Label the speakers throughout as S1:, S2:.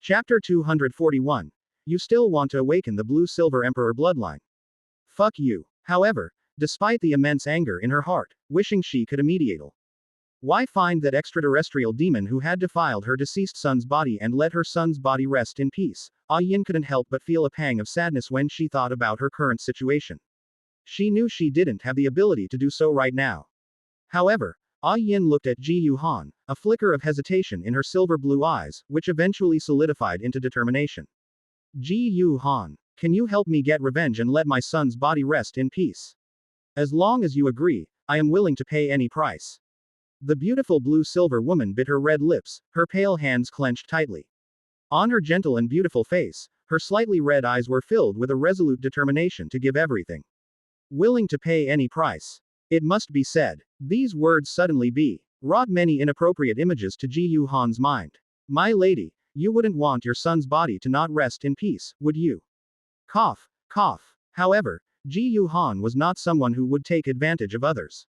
S1: Chapter 241. You still want to awaken the Blue-Silver Emperor bloodline. Fuck you. However, despite the immense anger in her heart, wishing she could immediate. Why find that extraterrestrial demon who had defiled her deceased son's body and let her son's body rest in peace? Yin couldn't help but feel a pang of sadness when she thought about her current situation. She knew she didn't have the ability to do so right now. However, Yin looked at Ji Yuhan, a flicker of hesitation in her silver-blue eyes, which eventually solidified into determination. Ji Yuhan, can you help me get revenge and let my son's body rest in peace? As long as you agree, I am willing to pay any price. The beautiful blue-silver woman bit her red lips, her pale hands clenched tightly. On her gentle and beautiful face, her slightly red eyes were filled with a resolute determination to give everything. Willing to pay any price. It must be said. These words suddenly brought many inappropriate images to Ji Yuhan's mind. My lady, you wouldn't want your son's body to not rest in peace, would you? Cough, cough. However, Ji Yuhan was not someone who would take advantage of others.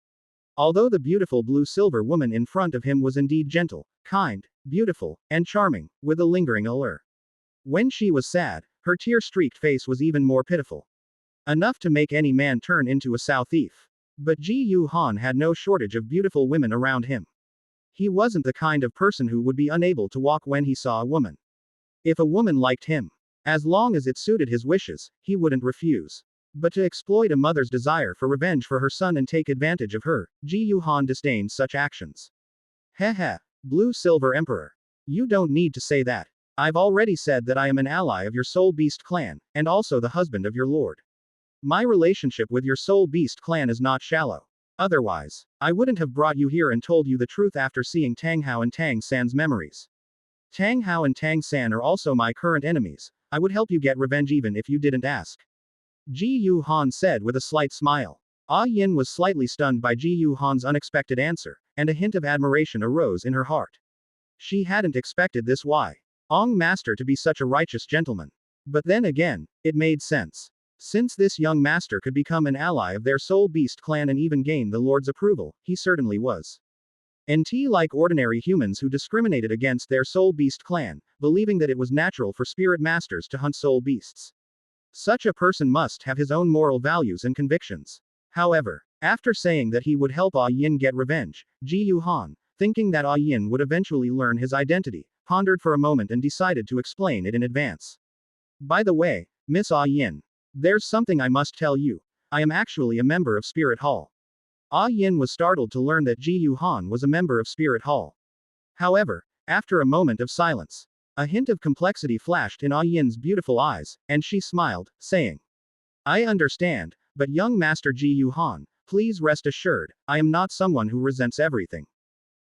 S1: Although the beautiful blue-silver woman in front of him was indeed gentle, kind, beautiful, and charming, with a lingering allure. When she was sad, her tear-streaked face was even more pitiful. Enough to make any man turn into a sow thief. But Ji Yuhan had no shortage of beautiful women around him. He wasn't the kind of person who would be unable to walk when he saw a woman. If a woman liked him, as long as it suited his wishes, he wouldn't refuse. But to exploit a mother's desire for revenge for her son and take advantage of her, Ji Yuhan disdained such actions. Heh, Blue-Silver Emperor. You don't need to say that. I've already said that I am an ally of your Soul Beast clan, and also the husband of your lord. My relationship with your Soul Beast clan is not shallow. Otherwise, I wouldn't have brought you here and told you the truth after seeing Tang Hao and Tang San's memories. Tang Hao and Tang San are also my current enemies. I would help you get revenge even if you didn't ask. Ji Yuhan said with a slight smile. Yin was slightly stunned by Ji Yuhan's unexpected answer, and a hint of admiration arose in her heart. She hadn't expected this master to be such a righteous gentleman. But then again, it made sense. Since this young master could become an ally of their Soul Beast clan and even gain the Lord's approval, he certainly was. Like ordinary humans who discriminated against their Soul Beast clan, believing that it was natural for spirit masters to hunt soul beasts. Such a person must have his own moral values and convictions. However, after saying that he would help Yin get revenge, Ji Yuhan, thinking that Yin would eventually learn his identity, pondered for a moment and decided to explain it in advance. By the way, Miss Yin. There's something I must tell you. I am actually a member of Spirit Hall. Yin was startled to learn that Ji Yuhan was a member of Spirit Hall. However, after a moment of silence, a hint of complexity flashed in Yin's beautiful eyes, and she smiled, saying, I understand, but young Master Ji Yuhan, please rest assured, I am not someone who resents everything.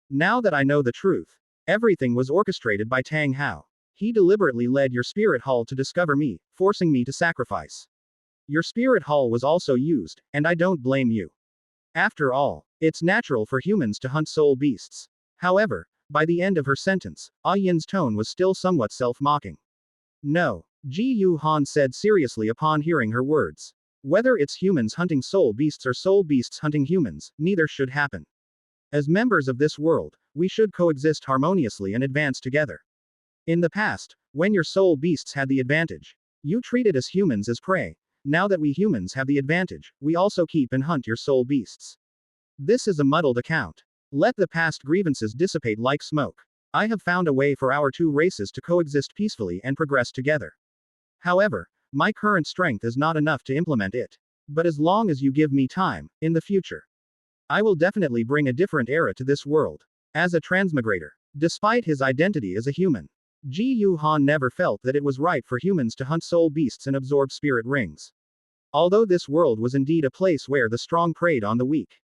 S1: Now that I know the truth, everything was orchestrated by Tang Hao. He deliberately led your Spirit Hall to discover me, forcing me to sacrifice. Your Spirit Hall was also used, and I don't blame you. After all, it's natural for humans to hunt soul beasts. However, by the end of her sentence, Yin's tone was still somewhat self-mocking. No, Ji Yuhan said seriously upon hearing her words. Whether it's humans hunting soul beasts or soul beasts hunting humans, neither should happen. As members of this world, we should coexist harmoniously and advance together. In the past, when your soul beasts had the advantage, you treated us humans as prey. Now that we humans have the advantage, we also keep and hunt your soul beasts. This is a muddled account. Let the past grievances dissipate like smoke. I have found a way for our two races to coexist peacefully and progress together. However, my current strength is not enough to implement it. But as long as you give me time, in the future, I will definitely bring a different era to this world. As a transmigrator, despite his identity as a human, Ji Yuhan never felt that it was right for humans to hunt soul beasts and absorb spirit rings. Although this world was indeed a place where the strong preyed on the weak.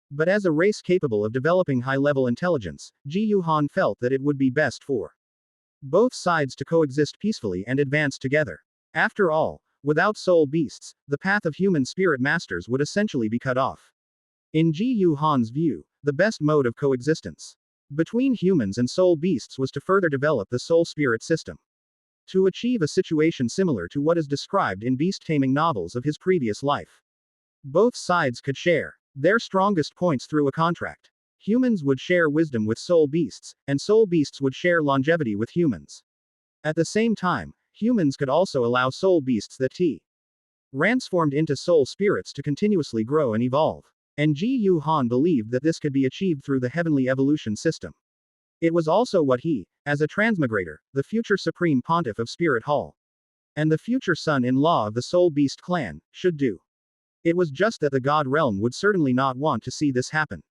S1: But as a race capable of developing high-level intelligence, Ji Yuhan felt that it would be best for both sides to coexist peacefully and advance together. After all, without soul beasts, the path of human spirit masters would essentially be cut off. In Ji Yuhan's view, the best mode of coexistence between humans and soul beasts was to further develop the soul spirit system. To achieve a situation similar to what is described in beast-taming novels of his previous life. Both sides could share their strongest points through a contract. Humans would share wisdom with soul beasts, and soul beasts would share longevity with humans. At the same time, humans could also allow soul beasts that transformed into soul spirits to continuously grow and evolve. And Ji Yu Han believed that this could be achieved through the heavenly evolution system. It was also what he, as a transmigrator, the future supreme pontiff of Spirit Hall, and the future son-in-law of the Soul Beast clan, should do. It was just that the God realm would certainly not want to see this happen.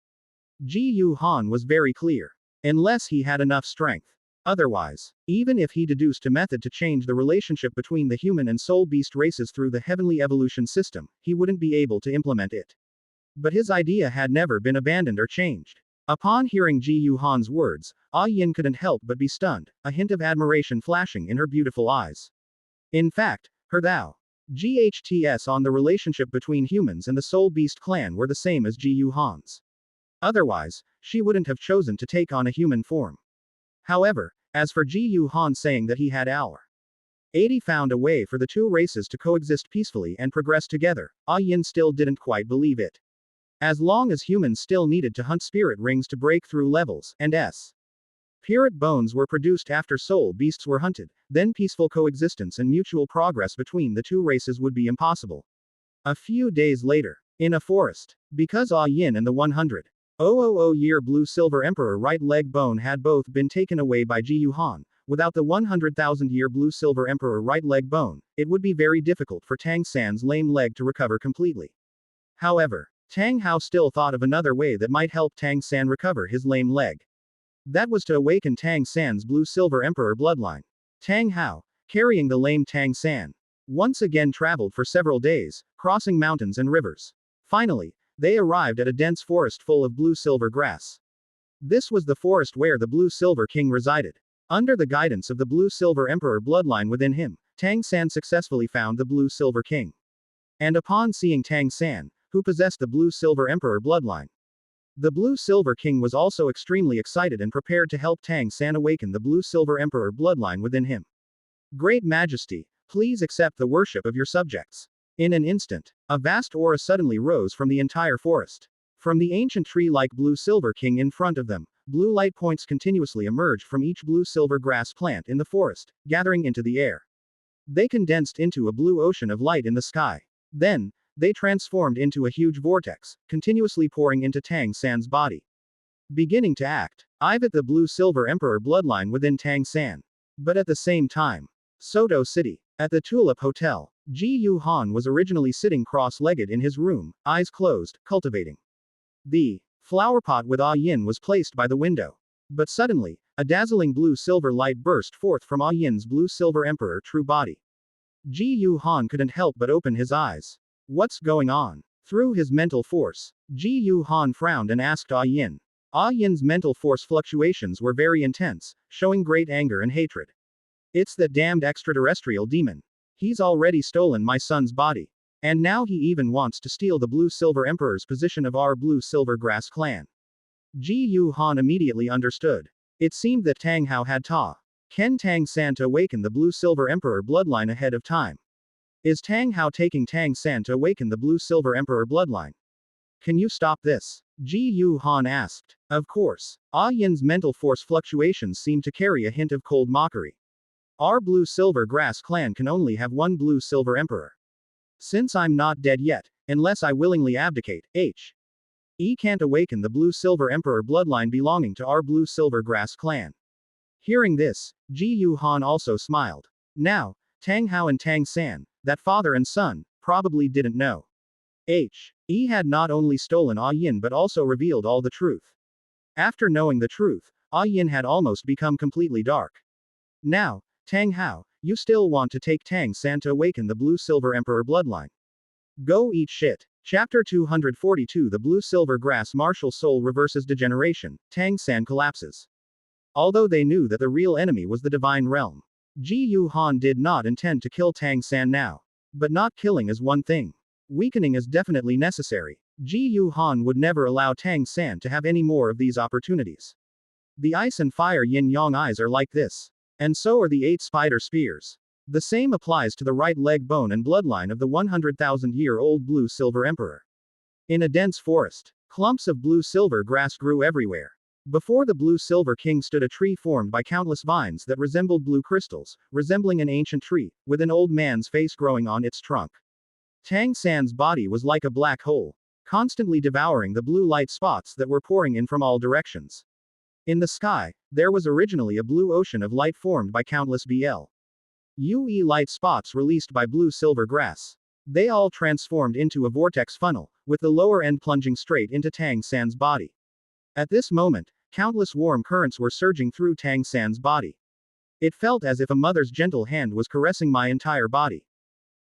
S1: Ji Yu Han was very clear. Unless he had enough strength. Otherwise, even if he deduced a method to change the relationship between the human and soul beast races through the heavenly evolution system, he wouldn't be able to implement it. But his idea had never been abandoned or changed. Upon hearing Ji Yu Han's words, Yin couldn't help but be stunned, a hint of admiration flashing in her beautiful eyes. In fact, her GHTS on the relationship between humans and the Soul Beast clan were the same as Ji Yu Han's. Otherwise, she wouldn't have chosen to take on a human form. However, as for Ji Yu Han saying that he had already found a way for the two races to coexist peacefully and progress together, Yin still didn't quite believe it. As long as humans still needed to hunt spirit rings to break through levels, and spirit bones were produced after soul beasts were hunted, then peaceful coexistence and mutual progress between the two races would be impossible. A few days later, in a forest, because Yin and the 100,000-year blue-silver emperor right leg bone had both been taken away by Ji Yu Han, without the 100,000-year blue-silver emperor right leg bone, it would be very difficult for Tang San's lame leg to recover completely. However, Tang Hao still thought of another way that might help Tang San recover his lame leg. That was to awaken Tang San's blue-silver emperor bloodline. Tang Hao, carrying the lame Tang San, once again traveled for several days, crossing mountains and rivers. Finally, they arrived at a dense forest full of blue-silver grass. This was the forest where the Blue-Silver King resided. Under the guidance of the Blue-Silver Emperor bloodline within him, Tang San successfully found the Blue-Silver King. And upon seeing Tang San, who possessed the Blue-Silver Emperor bloodline, the Blue-Silver King was also extremely excited and prepared to help Tang San awaken the Blue-Silver Emperor bloodline within him. Great Majesty, please accept the worship of your subjects. In an instant, a vast aura suddenly rose from the entire forest. From the ancient tree-like Blue-Silver King in front of them, blue light points continuously emerged from each blue-silver grass plant in the forest, gathering into the air. They condensed into a blue ocean of light in the sky. Then, they transformed into a huge vortex, continuously pouring into Tang San's body. Beginning to activate the Blue-Silver Emperor bloodline within Tang San. But at the same time, Soto City, at the Tulip Hotel, Ji Yu Han was originally sitting cross-legged in his room, eyes closed, cultivating. The flower pot with Yin was placed by the window. But suddenly, a dazzling blue-silver light burst forth from Yin's blue-silver emperor true body. Ji Yu Han couldn't help but open his eyes. What's going on? Through his mental force, Ji Yu Han frowned and asked Yin. Yin's mental force fluctuations were very intense, showing great anger and hatred. It's that damned extraterrestrial demon. He's already stolen my son's body. And now he even wants to steal the Blue-Silver Emperor's position of our Blue-Silver Grass clan. Ji Yu Han immediately understood. It seemed that Tang Hao had Ken Tang San to awaken the Blue-Silver Emperor bloodline ahead of time. Is Tang Hao taking Tang San to awaken the Blue-Silver Emperor bloodline? Can you stop this? Ji Yu Han asked. Of course. Yin's mental force fluctuations seemed to carry a hint of cold mockery. Our Blue-Silver Grass clan can only have one Blue-Silver Emperor. Since I'm not dead yet, unless I willingly abdicate, can't awaken the Blue-Silver Emperor bloodline belonging to our Blue-Silver Grass clan. Hearing this, Ji Yu Han also smiled. Now, Tang Hao and Tang San, that father and son, probably didn't know. He had not only stolen Yin but also revealed all the truth. After knowing the truth, Yin had almost become completely dark. Now, Tang Hao, you still want to take Tang San to awaken the Blue-Silver Emperor bloodline. Go eat shit. Chapter 242 The Blue-Silver Grass Martial Soul reverses degeneration, Tang San collapses. Although they knew that the real enemy was the Divine Realm, Ji Yu Han did not intend to kill Tang San now. But not killing is one thing. Weakening is definitely necessary. Ji Yu Han would never allow Tang San to have any more of these opportunities. The ice and fire yin-yang eyes are like this. And so are the 8 spider spears. The same applies to the right leg bone and bloodline of the 100,000-year-old Blue-Silver Emperor. In a dense forest, clumps of blue-silver grass grew everywhere. Before the blue-silver king stood a tree formed by countless vines that resembled blue crystals, resembling an ancient tree, with an old man's face growing on its trunk. Tang San's body was like a black hole, constantly devouring the blue light spots that were pouring in from all directions. In the sky, there was originally a blue ocean of light formed by countless UE light spots released by blue-silver grass. They all transformed into a vortex funnel, with the lower end plunging straight into Tang San's body. At this moment, countless warm currents were surging through Tang San's body. It felt as if a mother's gentle hand was caressing my entire body.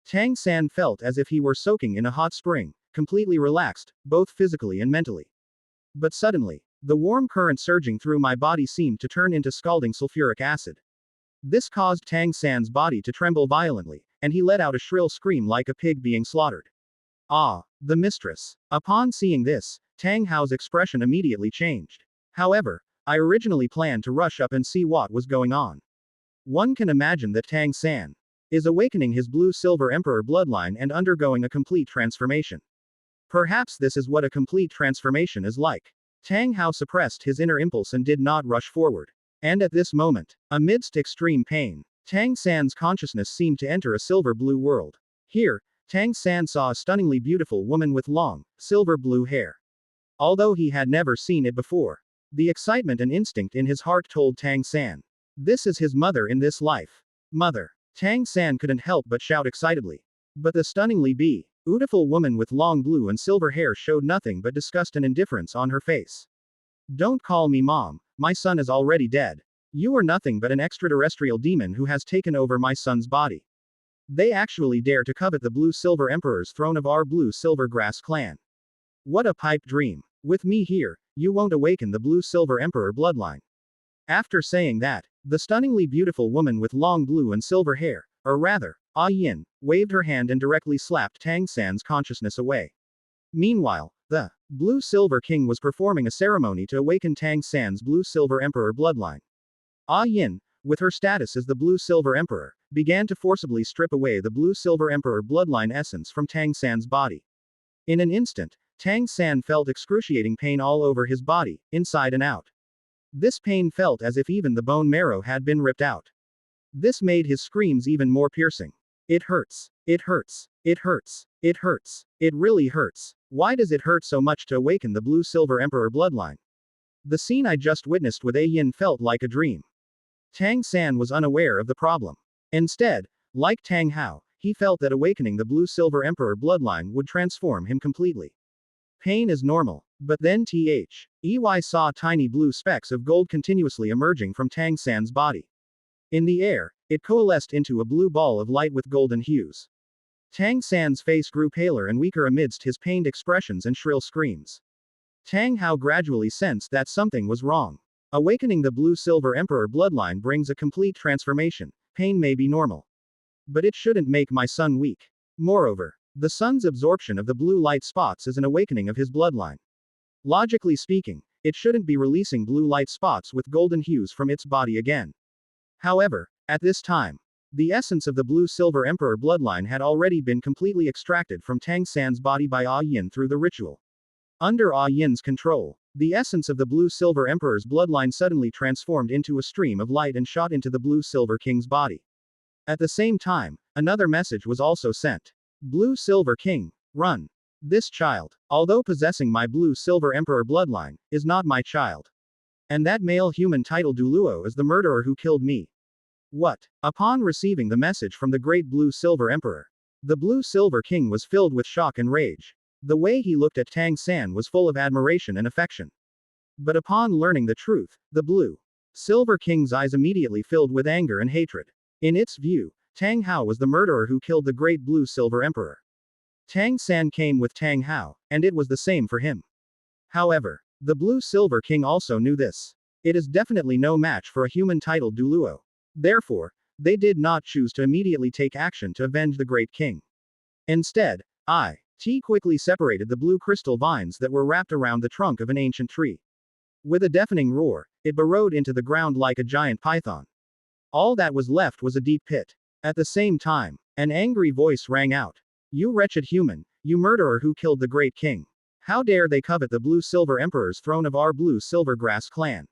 S1: Tang San felt as if he were soaking in a hot spring, completely relaxed, both physically and mentally. But suddenly, the warm current surging through my body seemed to turn into scalding sulfuric acid. This caused Tang San's body to tremble violently, and he let out a shrill scream like a pig being slaughtered. Ah, the mistress. Upon seeing this, Tang Hao's expression immediately changed. However, I originally planned to rush up and see what was going on. One can imagine that Tang San is awakening his blue-silver emperor bloodline and undergoing a complete transformation. Perhaps this is what a complete transformation is like. Tang Hao suppressed his inner impulse and did not rush forward. And at this moment, amidst extreme pain, Tang San's consciousness seemed to enter a silver-blue world. Here, Tang San saw a stunningly beautiful woman with long, silver-blue hair. Although he had never seen it before, the excitement and instinct in his heart told Tang San. This is his mother in this life. Mother. Tang San couldn't help but shout excitedly. But the stunningly beautiful woman with long blue and silver hair showed nothing but disgust and indifference on her face. Don't call me mom, my son is already dead. You are nothing but an extraterrestrial demon who has taken over my son's body. They actually dare to covet the blue-silver emperor's throne of our blue-silver grass clan. What a pipe dream. With me here, you won't awaken the blue-silver emperor bloodline. After saying that, the stunningly beautiful woman with long blue and silver hair, or rather, Ah Yin, waved her hand and directly slapped Tang San's consciousness away. Meanwhile, the blue-silver king was performing a ceremony to awaken Tang San's blue-silver emperor bloodline. Ah Yin, with her status as the blue-silver emperor, began to forcibly strip away the blue-silver emperor bloodline essence from Tang San's body. In an instant, Tang San felt excruciating pain all over his body, inside and out. This pain felt as if even the bone marrow had been ripped out. This made his screams even more piercing. It hurts. It hurts. It hurts. It hurts. It really hurts. Why does it hurt so much to awaken the blue-silver emperor bloodline? The scene I just witnessed with A Yin felt like a dream. Tang San was unaware of the problem. Instead, like Tang Hao, he felt that awakening the blue-silver emperor bloodline would transform him completely. Pain is normal. But then EY saw tiny blue specks of gold continuously emerging from Tang San's body. In the air, it coalesced into a blue ball of light with golden hues. Tang San's face grew paler and weaker amidst his pained expressions and shrill screams. Tang Hao gradually sensed that something was wrong. Awakening the blue-silver emperor bloodline brings a complete transformation. Pain may be normal, but it shouldn't make my son weak. Moreover, the sun's absorption of the blue light spots is an awakening of his bloodline. Logically speaking, it shouldn't be releasing blue light spots with golden hues from its body again. However, at this time, the essence of the blue-silver emperor bloodline had already been completely extracted from Tang San's body by Ah Yin through the ritual. Under Ah Yin's control, the essence of the blue-silver emperor's bloodline suddenly transformed into a stream of light and shot into the blue-silver king's body. At the same time, another message was also sent. Blue-silver king, run. This child, although possessing my blue-silver emperor bloodline, is not my child. And that male human titled Douluo is the murderer who killed me. What? Upon receiving the message from the great blue-silver emperor, the blue-silver king was filled with shock and rage. The way he looked at Tang San was full of admiration and affection. But upon learning the truth, the blue-silver king's eyes immediately filled with anger and hatred. In its view, Tang Hao was the murderer who killed the great blue-silver emperor. Tang San came with Tang Hao, and it was the same for him. However, the blue-silver king also knew this. It is definitely no match for a human titled Douluo. Therefore, they did not choose to immediately take action to avenge the great king. Instead, T quickly separated the blue crystal vines that were wrapped around the trunk of an ancient tree. With a deafening roar, it burrowed into the ground like a giant python. All that was left was a deep pit. At the same time, an angry voice rang out. You wretched human, you murderer who killed the great king. How dare they covet the Blue-Silver Emperor's throne of our Blue-Silver Grass clan?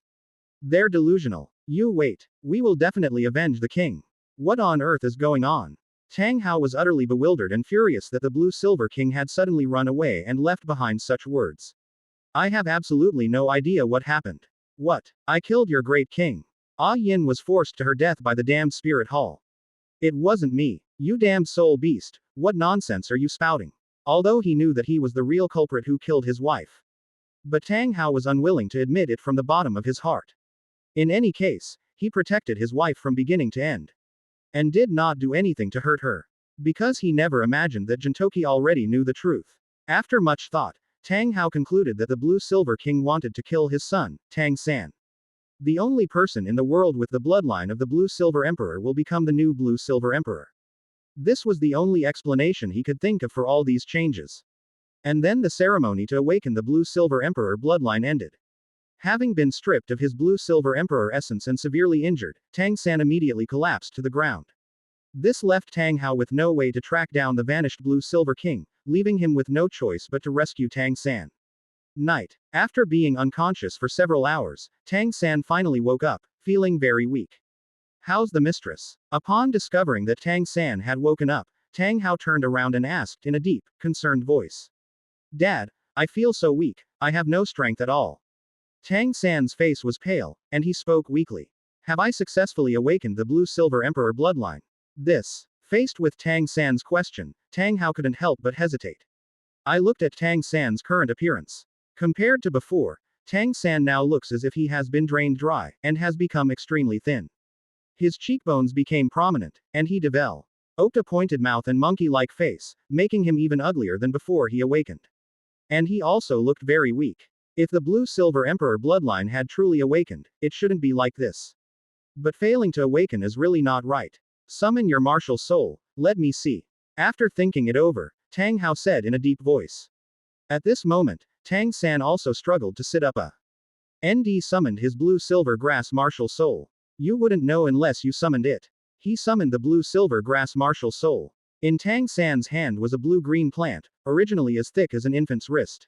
S1: They're delusional. You wait. We will definitely avenge the king. What on earth is going on? Tang Hao was utterly bewildered and furious that the Blue-Silver King had suddenly run away and left behind such words. I have absolutely no idea what happened. What? I killed your great king. Ah Yin was forced to her death by the damned spirit hall. It wasn't me. You damned soul beast. What nonsense are you spouting? Although he knew that he was the real culprit who killed his wife. But Tang Hao was unwilling to admit it from the bottom of his heart. In any case, he protected his wife from beginning to end. And did not do anything to hurt her. Because he never imagined that Jintoki already knew the truth. After much thought, Tang Hao concluded that the Blue-Silver King wanted to kill his son, Tang San. The only person in the world with the bloodline of the Blue-Silver Emperor will become the new Blue-Silver Emperor. This was the only explanation he could think of for all these changes. And then the ceremony to awaken the Blue-Silver Emperor bloodline ended. Having been stripped of his Blue-Silver Emperor essence and severely injured, Tang San immediately collapsed to the ground. This left Tang Hao with no way to track down the vanished Blue-Silver King, leaving him with no choice but to rescue Tang San. Night. After being unconscious for several hours, Tang San finally woke up, feeling very weak. How's the mistress? Upon discovering that Tang San had woken up, Tang Hao turned around and asked in a deep, concerned voice. Dad, I feel so weak, I have no strength at all. Tang San's face was pale, and he spoke weakly. Have I successfully awakened the Blue-Silver Emperor bloodline? Faced with Tang San's question, Tang Hao couldn't help but hesitate. I looked at Tang San's current appearance. Compared to before, Tang San now looks as if he has been drained dry, and has become extremely thin. His cheekbones became prominent, and he developed a pointed mouth and monkey-like face, making him even uglier than before he awakened. And he also looked very weak. If the Blue-Silver Emperor bloodline had truly awakened, it shouldn't be like this. But failing to awaken is really not right. Summon your martial soul, let me see. After thinking it over, Tang Hao said in a deep voice. At this moment, Tang San also struggled to sit up. ND summoned his Blue-Silver Grass martial soul. You wouldn't know unless you summoned it. He summoned the Blue-Silver Grass martial soul. In Tang San's hand was a blue-green plant, originally as thick as an infant's wrist.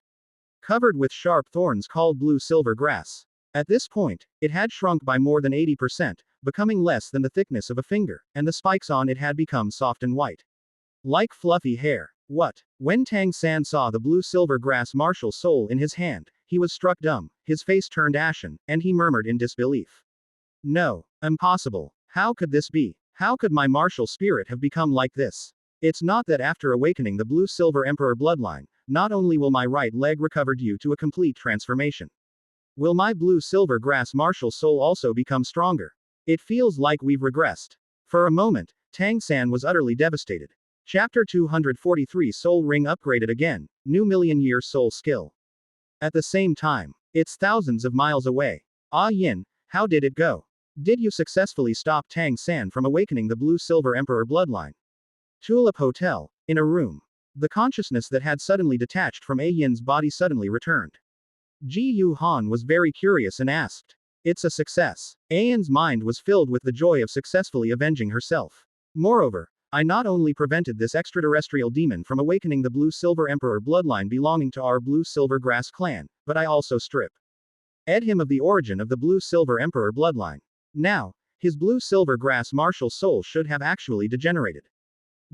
S1: Covered with sharp thorns called Blue-Silver Grass. At this point, it had shrunk by more than 80%, becoming less than the thickness of a finger, and the spikes on it had become soft and white. Like fluffy hair. What? When Tang San saw the Blue-Silver Grass martial soul in his hand, he was struck dumb, his face turned ashen, and he murmured in disbelief. No. Impossible. How could this be? How could my martial spirit have become like this? It's not that after awakening the Blue-Silver Emperor bloodline, not only will my right leg recover due to a complete transformation. Will my Blue-Silver Grass martial soul also become stronger? It feels like we've regressed. For a moment, Tang San was utterly devastated. Chapter 243 Soul Ring upgraded again, new million-year soul skill. At the same time, it's thousands of miles away. Ah Yin, how did it go? Did you successfully stop Tang San from awakening the Blue-Silver Emperor bloodline? Tulip Hotel, in a room. The consciousness that had suddenly detached from A Yin's body suddenly returned. Ji Yu Han was very curious and asked. It's a success. A Yin's mind was filled with the joy of successfully avenging herself. Moreover, I not only prevented this extraterrestrial demon from awakening the Blue-Silver Emperor bloodline belonging to our Blue-Silver Grass clan, but I also stripped him of the origin of the Blue-Silver Emperor bloodline. Now, his Blue-Silver Grass martial soul should have actually degenerated.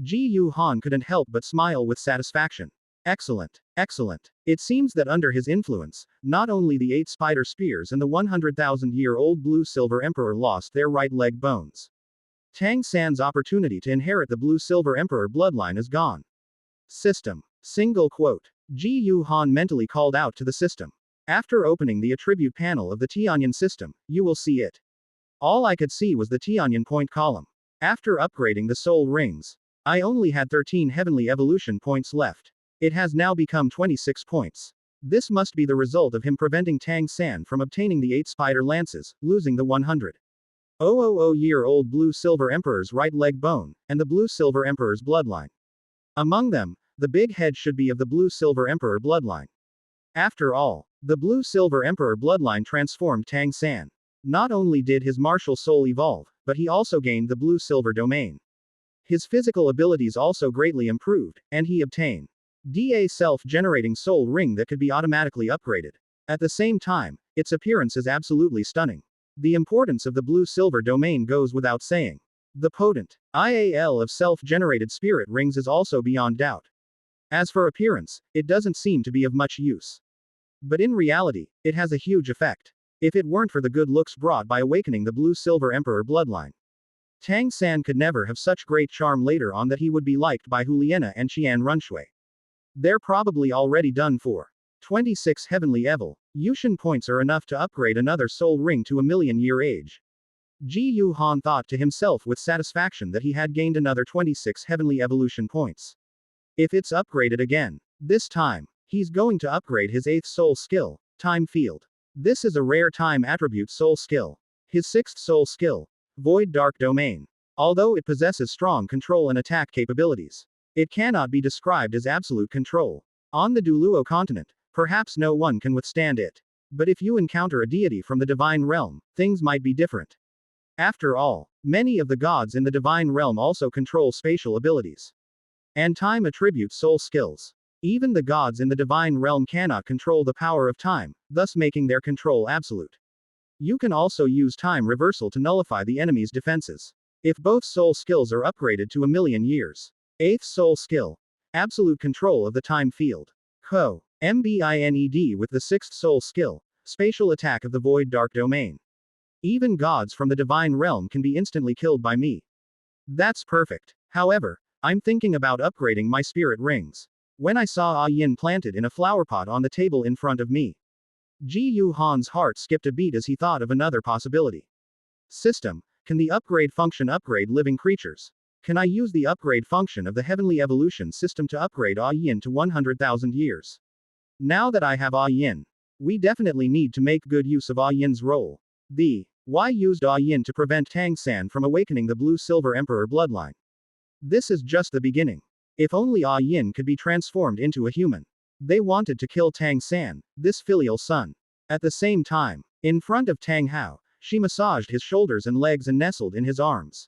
S1: Ji Yu Han couldn't help but smile with satisfaction. Excellent. Excellent. It seems that under his influence, not only the 8 spider spears and the 100,000-year-old Blue-Silver Emperor lost their right leg bones. Tang San's opportunity to inherit the Blue-Silver Emperor bloodline is gone. System. Single quote. Ji Yu Han mentally called out to the system. After opening the attribute panel of the Tianyan system, you will see it. All I could see was the Tianyan point column. After upgrading the soul rings, I only had 13 heavenly evolution points left. It has now become 26 points. This must be the result of him preventing Tang San from obtaining the 8 spider lances, losing the 100,000-year-old Blue-Silver Emperor's right leg bone, and the Blue-Silver Emperor's bloodline. Among them, the big head should be of the Blue-Silver Emperor bloodline. After all, the Blue-Silver Emperor bloodline transformed Tang San. Not only did his martial soul evolve, but he also gained the Blue-Silver domain. His physical abilities also greatly improved, and he obtained A self-generating soul ring that could be automatically upgraded. At the same time, its appearance is absolutely stunning. The importance of the blue-silver domain goes without saying. The potent IAL of self-generated spirit rings is also beyond doubt. As for appearance, it doesn't seem to be of much use. But in reality, it has a huge effect. If it weren't for the good looks brought by awakening the blue-silver emperor bloodline, Tang San could never have such great charm later on that he would be liked by Huliena and Xian Runshui. They're probably already done for. 26 Heavenly Evil. Yushin points are enough to upgrade another soul ring to a million-year age. Ji Yu Han thought to himself with satisfaction that he had gained another 26 Heavenly Evolution points. If it's upgraded again, this time, he's going to upgrade his 8th soul skill, Time Field. This is a rare time attribute soul skill. His 6th soul skill, Void Dark Domain. Although it possesses strong control and attack capabilities, it cannot be described as absolute control. On the Douluo continent, perhaps no one can withstand it. But if you encounter a deity from the divine realm, things might be different. After all, many of the gods in the divine realm also control spatial abilities and time attribute soul skills. Even the gods in the divine realm cannot control the power of time, thus making their control absolute. You can also use time reversal to nullify the enemy's defenses. If both soul skills are upgraded to a million years. 8th soul skill. Absolute control of the time field. Co. MBINED with the 6th soul skill. Spatial attack of the void dark domain. Even gods from the divine realm can be instantly killed by me. That's perfect. However, I'm thinking about upgrading my spirit rings. When I saw Ah Yin planted in a flower pot on the table in front of me, Ji Yu Han's heart skipped a beat as he thought of another possibility. System, can the upgrade function upgrade living creatures? Can I use the upgrade function of the heavenly evolution system to upgrade Ah Yin to 100,000 years? Now that I have Ah Yin, we definitely need to make good use of Ah Yin's role. Why used Ah Yin to prevent Tang San from awakening the blue-silver emperor bloodline? This is just the beginning. If only Ah Yin could be transformed into a human. They wanted to kill Tang San, this filial son. At the same time, in front of Tang Hao, she massaged his shoulders and legs and nestled in his arms.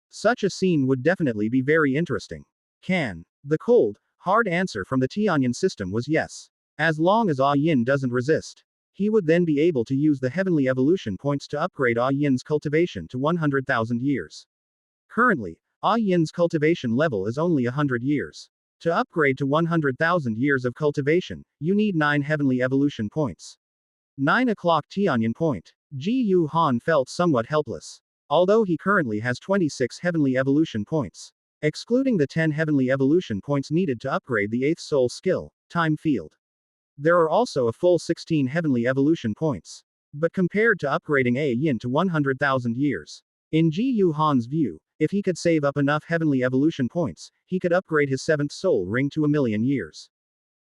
S1: Such a scene would definitely be very interesting. The cold, hard answer from the Tianyan system was yes. As long as Ah Yin doesn't resist, he would then be able to use the heavenly evolution points to upgrade Ah Yin's cultivation to 100,000 years. Currently, Ah Yin's cultivation level is only 100 years. To upgrade to 100,000 years of cultivation, you need 9 heavenly evolution points. 9 o'clock Tianyan point. Ji Yu Han felt somewhat helpless. Although he currently has 26 heavenly evolution points, excluding the 10 heavenly evolution points needed to upgrade the 8th soul skill, Time Field. There are also a full 16 heavenly evolution points. But compared to upgrading A Yin to 100,000 years, in Ji Yu Han's view, if he could save up enough heavenly evolution points, he could upgrade his 7th soul ring to a million years.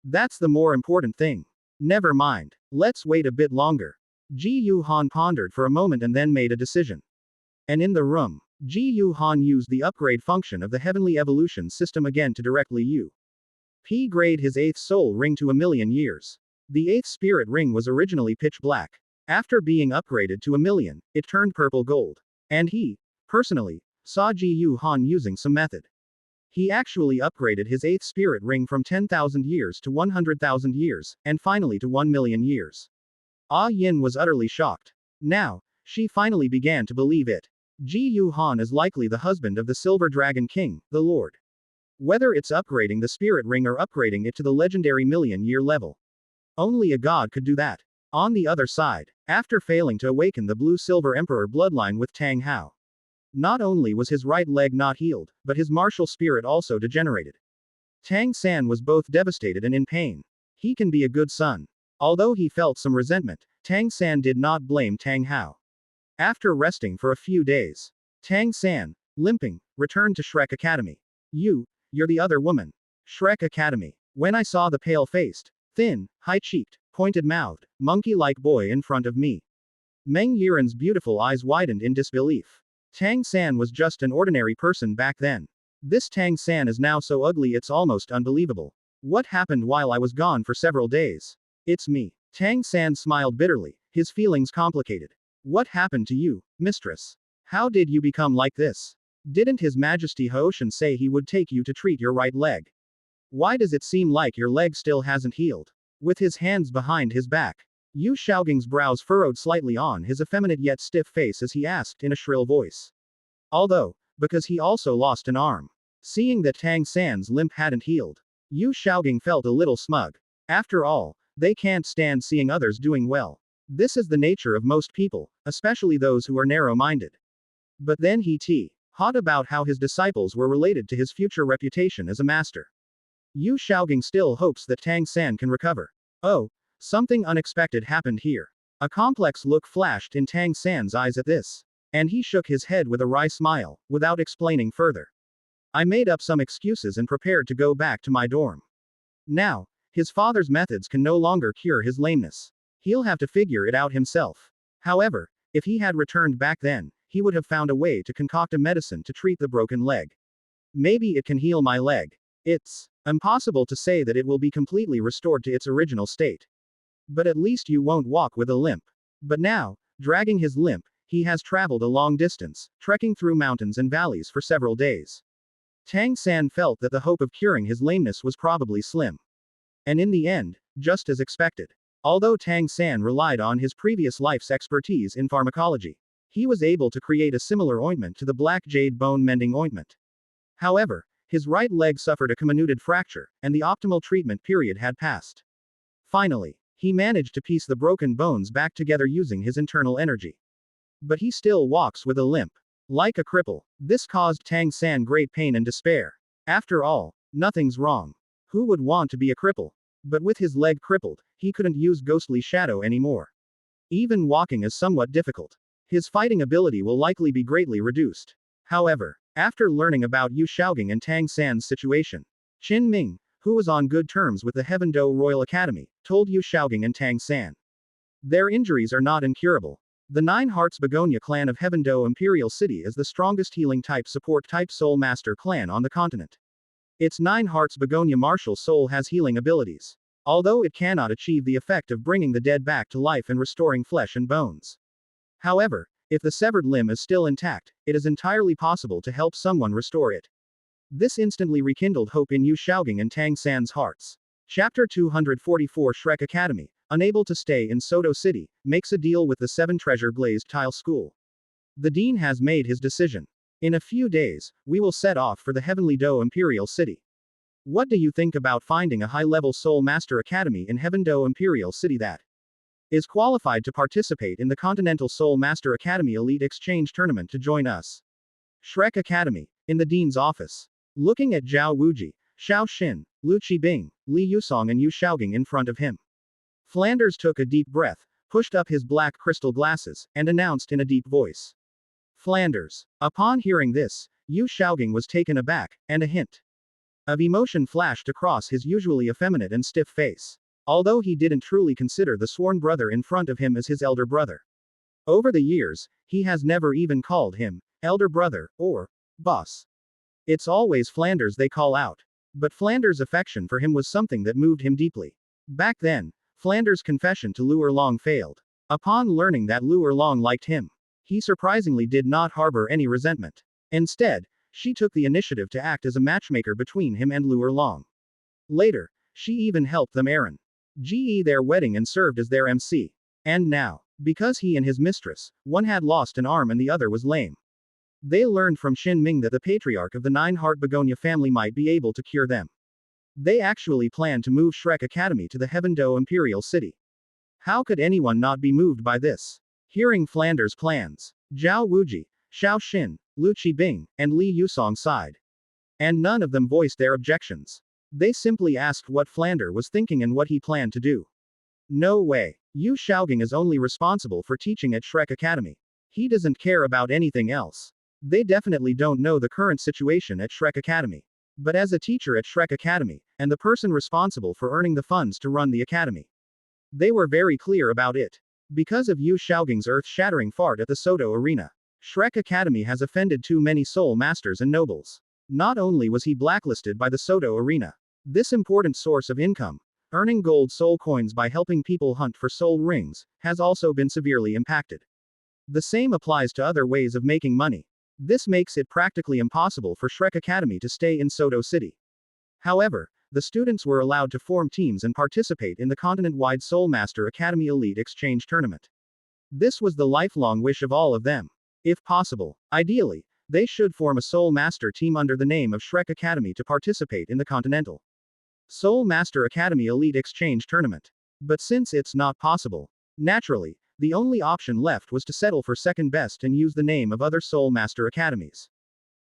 S1: That's the more important thing. Never mind. Let's wait a bit longer. Ji Yu Han pondered for a moment and then made a decision. And in the room, Ji Yu Han used the upgrade function of the heavenly evolution system again to directly upgrade his 8th soul ring to a million years. The 8th spirit ring was originally pitch black. After being upgraded to a million, it turned purple gold. And he, personally, saw Ji Yu Han using some method. He actually upgraded his 8th spirit ring from 10,000 years to 100,000 years, and finally to 1 million years. Ah Yin was utterly shocked. Now, she finally began to believe it. Ji Yu Han is likely the husband of the Silver Dragon King, the Lord. Whether it's upgrading the spirit ring or upgrading it to the legendary million-year level. Only a god could do that. On the other side, after failing to awaken the blue-silver emperor bloodline with Tang Hao, not only was his right leg not healed, but his martial spirit also degenerated. Tang San was both devastated and in pain. He can be a good son. Although he felt some resentment, Tang San did not blame Tang Hao. After resting for a few days, Tang San, limping, returned to Shrek Academy. You're the other woman. Shrek Academy. When I saw the pale-faced, thin, high-cheeked, pointed-mouthed, monkey-like boy in front of me, Meng Yiren's beautiful eyes widened in disbelief. Tang San was just an ordinary person back then. This Tang San is now so ugly it's almost unbelievable. What happened while I was gone for several days? It's me. Tang San smiled bitterly, his feelings complicated. What happened to you, mistress? How did you become like this? Didn't His Majesty Hoshan say he would take you to treat your right leg? Why does it seem like your leg still hasn't healed? With his hands behind his back, Yu Xiaoging's brows furrowed slightly on his effeminate yet stiff face as he asked in a shrill voice. Although, because he also lost an arm. Seeing that Tang San's limp hadn't healed, Yu Xiaoging felt a little smug. After all, they can't stand seeing others doing well. This is the nature of most people, especially those who are narrow-minded. But then he hot about how his disciples were related to his future reputation as a master. Yu Xiaoging still hopes that Tang San can recover. Oh, something unexpected happened here. A complex look flashed in Tang San's eyes at this. And he shook his head with a wry smile, without explaining further. I made up some excuses and prepared to go back to my dorm. Now, his father's methods can no longer cure his lameness. He'll have to figure it out himself. However, if he had returned back then, he would have found a way to concoct a medicine to treat the broken leg. Maybe it can heal my leg. It's impossible to say that it will be completely restored to its original state. But at least you won't walk with a limp. But now, dragging his limp, he has traveled a long distance, trekking through mountains and valleys for several days. Tang San felt that the hope of curing his lameness was probably slim. And in the end, just as expected. Although Tang San relied on his previous life's expertise in pharmacology, he was able to create a similar ointment to the black jade bone mending ointment. However, his right leg suffered a comminuted fracture, and the optimal treatment period had passed. Finally, he managed to piece the broken bones back together using his internal energy. But he still walks with a limp. Like a cripple. This caused Tang San great pain and despair. After all, nothing's wrong. Who would want to be a cripple? But with his leg crippled, he couldn't use ghostly shadow anymore. Even walking is somewhat difficult. His fighting ability will likely be greatly reduced. However, after learning about Yu Xiaoging and Tang San's situation, Qin Ming, who was on good terms with the Heaven Do Royal Academy, told Yu Xiaoging and Tang San. Their injuries are not incurable. The Nine Hearts Begonia clan of Heaven Do Imperial City is the strongest healing type support type Soul Master clan on the continent. Its Nine Hearts Begonia martial soul has healing abilities. Although it cannot achieve the effect of bringing the dead back to life and restoring flesh and bones. However, if the severed limb is still intact, it is entirely possible to help someone restore it. This instantly rekindled hope in Yu Xiaoging and Tang San's hearts. Chapter 244 Shrek Academy, unable to stay in Soto City, makes a deal with the Seven Treasure Glazed Tile School. The dean has made his decision. In a few days, we will set off for the Heavenly Do Imperial City. What do you think about finding a high-level Soul Master Academy in Heaven Do Imperial City that is qualified to participate in the Continental Soul Master Academy Elite Exchange Tournament to join us? Shrek Academy, in the dean's office. Looking at Zhao Wuji, Xiao Xin, Lu Qibing, Li Yusong and Yu Xiaoging in front of him. Flanders took a deep breath, pushed up his black crystal glasses, and announced in a deep voice. Flanders. Upon hearing this, Yu Xiaoging was taken aback, and a hint of emotion flashed across his usually effeminate and stiff face. Although he didn't truly consider the sworn brother in front of him as his elder brother. Over the years, he has never even called him elder brother, or boss. It's always Flanders they call out. But Flanders' affection for him was something that moved him deeply. Back then, Flanders' confession to Lu Erlong failed. Upon learning that Lu Erlong liked him, he surprisingly did not harbor any resentment. Instead, she took the initiative to act as a matchmaker between him and Lu Erlong. Later, she even helped them errand their wedding and served as their MC. And now, because he and his mistress, one had lost an arm and the other was lame. They learned from Qin Ming that the patriarch of the Nine-Heart Begonia family might be able to cure them. They actually planned to move Shrek Academy to the Heaven Do Imperial City. How could anyone not be moved by this? Hearing Flanders' plans, Zhao Wuji, Xiao Xin, Lu Qibing, and Li Yusong sighed. And none of them voiced their objections. They simply asked what Flander was thinking and what he planned to do. No way. Yu Xiaoging is only responsible for teaching at Shrek Academy. He doesn't care about anything else. They definitely don't know the current situation at Shrek Academy. But as a teacher at Shrek Academy, and the person responsible for earning the funds to run the academy, they were very clear about it. Because of Yu Xiaoging's earth-shattering fart at the Soto Arena, Shrek Academy has offended too many soul masters and nobles. Not only was he blacklisted by the Soto Arena, this important source of income, earning gold soul coins by helping people hunt for soul rings, has also been severely impacted. The same applies to other ways of making money. This makes it practically impossible for Shrek Academy to stay in Soto City. However, the students were allowed to form teams and participate in the continent-wide Soul Master Academy Elite Exchange Tournament. This was the lifelong wish of all of them. If possible, ideally, they should form a Soul Master team under the name of Shrek Academy to participate in the Continental Soul Master Academy Elite Exchange Tournament. But since it's not possible, naturally, the only option left was to settle for second best and use the name of other Soul Master Academies.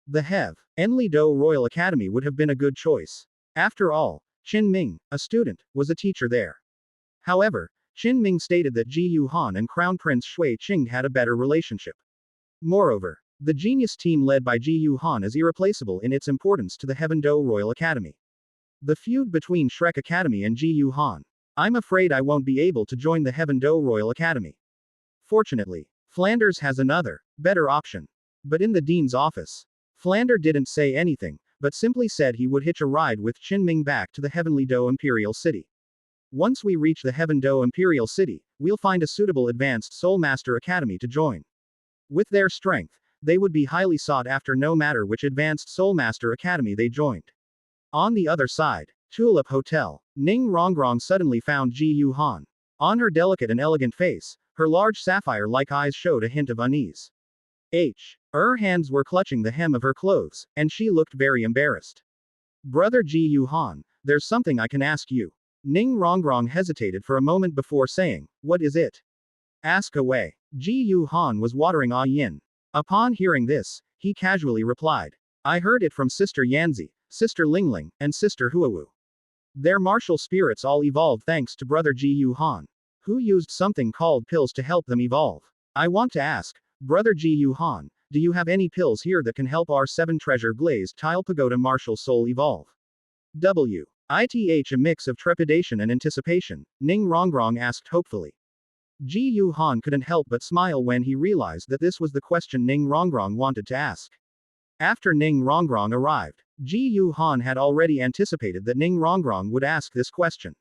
S1: The Enli-Do Royal Academy would have been a good choice. After all, Qin Ming, a student, was a teacher there. However, Qin Ming stated that Ji Yuhan and Crown Prince Shui Qing had a better relationship. Moreover, the genius team led by Ji Yuhan is irreplaceable in its importance to the Heaven-Do Royal Academy. The feud between Shrek Academy and Ji Yuhan. I'm afraid I won't be able to join the Heaven-Do Royal Academy. Fortunately, Flanders has another, better option. But in the dean's office, Flander didn't say anything, but simply said he would hitch a ride with Qin Ming back to the Heavenly Do Imperial City. Once we reach the Heaven-Do Imperial City, we'll find a suitable advanced Soul Master Academy to join. With their strength, they would be highly sought after no matter which advanced Soul Master Academy they joined. On the other side, Tulip Hotel, Ning Rongrong suddenly found Ji Yuhan. On her delicate and elegant face, her large sapphire-like eyes showed a hint of unease. Her hands were clutching the hem of her clothes, and she looked very embarrassed. Brother Ji Yuhan, there's something I can ask you. Ning Rongrong hesitated for a moment before saying, what is it? Ask away. Ji Yuhan was watering Yin. Upon hearing this, he casually replied. I heard it from Sister Yanzi, Sister Lingling, and Sister Huawu. Their martial spirits all evolved thanks to Brother Ji Yuhan, who used something called pills to help them evolve. I want to ask, Brother Ji Yuhan, do you have any pills here that can help our 7 treasure glazed tile pagoda martial soul evolve? A mix of trepidation and anticipation, Ning Rongrong asked hopefully. Ji Yuhan couldn't help but smile when he realized that this was the question Ning Rongrong wanted to ask. After Ning Rongrong arrived, Ji Yuhan had already anticipated that Ning Rongrong would ask this question.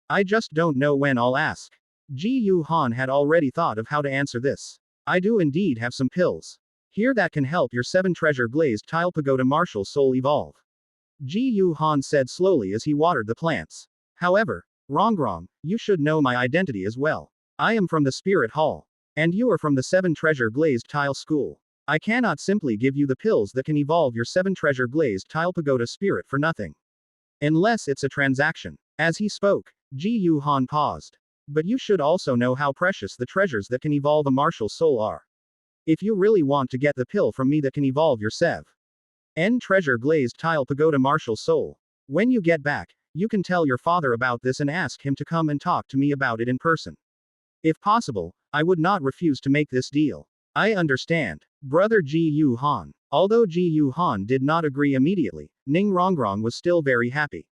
S1: I just don't know when I'll ask. Ji Yuhan had already thought of how to answer this. I do indeed have some pills here that can help your 7 treasure glazed tile pagoda martial soul evolve. Ji Yuhan said slowly as he watered the plants. However, Rongrong, you should know my identity as well. I am from the Spirit Hall. And you are from the 7 treasure glazed tile school. I cannot simply give you the pills that can evolve your 7 treasure glazed tile pagoda spirit for nothing. Unless it's a transaction. As he spoke, Ji Yuhan paused. But you should also know how precious the treasures that can evolve a martial soul are. If you really want to get the pill from me that can evolve your 7 treasure glazed tile pagoda martial soul, when you get back, you can tell your father about this and ask him to come and talk to me about it in person. If possible, I would not refuse to make this deal. I understand, Brother Ji Yuhan. Although Ji Yuhan did not agree immediately, Ning Rongrong was still very happy.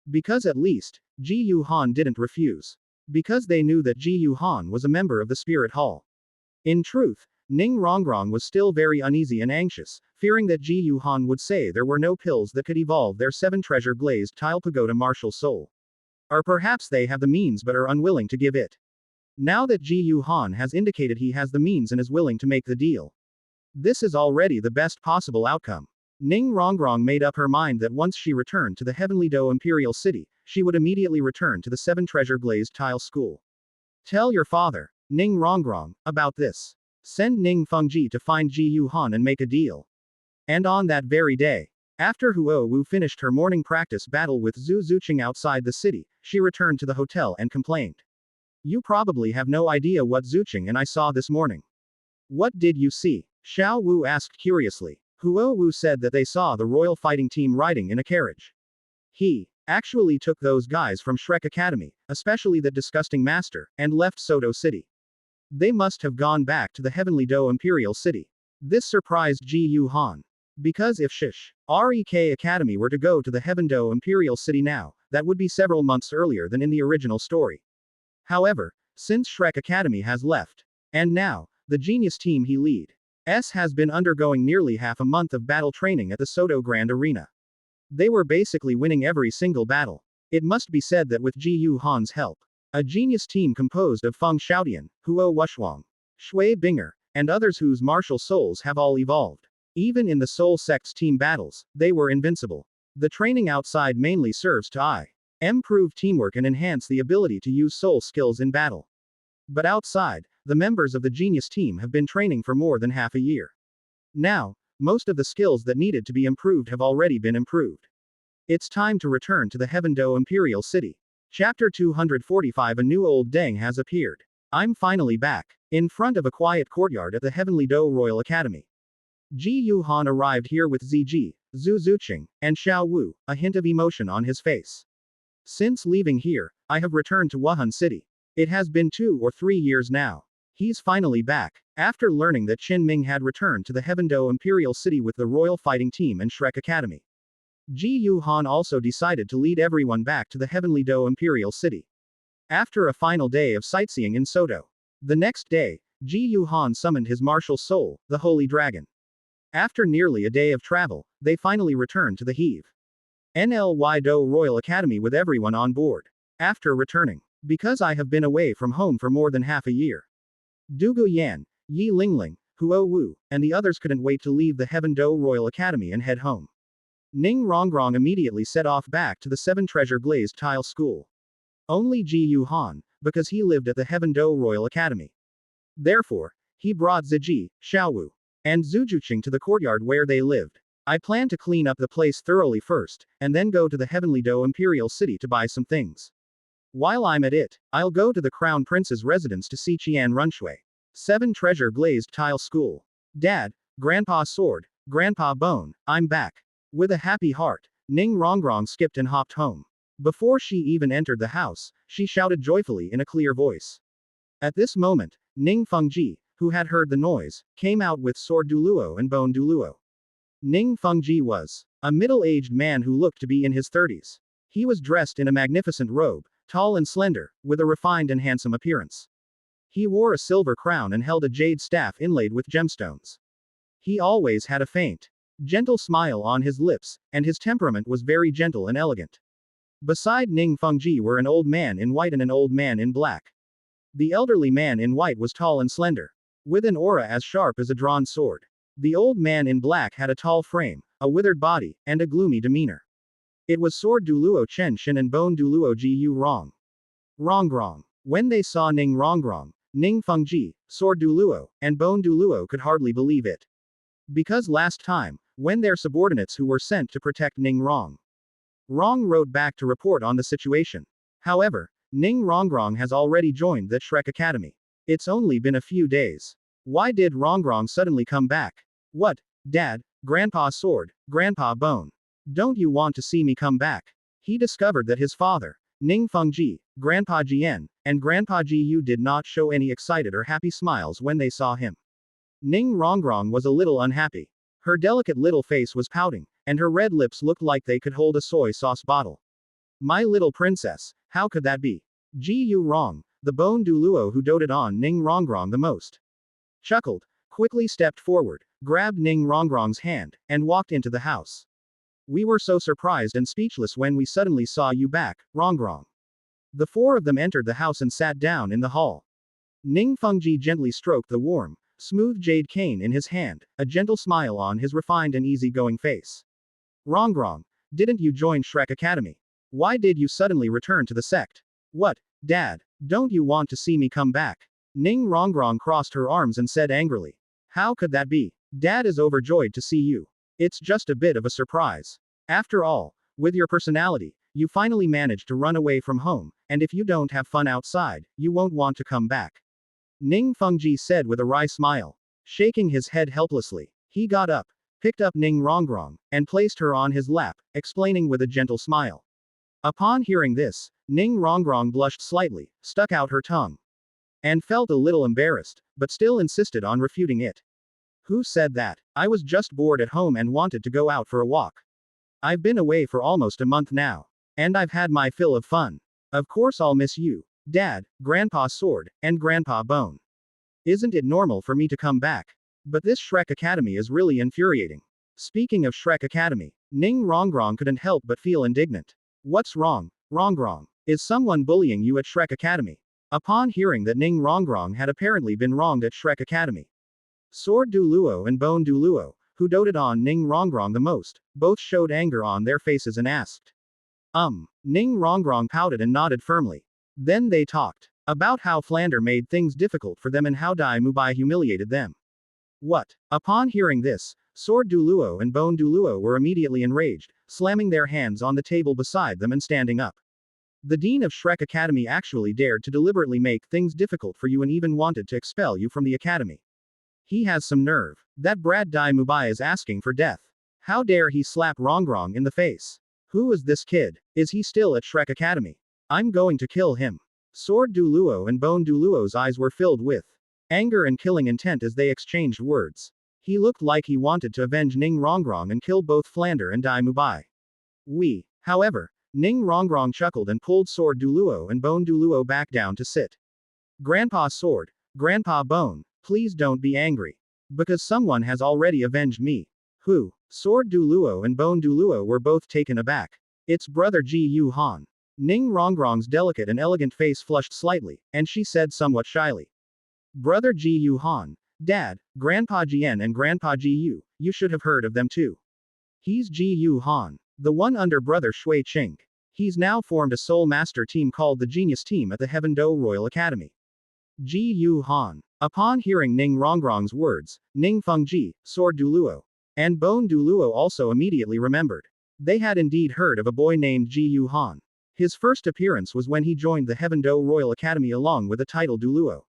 S1: Because at least, Ji Yuhan didn't refuse. Because they knew that Ji Yuhan was a member of the Spirit Hall. In truth, Ning Rongrong was still very uneasy and anxious, fearing that Ji Yuhan would say there were no pills that could evolve their 7 treasure glazed tile pagoda martial soul. Or perhaps they have the means but are unwilling to give it. Now that Ji Yuhan has indicated he has the means and is willing to make the deal. This is already the best possible outcome. Ning Rongrong made up her mind that once she returned to the Heavenly Do Imperial City, she would immediately return to the 7 treasure glazed tile school. Tell your father, Ning Rongrong, about this. Send Ning Fengji to find Ji Yuhan and make a deal. And on that very day, after Huo Wu finished her morning practice battle with Zhu Zuqing outside the city, she returned to the hotel and complained. You probably have no idea what Zuqing and I saw this morning. What did you see? Xiao Wu asked curiously. Huo Wu said that they saw the royal fighting team riding in a carriage. He actually took those guys from Shrek Academy, especially that disgusting master, and left Soto City. They must have gone back to the Heavenly Do Imperial City. This surprised Ji Yuhan. Because if Rek Academy were to go to the Heaven Do Imperial City now, that would be several months earlier than in the original story. However, since Shrek Academy has left, and now, the genius team he leads has been undergoing nearly half a month of battle training at the Soto Grand Arena. They were basically winning every single battle. It must be said that with Ji Yuhan's help, a genius team composed of Feng Xiaotian, Huo Wushuang, Shui Binger, and others whose martial souls have all evolved. Even in the Soul Sect's team battles, they were invincible. The training outside mainly serves to improve teamwork and enhance the ability to use soul skills in battle. But outside, the members of the genius team have been training for more than half a year. Now, most of the skills that needed to be improved have already been improved. It's time to return to the Heaven Do Imperial City. Chapter 245. A new old Deng has appeared. I'm finally back. In front of a quiet courtyard at the Heavenly Do Royal Academy. Ji Yuhan arrived here with Ziji, Zhu Zuqing, and Xiao Wu, a hint of emotion on his face. Since leaving here, I have returned to Wuhan City. It has been 2 or 3 years now. He's finally back. After learning that Qin Ming had returned to the Heaven Do Imperial City with the Royal Fighting Team and Shrek Academy. Ji Yuhan also decided to lead everyone back to the Heavenly Do Imperial City. After a final day of sightseeing in Soto. The next day, Ji Yuhan summoned his martial soul, the Holy Dragon. After nearly a day of travel, they finally returned to the Heave NLY Do Royal Academy with everyone on board. After returning, because I have been away from home for more than half a year. Du Guyan, Yi Lingling, Huo Wu, and the others couldn't wait to leave the Heaven Do Royal Academy and head home. Ning Rongrong immediately set off back to the 7 Treasure Glazed Tile School. Only Ji Yuhan, because he lived at the Heaven Do Royal Academy. Therefore, he brought Ziji, Xiaowu, and Zhu Zuqing to the courtyard where they lived. I plan to clean up the place thoroughly first, and then go to the Heavenly Do Imperial City to buy some things. While I'm at it, I'll go to the Crown Prince's residence to see Qian Runshui. 7 Treasure Glazed Tile School. Dad, Grandpa Sword, Grandpa Bone, I'm back. With a happy heart, Ning Rongrong skipped and hopped home. Before she even entered the house, she shouted joyfully in a clear voice. At this moment, Ning Fengji, who had heard the noise, came out with Sword Douluo and Bone Douluo. Ning Fengji was a middle-aged man who looked to be in his 30s. He was dressed in a magnificent robe, tall and slender, with a refined and handsome appearance. He wore a silver crown and held a jade staff inlaid with gemstones. He always had a faint, gentle smile on his lips, and his temperament was very gentle and elegant. Beside Ning Fengji were an old man in white and an old man in black. The elderly man in white was tall and slender, with an aura as sharp as a drawn sword. The old man in black had a tall frame, a withered body, and a gloomy demeanor. It was Sword Douluo Chen Shin and Bone Douluo Ji Yu Rongrong. When they saw Ning Rongrong, Ning Fengji, Sword Douluo, and Bone Douluo could hardly believe it. Because last time, when their subordinates who were sent to protect Ning Rong wrote back to report on the situation. However, Ning Rongrong has already joined the Shrek Academy. It's only been a few days. Why did Rongrong suddenly come back? What, Dad, Grandpa Sword, Grandpa Bone? Don't you want to see me come back? He discovered that his father, Ning Fengji, Grandpa Jian, and Grandpa Ji Yu did not show any excited or happy smiles when they saw him. Ning Rongrong was a little unhappy. Her delicate little face was pouting, and her red lips looked like they could hold a soy sauce bottle. My little princess, how could that be? Ji Yu Rong, the Bone Douluo who doted on Ning Rongrong the most, chuckled, quickly stepped forward, grabbed Ning Rongrong's hand, and walked into the house. We were so surprised and speechless when we suddenly saw you back, Rongrong. The 4 of them entered the house and sat down in the hall. Ning Fengji gently stroked the warm, smooth jade cane in his hand, a gentle smile on his refined and easygoing face. Rongrong, didn't you join Shrek Academy? Why did you suddenly return to the sect? What, Dad, don't you want to see me come back? Ning Rongrong crossed her arms and said angrily. How could that be? Dad is overjoyed to see you. It's just a bit of a surprise. After all, with your personality, you finally managed to run away from home, and if you don't have fun outside, you won't want to come back. Ning Fengji said with a wry smile. Shaking his head helplessly, he got up, picked up Ning Rongrong, and placed her on his lap, explaining with a gentle smile. Upon hearing this, Ning Rongrong blushed slightly, stuck out her tongue, and felt a little embarrassed, but still insisted on refuting it. Who said that? I was just bored at home and wanted to go out for a walk. I've been away for almost a month now, and I've had my fill of fun. Of course I'll miss you, Dad, Grandpa Sword, and Grandpa Bone. Isn't it normal for me to come back? But this Shrek Academy is really infuriating. Speaking of Shrek Academy, Ning Rongrong couldn't help but feel indignant. What's wrong, Rongrong? Is someone bullying you at Shrek Academy? Upon hearing that Ning Rongrong had apparently been wronged at Shrek Academy, Sword Douluo and Bone Douluo, who doted on Ning Rongrong the most, both showed anger on their faces and asked. Ning Rongrong pouted and nodded firmly. Then they talked about how Flander made things difficult for them and how Dai Mubai humiliated them. What? Upon hearing this, Sword Douluo and Bone Douluo were immediately enraged, slamming their hands on the table beside them and standing up. The Dean of Shrek Academy actually dared to deliberately make things difficult for you and even wanted to expel you from the academy. He has some nerve. That brat Dai Mubai is asking for death. How dare he slap Rongrong in the face? Who is this kid? Is he still at Shrek Academy? I'm going to kill him. Sword Douluo and Bone Douluo's eyes were filled with anger and killing intent as they exchanged words. He looked like he wanted to avenge Ning Rongrong and kill both Flander and Dai Mubai. However, Ning Rongrong chuckled and pulled Sword Douluo and Bone Douluo back down to sit. Grandpa Sword, Grandpa Bone, please don't be angry. Because someone has already avenged me. Who? Sword Douluo and Bone Douluo were both taken aback. It's brother Ji Yu Han. Ning Rongrong's delicate and elegant face flushed slightly, and she said somewhat shyly. Brother Ji Yu Han. Dad, Grandpa Jian and Grandpa Ji Yu, you should have heard of them too. He's Ji Yu Han, the one under brother Shui Qing. He's now formed a Soul Master team called the Genius Team at the Heaven Do Royal Academy. Ji Yu Han. Upon hearing Ning Rongrong's words, Ning Fengji, Sword Douluo, and Bone Douluo also immediately remembered. They had indeed heard of a boy named Ji Yu Han. His first appearance was when he joined the Heaven Do Royal Academy along with the title Douluo.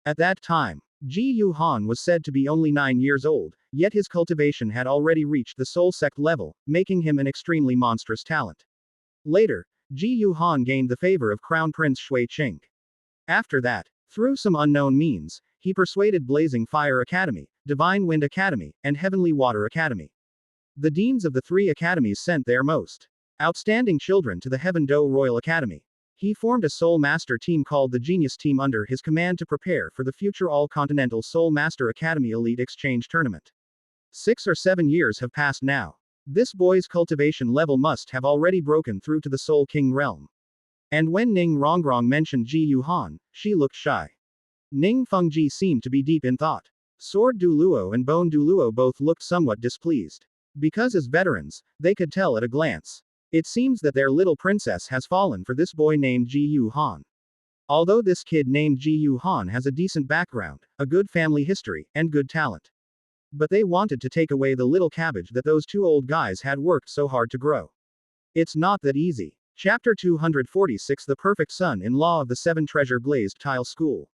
S1: At that time, Ji Yu Han was said to be only 9 years old, yet his cultivation had already reached the Soul Sect level, making him an extremely monstrous talent. Later, Ji Yu Han gained the favor of Crown Prince Shui Qing. After that, through some unknown means, he persuaded Blazing Fire Academy, Divine Wind Academy, and Heavenly Water Academy. The deans of the 3 academies sent their most outstanding children to the Heaven Do Royal Academy. He formed a Soul Master team called the Genius Team under his command to prepare for the future All-Continental Soul Master Academy Elite Exchange Tournament. 6 or 7 years have passed now. This boy's cultivation level must have already broken through to the Soul King realm. And when Ning Rongrong mentioned Ji Yu Han, she looked shy. Ning Fengji seemed to be deep in thought. Sword Douluo and Bone Douluo both looked somewhat displeased. Because as veterans, they could tell at a glance. It seems that their little princess has fallen for this boy named Ji Yu Han. Although this kid named Ji Yu Han has a decent background, a good family history, and good talent. But they wanted to take away the little cabbage that those 2 old guys had worked so hard to grow. It's not that easy. Chapter 246 The Perfect Son-in-Law of the 7 Treasure Glazed Tile School.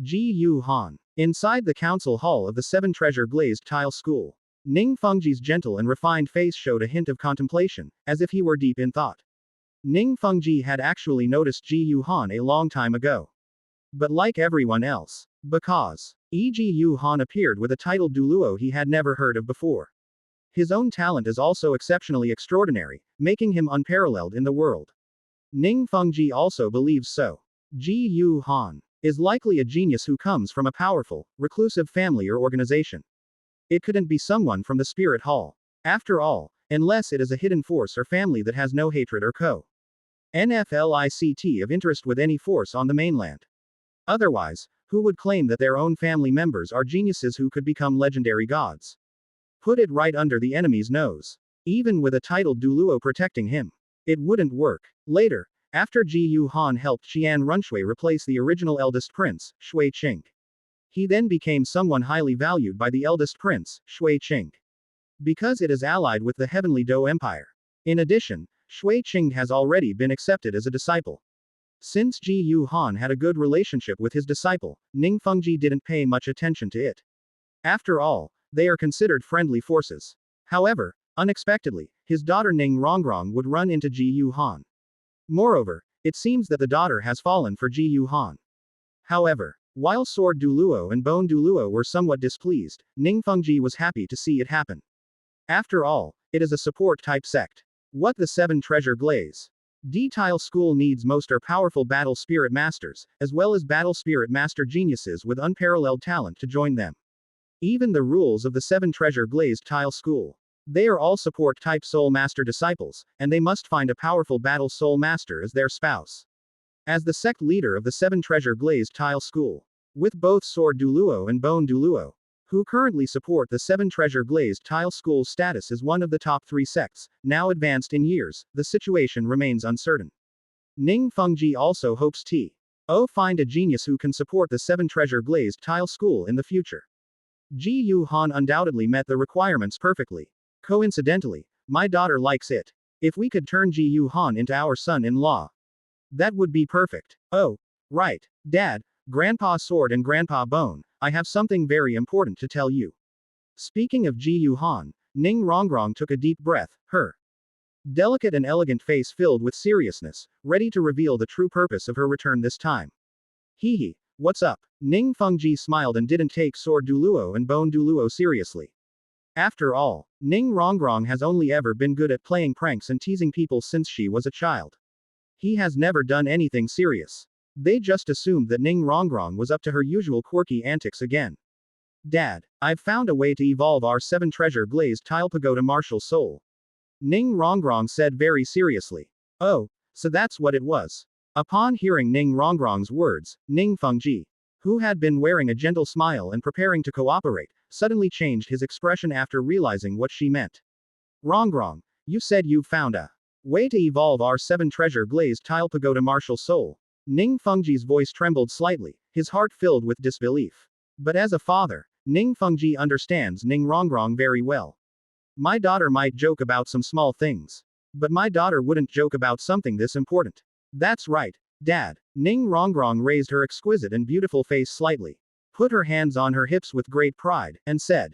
S1: Ji Yu Han. Inside the council hall of the 7 Treasure Glazed Tile School. Ning Fengji's gentle and refined face showed a hint of contemplation, as if he were deep in thought. Ning Fengji had actually noticed Ji Yu Han a long time ago. But like everyone else, because Ji Yu Han appeared with a title Douluo he had never heard of before. His own talent is also exceptionally extraordinary, making him unparalleled in the world. Ning Fengji also believes so. Ji Yu Han is likely a genius who comes from a powerful, reclusive family or organization. It couldn't be someone from the Spirit Hall. After all, unless it is a hidden force or family that has no hatred or NFLICT of interest with any force on the mainland. Otherwise, who would claim that their own family members are geniuses who could become legendary gods? Put it right under the enemy's nose. Even with a titled Douluo protecting him, it wouldn't work. Later, after Ji Yu Han helped Xian Runshui replace the original eldest prince, Shui Qing. He then became someone highly valued by the eldest prince, Shui Qing. Because it is allied with the Heavenly Do Empire. In addition, Shui Qing has already been accepted as a disciple. Since Ji Yu Han had a good relationship with his disciple, Ning Fengji didn't pay much attention to it. After all, they are considered friendly forces. However, unexpectedly, his daughter Ning Rongrong would run into Ji Yu Han. Moreover, it seems that the daughter has fallen for Ji Yu Han. However, while Sword Douluo and Bone Douluo were somewhat displeased, Ning Fengji was happy to see it happen. After all, it is a support-type sect. What the 7 Treasure Glaze D-Tile School needs most are powerful Battle Spirit Masters, as well as Battle Spirit Master geniuses with unparalleled talent to join them. Even the rules of the 7 Treasure Glazed Tile School. They are all support-type Soul Master disciples, and they must find a powerful Battle Soul Master as their spouse. As the sect leader of the 7 Treasure Glazed Tile School, with both Sword Douluo and Bone Douluo, who currently support the 7 Treasure Glazed Tile School's status as one of the top 3 sects, now advanced in years, the situation remains uncertain. Ning Fengji also hopes to find a genius who can support the 7 Treasure Glazed Tile School in the future. Ji Yu Han undoubtedly met the requirements perfectly. Coincidentally, my daughter likes it. If we could turn Ji Yu Han into our son-in-law, that would be perfect. Oh, right, Dad, Grandpa Sword and Grandpa Bone, I have something very important to tell you. Speaking of Ji Yu Han, Ning Rongrong took a deep breath, her delicate and elegant face filled with seriousness, ready to reveal the true purpose of her return this time. Hee hee, what's up? Ning Fengji smiled and didn't take Sword Douluo and Bone Douluo seriously. After all, Ning Rongrong has only ever been good at playing pranks and teasing people since she was a child. He has never done anything serious. They just assumed that Ning Rongrong was up to her usual quirky antics again. Dad, I've found a way to evolve our 7 Treasure Glazed Tile Pagoda Martial Soul. Ning Rongrong said very seriously. Oh, so that's what it was. Upon hearing Ning Rongrong's words, Ning Fengji, who had been wearing a gentle smile and preparing to cooperate, suddenly changed his expression after realizing what she meant. Rongrong, you said you've found a way to evolve our 7 Treasure Glazed Tile Pagoda Martial Soul. Ning Fengji's voice trembled slightly, his heart filled with disbelief. But as a father, Ning Fengji understands Ning Rongrong very well. My daughter might joke about some small things. But my daughter wouldn't joke about something this important. That's right, Dad. Ning Rongrong raised her exquisite and beautiful face slightly, put her hands on her hips with great pride, and said,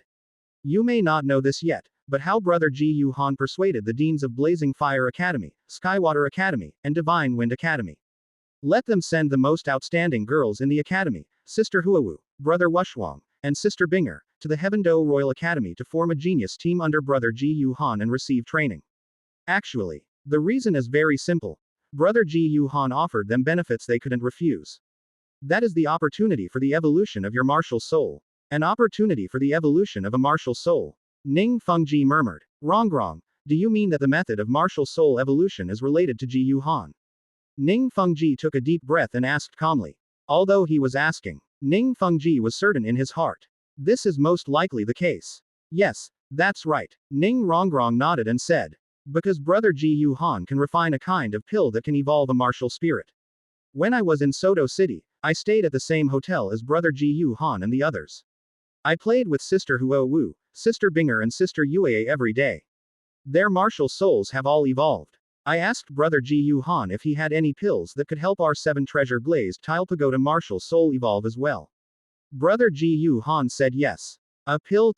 S1: you may not know this yet, but how Brother Ji Yu Han persuaded the deans of Blazing Fire Academy, Skywater Academy, and Divine Wind Academy. Let them send the most outstanding girls in the academy, Sister Huawu, Brother Wushwang, and Sister Binger, to the Heaven Do Royal Academy to form a genius team under Brother Ji Yu Han and receive training. Actually, the reason is very simple. Brother Ji Yu Han offered them benefits they couldn't refuse. That is the opportunity for the evolution of your martial soul. An opportunity for the evolution of a martial soul. Ning Fengji murmured. Rongrong, do you mean that the method of martial soul evolution is related to Ji Yu Han? Ning Fengji took a deep breath and asked calmly. Although he was asking, Ning Fengji was certain in his heart. This is most likely the case. Yes, that's right. Ning Rongrong nodded and said. Because Brother Ji Yu Han can refine a kind of pill that can evolve a martial spirit. When I was in Soto City, I stayed at the same hotel as Brother Ji Yu Han and the others. I played with Sister Huo Wu, Sister Binger and Sister Yue every day. Their martial souls have all evolved. I asked Brother Ji Yu Han if he had any pills that could help our 7 Treasure Glazed Tile Pagoda martial soul evolve as well. Brother Ji Yu Han said yes. A pill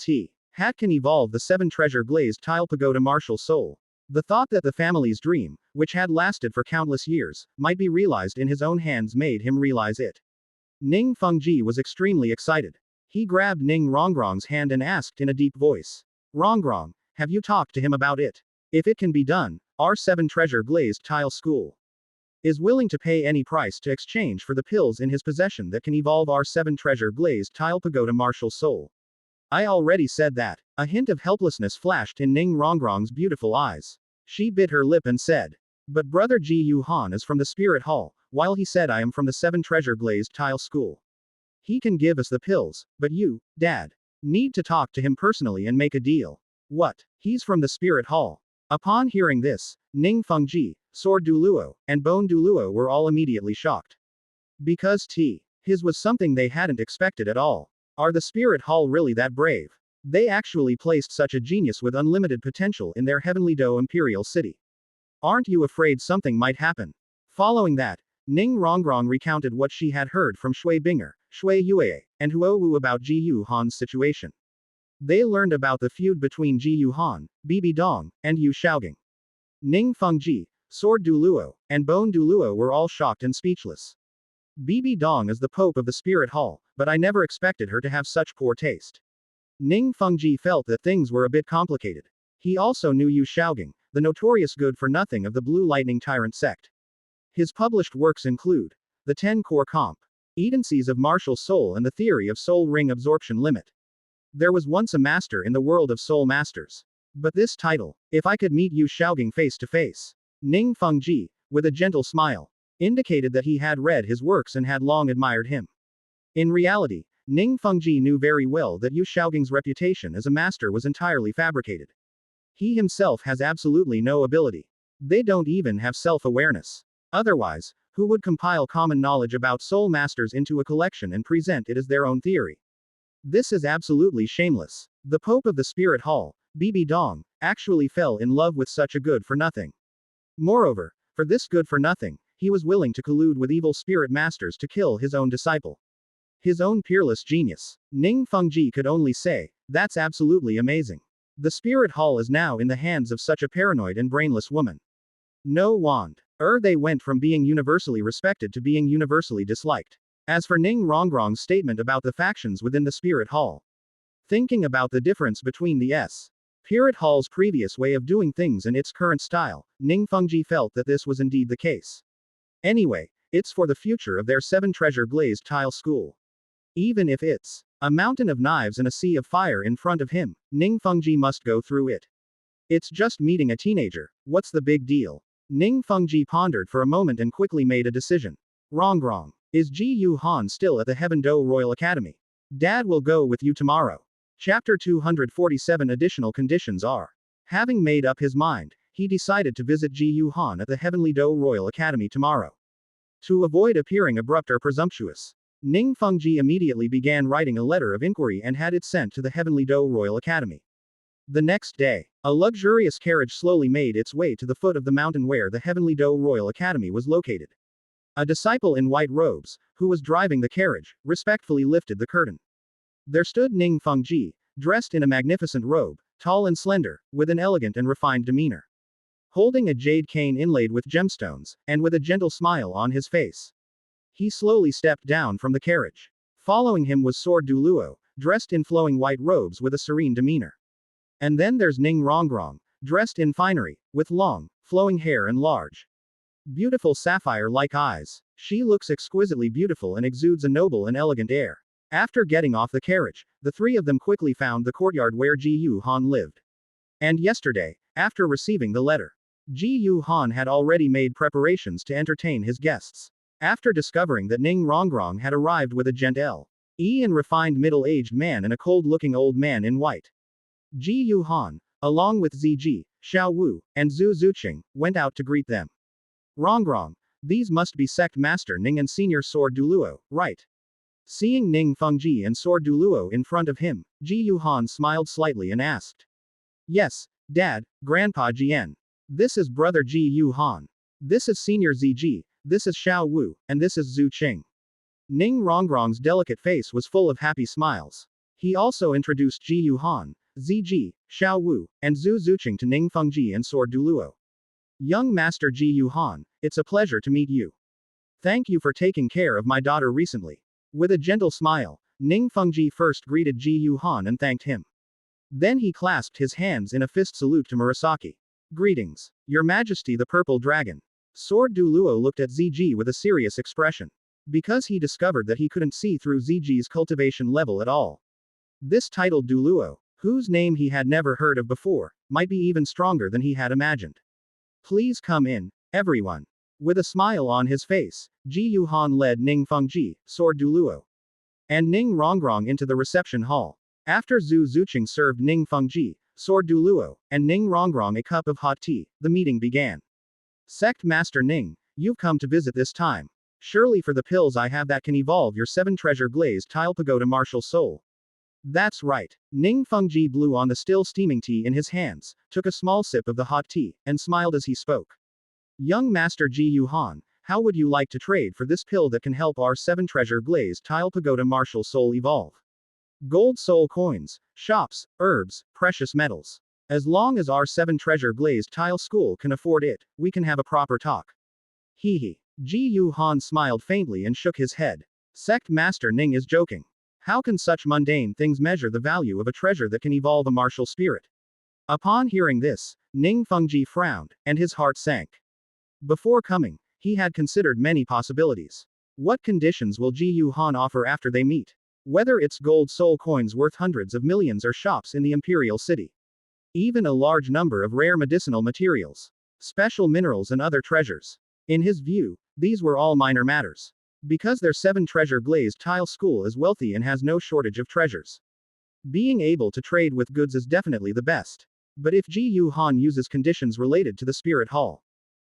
S1: hat can evolve the 7 Treasure Glazed Tile Pagoda martial soul. The thought that the family's dream, which had lasted for countless years, might be realized in his own hands made him realize it. Ning Fengji was extremely excited. He grabbed Ning Rongrong's hand and asked in a deep voice. Rongrong, have you talked to him about it? If it can be done, our 7 Treasure Glazed Tile School is willing to pay any price to exchange for the pills in his possession that can evolve our 7 Treasure Glazed Tile Pagoda martial soul. I already said that. A hint of helplessness flashed in Ning Rongrong's beautiful eyes. She bit her lip and said. But Brother Ji Yu Han is from the Spirit Hall, while he said I am from the 7 Treasure Glazed Tile School. He can give us the pills, but you, Dad, need to talk to him personally and make a deal. What? He's from the Spirit Hall. Upon hearing this, Ning Fengji, Sword Douluo, and Bone Douluo were all immediately shocked. Because his was something they hadn't expected at all. Are the Spirit Hall really that brave? They actually placed such a genius with unlimited potential in their Heavenly Do Imperial City. Aren't you afraid something might happen? Following that, Ning Rongrong recounted what she had heard from Shui Binger, Shui Yue, and Huo Wu about Ji Yu Han's situation. They learned about the feud between Ji Yu Han, Bibi Dong, and Yu Shaogang. Ning Fengji, Sword Douluo, and Bone Douluo were all shocked and speechless. Bibi Dong is the Pope of the Spirit Hall, but I never expected her to have such poor taste. Ning Fengji felt that things were a bit complicated. He also knew Yu Shaogang, the notorious good-for-nothing of the Blue Lightning Tyrant sect. His published works include The 10 Core Competencies of Martial Soul and the Theory of Soul Ring Absorption Limit. There was once a master in the world of soul masters. But this title, if I could meet Yu Shaogang face to face, Ning Fengji, with a gentle smile, indicated that he had read his works and had long admired him. In reality, Ning Fengji knew very well that Yu Xiaoging's reputation as a master was entirely fabricated. He himself has absolutely no ability. They don't even have self-awareness. Otherwise, who would compile common knowledge about soul masters into a collection and present it as their own theory? This is absolutely shameless. The Pope of the Spirit Hall, Bibi Dong, actually fell in love with such a good-for-nothing. Moreover, for this good-for-nothing, he was willing to collude with evil spirit masters to kill his own disciple. His own peerless genius. Ning Fengji could only say, that's absolutely amazing. The Spirit Hall is now in the hands of such a paranoid and brainless woman. No wand. They went from being universally respected to being universally disliked. As for Ning Rongrong's statement about the factions within the Spirit Hall. Thinking about the difference between the Spirit Hall's previous way of doing things and its current style, Ning Fengji felt that this was indeed the case. Anyway, it's for the future of their 7-treasure glazed tile school. Even if it's a mountain of knives and a sea of fire in front of him, Ning Fengji must go through it. It's just meeting a teenager, what's the big deal? Ning Fengji pondered for a moment and quickly made a decision. Rongrong. Is Ji Yu Han still at the Heaven Do Royal Academy? Dad will go with you tomorrow. Chapter 247 Additional conditions are. Having made up his mind, he decided to visit Ji Yu Han at the Heavenly Do Royal Academy tomorrow. To avoid appearing abrupt or presumptuous, Ning Fengji immediately began writing a letter of inquiry and had it sent to the Heavenly Do Royal Academy. The next day, a luxurious carriage slowly made its way to the foot of the mountain where the Heavenly Do Royal Academy was located. A disciple in white robes, who was driving the carriage, respectfully lifted the curtain. There stood Ning Fengji, dressed in a magnificent robe, tall and slender, with an elegant and refined demeanor. Holding a jade cane inlaid with gemstones, and with a gentle smile on his face. He slowly stepped down from the carriage. Following him was Sword Douluo, dressed in flowing white robes with a serene demeanor. And then there's Ning Rongrong, dressed in finery, with long, flowing hair and large, beautiful sapphire-like eyes. She looks exquisitely beautiful and exudes a noble and elegant air. After getting off the carriage, the three of them quickly found the courtyard where Ji Yu Han lived. And yesterday, after receiving the letter, Ji Yu Han had already made preparations to entertain his guests. After discovering that Ning Rongrong had arrived with a gentle and refined middle-aged man and a cold-looking old man in white, Ji Yu Han, along with Ziji, Xiao Wu, and Zhu Zuqing, went out to greet them. Rongrong, these must be Sect Master Ning and Senior Sword Douluo, right? Seeing Ning Fengji and Sword Douluo in front of him, Ji Yu Han smiled slightly and asked. Yes, Dad, Grandpa Jian. This is Brother Ji Yu Han. This is Senior Ziji, this is Xiao Wu, and this is Zhu Qing. Ning Rongrong's delicate face was full of happy smiles. He also introduced Ji Yu Han, Ziji, Xiao Wu, and Zhu Zuqing to Ning Fengji and Sword Douluo. Young Master Ji Yu Han, it's a pleasure to meet you. Thank you for taking care of my daughter recently. With a gentle smile, Ning Fengji first greeted Ji Yu Han and thanked him. Then he clasped his hands in a fist salute to Murasaki. Greetings, Your Majesty the Purple Dragon. Sword Douluo looked at Ziji with a serious expression. Because he discovered that he couldn't see through Ziji's cultivation level at all. This titled Douluo, whose name he had never heard of before, might be even stronger than he had imagined. Please come in, everyone. With a smile on his face, Ji Yu Han led Ning Fengji, Sword Douluo, and Ning Rongrong into the reception hall. After Zhu Zuqing served Ning Fengji, Sword Douluo, and Ning Rongrong a cup of hot tea, the meeting began. Sect Master Ning, you've come to visit this time. Surely for the pills I have that can evolve your 7-treasure glazed tile pagoda martial soul. That's right. Ning Fengji blew on the still steaming tea in his hands, took a small sip of the hot tea, and smiled as he spoke. Young Master Ji Yu Han, how would you like to trade for this pill that can help our 7-treasure glazed tile pagoda martial soul evolve? Gold soul coins, shops, herbs, precious metals. As long as our 7-treasure glazed tile school can afford it, we can have a proper talk. Hee hee. Ji Yu Han smiled faintly and shook his head. Sect Master Ning is joking. How can such mundane things measure the value of a treasure that can evolve a martial spirit? Upon hearing this, Ning Fengji frowned, and his heart sank. Before coming, he had considered many possibilities. What conditions will Ji Yu Han offer after they meet? Whether it's gold soul coins worth hundreds of millions or shops in the Imperial City. Even a large number of rare medicinal materials, special minerals and other treasures. In his view, these were all minor matters. Because their 7 treasure glazed tile school is wealthy and has no shortage of treasures. Being able to trade with goods is definitely the best. But if Ji Yu Han uses conditions related to the Spirit Hall,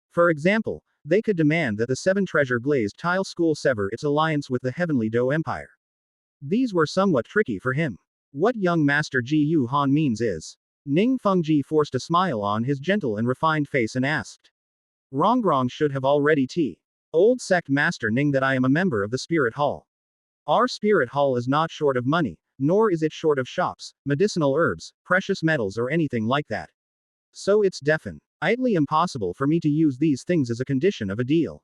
S1: for example, they could demand that the 7 treasure glazed tile school sever its alliance with the Heavenly Do Empire. These were somewhat tricky for him. What young master Ji Yu Han means is. Ning Fengji forced a smile on his gentle and refined face and asked. Rongrong should have already old sect master Ning that I am a member of the Spirit Hall. Our Spirit Hall is not short of money, nor is it short of shops, medicinal herbs, precious metals or anything like that. So it's definitely impossible for me to use these things as a condition of a deal.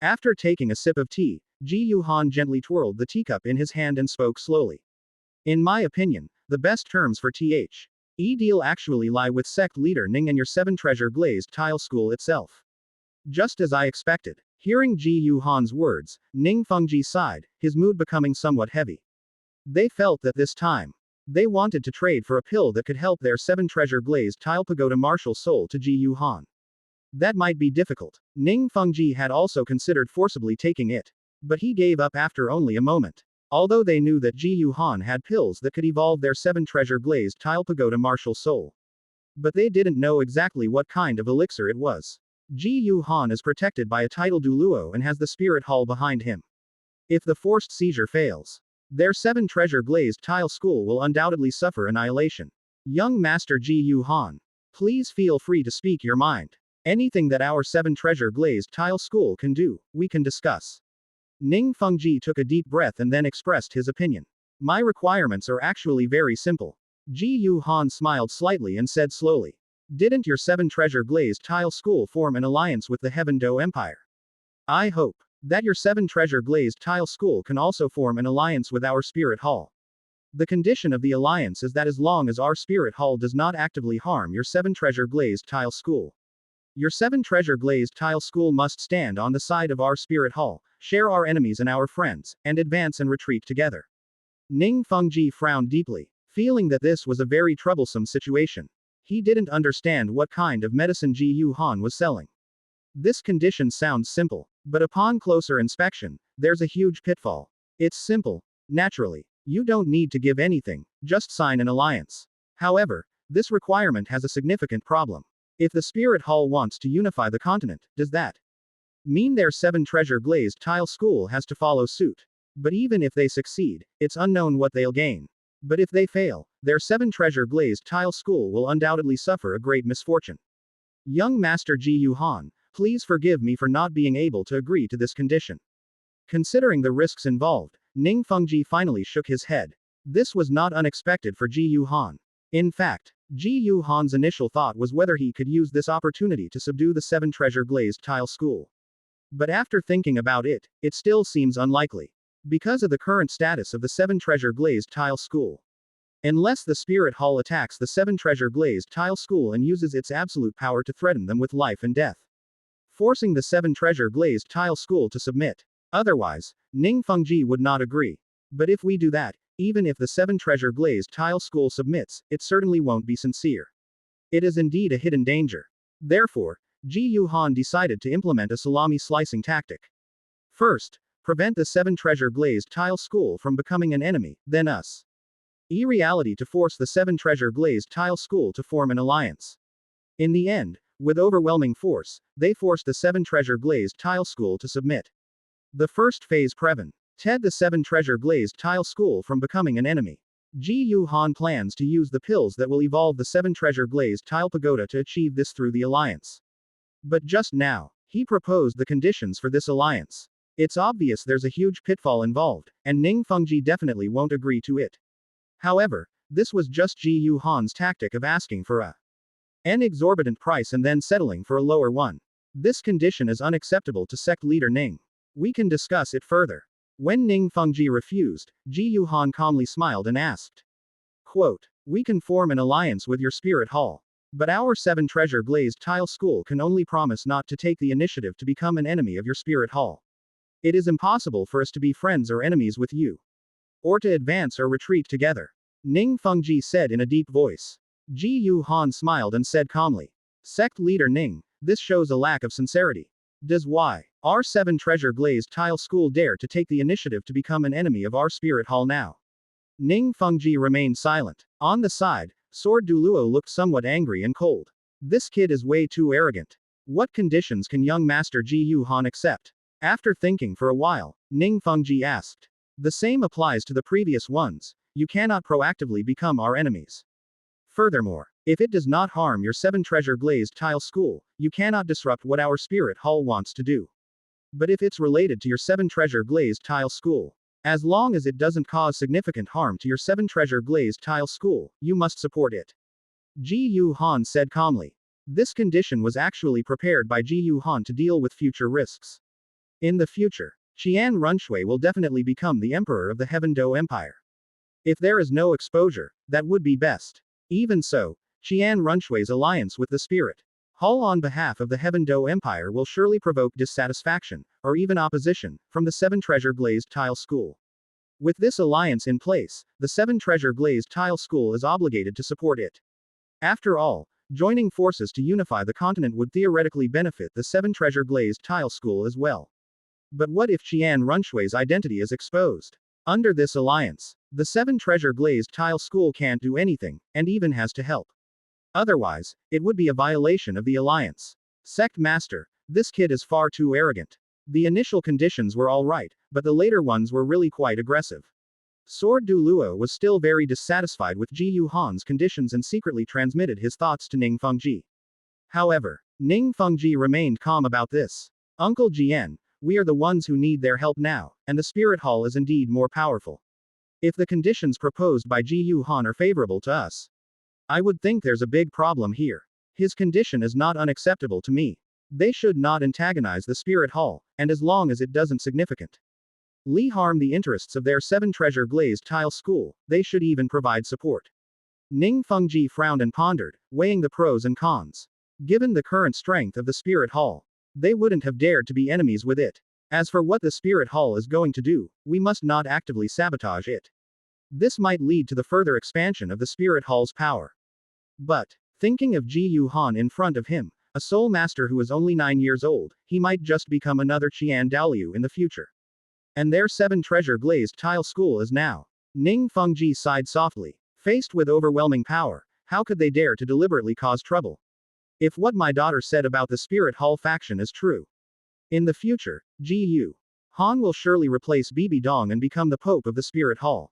S1: After taking a sip of tea, Ji Yu Han gently twirled the teacup in his hand and spoke slowly. In my opinion, the best terms for the deal actually lie with sect leader Ning and your 7 treasure glazed tile school itself. Just as I expected. Hearing Ji Yu Han's words, Ning Fengji sighed, his mood becoming somewhat heavy. They felt that this time, they wanted to trade for a pill that could help their 7 treasure glazed tile pagoda martial soul to Ji Yu Han. That might be difficult. Ning Fengji had also considered forcibly taking it. But he gave up after only a moment. Although they knew that Ji Yu Han had pills that could evolve their 7 treasure glazed tile pagoda martial soul. But they didn't know exactly what kind of elixir it was. Ji Yu Han is protected by a title Douluo and has the Spirit Hall behind him. If the forced seizure fails, their 7 treasure glazed tile school will undoubtedly suffer annihilation. Young Master Ji Yu Han, please feel free to speak your mind. Anything that our 7 treasure glazed tile school can do, we can discuss. Ning Fengji took a deep breath and then expressed his opinion. My requirements are actually very simple. Ji Yu Han smiled slightly and said slowly. Didn't your 7 treasure glazed tile school form an alliance with the Heaven Do Empire? I hope that your 7 treasure glazed tile school can also form an alliance with our Spirit Hall. The condition of the alliance is that as long as our Spirit Hall does not actively harm your 7 treasure glazed tile school, your 7 treasure glazed tile school must stand on the side of our Spirit Hall, share our enemies and our friends, and advance and retreat together. Ning Fengji frowned deeply, feeling that this was a very troublesome situation. He didn't understand what kind of medicine Ji Yu Han was selling. This condition sounds simple, but upon closer inspection, there's a huge pitfall. It's simple, naturally. You don't need to give anything, just sign an alliance. However, this requirement has a significant problem. If the Spirit Hall wants to unify the continent, does that mean their 7 treasure glazed tile school has to follow suit? But even if they succeed, it's unknown what they'll gain. But if they fail, their 7 treasure glazed tile school will undoubtedly suffer a great misfortune. Young Master Ji Yu Han, please forgive me for not being able to agree to this condition. Considering the risks involved, Ning Fengji finally shook his head. This was not unexpected for Ji Yu Han. In fact, Ji Yu Han's initial thought was whether he could use this opportunity to subdue the 7 treasure glazed tile school. But after thinking about it, it still seems unlikely. Because of the current status of the 7 treasure glazed tile school. Unless the Spirit Hall attacks the 7 treasure glazed tile school and uses its absolute power to threaten them with life and death, forcing the 7 treasure glazed tile school to submit. Otherwise, Ning Fengji would not agree. But if we do that, even if the 7 treasure glazed tile school submits, it certainly won't be sincere. It is indeed a hidden danger. Therefore, Ji Yu Han decided to implement a salami slicing tactic. First, prevent the 7 treasure glazed tile school from becoming an enemy, then us. Reality to force the 7 treasure glazed tile school to form an alliance. In the end, with overwhelming force, they forced the 7 treasure glazed tile school to submit. The first phase prevented the 7 treasure glazed tile school from becoming an enemy. Ji Yu Han plans to use the pills that will evolve the 7 treasure glazed tile pagoda to achieve this through the alliance. But just now, he proposed the conditions for this alliance. It's obvious there's a huge pitfall involved, and Ning Fengji definitely won't agree to it. However, this was just Ji Yu Han's tactic of asking for an exorbitant price and then settling for a lower one. This condition is unacceptable to sect leader Ning. We can discuss it further. When Ning Fengji refused, Ji Yu Han calmly smiled and asked. Quote, we can form an alliance with your Spirit Hall. But our 7 treasure glazed tile school can only promise not to take the initiative to become an enemy of your Spirit Hall. It is impossible for us to be friends or enemies with you. Or to advance or retreat together. Ning Fengji said in a deep voice. Ji Yu Han smiled and said calmly. Sect leader Ning, this shows a lack of sincerity. Does R7 Treasure Glazed Tile School dare to take the initiative to become an enemy of our Spirit Hall now? Ning Fengji remained silent. On the side, Sword Douluo looked somewhat angry and cold. This kid is way too arrogant. What conditions can young Master Ji Yu Han accept? After thinking for a while, Ning Fengji asked. The same applies to the previous ones. You cannot proactively become our enemies. Furthermore, if it does not harm your 7 Treasure Glazed Tile School, you cannot disrupt what our Spirit Hall wants to do. But if it's related to your 7 Treasure Glazed Tile School, as long as it doesn't cause significant harm to your 7 Treasure Glazed Tile School, you must support it. Ji Yu Han said calmly. This condition was actually prepared by Ji Yu Han to deal with future risks. In the future, Xian Mu will definitely become the emperor of the Heaven Do Empire. If there is no exposure, that would be best. Even so, Xian Mu's alliance with the Spirit Hall on behalf of the Heaven Do Empire will surely provoke dissatisfaction, or even opposition, from the 7 Treasure Glazed Tile School. With this alliance in place, the 7 Treasure Glazed Tile School is obligated to support it. After all, joining forces to unify the continent would theoretically benefit the 7 Treasure Glazed Tile School as well. But what if Xian Mu's identity is exposed? Under this alliance, the 7 Treasure Glazed Tile School can't do anything, and even has to help. Otherwise, it would be a violation of the alliance. Sect Master, this kid is far too arrogant. The initial conditions were alright, but the later ones were really quite aggressive. Sword Douluo was still very dissatisfied with Ji Yu Han's conditions and secretly transmitted his thoughts to Ning Fengji. However, Ning Fengji remained calm about this. Uncle Jian, we are the ones who need their help now, and the Spirit Hall is indeed more powerful. If the conditions proposed by Ji Yu Han are favorable to us, I would think there's a big problem here. His condition is not unacceptable to me. They should not antagonize the Spirit Hall, and as long as it doesn't significant harm the interests of their 7 Treasure Glazed Tile School, they should even provide support. Ning Fengji frowned and pondered, weighing the pros and cons. Given the current strength of the Spirit Hall, they wouldn't have dared to be enemies with it. As for what the Spirit Hall is going to do, we must not actively sabotage it. This might lead to the further expansion of the Spirit Hall's power. But, thinking of Ji Yu Han in front of him, a soul master who is only 9 years old, he might just become another Qian Douluo in the future. And their 7 Treasure Glazed Tile School is now. Ning Fengji sighed softly. Faced with overwhelming power, how could they dare to deliberately cause trouble? If what my daughter said about the Spirit Hall faction is true, in the future, Ji Yu Han will surely replace Bibi Dong and become the Pope of the Spirit Hall.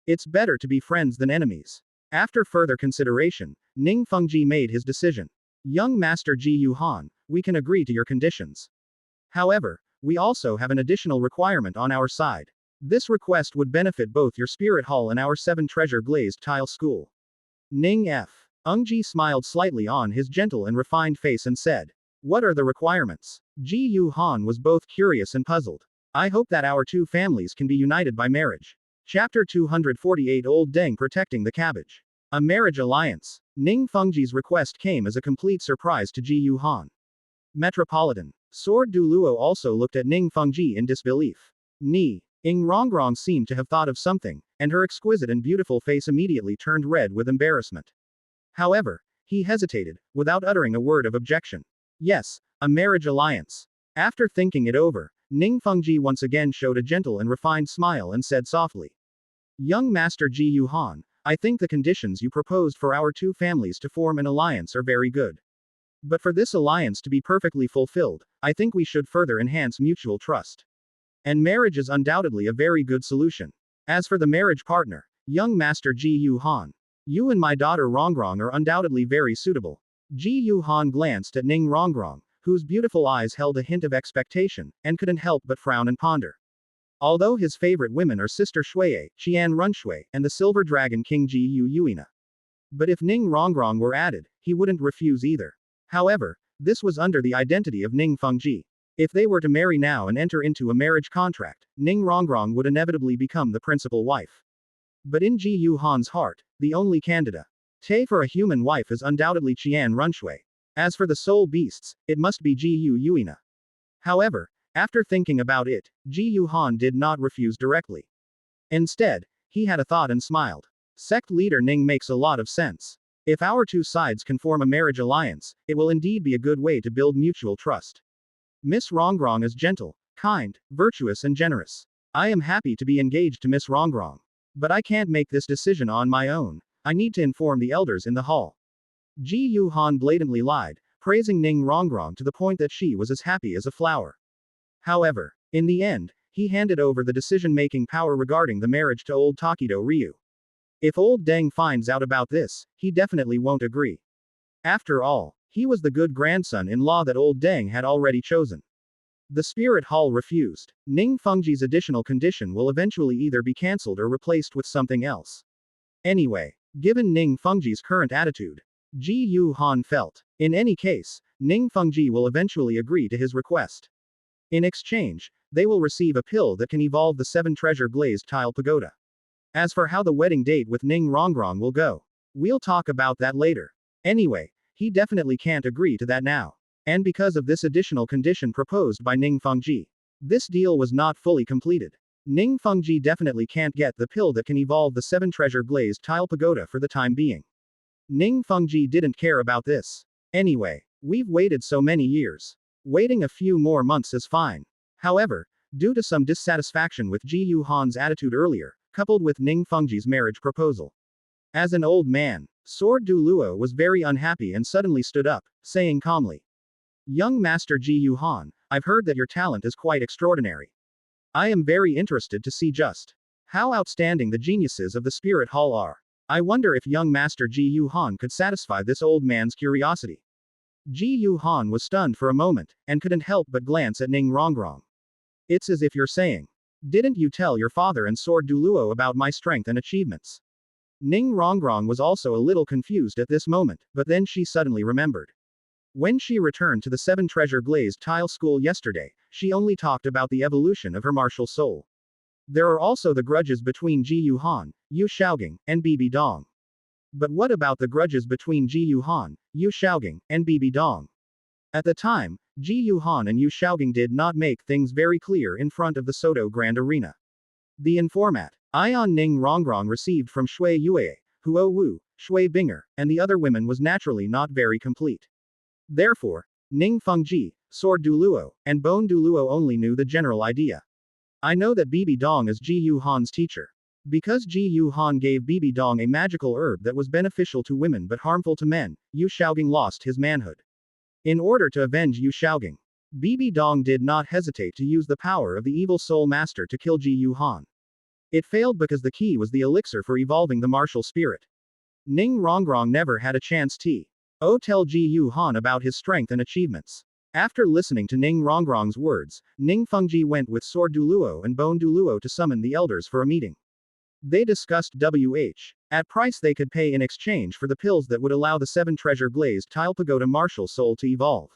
S1: It's better to be friends than enemies. After further consideration, Ning Fengji made his decision. Young Master Ji Yu Han, we can agree to your conditions. However, we also have an additional requirement on our side. This request would benefit both your Spirit Hall and our 7 Treasure Glazed Tile School. Ning F. Ji smiled slightly on his gentle and refined face and said, what are the requirements? Ji Yu Han was both curious and puzzled. I hope that our 2 families can be united by marriage. Chapter 248 Old Deng Protecting the Cabbage. A marriage alliance. Ning Fengji's request came as a complete surprise to Ji Yu Han. Metropolitan. Sword Douluo also looked at Ning Fengji in disbelief. Ni Ing Rongrong seemed to have thought of something, and her exquisite and beautiful face immediately turned red with embarrassment. However, he hesitated, without uttering a word of objection. Yes, a marriage alliance. After thinking it over, Ning Fengji once again showed a gentle and refined smile and said softly, Young Master Ji Yu Han, I think the conditions you proposed for our 2 families to form an alliance are very good. But for this alliance to be perfectly fulfilled, I think we should further enhance mutual trust. And marriage is undoubtedly a very good solution. As for the marriage partner, young Master Ji Yu Han, you and my daughter Rongrong are undoubtedly very suitable. Ji Yu Han glanced at Ning Rongrong, whose beautiful eyes held a hint of expectation, and couldn't help but frown and ponder. Although his favorite women are Sister Shuiye, Qian Runshui, and the Silver Dragon King Ji Yu Yuina. But if Ning Rongrong were added, he wouldn't refuse either. However, this was under the identity of Ning Fengji. If they were to marry now and enter into a marriage contract, Ning Rongrong would inevitably become the principal wife. But in Ji Yu Han's heart, the only candidate for a human wife is undoubtedly Qian Runshui. As for the soul beasts, it must be Ji Yu Yuina. However, after thinking about it, Ji Yu Han did not refuse directly. Instead, he had a thought and smiled. Sect leader Ning makes a lot of sense. If our 2 sides can form a marriage alliance, it will indeed be a good way to build mutual trust. Miss Rongrong is gentle, kind, virtuous and generous. I am happy to be engaged to Miss Rongrong. But I can't make this decision on my own. I need to inform the elders in the hall. Ji Yu Han blatantly lied, praising Ning Rongrong to the point that she was as happy as a flower. However, in the end, he handed over the decision-making power regarding the marriage to old Takido Ryu. If old Deng finds out about this, he definitely won't agree. After all, he was the good grandson-in-law that old Deng had already chosen. The Spirit Hall refused. Ning Fengji's additional condition will eventually either be cancelled or replaced with something else. Anyway, given Ning Fengji's current attitude, Ji Yu Han felt, in any case, Ning Fengji will eventually agree to his request. In exchange, they will receive a pill that can evolve the 7-treasure glazed tile pagoda. As for how the wedding date with Ning Rongrong will go, we'll talk about that later. Anyway, he definitely can't agree to that now. And because of this additional condition proposed by Ning Fengji, this deal was not fully completed. Ning Fengji definitely can't get the pill that can evolve the 7-treasure glazed tile pagoda for the time being. Ning Fengji didn't care about this. Anyway, we've waited so many years. Waiting a few more months is fine. However, due to some dissatisfaction with Ji Yu Han's attitude earlier, coupled with Ning Fengji's marriage proposal. As an old man, Sword Douluo was very unhappy and suddenly stood up, saying calmly, "Young Master Ji Yu Han, I've heard that your talent is quite extraordinary. I am very interested to see just how outstanding the geniuses of the Spirit Hall are. I wonder if young Master Ji Yu Han could satisfy this old man's curiosity." Ji Yu Han was stunned for a moment, and couldn't help but glance at Ning Rongrong. "It's as if you're saying, didn't you tell your father and Sword Douluo about my strength and achievements?" Ning Rongrong was also a little confused at this moment, but then she suddenly remembered. When she returned to the 7-treasure glazed tile school yesterday, she only talked about the evolution of her martial soul. There are also the grudges between Ji Yu Han, Yu Xiaogang, and Bibi Dong. But what about the grudges between Ji Yu Han, Yu Xiaogang, and Bibi Dong? At the time, Ji Yu Han and Yu Xiaogang did not make things very clear in front of the Soto Grand Arena. The informant, Ion Ning Rongrong received from Shui Yue, Huo Wu, Shui Binger, and the other women was naturally not very complete. Therefore, Ning Fengji, Sword Douluo, and Bone Douluo only knew the general idea. I know that Bibi Dong is Ji Yu Han's teacher. Because Ji Yu Han gave Bibi Dong a magical herb that was beneficial to women but harmful to men, Yu Xiaogang lost his manhood. In order to avenge Yu Xiaogang, Bibi Dong did not hesitate to use the power of the evil soul master to kill Ji Yu Han. It failed because the key was the elixir for evolving the martial spirit. Ning Rongrong never had a chance to tell Ji Yu Han about his strength and achievements. After listening to Ning Rongrong's words, Ning Fengji went with Sword Douluo and Bone Douluo to summon the elders for a meeting. They discussed at price they could pay in exchange for the pills that would allow the 7-treasure glazed tile pagoda martial soul to evolve.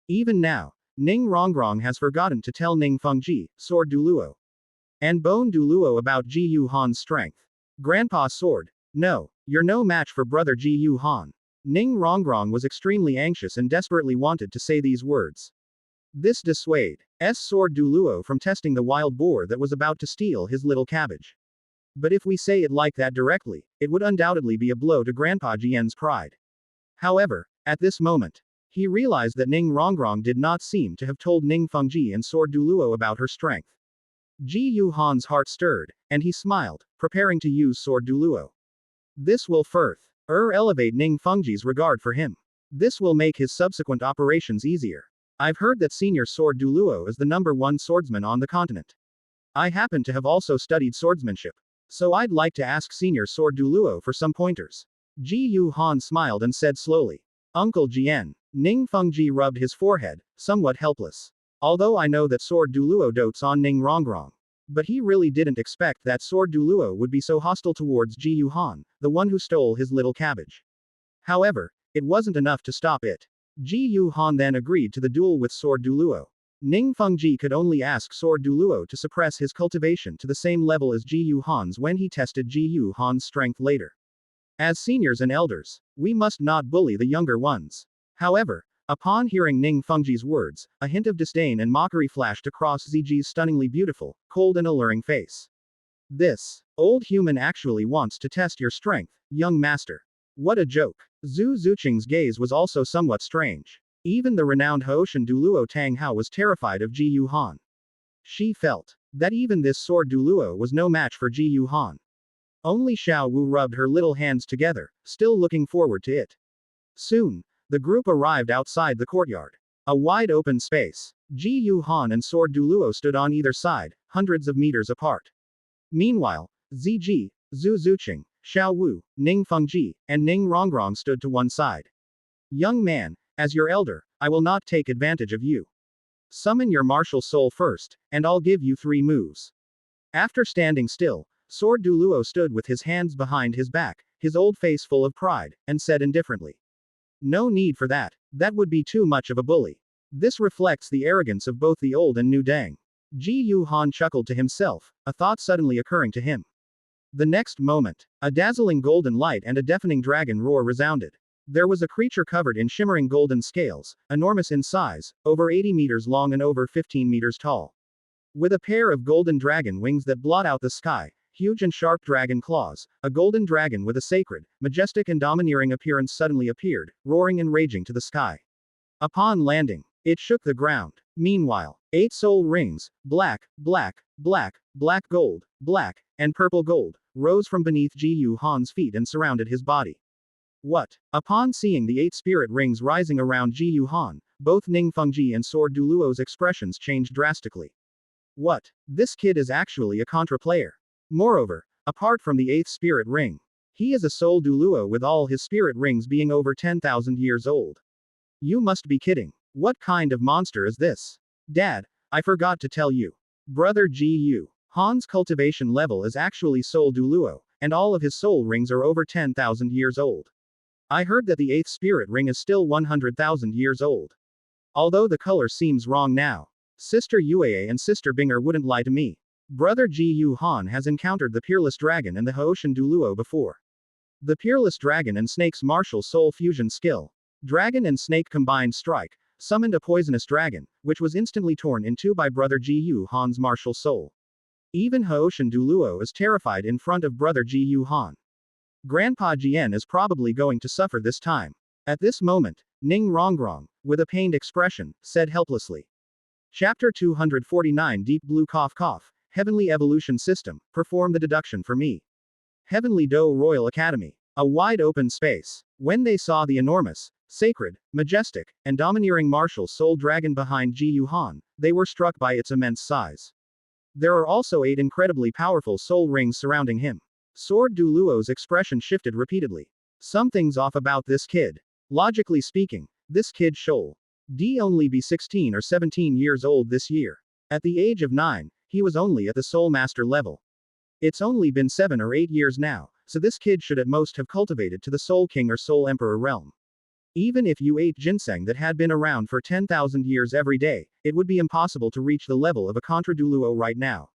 S1: Even now, Ning Rongrong has forgotten to tell Ning Fengji, Sword Douluo, and Bone Douluo about Ji Yu Han's strength. Grandpa Sword, no, you're no match for brother Ji Yu Han. Ning Rongrong was extremely anxious and desperately wanted to say these words. This dissuaded Sword Douluo from testing the wild boar that was about to steal his little cabbage. But if we say it like that directly, it would undoubtedly be a blow to Grandpa Jian's pride. However, at this moment, he realized that Ning Rongrong did not seem to have told Ning Fengji and Sword Douluo about her strength. Ji Yu Han's heart stirred, and he smiled, preparing to use Sword Douluo. This will further elevate Ning Fengji's regard for him. This will make his subsequent operations easier. I've heard that Senior Sword Douluo is the #1 swordsman on the continent. I happen to have also studied swordsmanship. So I'd like to ask Senior Sword Douluo for some pointers. Ji Yu Han smiled and said slowly. Uncle Jian. Ning Fengji rubbed his forehead, somewhat helpless. Although I know that Sword Douluo dotes on Ning Rongrong. But he really didn't expect that Sword Douluo would be so hostile towards Ji Yu Han, the one who stole his little cabbage. However, it wasn't enough to stop it. Ji Yu Han then agreed to the duel with Sword Douluo. Ning Fengji could only ask Sword Douluo to suppress his cultivation to the same level as Ji Yu Han's when he tested Ji Yu Han's strength later. As seniors and elders, we must not bully the younger ones. However, upon hearing Ning Fengji's words, a hint of disdain and mockery flashed across Ziji's stunningly beautiful, cold and alluring face. This old human actually wants to test your strength, young master. What a joke. Zhu Zuqing's gaze was also somewhat strange. Even the renowned Hoshan Douluo Tang Hao was terrified of Ji Yuhan. She felt that even this sword Douluo was no match for Ji Yuhan. Only Xiao Wu rubbed her little hands together, still looking forward to it. Soon, the group arrived outside the courtyard. A wide open space. Ji Yuhan and sword Douluo stood on either side, hundreds of meters apart. Meanwhile, Ziji, Zhu Zuqing, Xiao Wu, Ning Fengji, and Ning Rongrong stood to one side. Young man, as your elder, I will not take advantage of you. Summon your martial soul first, and I'll give you 3 moves. After standing still, Sword Douluo stood with his hands behind his back, his old face full of pride, and said indifferently. No need for that, that would be too much of a bully. This reflects the arrogance of both the old and new Dang. Ji Yuhan chuckled to himself, a thought suddenly occurring to him. The next moment, a dazzling golden light and a deafening dragon roar resounded. There was a creature covered in shimmering golden scales, enormous in size, over 80 meters long and over 15 meters tall. With a pair of golden dragon wings that blot out the sky, huge and sharp dragon claws, a golden dragon with a sacred, majestic and domineering appearance suddenly appeared, roaring and raging to the sky. Upon landing, it shook the ground. Meanwhile, 8 soul rings, black, black, black, black gold, black, and purple gold, rose from beneath Ji Yuhan's feet and surrounded his body. What? Upon seeing the 8 spirit rings rising around Ji Yuhan, both Ning Fengji and Sword Douluo's expressions changed drastically. What? This kid is actually a contra player. Moreover, apart from the 8th spirit ring, he is a soul Douluo with all his spirit rings being over 10,000 years old. You must be kidding. What kind of monster is this? Dad, I forgot to tell you. Brother Ji Yu. Han's cultivation level is actually soul Douluo, and all of his soul rings are over 10,000 years old. I heard that the 8th spirit ring is still 100,000 years old. Although the color seems wrong now. Sister Yuei and Sister Binger wouldn't lie to me. Brother Ji Yu Han has encountered the Peerless Dragon and the Hoshan Douluo before. The Peerless Dragon and Snake's martial soul fusion skill. Dragon and Snake combined strike, summoned a poisonous dragon, which was instantly torn in 2 by Brother Ji Yu Han's martial soul. Even Hoshan Douluo is terrified in front of Brother Ji Yu Han. Grandpa Jian is probably going to suffer this time. At this moment, Ning Rongrong, with a pained expression, said helplessly. Chapter 249 Deep Blue Cough Cough, Heavenly Evolution System, perform the deduction for me. Heavenly Do Royal Academy. A wide open space. When they saw the enormous, sacred, majestic, and domineering martial soul dragon behind Ji Yuhan, they were struck by its immense size. There are also 8 incredibly powerful soul rings surrounding him. Sword Douluo's expression shifted repeatedly. Something's off about this kid. Logically speaking, this kid should only be 16 or 17 years old this year. At the age of 9, he was only at the Soul Master level. It's only been 7 or 8 years now, so this kid should at most have cultivated to the Soul King or Soul Emperor realm. Even if you ate ginseng that had been around for 10,000 years every day, it would be impossible to reach the level of a Contra Douluo right now.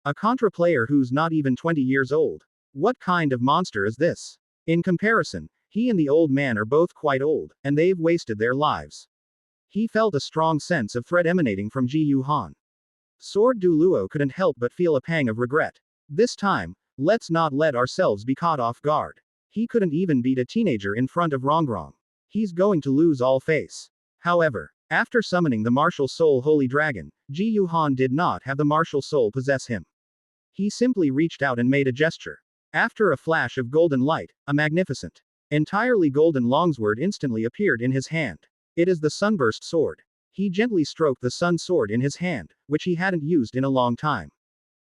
S1: A Contra player who's not even 20 years old. What kind of monster is this? In comparison, he and the old man are both quite old, and they've wasted their lives. He felt a strong sense of threat emanating from Ji Yuhan. Sword Douluo couldn't help but feel a pang of regret. This time, let's not let ourselves be caught off guard. He couldn't even beat a teenager in front of Rongrong. He's going to lose all face. However, after summoning the martial soul Holy Dragon, Ji Yuhan did not have the martial soul possess him. He simply reached out and made a gesture. After a flash of golden light, a magnificent, entirely golden longsword instantly appeared in his hand. It is the Sunburst Sword. He gently stroked the sun sword in his hand, which he hadn't used in a long time.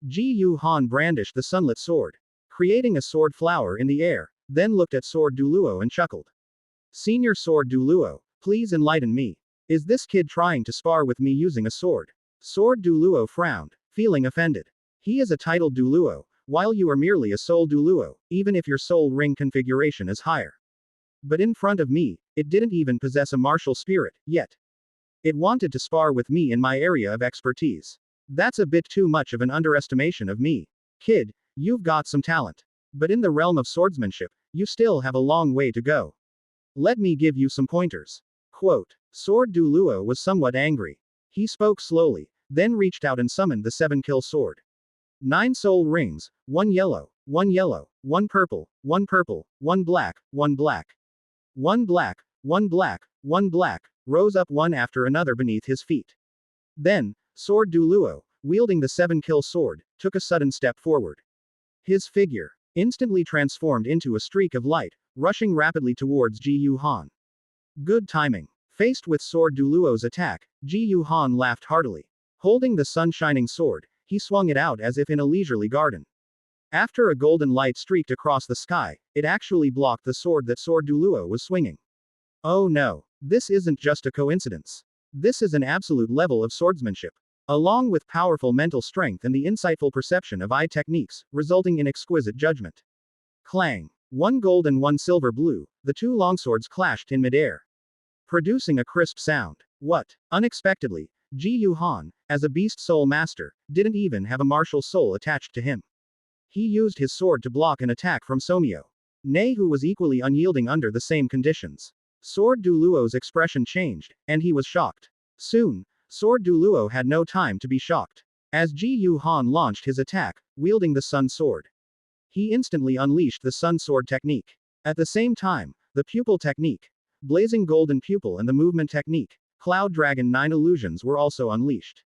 S1: Ji Yuhan brandished the sunlit sword, creating a sword flower in the air, then looked at Sword Douluo and chuckled. Senior Sword Douluo, please enlighten me. Is this kid trying to spar with me using a sword? Sword Douluo frowned, feeling offended. He is a titled Douluo, while you are merely a soul Douluo, even if your soul ring configuration is higher. But in front of me, it didn't even possess a martial spirit, yet. It wanted to spar with me in my area of expertise. That's a bit too much of an underestimation of me. Kid, you've got some talent. But in the realm of swordsmanship, you still have a long way to go. Let me give you some pointers. Quote. Sword Douluo was somewhat angry. He spoke slowly, then reached out and summoned the 7-kill sword. 9 soul rings, 1 yellow, 1 purple, 1 purple, 1 black, 1 black. 1 black, 1 black, 1 black, rose up one after another beneath his feet. Then, Sword Douluo, wielding the 7-kill sword, took a sudden step forward. His figure instantly transformed into a streak of light, rushing rapidly towards Ji Yuhan. Good timing. Faced with Sword Douluo's attack, Ji Yuhan laughed heartily. Holding the sun-shining sword, he swung it out as if in a leisurely garden. After a golden light streaked across the sky, it actually blocked the sword that Sword Douluo was swinging. Oh no, this isn't just a coincidence. This is an absolute level of swordsmanship, along with powerful mental strength and the insightful perception of eye techniques, resulting in exquisite judgment. Clang. One gold and one silver blue, the two longswords clashed in midair, producing a crisp sound. What? Unexpectedly, Ji Yuhan, as a beast soul master, didn't even have a martial soul attached to him. He used his sword to block an attack from Somio, who was equally unyielding under the same conditions. Sword Douluo's expression changed, and he was shocked. Soon, Sword Douluo had no time to be shocked. As Ji Yuhan launched his attack, wielding the Sun Sword, he instantly unleashed the Sun Sword technique. At the same time, the Pupil technique, Blazing Golden Pupil and the Movement technique, Cloud Dragon 9 illusions were also unleashed.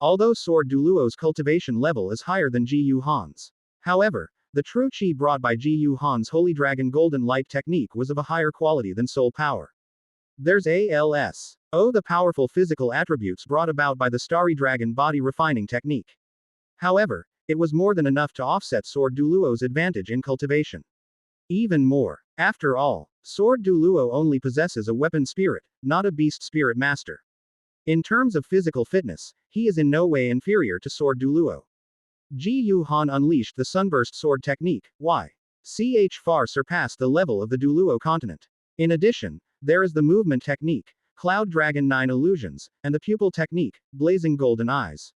S1: Although Sword Douluo's cultivation level is higher than Ji Yuhan's, however, the true chi brought by Ji Yuhan's Holy Dragon Golden Light technique was of a higher quality than soul power. There's the powerful physical attributes brought about by the Starry Dragon body refining technique. However, it was more than enough to offset Sword Douluo's advantage in cultivation. Even more. After all, Sword Douluo only possesses a weapon spirit, not a beast spirit master. In terms of physical fitness, he is in no way inferior to Sword Douluo. Ji Yuhan unleashed the Sunburst Sword technique, far surpassed the level of the Douluo continent. In addition, there is the Movement technique, Cloud Dragon 9 illusions, and the Pupil technique, Blazing Golden Eyes.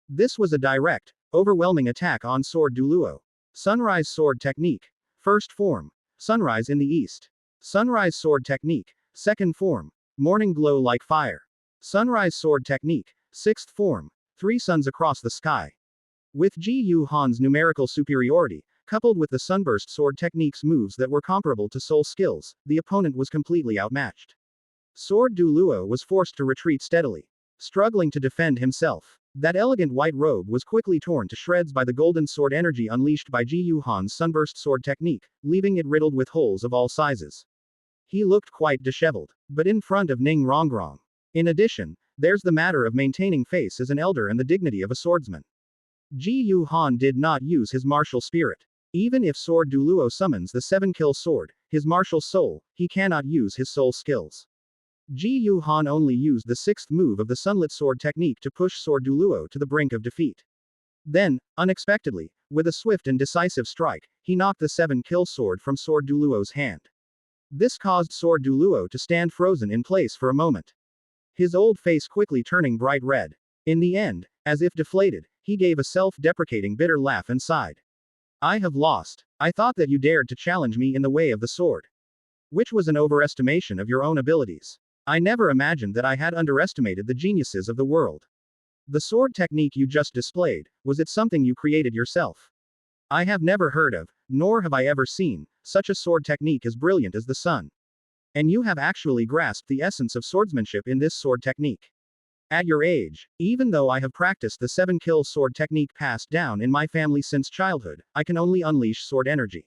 S1: This was a direct, overwhelming attack on Sword Douluo. Sunrise Sword technique. First form. Sunrise in the east. Sunrise Sword technique. Second form. Morning glow like fire. Sunrise Sword technique. Sixth form. 3 suns across the sky. With Ji Yuhan's numerical superiority, coupled with the Sunburst Sword technique's moves that were comparable to soul skills, the opponent was completely outmatched. Sword Douluo was forced to retreat steadily, struggling to defend himself. That elegant white robe was quickly torn to shreds by the golden sword energy unleashed by Ji Yuhan's Sunburst Sword technique, leaving it riddled with holes of all sizes. He looked quite disheveled, but in front of Ning Rongrong. In addition, there's the matter of maintaining face as an elder and the dignity of a swordsman. Ji Yuhan did not use his martial spirit. Even if Sword Douluo summons the 7-kill sword, his martial soul, he cannot use his soul skills. Ji Yuhan only used the 6th move of the Sunlit Sword technique to push Sword Douluo to the brink of defeat. Then, unexpectedly, with a swift and decisive strike, he knocked the 7-kill sword from Sword Douluo's hand. This caused Sword Douluo to stand frozen in place for a moment, his old face quickly turning bright red. In the end, as if deflated, he gave a self-deprecating bitter laugh and sighed. I have lost. I thought that you dared to challenge me in the way of the sword, which was an overestimation of your own abilities. I never imagined that I had underestimated the geniuses of the world. The sword technique you just displayed, was it something you created yourself? I have never heard of, nor have I ever seen, such a sword technique as brilliant as the sun. And you have actually grasped the essence of swordsmanship in this sword technique. At your age, even though I have practiced the 7-kill sword technique passed down in my family since childhood, I can only unleash sword energy.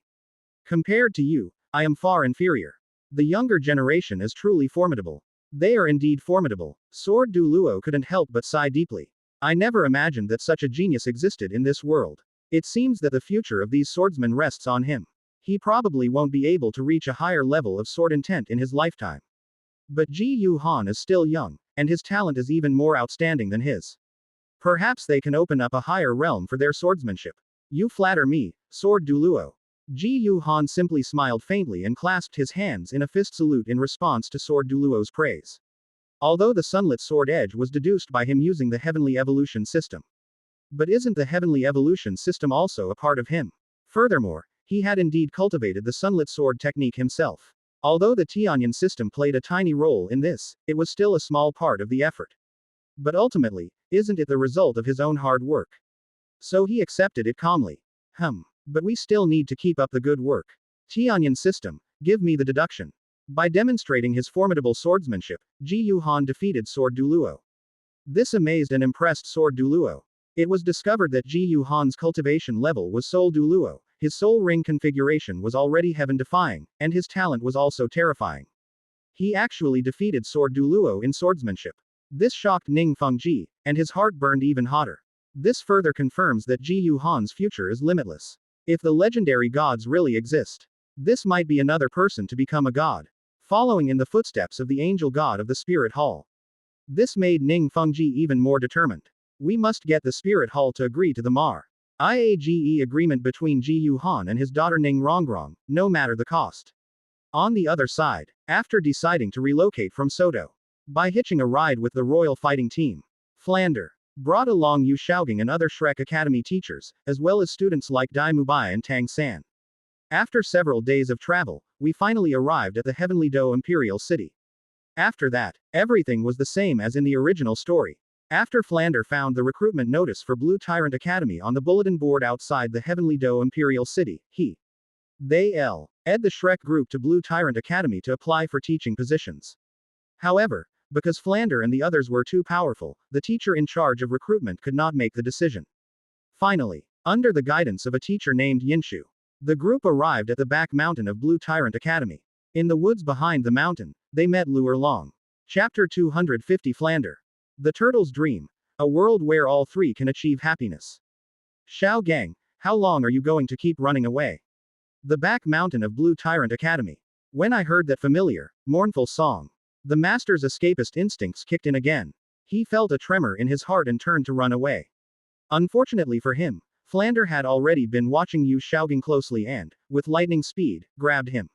S1: Compared to you, I am far inferior. The younger generation is truly formidable. They are indeed formidable. Sword Douluo couldn't help but sigh deeply. I never imagined that such a genius existed in this world. It seems that the future of these swordsmen rests on him. He probably won't be able to reach a higher level of sword intent in his lifetime. But Ji Yuhan is still young, and his talent is even more outstanding than his. Perhaps they can open up a higher realm for their swordsmanship. You flatter me, Sword Douluo. Ji Yuhan simply smiled faintly and clasped his hands in a fist salute in response to Sword Douluo's praise. Although the sunlit sword edge was deduced by him using the heavenly evolution system. But isn't the heavenly evolution system also a part of him? Furthermore, he had indeed cultivated the sunlit sword technique himself. Although the Tianyan system played a tiny role in this, it was still a small part of the effort. But ultimately, isn't it the result of his own hard work? So he accepted it calmly. But we still need to keep up the good work. Tianyan system, give me the deduction. By demonstrating his formidable swordsmanship, Ji Yuhan defeated Sword Douluo. This amazed and impressed Sword Douluo. It was discovered that Ji Yuhan's cultivation level was Soul Douluo, his soul ring configuration was already heaven-defying, and his talent was also terrifying. He actually defeated Sword Douluo in swordsmanship. This shocked Ning Fengji, and his heart burned even hotter. This further confirms that Ji Yuhan's future is limitless. If the legendary gods really exist, this might be another person to become a god, following in the footsteps of the angel god of the Spirit Hall. This made Ning Fengji even more determined. We must get the Spirit Hall to agree to the IAGE agreement between Ji Yuhan and his daughter Ning Rongrong, no matter the cost. On the other side, after deciding to relocate from Soto, by hitching a ride with the Royal Fighting Team, Flander brought along Yu Shaogang and other Shrek Academy teachers, as well as students like Dai Mubai and Tang San. After several days of travel, we finally arrived at the Heavenly Do Imperial City. After that, everything was the same as in the original story. After Flander found the recruitment notice for Blue Tyrant Academy on the bulletin board outside the Heavenly Do Imperial City, they led the Shrek group to Blue Tyrant Academy to apply for teaching positions. However, because Flander and the others were too powerful, the teacher in charge of recruitment could not make the decision. Finally, under the guidance of a teacher named Yinshu, the group arrived at the back mountain of Blue Tyrant Academy. In the woods behind the mountain, they met Lu Erlong. Chapter 250 Flander. The Turtle's Dream. A world where all three can achieve happiness. Xiao Gang, how long are you going to keep running away? The back mountain of Blue Tyrant Academy. When I heard that familiar, mournful song, the master's escapist instincts kicked in again. He felt a tremor in his heart and turned to run away. Unfortunately for him, Flander had already been watching Yu Shaogang closely and, with lightning speed, grabbed him.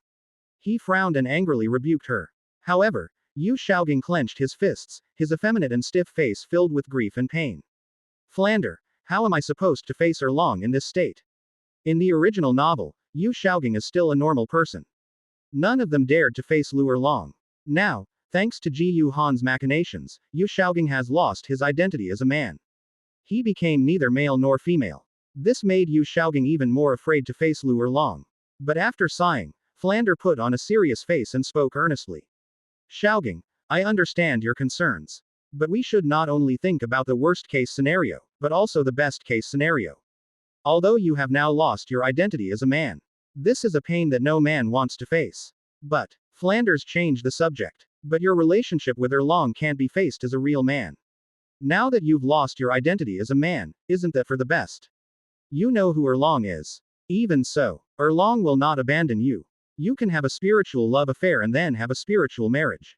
S1: He frowned and angrily rebuked her. However, Yu Shaogang clenched his fists, his effeminate and stiff face filled with grief and pain. Flander, how am I supposed to face Erlong in this state? In the original novel, Yu Shaogang is still a normal person. None of them dared to face Lu Erlong. Now, thanks to Ji Yuhan's machinations, Yu Shaogang has lost his identity as a man. He became neither male nor female. This made Yu Shaogang even more afraid to face Lu Erlong. But after sighing, Flander put on a serious face and spoke earnestly. Shaogang, I understand your concerns. But we should not only think about the worst-case scenario, but also the best-case scenario. Although you have now lost your identity as a man, this is a pain that no man wants to face. But, Flanders changed the subject. But your relationship with Erlong can't be faced as a real man. Now that you've lost your identity as a man, isn't that for the best? You know who Erlong is. Even so, Erlong will not abandon you. You can have a spiritual love affair and then have a spiritual marriage.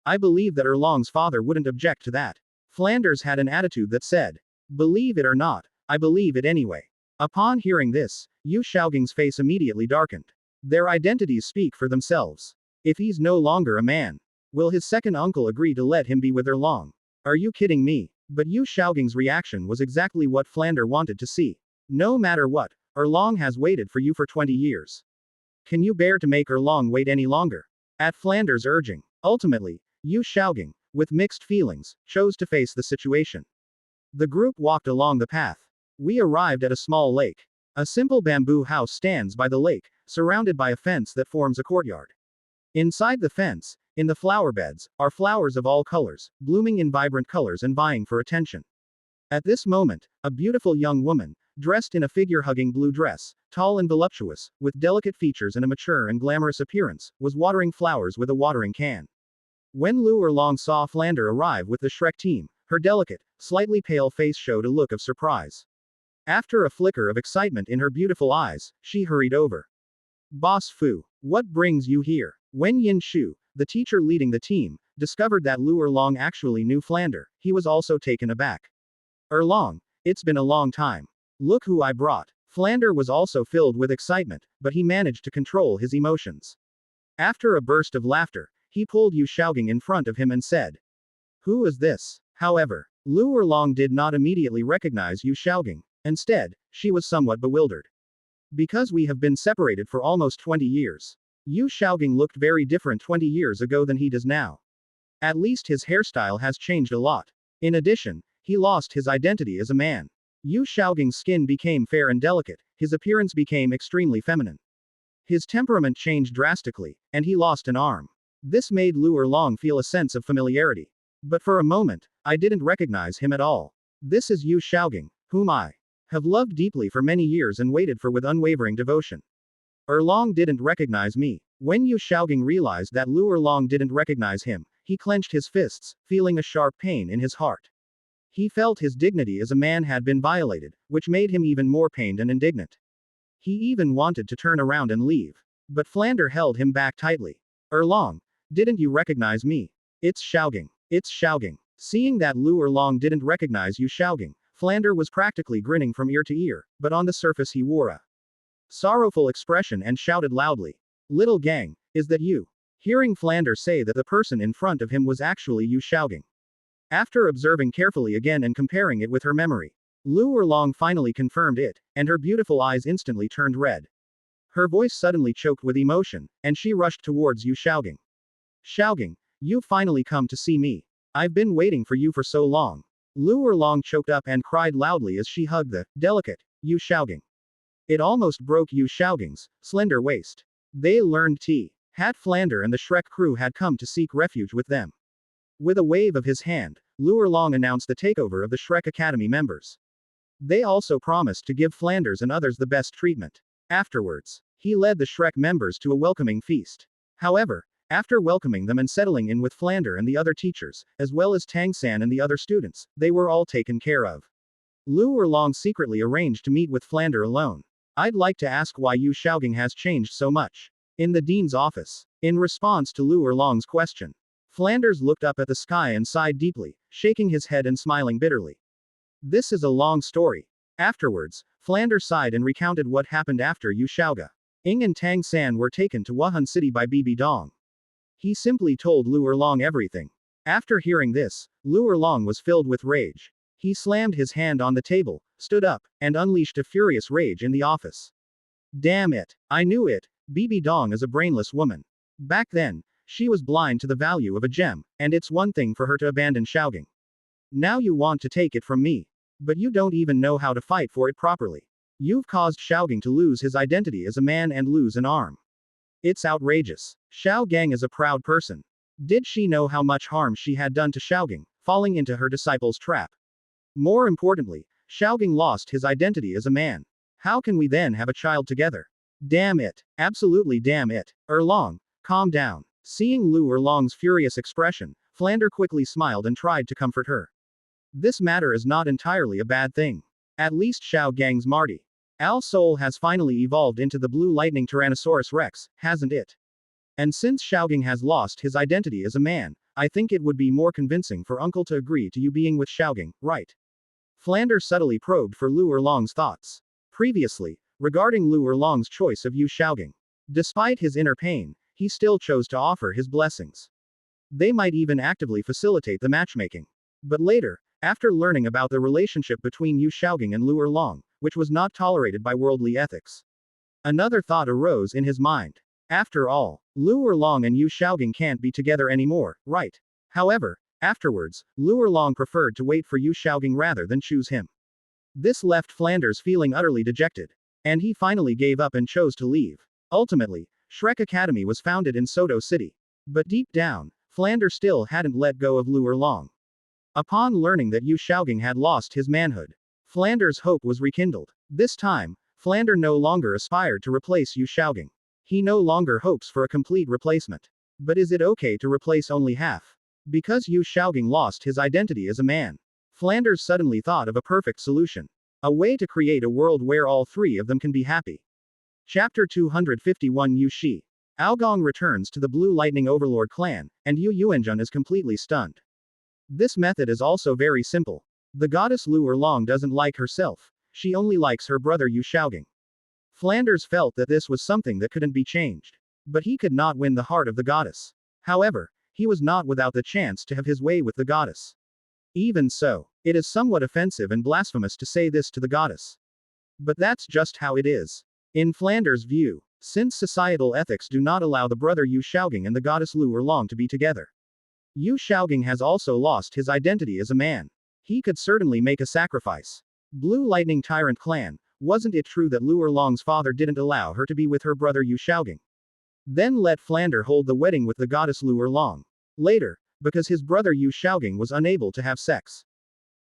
S1: I believe that Erlong's father wouldn't object to that. Flanders had an attitude that said, believe it or not, I believe it anyway. Upon hearing this, Yu Shaogang's face immediately darkened. Their identities speak for themselves. If he's no longer a man, will his second uncle agree to let him be with Erlong? Are you kidding me? But Yu Shaogang's reaction was exactly what Flander wanted to see. No matter what, Erlong has waited for you for 20 years. Can you bear to make Erlong wait any longer? At Flanders' urging, ultimately, Yu Shaogang, with mixed feelings, chose to face the situation. The group walked along the path. We arrived at a small lake. A simple bamboo house stands by the lake, surrounded by a fence that forms a courtyard. Inside the fence, in the flower beds, are flowers of all colors, blooming in vibrant colors and vying for attention. At this moment, a beautiful young woman, dressed in a figure-hugging blue dress, tall and voluptuous, with delicate features and a mature and glamorous appearance, was watering flowers with a watering can. When Lu Erlong saw Flander arrive with the Shrek team, her delicate, slightly pale face showed a look of surprise. After a flicker of excitement in her beautiful eyes, she hurried over. Boss Fu, what brings you here? When Yin Shu, the teacher leading the team, discovered that Lu Erlong actually knew Flander, he was also taken aback. Erlong, it's been a long time. Look who I brought. Flander was also filled with excitement, but he managed to control his emotions. After a burst of laughter, he pulled Yu Shaogang in front of him and said, who is this? However, Lu Erlong did not immediately recognize Yu Shaogang. Instead, she was somewhat bewildered. Because we have been separated for almost 20 years. Yu Shaogang looked very different 20 years ago than he does now. At least his hairstyle has changed a lot. In addition, he lost his identity as a man. Yu Shaogang's skin became fair and delicate, his appearance became extremely feminine. His temperament changed drastically, and he lost an arm. This made Lu Erlong feel a sense of familiarity. But for a moment, I didn't recognize him at all. This is Yu Xiaogang, whom I have loved deeply for many years and waited for with unwavering devotion. Erlong didn't recognize me. When Yu Xiaogang realized that Lu Erlong didn't recognize him, he clenched his fists, feeling a sharp pain in his heart. He felt his dignity as a man had been violated, which made him even more pained and indignant. He even wanted to turn around and leave. But Flander held him back tightly. Erlong, didn't you recognize me? It's Xiaogang. It's Xiaogang. Seeing that Lu Erlong didn't recognize Yu Xiaogang, Flander was practically grinning from ear to ear, but on the surface he wore a sorrowful expression and shouted loudly. Little gang, is that you? Hearing Flander say that the person in front of him was actually Yu Xiaogang. After observing carefully again and comparing it with her memory, Lu Erlong finally confirmed it, and her beautiful eyes instantly turned red. Her voice suddenly choked with emotion, and she rushed towards Yu Xiaogang. Xiaogang, you've finally come to see me. I've been waiting for you for so long. Lu Erlong choked up and cried loudly as she hugged the delicate Yu Xiaogang. It almost broke Yu Xiaogang's slender waist. They learned Hat Flander and the Shrek crew had come to seek refuge with them. With a wave of his hand, Lu Erlong announced the takeover of the Shrek Academy members. They also promised to give Flanders and others the best treatment. Afterwards, he led the Shrek members to a welcoming feast. However, after welcoming them and settling in with Flander and the other teachers, as well as Tang San and the other students, they were all taken care of. Lu Erlong secretly arranged to meet with Flander alone. I'd like to ask why Yu Xiaogang has changed so much. In the dean's office. In response to Lu Erlong's question, Flanders looked up at the sky and sighed deeply, shaking his head and smiling bitterly. This is a long story. Afterwards, Flanders sighed and recounted what happened after Yu Xiaogang and Tang San were taken to Wuhan City by Bibi Dong. He simply told Lu Erlong everything. After hearing this, Lu Erlong was filled with rage. He slammed his hand on the table, stood up, and unleashed a furious rage in the office. Damn it! I knew it! Bibi Dong is a brainless woman. Back then, she was blind to the value of a gem, and it's one thing for her to abandon Xiaogang. Now you want to take it from me. But you don't even know how to fight for it properly. You've caused Xiaogang to lose his identity as a man and lose an arm. It's outrageous. Xiaogang is a proud person. Did she know how much harm she had done to Xiaogang, falling into her disciple's trap? More importantly, Xiaogang lost his identity as a man. How can we then have a child together? Damn it. Absolutely damn it. Erlong, calm down. Seeing Lu Erlong's furious expression, Flander quickly smiled and tried to comfort her. This matter is not entirely a bad thing. At least Xiaogang's Marty Al soul has finally evolved into the blue lightning Tyrannosaurus Rex, hasn't it? And since Xiaogang has lost his identity as a man, I think it would be more convincing for Uncle to agree to you being with Xiaogang, right? Flander subtly probed for Lu Erlong's thoughts. Previously, regarding Lu Erlong's choice of Yu Xiaogang. Despite his inner pain, he still chose to offer his blessings. They might even actively facilitate the matchmaking. But later, after learning about the relationship between Yu Xiaogang and Lu Erlong, which was not tolerated by worldly ethics, another thought arose in his mind. After all, Lu Erlong and Yu Xiaogang can't be together anymore, right? However, afterwards, Lu Erlong preferred to wait for Yu Xiaogang rather than choose him. This left Flanders feeling utterly dejected. And he finally gave up and chose to leave. Ultimately, Shrek Academy was founded in Soto City. But deep down, Flanders still hadn't let go of Lu Erlong. Upon learning that Yu Xiaogang had lost his manhood, Flanders' hope was rekindled. This time, Flander no longer aspired to replace Yu Xiaogang. He no longer hopes for a complete replacement. But is it okay to replace only half? Because Yu Xiaogang lost his identity as a man, Flanders suddenly thought of a perfect solution. A way to create a world where all three of them can be happy. Chapter 251 Yu Shi. Aogong returns to the Blue Lightning Overlord clan, and Yu Yuanjun is completely stunned. This method is also very simple. The goddess Lu Erlong doesn't like herself, she only likes her brother Yu Xiaogang. Flanders felt that this was something that couldn't be changed. But he could not win the heart of the goddess. However, he was not without the chance to have his way with the goddess. Even so, it is somewhat offensive and blasphemous to say this to the goddess. But that's just how it is. In Flanders' view, since societal ethics do not allow the brother Yu Xiaogang and the goddess Lu Erlong to be together, Yu Xiaogang has also lost his identity as a man. He could certainly make a sacrifice. Blue Lightning Tyrant Clan, wasn't it true that Lu Erlong's father didn't allow her to be with her brother Yu Xiaogang? Then let Flander hold the wedding with the goddess Luo Long. Later, because his brother Yu Shaogang was unable to have sex,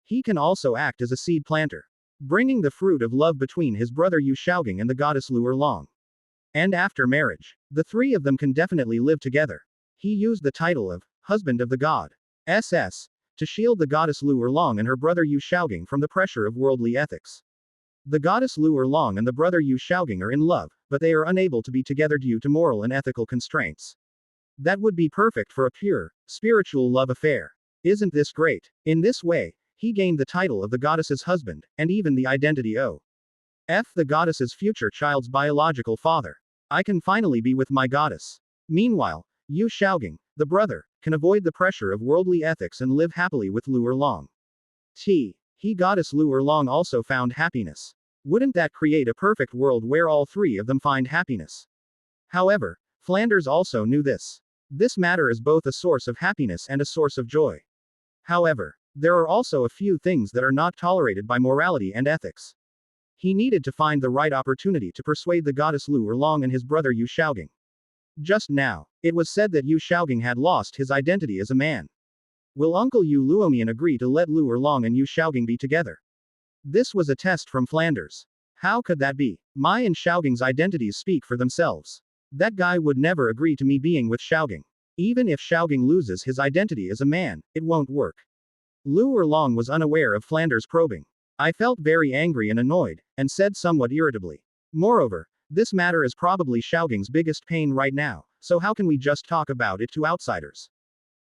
S1: he can also act as a seed planter, bringing the fruit of love between his brother Yu Shaogang and the goddess Luo Long. And after marriage, the three of them can definitely live together. He used the title of husband of the god SS to shield the goddess Luo Long and her brother Yu Shaogang from the pressure of worldly ethics. The goddess Luo Long and the brother Yu Shaogang are in love, but they are unable to be together due to moral and ethical constraints. That would be perfect for a pure, spiritual love affair. Isn't this great? In this way, he gained the title of the goddess's husband, and even the identity of the goddess's future child's biological father. I can finally be with my goddess. Meanwhile, Yu Shaogang, the brother, can avoid the pressure of worldly ethics and live happily with Luo Long. He goddess Luo Long also found happiness. Wouldn't that create a perfect world where all three of them find happiness? However, Flanders also knew this. This matter is both a source of happiness and a source of joy. However, there are also a few things that are not tolerated by morality and ethics. He needed to find the right opportunity to persuade the goddess Luo Long and his brother Yu Shaogang. Just now, it was said that Yu Shaogang had lost his identity as a man. Will Uncle Yu Luomian agree to let Luo Long and Yu Shaogang be together? This was a test from Flanders. How could that be? My and Shaogang's identities speak for themselves. That guy would never agree to me being with Shaogang. Even if Shaogang loses his identity as a man, it won't work. Luo Long was unaware of Flanders' probing. I felt very angry and annoyed, and said somewhat irritably. Moreover, this matter is probably Shaogang's biggest pain right now, so how can we just talk about it to outsiders?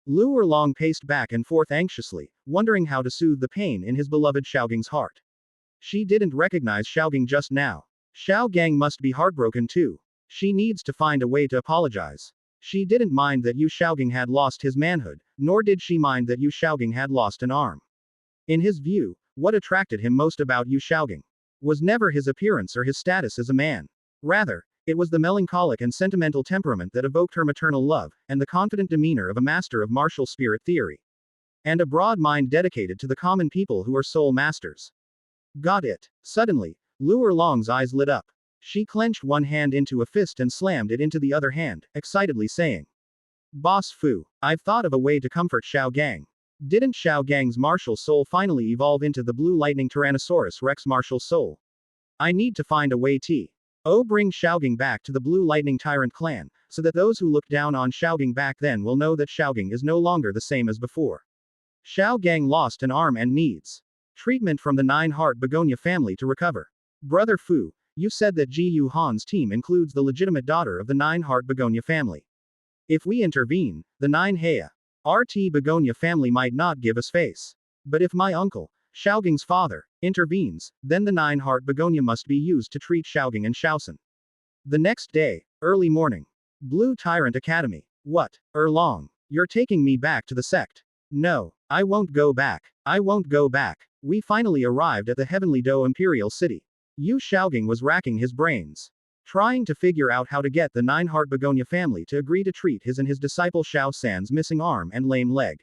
S1: Luo Long paced back and forth anxiously, wondering how to soothe the pain in his beloved Shaogang's heart. She didn't recognize Shaogang just now. Shaogang must be heartbroken too. She needs to find a way to apologize. She didn't mind that Yu Shaogang had lost his manhood, nor did she mind that Yu Shaogang had lost an arm. In his view, what attracted him most about Yu Shaogang was never his appearance or his status as a man. Rather, it was the melancholic and sentimental temperament that evoked her maternal love, and the confident demeanor of a master of martial spirit theory. And a broad mind dedicated to the common people who are soul masters. Got it. Suddenly, Luo Long's eyes lit up. She clenched one hand into a fist and slammed it into the other hand, excitedly saying, Boss Fu, I've thought of a way to comfort Shaogang. Didn't Shaogang's martial soul finally evolve into the Blue Lightning Tyrannosaurus Rex martial soul? I need to find a way to bring Shaogang back to the Blue Lightning Tyrant clan, so that those who looked down on Shaogang back then will know that Shaogang is no longer the same as before. Shaogang lost an arm and needs treatment from the Nine-Heart Begonia family to recover. Brother Fu, you said that Ji Yu Han's team includes the legitimate daughter of the Nine-Heart Begonia family. If we intervene, the Nine-Heart Begonia family might not give us face. But if my uncle, Shaogang's father, intervenes, then the Nine-Heart Begonia must be used to treat Shaogang and Shaosun. The next day, early morning. Blue Tyrant Academy. What, Erlong? You're taking me back to the sect. No, I won't go back. I won't go back. We finally arrived at the Heavenly Do Imperial City. Yu Shaogang was racking his brains, trying to figure out how to get the Nine-Heart Begonia family to agree to treat his and his disciple Xiao San's missing arm and lame leg.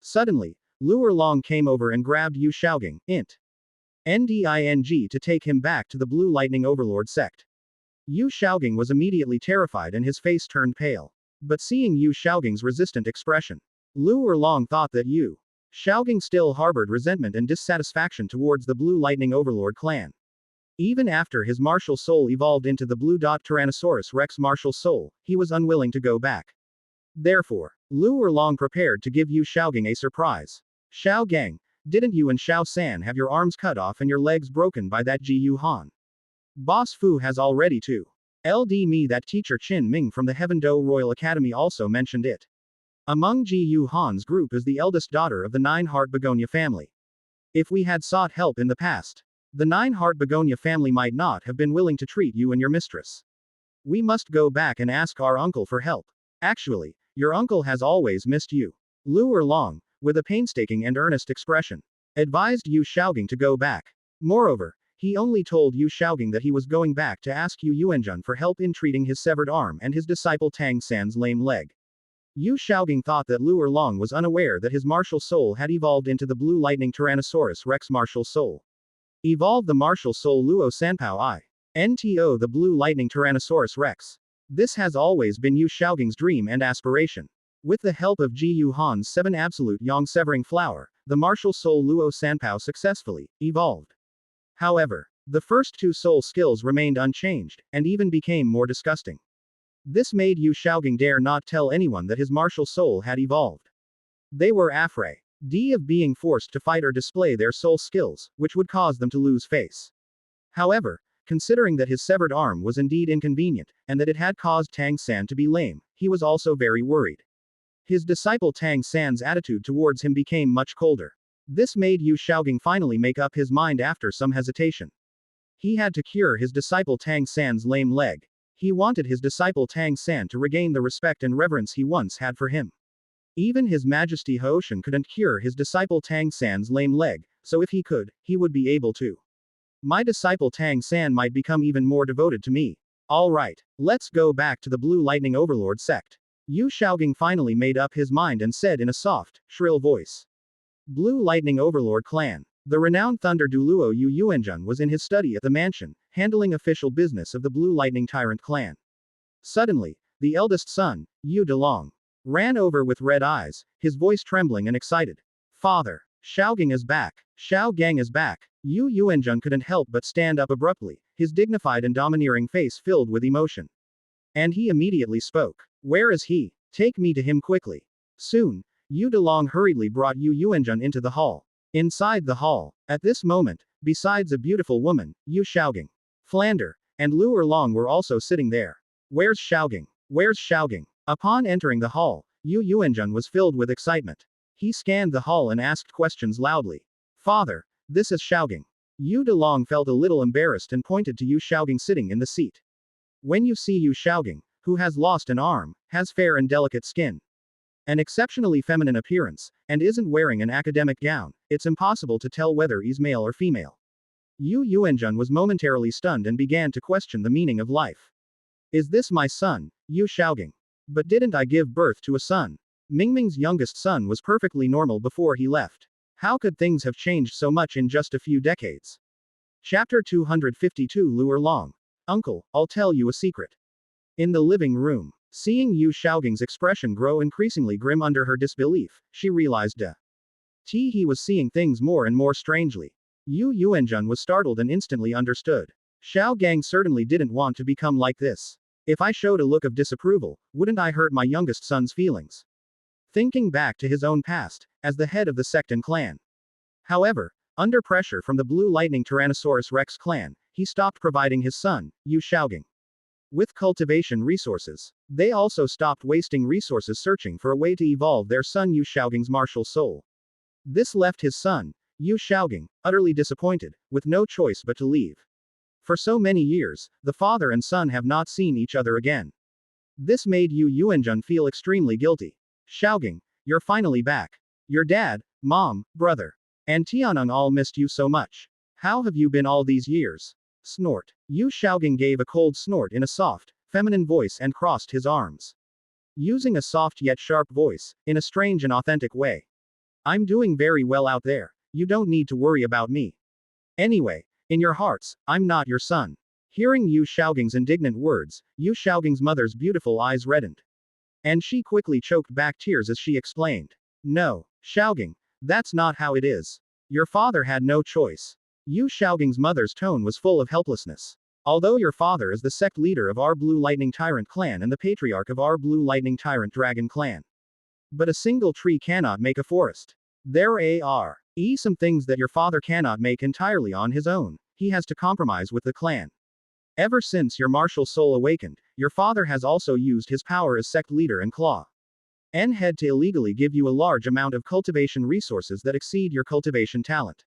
S1: Suddenly, Luo Long came over and grabbed Yu Shaogang, NDING, to take him back to the Blue Lightning Overlord sect. Yu Shaogang was immediately terrified and his face turned pale. But seeing Yu Shaogang's resistant expression, Luo Long thought that Yu Shaogang still harbored resentment and dissatisfaction towards the Blue Lightning Overlord clan. Even after his martial soul evolved into the Blue Tyrannosaurus Rex martial soul, he was unwilling to go back. Therefore, Luo Long prepared to give Yu Shaogang a surprise. Shaogang, didn't you and Xiao San have your arms cut off and your legs broken by that Ji Yu Han? Boss Fu has already too. LD me, that teacher Qin Ming from the Heaven Do Royal Academy also mentioned it. Among Ji Yu Han's group is the eldest daughter of the Nine-Heart Begonia family. If we had sought help in the past, the Nine-Heart Begonia family might not have been willing to treat you and your mistress. We must go back and ask our uncle for help. Actually, your uncle has always missed you. Luo Long, with a painstaking and earnest expression, advised Yu Shaogang to go back. Moreover, he only told Yu Shaogang that he was going back to ask Yu Yuanjun for help in treating his severed arm and his disciple Tang San's lame leg. Yu Shaogang thought that Luo Long was unaware that his martial soul had evolved into the Blue Lightning Tyrannosaurus Rex martial soul. Evolve the martial soul Luo Sanpao I. NTO the Blue Lightning Tyrannosaurus Rex. This has always been Yu Xiaoging's dream and aspiration. With the help of Ji Yu Han's 7 absolute yang severing flower, the martial soul Luo Sanpao successfully evolved. However, the first 2 soul skills remained unchanged, and even became more disgusting. This made Yu Xiaoging dare not tell anyone that his martial soul had evolved. They were afraid of being forced to fight or display their soul skills, which would cause them to lose face. However, considering that his severed arm was indeed inconvenient, and that it had caused Tang San to be lame, he was also very worried. His disciple Tang San's attitude towards him became much colder. This made Yu Xiaoging finally make up his mind after some hesitation. He had to cure his disciple Tang San's lame leg. He wanted his disciple Tang San to regain the respect and reverence he once had for him. Even His Majesty Hoshan couldn't cure his disciple Tang San's lame leg, so if he could, he would be able to. My disciple Tang San might become even more devoted to me. Alright, let's go back to the Blue Lightning Overlord sect. Yu Xiaoging finally made up his mind and said in a soft, shrill voice. Blue Lightning Overlord Clan. The renowned Thunder Douluo Yu Yuanjun was in his study at the mansion, handling official business of the Blue Lightning Tyrant clan. Suddenly, the eldest son, Yu Delong, ran over with red eyes, his voice trembling and excited. Father, Xiaoging is back. Xiao Gang is back. Yu Yuanjun couldn't help but stand up abruptly, his dignified and domineering face filled with emotion. And he immediately spoke. Where is he? Take me to him quickly. Soon, Yu Delong hurriedly brought Yu Yuanjun into the hall. Inside the hall, at this moment, besides a beautiful woman, Yu Xiaoging, Flander, and Lu Erlong were also sitting there. Where's Xiaoging? Where's Xiaoging? Upon entering the hall, Yu Yuanjun was filled with excitement. He scanned the hall and asked questions loudly. Father, this is Xiaoging. Yu Delong felt a little embarrassed and pointed to Yu Xiaoging sitting in the seat. When you see Yu Xiaoging, who has lost an arm, has fair and delicate skin, an exceptionally feminine appearance, and isn't wearing an academic gown, it's impossible to tell whether he's male or female. Yu Yuanjun was momentarily stunned and began to question the meaning of life. Is this my son, Yu Xiaoging? But didn't I give birth to a son? Mingming's youngest son was perfectly normal before he left. How could things have changed so much in just a few decades? Chapter 252 Lu Erlong. Uncle, I'll tell you a secret. In the living room, seeing Yu Xiaoging's expression grow increasingly grim under her disbelief, she realized he was seeing things more and more strangely. Yu Yuanjun was startled and instantly understood. Xiao Gang certainly didn't want to become like this. If I showed a look of disapproval, wouldn't I hurt my youngest son's feelings? Thinking back to his own past, as the head of the sect and clan. However, under pressure from the Blue Lightning Tyrannosaurus Rex clan, he stopped providing his son, Yu Xiaoging, with cultivation resources. They also stopped wasting resources searching for a way to evolve their son Yu Xiaoging's martial soul. This left his son, Yu Xiaoging, utterly disappointed, with no choice but to leave. For so many years, the father and son have not seen each other again. This made Yu Yuanjun feel extremely guilty. Xiaoging, you're finally back. Your dad, mom, brother, and Tianeng all missed you so much. How have you been all these years? Snort. Yu Xiaoging gave a cold snort in a soft, feminine voice and crossed his arms. Using a soft yet sharp voice, in a strange and authentic way. I'm doing very well out there. You don't need to worry about me. Anyway, in your hearts, I'm not your son. Hearing Yu Xiaoging's indignant words, Yu Xiaoging's mother's beautiful eyes reddened. And she quickly choked back tears as she explained. No, Xiaoging, that's not how it is. Your father had no choice. Yu Xiaoging's mother's tone was full of helplessness. Although your father is the sect leader of our Blue Lightning Tyrant clan and the patriarch of our Blue Lightning Tyrant Dragon clan. But a single tree cannot make a forest. There are some things that your father cannot make entirely on his own. He has to compromise with the clan. Ever since your martial soul awakened, your father has also used his power as sect leader and claw head to illegally give you a large amount of cultivation resources that exceed your cultivation talent.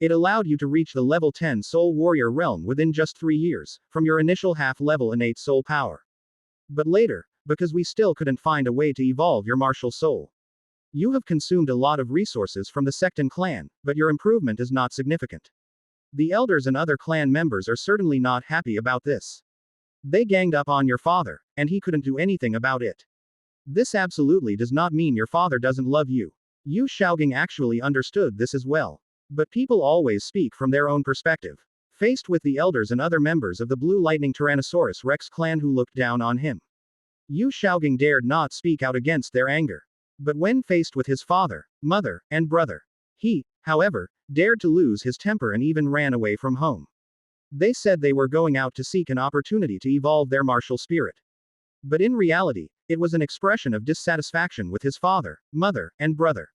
S1: It allowed you to reach the level 10 soul warrior realm within just 3 years, from your initial half-level innate soul power. But later, because we still couldn't find a way to evolve your martial soul, you have consumed a lot of resources from the sect and clan, but your improvement is not significant. The elders and other clan members are certainly not happy about this. They ganged up on your father, and he couldn't do anything about it. This absolutely does not mean your father doesn't love you. Yu Xiaoging actually understood this as well. But people always speak from their own perspective. Faced with the elders and other members of the Blue Lightning Tyrannosaurus Rex clan who looked down on him, Yu Xiaogang dared not speak out against their anger. But when faced with his father, mother, and brother, he, however, dared to lose his temper and even ran away from home. They said they were going out to seek an opportunity to evolve their martial spirit. But in reality, it was an expression of dissatisfaction with his father, mother, and brother.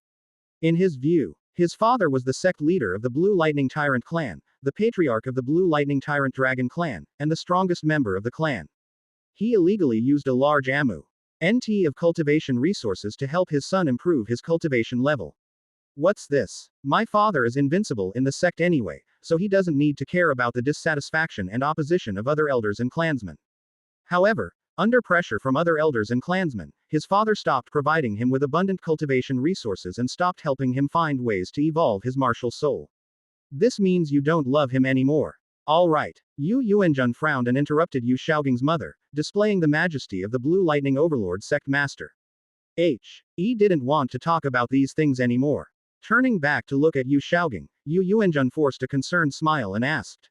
S1: In his view, his father was the sect leader of the Blue Lightning Tyrant clan, the patriarch of the Blue Lightning Tyrant Dragon clan, and the strongest member of the clan. He illegally used a large NT of cultivation resources to help his son improve his cultivation level. What's this? My father is invincible in the sect anyway, so he doesn't need to care about the dissatisfaction and opposition of other elders and clansmen. However, under pressure from other elders and clansmen, his father stopped providing him with abundant cultivation resources and stopped helping him find ways to evolve his martial soul. This means you don't love him anymore. Alright. Yu Yuanjun frowned and interrupted Yu Xiaogang's mother, displaying the majesty of the Blue Lightning Overlord sect master. He didn't want to talk about these things anymore. Turning back to look at Yu Xiaogang, Yu Yuanjun forced a concerned smile and asked,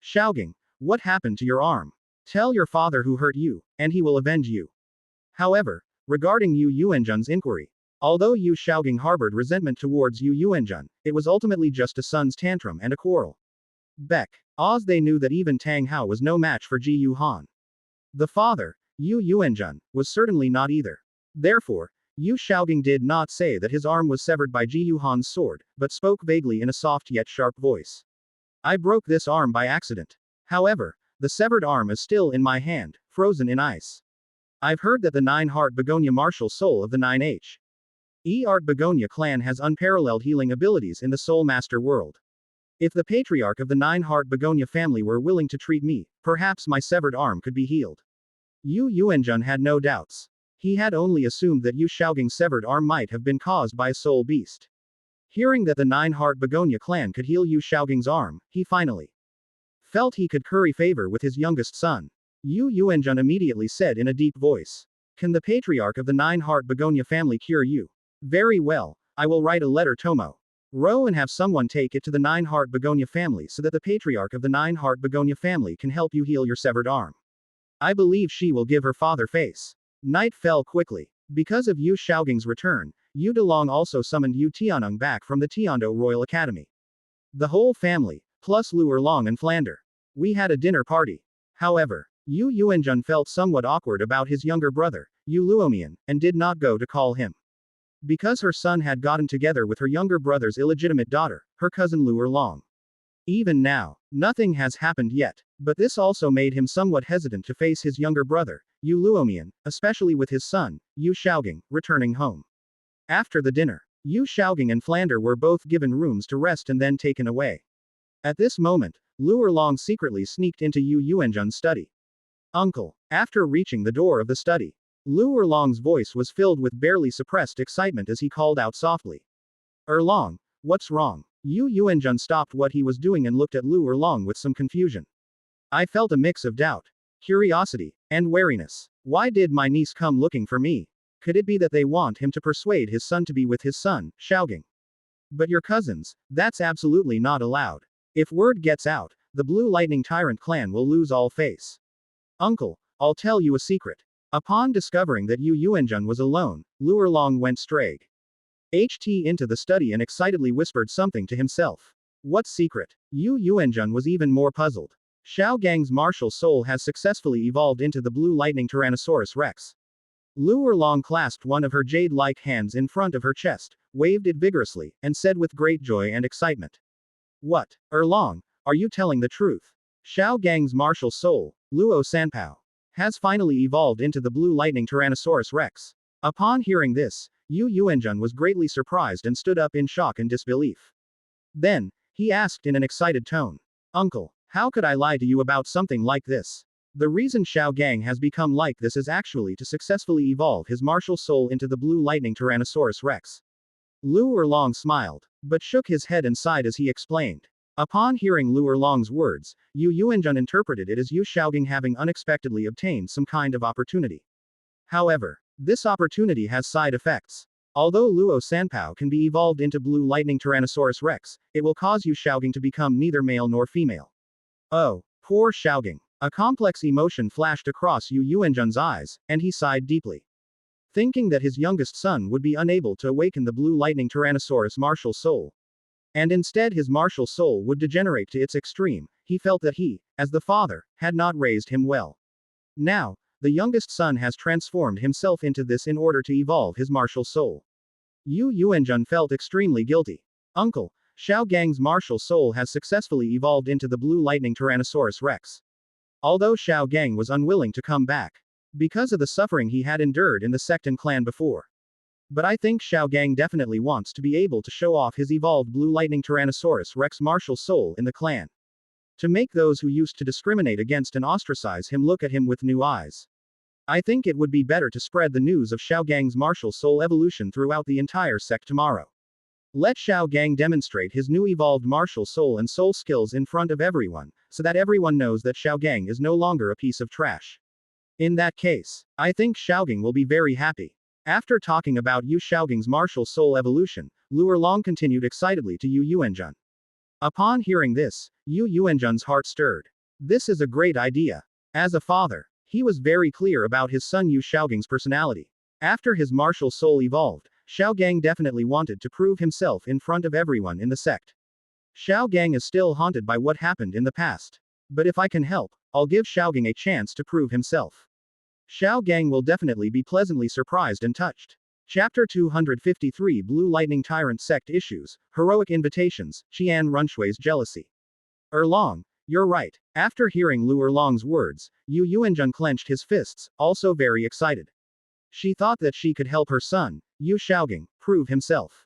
S1: Xiaogang, what happened to your arm? Tell your father who hurt you, and he will avenge you. However, regarding Yu Yuanjun's inquiry, although Yu Xiaogang harbored resentment towards Yu Yuanjun, it was ultimately just a son's tantrum and a quarrel. They knew that even Tang Hao was no match for Ji Yu Han. The father, Yu Yuanjun, was certainly not either. Therefore, Yu Xiaogang did not say that his arm was severed by Ji Yu Han's sword, but spoke vaguely in a soft yet sharp voice. I broke this arm by accident. However, the severed arm is still in my hand, frozen in ice. I've heard that the Nine-Heart Begonia martial soul of the 9H. Art Begonia clan has unparalleled healing abilities in the Soul Master world. If the patriarch of the Nine-Heart Begonia family were willing to treat me, perhaps my severed arm could be healed. Yu Yuanjun had no doubts. He had only assumed that Yu Xiaogang's severed arm might have been caused by a soul beast. Hearing that the Nine-Heart Begonia clan could heal Yu Xiaogang's arm, he finally felt he could curry favor with his youngest son. Yu Yuanjun immediately said in a deep voice, Can the patriarch of the Nine-Heart Begonia family cure you? Very well, I will write a letter Tomo. Row and have someone take it to the Nine-Heart Begonia family so that the patriarch of the Nine-Heart Begonia family can help you heal your severed arm. I believe she will give her father face. Night fell quickly. Because of Yu Xiaogang's return, Yu Delong also summoned Yu Tianeng back from the Tiando Royal Academy. The whole family, plus Lu Erlong and Flander. We had a dinner party. However, Yu Yuanjun felt somewhat awkward about his younger brother, Yu Luomian, and did not go to call him. Because her son had gotten together with her younger brother's illegitimate daughter, her cousin Lu Erlong. Even now, nothing has happened yet, but this also made him somewhat hesitant to face his younger brother, Yu Luomian, especially with his son, Yu Xiaogang, returning home. After the dinner, Yu Xiaogang and Flander were both given rooms to rest and then taken away. At this moment, Lu Erlong secretly sneaked into Yu Yuanjun's study. Uncle. After reaching the door of the study, Lu Erlong's voice was filled with barely suppressed excitement as he called out softly. Erlong, what's wrong? Yu Yuanjun stopped what he was doing and looked at Lu Erlong with some confusion. I felt a mix of doubt, curiosity, and wariness. Why did my niece come looking for me? Could it be that they want him to persuade his son to be with his son, Xiaogang? But your cousins, that's absolutely not allowed. If word gets out, the Blue Lightning Tyrant clan will lose all face. Uncle, I'll tell you a secret. Upon discovering that Yu Yuanjun was alone, Lu Erlong went straight into the study and excitedly whispered something to himself. What secret? Yu Yuanjun was even more puzzled. Xiaogang's martial soul has successfully evolved into the Blue Lightning Tyrannosaurus Rex. Lu Erlong clasped one of her jade-like hands in front of her chest, waved it vigorously, and said with great joy and excitement. What? Erlong, are you telling the truth? Xiaogang's martial soul, Luo Sanpao, has finally evolved into the Blue Lightning Tyrannosaurus Rex. Upon hearing this, Yu Yuanjun was greatly surprised and stood up in shock and disbelief. Then, he asked in an excited tone. Uncle, how could I lie to you about something like this? The reason Xiaogang has become like this is actually to successfully evolve his martial soul into the Blue Lightning Tyrannosaurus Rex. Lu Erlong smiled, but shook his head and sighed as he explained. Upon hearing Lu Erlong's words, Yu Yuanjun interpreted it as Yu Xiaogang having unexpectedly obtained some kind of opportunity. However, this opportunity has side effects. Although Luo Sanpao can be evolved into Blue Lightning Tyrannosaurus Rex, it will cause Yu Xiaogang to become neither male nor female. Oh, poor Xiaogang. A complex emotion flashed across Yu Yuanjun's eyes, and he sighed deeply. Thinking that his youngest son would be unable to awaken the blue lightning Tyrannosaurus martial soul, and instead his martial soul would degenerate to its extreme, he felt that he, as the father, had not raised him well. Now, the youngest son has transformed himself into this in order to evolve his martial soul. Yu Yuanjun felt extremely guilty. Uncle, Xiaogang's martial soul has successfully evolved into the blue lightning Tyrannosaurus Rex. Although Xiaogang was unwilling to come back, because of the suffering he had endured in the sect and clan before. But I think Xiaogang definitely wants to be able to show off his evolved blue lightning Tyrannosaurus Rex martial soul in the clan. To make those who used to discriminate against and ostracize him look at him with new eyes. I think it would be better to spread the news of Xiaogang's martial soul evolution throughout the entire sect tomorrow. Let Xiaogang demonstrate his new evolved martial soul and soul skills in front of everyone, so that everyone knows that Xiaogang is no longer a piece of trash. In that case, I think Xiaogang will be very happy. After talking about Yu Xiaogang's martial soul evolution, Lu Erlong continued excitedly to Yu Yuanjun. Upon hearing this, Yu Yuanjun's heart stirred. This is a great idea. As a father, he was very clear about his son Yu Xiaogang's personality. After his martial soul evolved, Xiaogang definitely wanted to prove himself in front of everyone in the sect. Xiaogang is still haunted by what happened in the past. But if I can help, I'll give Xiaogang a chance to prove himself. Xiaogang will definitely be pleasantly surprised and touched. Chapter 253 Blue Lightning Tyrant Sect Issues, Heroic Invitations, Qian Runshui's Jealousy. Erlong, you're right. After hearing Lu Erlong's words, Yu Yuanjun clenched his fists, also very excited. She thought that she could help her son, Yu Xiaogang, prove himself.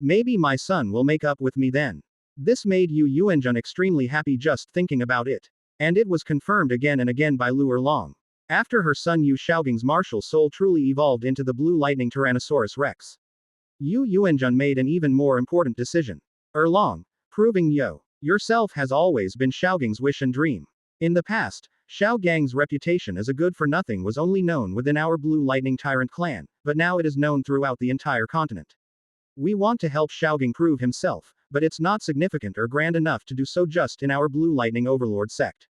S1: Maybe my son will make up with me then. This made Yu Yuanjun extremely happy just thinking about it. And it was confirmed again and again by Lu Erlong. After her son Yu Xiaogang's martial soul truly evolved into the blue lightning Tyrannosaurus Rex, Yu Yuanjun made an even more important decision. Erlong, proving yourself has always been Xiaogang's wish and dream. In the past, Xiaogang's reputation as a good-for-nothing was only known within our Blue Lightning Tyrant clan, but now it is known throughout the entire continent. We want to help Xiaogang prove himself, but it's not significant or grand enough to do so just in our Blue Lightning Overlord sect.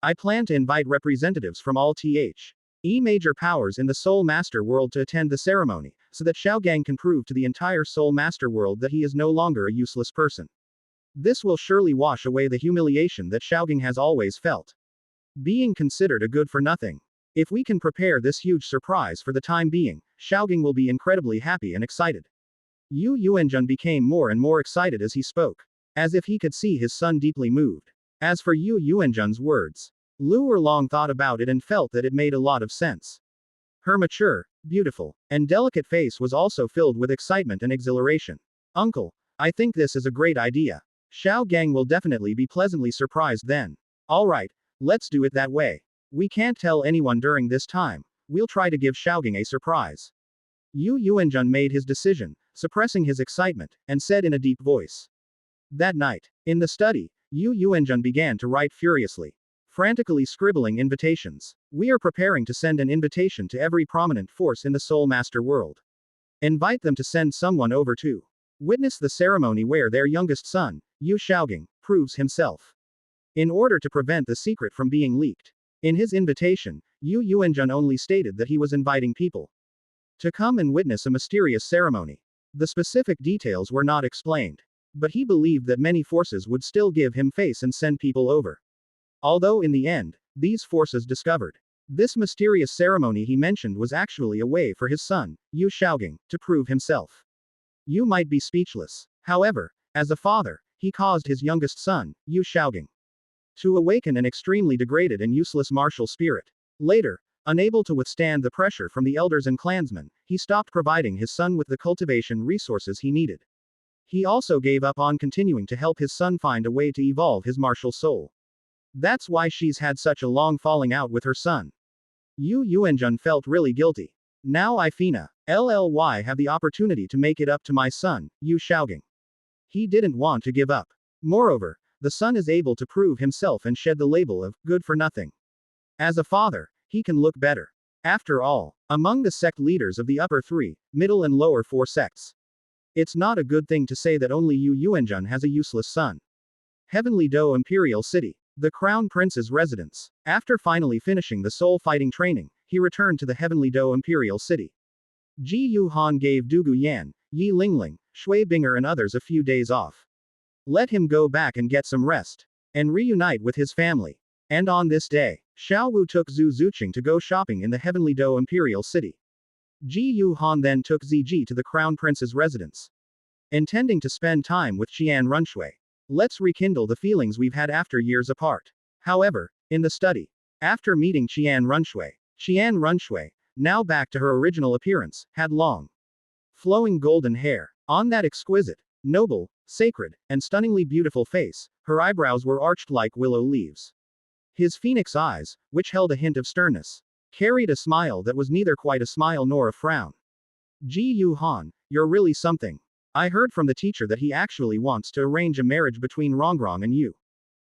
S1: I plan to invite representatives from all major powers in the Soul Master world to attend the ceremony, so that Xiaogang can prove to the entire Soul Master world that he is no longer a useless person. This will surely wash away the humiliation that Xiaogang has always felt. Being considered a good-for-nothing. If we can prepare this huge surprise for the time being, Xiaogang will be incredibly happy and excited. Yu Yuanjun became more and more excited as he spoke, as if he could see his son deeply moved. As for Yu Yuanjun's words, Lu Erlong thought about it and felt that it made a lot of sense. Her mature, beautiful, and delicate face was also filled with excitement and exhilaration. Uncle, I think this is a great idea. Xiaogang will definitely be pleasantly surprised then. Alright, let's do it that way. We can't tell anyone during this time. We'll try to give Xiaogang a surprise. Yu Yuanjun made his decision, suppressing his excitement, and said in a deep voice. That night, in the study, Yu Yuanjun began to write furiously, frantically scribbling invitations. We are preparing to send an invitation to every prominent force in the Soul Master world. Invite them to send someone over to witness the ceremony where their youngest son, Yu Xiaogang, proves himself. In order to prevent the secret from being leaked. In his invitation, Yu Yuanjun only stated that he was inviting people to come and witness a mysterious ceremony. The specific details were not explained. But he believed that many forces would still give him face and send people over. Although in the end, these forces discovered this mysterious ceremony he mentioned was actually a way for his son, Yu Xiaogang, to prove himself. Yu might be speechless. However, as a father, he caused his youngest son, Yu Xiaogang, to awaken an extremely degraded and useless martial spirit. Later, unable to withstand the pressure from the elders and clansmen, he stopped providing his son with the cultivation resources he needed. He also gave up on continuing to help his son find a way to evolve his martial soul. That's why she's had such a long falling out with her son. Yu Yuanjun felt really guilty. Now I Fina, LLY have the opportunity to make it up to my son, Yu Xiaogang. He didn't want to give up. Moreover, the son is able to prove himself and shed the label of good for nothing. As a father, he can look better. After all, among the sect leaders of the upper 3, middle and lower 4 sects, it's not a good thing to say that only Yu Yuanjun has a useless son. Heavenly Do Imperial City. The Crown Prince's residence. After finally finishing the soul fighting training, he returned to the Heavenly Do Imperial City. Ji Yu Han gave Du Yan, Yi Lingling, Shui Binger and others a few days off. Let him go back and get some rest. And reunite with his family. And on this day, Xiao Wu took Zhu Zuqing to go shopping in the Heavenly Do Imperial City. Ji Yu Han then took Ziji to the Crown Prince's residence. Intending to spend time with Qian Runshui. Let's rekindle the feelings we've had after years apart. However, in the study, after meeting Qian Runshui, now back to her original appearance, had long, flowing golden hair. On that exquisite, noble, sacred, and stunningly beautiful face, her eyebrows were arched like willow leaves. His phoenix eyes, which held a hint of sternness, carried a smile that was neither quite a smile nor a frown. Ji Yu Han, you're really something. I heard from the teacher that he actually wants to arrange a marriage between Rongrong and you.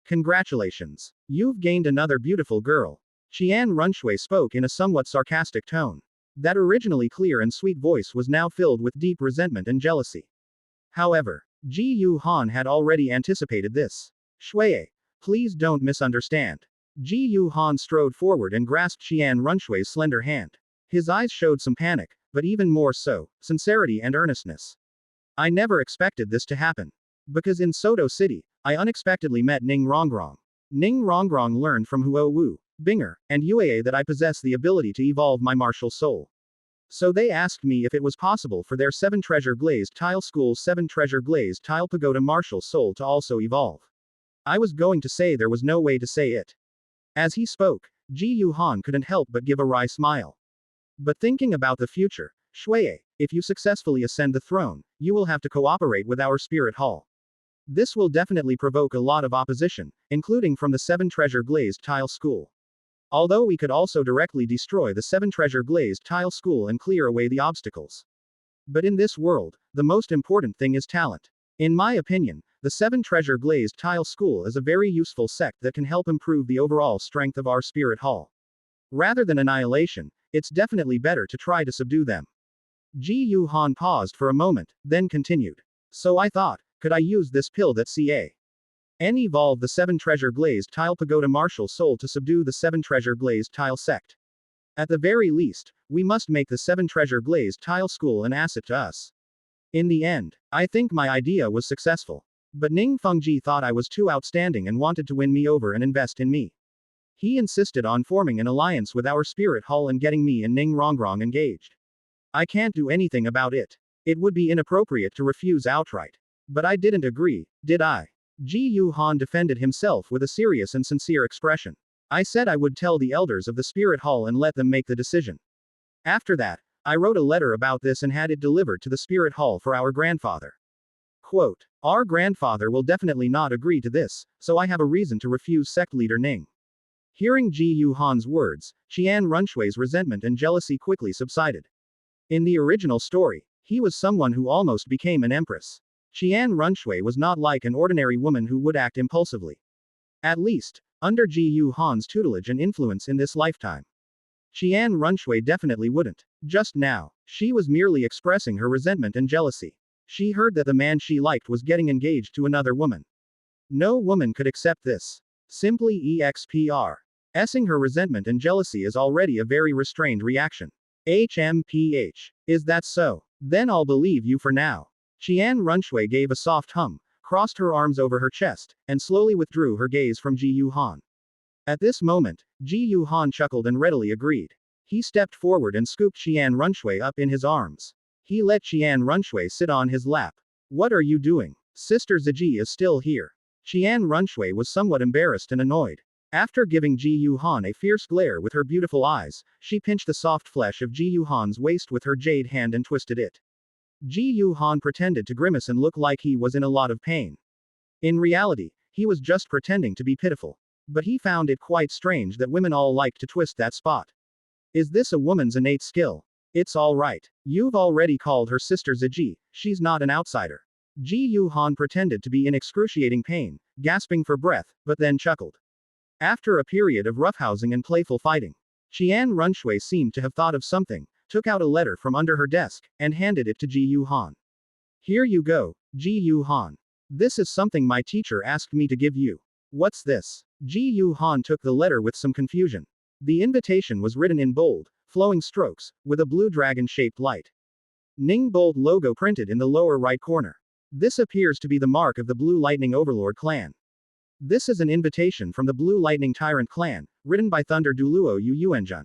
S1: Congratulations. You've gained another beautiful girl. Qian Runshui spoke in a somewhat sarcastic tone. That originally clear and sweet voice was now filled with deep resentment and jealousy. However, Ji Yu Han had already anticipated this. Shui, please don't misunderstand. Ji Yu Han strode forward and grasped Qian Runshui's slender hand. His eyes showed some panic, but even more so, sincerity and earnestness. I never expected this to happen. Because in Soto City, I unexpectedly met Ning Rongrong. Ning Rongrong learned from Huo Wu, Binger, and Yue that I possess the ability to evolve my martial soul. So they asked me if it was possible for their 7 treasure glazed tile school's 7 treasure glazed tile pagoda martial soul to also evolve. I was going to say there was no way to say it. As he spoke, Ji Yu Han couldn't help but give a wry smile. But thinking about the future, Shui, if you successfully ascend the throne, you will have to cooperate with our spirit hall. This will definitely provoke a lot of opposition, including from the 7 treasure glazed tile school. Although we could also directly destroy the 7 treasure glazed tile school and clear away the obstacles. But in this world, the most important thing is talent. In my opinion, the 7 treasure glazed tile school is a very useful sect that can help improve the overall strength of our spirit hall. Rather than annihilation, it's definitely better to try to subdue them. Ji Yu Han paused for a moment, then continued. So I thought, could I use this pill that N evolve the 7 treasure glazed tile pagoda martial soul to subdue the 7 treasure glazed tile sect? At the very least, we must make the 7 treasure glazed tile school an asset to us. In the end, I think my idea was successful. But Ning Fengji thought I was too outstanding and wanted to win me over and invest in me. He insisted on forming an alliance with our spirit hall and getting me and Ning Rongrong engaged. I can't do anything about it. It would be inappropriate to refuse outright. But I didn't agree, did I? Ji Yu Han defended himself with a serious and sincere expression. I said I would tell the elders of the spirit hall and let them make the decision. After that, I wrote a letter about this and had it delivered to the spirit hall for our grandfather. Quote, our grandfather will definitely not agree to this, so I have a reason to refuse sect leader Ning. Hearing Ji Yu Han's words, Qian Runshui's resentment and jealousy quickly subsided. In the original story, he was someone who almost became an empress. Qian Runshui was not like an ordinary woman who would act impulsively. At least, under Ji Yu Han's tutelage and influence in this lifetime. Qian Runshui definitely wouldn't. Just now, she was merely expressing her resentment and jealousy. She heard that the man she liked was getting engaged to another woman. No woman could accept this. Simply expressing her resentment and jealousy is already a very restrained reaction. HMPH. Is that so? Then I'll believe you for now. Qian Runshui gave a soft hum, crossed her arms over her chest, and slowly withdrew her gaze from Ji Yu Han. At this moment, Ji Yu Han chuckled and readily agreed. He stepped forward and scooped Qian Runshui up in his arms. He let Qian Runshui sit on his lap. What are you doing? Sister Ziji is still here. Qian Runshui was somewhat embarrassed and annoyed. After giving Ji Yu Han a fierce glare with her beautiful eyes, she pinched the soft flesh of Ji Yu Han's waist with her jade hand and twisted it. Ji Yu Han pretended to grimace and look like he was in a lot of pain. In reality, he was just pretending to be pitiful. But he found it quite strange that women all like to twist that spot. Is this a woman's innate skill? It's alright. You've already called her sister Ziji, she's not an outsider. Ji Yu Han pretended to be in excruciating pain, gasping for breath, but then chuckled. After a period of roughhousing and playful fighting, Qian Runshui seemed to have thought of something, took out a letter from under her desk, and handed it to Ji Yu Han. Here you go, Ji Yu Han. This is something my teacher asked me to give you. What's this? Ji Yu Han took the letter with some confusion. The invitation was written in bold, flowing strokes, with a blue dragon-shaped light. Ning Bolt logo printed in the lower right corner. This appears to be the mark of the Blue Lightning Overlord clan. This is an invitation from the Blue Lightning Tyrant clan, written by Thunder Douluo Yu Yuanjun.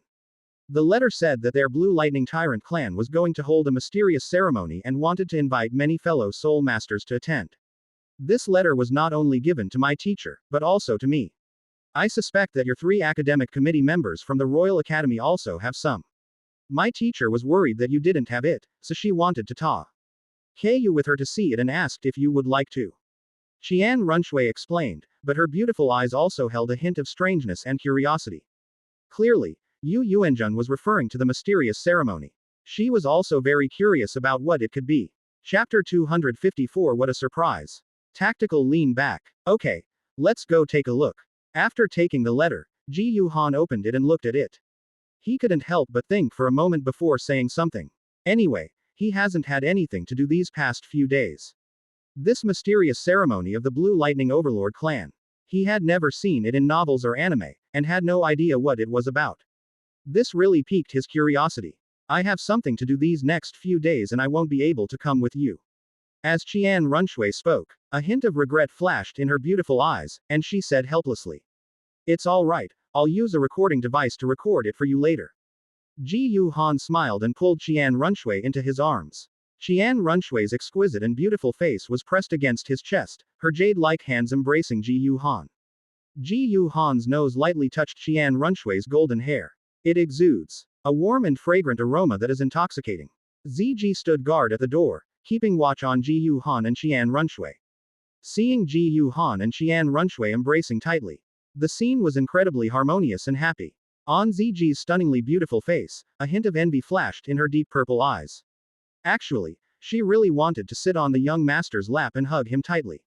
S1: The letter said that their Blue Lightning Tyrant clan was going to hold a mysterious ceremony and wanted to invite many fellow soul masters to attend. This letter was not only given to my teacher, but also to me. I suspect that your 3 academic committee members from the Royal Academy also have some. My teacher was worried that you didn't have it, so she wanted to talk you with her to see it and asked if you would like to. Xian Runshui explained, but her beautiful eyes also held a hint of strangeness and curiosity. Clearly, Yu Yuanjun was referring to the mysterious ceremony. She was also very curious about what it could be. Chapter 254. What a surprise. Tactical lean back. Okay, let's go take a look. After taking the letter, Ji Yu Han opened it and looked at it. He couldn't help but think for a moment before saying something. Anyway, he hasn't had anything to do these past few days. This mysterious ceremony of the Blue Lightning Overlord clan. He had never seen it in novels or anime, and had no idea what it was about. This really piqued his curiosity. I have something to do these next few days and I won't be able to come with you. As Xian Runshui spoke, a hint of regret flashed in her beautiful eyes, and she said helplessly. It's all right, I'll use a recording device to record it for you later. Ji Yu Han smiled and pulled Xian Runshui into his arms. Xian Runshui's exquisite and beautiful face was pressed against his chest, her jade-like hands embracing Ji Yu Han. Ji Yu Han's nose lightly touched Xian Runshui's golden hair. It exudes a warm and fragrant aroma that is intoxicating. ZG stood guard at the door, keeping watch on Ji Yu Han and Xian Runshui. Seeing Ji Yu Han and Xian Runshui embracing tightly, the scene was incredibly harmonious and happy. On ZG's stunningly beautiful face, a hint of envy flashed in her deep purple eyes. Actually, she really wanted to sit on the young master's lap and hug him tightly.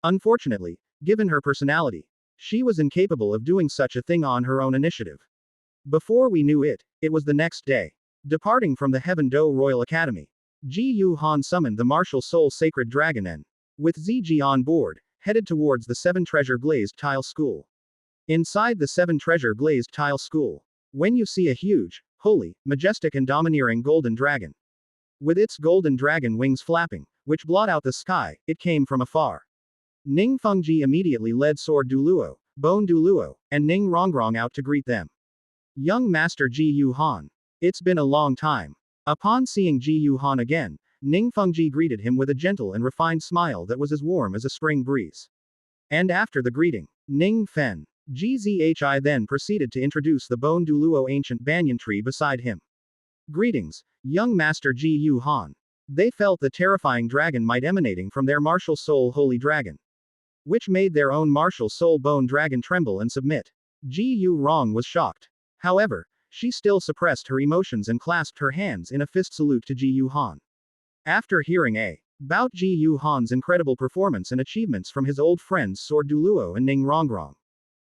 S1: Unfortunately, given her personality, she was incapable of doing such a thing on her own initiative. Before we knew it, it was the next day. Departing from the Heaven Do Royal Academy, Ji Yu Han summoned the martial soul sacred dragon and, with ZG on board, headed towards the 7 treasure glazed tile school. Inside the 7 treasure glazed tile school, when you see a huge, holy, majestic and domineering golden dragon. With its golden dragon wings flapping, which blot out the sky, it came from afar. Ning Fengji immediately led Sword Douluo, Bone Douluo, and Ning Rongrong out to greet them. Young Master Ji Yu Han. It's been a long time. Upon seeing Ji Yu Han again, Ning Fengji greeted him with a gentle and refined smile that was as warm as a spring breeze. And after the greeting, Ning Fen, GZHI then proceeded to introduce the Bone Douluo ancient banyan tree beside him. Greetings, young Master Ji Yu Han. They felt the terrifying dragon might emanating from their martial soul holy dragon, which made their own martial soul bone dragon tremble and submit. Ji Yu Rong was shocked. However, she still suppressed her emotions and clasped her hands in a fist salute to Ji Yu Han. After hearing about Ji Yu Han's incredible performance and achievements from his old friends Sword Douluo and Ning Rongrong,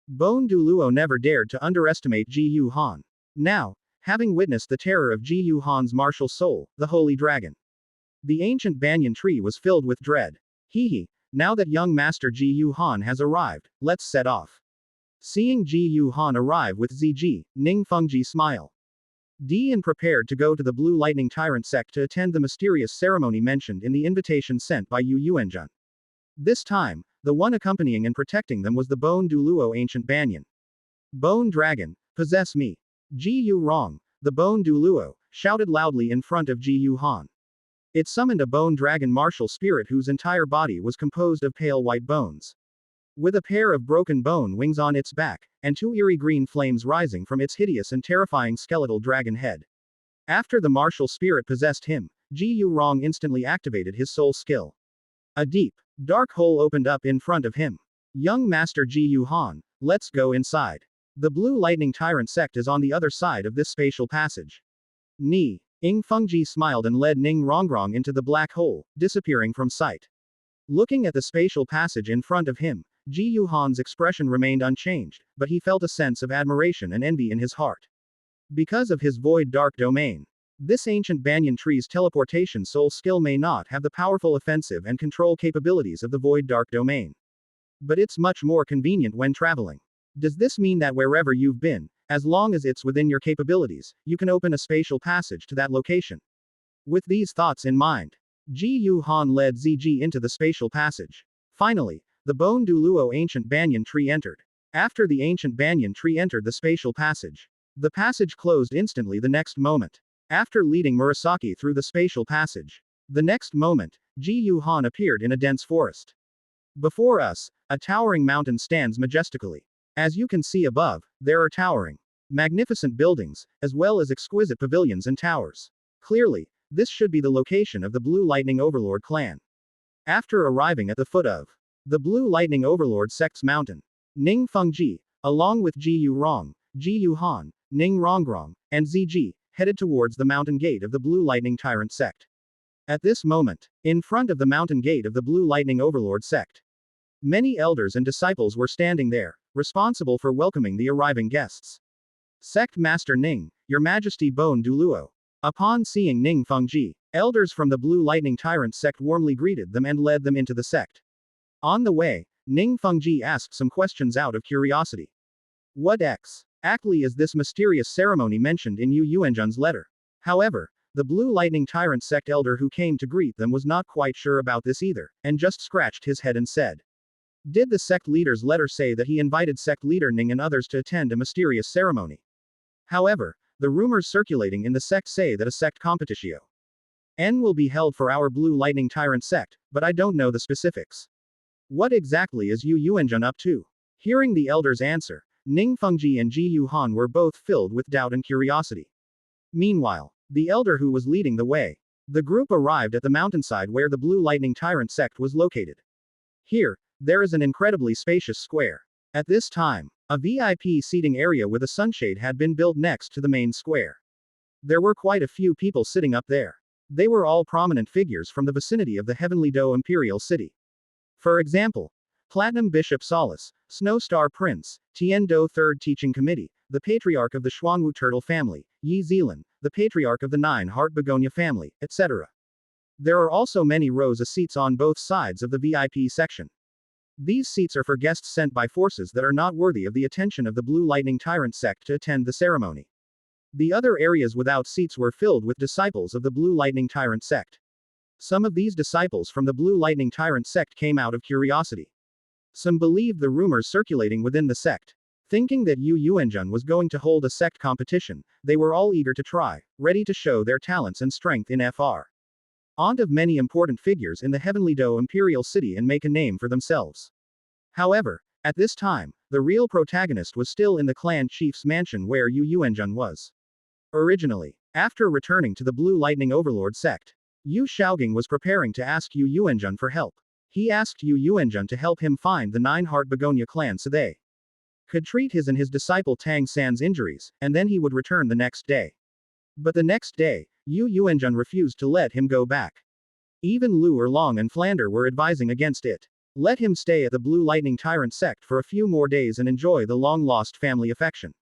S1: Bone Douluo never dared to underestimate Ji Yu Han. Now, having witnessed the terror of Ji Yu Han's martial soul, the holy dragon, the ancient banyan tree was filled with dread. Hee, now that young Master Ji Yu Han has arrived, let's set off. Seeing Ji Yu Han arrive with ZG, Ning Fengji smiled. And prepared to go to the Blue Lightning Tyrant sect to attend the mysterious ceremony mentioned in the invitation sent by Yu Yuanjun. This time, the one accompanying and protecting them was the Bone Douluo ancient banyan. Bone dragon, possess me. Ji Yu Rong, the Bone Douluo, shouted loudly in front of Ji Yu Han. It summoned a bone dragon martial spirit whose entire body was composed of pale white bones, with a pair of broken bone wings on its back, and 2 eerie green flames rising from its hideous and terrifying skeletal dragon head. After the martial spirit possessed him, Ji Yu Rong instantly activated his soul skill. A deep, dark hole opened up in front of him. Young Master Ji Yu Han, let's go inside. The Blue Lightning Tyrant sect is on the other side of this spatial passage. Ni, Ing Fengji smiled and led Ning Rongrong into the black hole, disappearing from sight. Looking at the spatial passage in front of him, Ji Yu Han's expression remained unchanged, but he felt a sense of admiration and envy in his heart. Because of his void dark domain, this ancient banyan tree's teleportation soul skill may not have the powerful offensive and control capabilities of the void dark domain. But it's much more convenient when traveling. Does this mean that wherever you've been, as long as it's within your capabilities, you can open a spatial passage to that location? With these thoughts in mind, Ji Yu Han led ZG into the spatial passage. Finally, the Bone Douluo ancient banyan tree entered. After the ancient banyan tree entered the spatial passage, the passage closed instantly the next moment. After leading Murasaki through the spatial passage, the next moment, Ji Yu Han appeared in a dense forest. Before us, a towering mountain stands majestically. As you can see above, there are towering, magnificent buildings, as well as exquisite pavilions and towers. Clearly, this should be the location of the Blue Lightning Overlord clan. After arriving at the foot of the Blue Lightning Overlord sect's mountain, Ning Fengji, along with Ji Yu Rong, Ji Yu Han, Ning Rongrong, and ZG, headed towards the mountain gate of the Blue Lightning Tyrant sect. At this moment, in front of the mountain gate of the Blue Lightning Overlord sect, many elders and disciples were standing there, responsible for welcoming the arriving guests. Sect Master Ning, Your Majesty Bone Douluo. Upon seeing Ning Fengji, elders from the Blue Lightning Tyrant sect warmly greeted them and led them into the sect. On the way, Ning Fengji asked some questions out of curiosity. What exactly is this mysterious ceremony mentioned in Yu Yuanzhen's letter? However, the Blue Lightning Tyrant sect elder who came to greet them was not quite sure about this either, and just scratched his head and said, did the sect leader's letter say that he invited sect leader Ning and others to attend a mysterious ceremony? However, the rumors circulating in the sect say that a sect competitio N will be held for our Blue Lightning Tyrant sect, but I don't know the specifics. What exactly is Yu Yuanzhen up to? Hearing the elder's answer, Ning Fengji and Ji Yu Han were both filled with doubt and curiosity. Meanwhile, the elder who was leading the way, the group arrived at the mountainside where the Blue Lightning Tyrant sect was located. Here, there is an incredibly spacious square. At this time, a VIP seating area with a sunshade had been built next to the main square. There were quite a few people sitting up there. They were all prominent figures from the vicinity of the Heavenly Do Imperial City. For example, Platinum Bishop Solace, Snow Star Prince, Tian Do Third Teaching Committee, the Patriarch of the Xuanwu Turtle Family, Yi Zealan, the Patriarch of the Nine Heart Begonia Family, etc. There are also many rows of seats on both sides of the VIP section. These seats are for guests sent by forces that are not worthy of the attention of the Blue Lightning Tyrant sect to attend the ceremony. The other areas without seats were filled with disciples of the Blue Lightning Tyrant sect. Some of these disciples from the Blue Lightning Tyrant sect came out of curiosity. Some believed the rumors circulating within the sect. Thinking that Yu Yuanzhen was going to hold a sect competition, they were all eager to try, ready to show their talents and strength in FR. Aunt of many important figures in the Heavenly Do Imperial City and make a name for themselves. However, at this time, the real protagonist was still in the clan chief's mansion where Yu Yuanzhen was. Originally, after returning to the Blue Lightning Overlord sect, Yu Shaogang was preparing to ask Yu Yuanzhen for help. He asked Yu Yuanzhen to help him find the Nine Heart Begonia clan so they could treat his and his disciple Tang San's injuries, and then he would return the next day. But the next day, Yu Yuanzhen refused to let him go back. Even Lu Erlong and Flander were advising against it. Let him stay at the Blue Lightning Tyrant sect for a few more days and enjoy the long-lost family affection.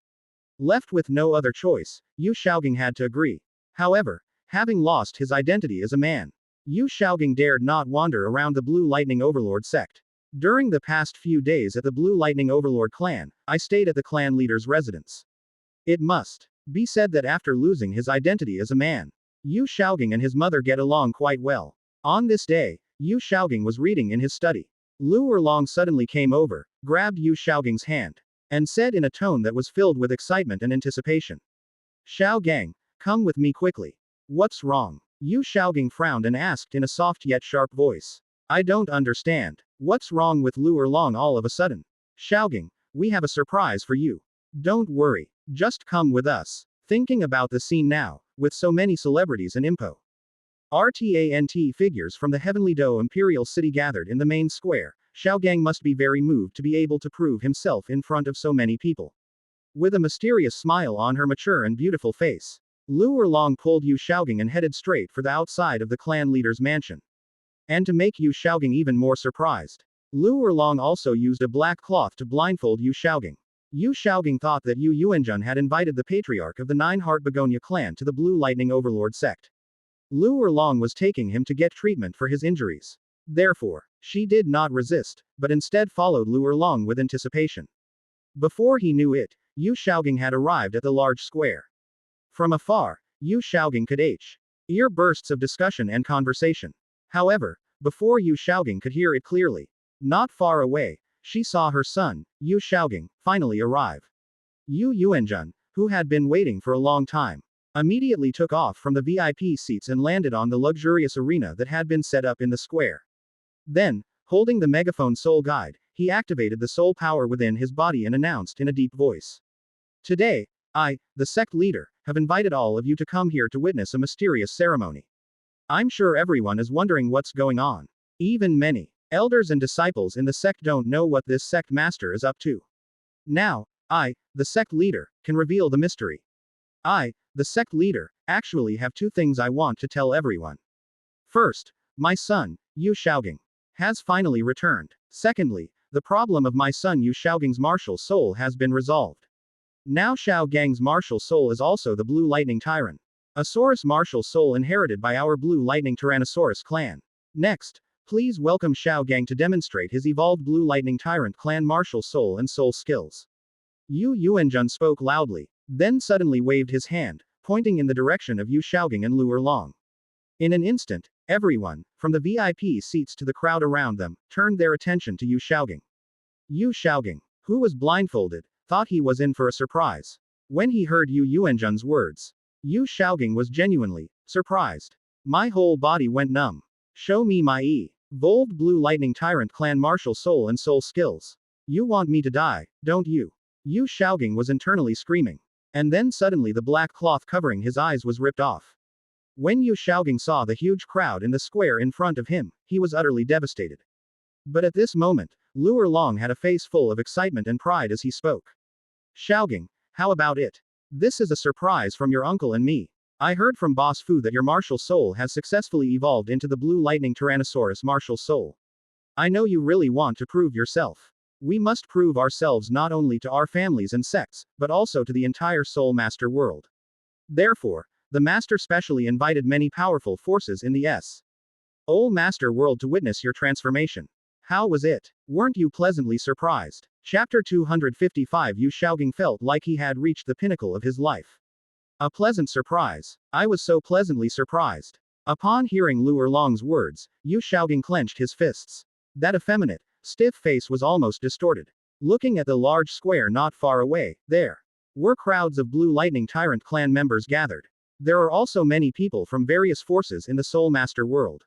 S1: Left with no other choice, Yu Shaogang had to agree. However, having lost his identity as a man, Yu Shaogang dared not wander around the Blue Lightning Overlord sect. During the past few days at the Blue Lightning Overlord clan, I stayed at the clan leader's residence. It must be said that after losing his identity as a man, Yu Shaogang and his mother get along quite well. On this day, Yu Shaogang was reading in his study. Lu Erlong suddenly came over, grabbed Yu Shaogang's hand, and said in a tone that was filled with excitement and anticipation. Shaogang, come with me quickly. What's wrong? Yu Shaogang frowned and asked in a soft yet sharp voice. I don't understand. What's wrong with Lu Erlong all of a sudden? Shaogang, we have a surprise for you. Don't worry. Just come with us. Thinking about the scene now, with so many celebrities and impo. RTANT figures from the Heavenly Do Imperial City gathered in the main square, Shaogang must be very moved to be able to prove himself in front of so many people. With a mysterious smile on her mature and beautiful face, Lu Erlong pulled Yu Shaogang and headed straight for the outside of the clan leader's mansion. And to make Yu Shaogang even more surprised, Lu Erlong also used a black cloth to blindfold Yu Shaogang. Yu Shaogang thought that Yu Yuanzhen had invited the patriarch of the Nine Heart Begonia clan to the Blue Lightning Overlord sect. Lu Erlong was taking him to get treatment for his injuries. Therefore, she did not resist, but instead followed Lu Erlong with anticipation. Before he knew it, Yu Shaogang had arrived at the large square. From afar, Yu Shaogang could hear bursts of discussion and conversation. However, before Yu Shaogang could hear it clearly, not far away, she saw her son, Yu Shaogang, finally arrive. Yu Yuanjun, who had been waiting for a long time, immediately took off from the VIP seats and landed on the luxurious arena that had been set up in the square. Then, holding the megaphone soul guide, he activated the soul power within his body and announced in a deep voice. Today, I, the sect leader, have invited all of you to come here to witness a mysterious ceremony. I'm sure everyone is wondering what's going on. Even many elders and disciples in the sect don't know what this sect master is up to. Now, I, the sect leader, can reveal the mystery. I, the sect leader, actually have two things I want to tell everyone. First, my son, Yu Shaogang, has finally returned. Secondly, the problem of my son Yu Shaogang's martial soul has been resolved. Now Xiao Gang's martial soul is also the Blue Lightning Tyrant. A Saurus martial soul inherited by our Blue Lightning Tyrannosaurus clan. Next, please welcome Xiao Gang to demonstrate his evolved Blue Lightning Tyrant clan martial soul and soul skills. Yu Yuanjun spoke loudly, then suddenly waved his hand, pointing in the direction of Yu Shaogang and Lu Erlong. In an instant, everyone, from the VIP seats to the crowd around them, turned their attention to Yu Shaogang. Yu Shaogang, who was blindfolded, thought he was in for a surprise. When he heard Yu Yuanjun's words, Yu Shaogang was genuinely surprised. My whole body went numb. Show me my evolved Blue Lightning Tyrant clan martial soul and soul skills. You want me to die, don't you? Yu Shaogang was internally screaming. And then suddenly the black cloth covering his eyes was ripped off. When Yu Shaogang saw the huge crowd in the square in front of him, he was utterly devastated. But at this moment, Lu Erlong had a face full of excitement and pride as he spoke. Shaogang, how about it? This is a surprise from your uncle and me. I heard from Boss Fu that your martial soul has successfully evolved into the Blue Lightning Tyrannosaurus martial soul. I know you really want to prove yourself. We must prove ourselves not only to our families and sects, but also to the entire Soul Master world. Therefore, the Master specially invited many powerful forces in the Soul Master world to witness your transformation. How was it? Weren't you pleasantly surprised? Chapter 255 Yu Shaogang felt like he had reached the pinnacle of his life. A pleasant surprise. I was so pleasantly surprised. Upon hearing Lu Erlong's words, Yu Shaogang clenched his fists. That effeminate, stiff face was almost distorted. Looking at the large square not far away, there were crowds of Blue Lightning Tyrant clan members gathered. There are also many people from various forces in the Soul Master world.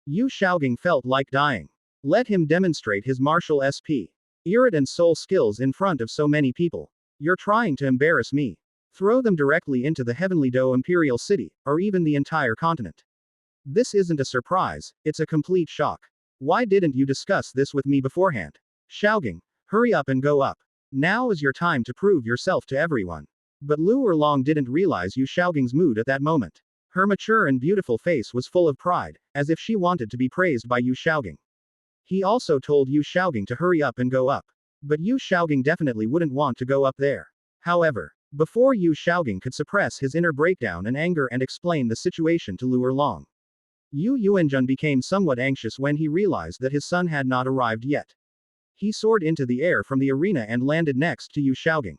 S1: Yu Shaogang felt like dying. Let him demonstrate his martial SP. Spirit and soul skills in front of so many people. You're trying to embarrass me. Throw them directly into the Heavenly Do Imperial City, or even the entire continent. This isn't a surprise, it's a complete shock. Why didn't you discuss this with me beforehand? Shaogang, hurry up and go up. Now is your time to prove yourself to everyone. But Lu Erlong didn't realize Yu Shaogang's mood at that moment. Her mature and beautiful face was full of pride, as if she wanted to be praised by Yu Shaogang. He also told Yu Shaogang to hurry up and go up. But Yu Shaogang definitely wouldn't want to go up there. However, before Yu Shaogang could suppress his inner breakdown and anger and explain the situation to Lu Erlong, Yu Yuanjun became somewhat anxious when he realized that his son had not arrived yet. He soared into the air from the arena and landed next to Yu Shaogang.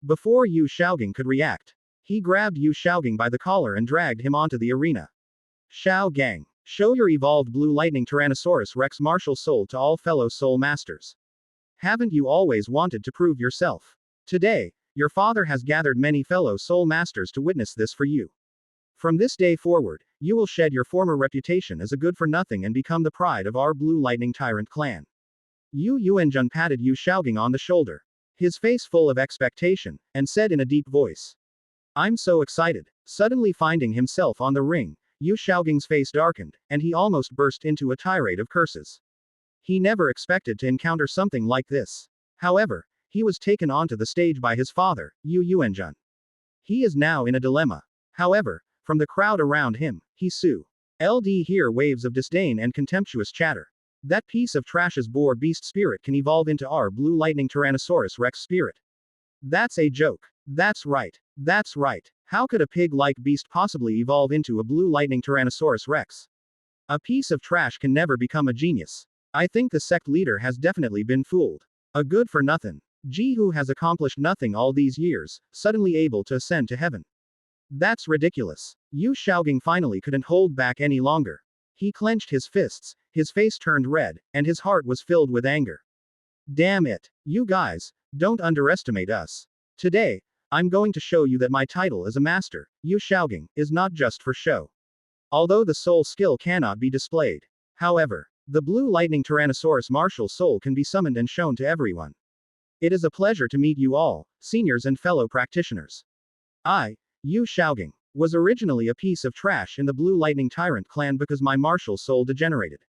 S1: Before Yu Shaogang could react, he grabbed Yu Shaogang by the collar and dragged him onto the arena. Xiao Gang, show your evolved Blue Lightning Tyrannosaurus Rex martial soul to all fellow soul masters. Haven't you always wanted to prove yourself? Today, your father has gathered many fellow soul masters to witness this for you. From this day forward, you will shed your former reputation as a good-for-nothing and become the pride of our Blue Lightning Tyrant clan. Yu Yuanjun patted Yu Shaogang on the shoulder, his face full of expectation, and said in a deep voice. I'm so excited. Suddenly finding himself on the ring, Yu Shaogang's face darkened, and he almost burst into a tirade of curses. He never expected to encounter something like this. However, he was taken onto the stage by his father, Yu Yuanjun. He is now in a dilemma. However, from the crowd around him, he hear waves of disdain and contemptuous chatter. That piece of trash's boar beast spirit can evolve into our Blue Lightning Tyrannosaurus Rex spirit. That's a joke. That's right. That's right. How could a pig-like beast possibly evolve into a Blue Lightning Tyrannosaurus Rex? A piece of trash can never become a genius. I think the sect leader has definitely been fooled. A good for nothing. Ji who has accomplished nothing all these years, suddenly able to ascend to heaven. That's ridiculous. Yu Shaogang finally couldn't hold back any longer. He clenched his fists, his face turned red, and his heart was filled with anger. Damn it. You guys, don't underestimate us. Today, I'm going to show you that my title as a master, Yu Shaogang, is not just for show. Although the soul skill cannot be displayed. However, the blue lightning Tyrannosaurus martial soul can be summoned and shown to everyone. It is a pleasure to meet you all, seniors and fellow practitioners. I, Yu Shaogang, was originally a piece of trash in the Blue Lightning Tyrant clan because my martial soul degenerated.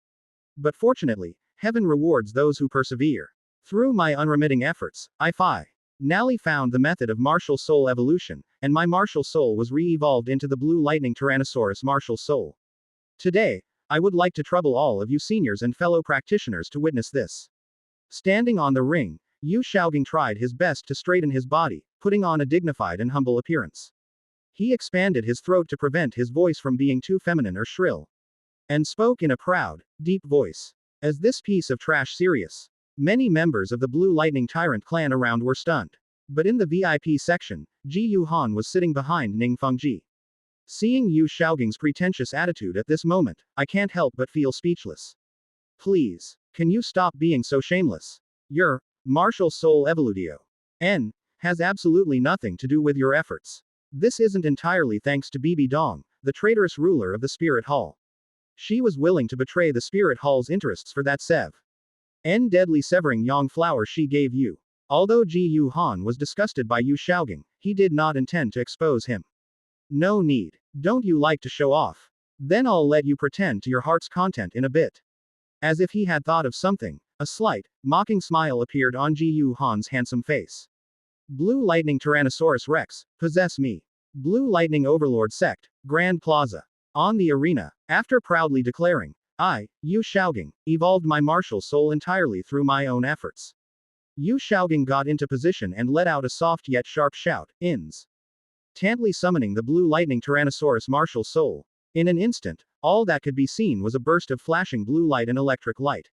S1: But fortunately, heaven rewards those who persevere. Through my unremitting efforts, I finally found the method of martial soul evolution, and my martial soul was re-evolved into the Blue Lightning Tyrannosaurus martial soul. Today, I would like to trouble all of you seniors and fellow practitioners to witness this. Standing on the ring, Yu Shaogang tried his best to straighten his body, putting on a dignified and humble appearance. He expanded his throat to prevent his voice from being too feminine or shrill. And spoke in a proud, deep voice. As this piece of trash serious? Many members of the Blue Lightning Tyrant clan around were stunned. But in the VIP section, Ji Yuhan was sitting behind Ning Fengji. Seeing Yu Shaogang's pretentious attitude at this moment, I can't help but feel speechless. Please, can you stop being so shameless? Your martial soul evolutio N has absolutely nothing to do with your efforts. This isn't entirely thanks to Bibi Dong, the traitorous ruler of the Spirit Hall. She was willing to betray the Spirit Hall's interests for that N deadly severing yang flower she gave you. Although Ji Yuhan was disgusted by Yu Shaogang, he did not intend to expose him. No need. Don't you like to show off? Then I'll let you pretend to your heart's content in a bit. As if he had thought of something, a slight, mocking smile appeared on Ji Yuhan's handsome face. Blue Lightning Tyrannosaurus Rex, possess me. Blue Lightning Overlord Sect, Grand Plaza. On the arena, after proudly declaring, I, Yu Shaogang, evolved my martial soul entirely through my own efforts. Yu Shaogang got into position and let out a soft yet sharp shout, instantly summoning the Blue Lightning Tyrannosaurus martial soul. In an instant, all that could be seen was a burst of flashing blue light and electric light.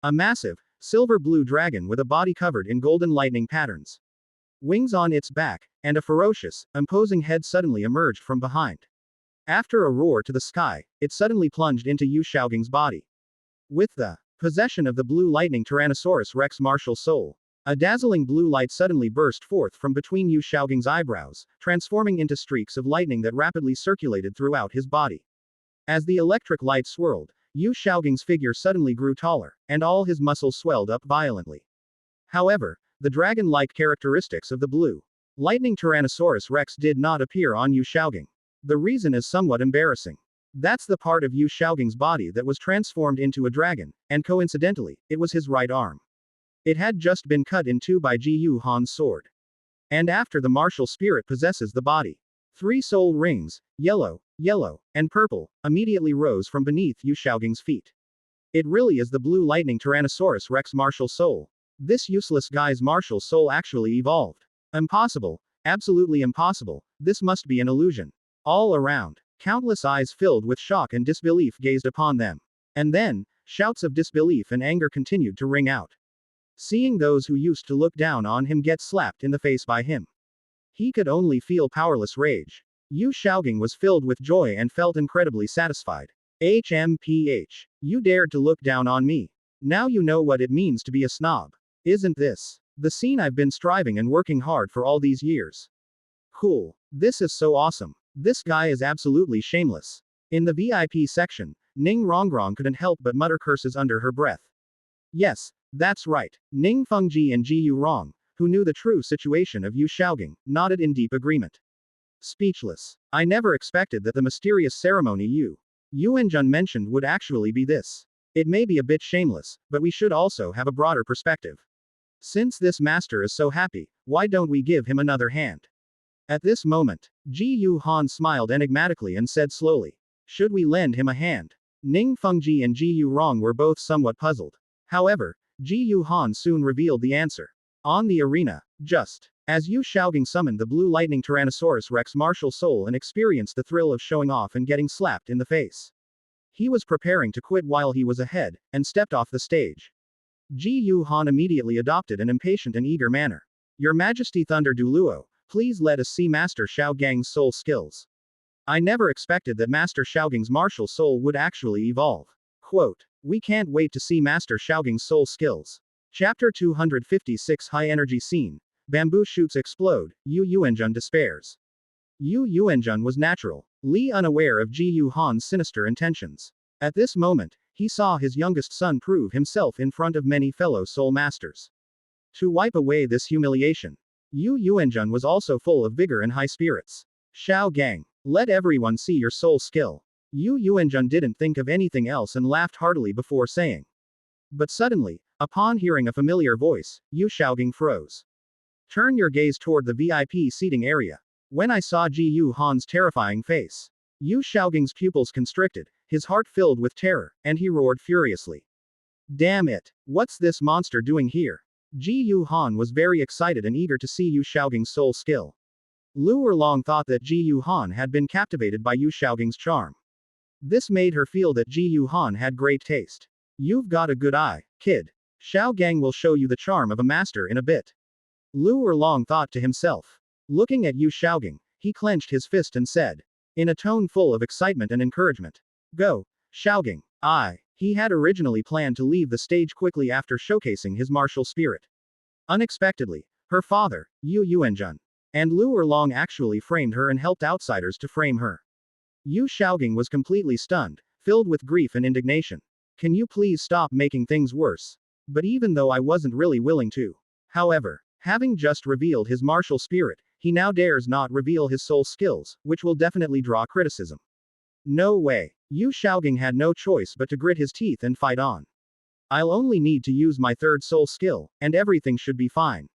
S1: A massive, silver-blue dragon with a body covered in golden lightning patterns. Wings on its back, and a ferocious, imposing head suddenly emerged from behind. After a roar to the sky, it suddenly plunged into Yu Shaogang's body. With the possession of the Blue Lightning Tyrannosaurus Rex martial soul, a dazzling blue light suddenly burst forth from between Yu Shaogang's eyebrows, transforming into streaks of lightning that rapidly circulated throughout his body. As the electric light swirled, Yu Shaogang's figure suddenly grew taller, and all his muscles swelled up violently. However, the dragon-like characteristics of the Blue Lightning Tyrannosaurus Rex did not appear on Yu Shaogang. The reason is somewhat embarrassing. That's the part of Yu Shaogang's body that was transformed into a dragon, and coincidentally, it was his right arm. It had just been cut in two by Ji Yuhan's sword. And after the martial spirit possesses the body, 3 soul rings, yellow, and purple, immediately rose from beneath Yu Shaogang's feet. It really is the Blue Lightning Tyrannosaurus Rex martial soul. This useless guy's martial soul actually evolved. Impossible. Absolutely impossible. This must be an illusion. All around, countless eyes filled with shock and disbelief gazed upon them. And then, shouts of disbelief and anger continued to ring out. Seeing those who used to look down on him get slapped in the face by him, he could only feel powerless rage. Yu Shaogang was filled with joy and felt incredibly satisfied. HMPH. You dared to look down on me. Now you know what it means to be a snob. Isn't this the scene I've been striving and working hard for all these years? Cool. This is so awesome. This guy is absolutely shameless. In the VIP section, Ning Rongrong couldn't help but mutter curses under her breath. Yes, that's right. Ning Fengji and Ji Yu Rong, who knew the true situation of Yu Shaogang, nodded in deep agreement. Speechless. I never expected that the mysterious ceremony Yu Yuanjun mentioned would actually be this. It may be a bit shameless, but we should also have a broader perspective. Since this master is so happy, why don't we give him another hand? At this moment, Ji Yu Han smiled enigmatically and said slowly, should we lend him a hand? Ning Fengji and Ji Yu Rong were both somewhat puzzled. However, Ji Yu Han soon revealed the answer. On the arena, just as Yu Shaogang summoned the Blue Lightning Tyrannosaurus Rex martial soul and experienced the thrill of showing off and getting slapped in the face, He was preparing to quit while he was ahead, and stepped off the stage. Ji Yu Han immediately adopted an impatient and eager manner. Your Majesty Thunder Douluo, please let us see Master Xiaogang's soul skills. I never expected that Master Xiaogang's martial soul would actually evolve. Quote, we can't wait to see Master Xiaogang's soul skills. Chapter 256 High Energy Scene. Bamboo shoots explode, Yu Yuanjun despairs. Yu Yuanjun was naturally unaware of Ji Yu Han's sinister intentions. At this moment, he saw his youngest son prove himself in front of many fellow soul masters. To wipe away this humiliation, Yu Yuanjun was also full of vigor and high spirits. Xiaogang, let everyone see your soul skill. Yu Yuanjun didn't think of anything else and laughed heartily before saying. But suddenly, upon hearing a familiar voice, Yu Xiaogang froze. Turn your gaze toward the VIP seating area. When I saw Ji Yu Han's terrifying face, Yu Xiaogang's pupils constricted, his heart filled with terror, and he roared furiously. Damn it! What's this monster doing here? Ji Yu Han was very excited and eager to see Yu Xiaogang's soul skill. Lu Erlong thought that Ji Yu Han had been captivated by Yu Xiaogang's charm. This made her feel that Ji Yu Han had great taste. You've got a good eye, kid. Xiaogang will show you the charm of a master in a bit. Lu Erlong thought to himself. Looking at Yu Xiaogang, he clenched his fist and said, in a tone full of excitement and encouragement, go, Xiaogang. He had originally planned to leave the stage quickly after showcasing his martial spirit. Unexpectedly, her father, Yu Yuanjun, and Lu Erlong actually framed her and helped outsiders to frame her. Yu Xiaogang was completely stunned, filled with grief and indignation. Can you please stop making things worse? But even though I wasn't really willing to. However, having just revealed his martial spirit, he now dares not reveal his soul skills, which will definitely draw criticism. No way. Yu Xiaogang had no choice but to grit his teeth and fight on. I'll only need to use my third soul skill, and everything should be fine.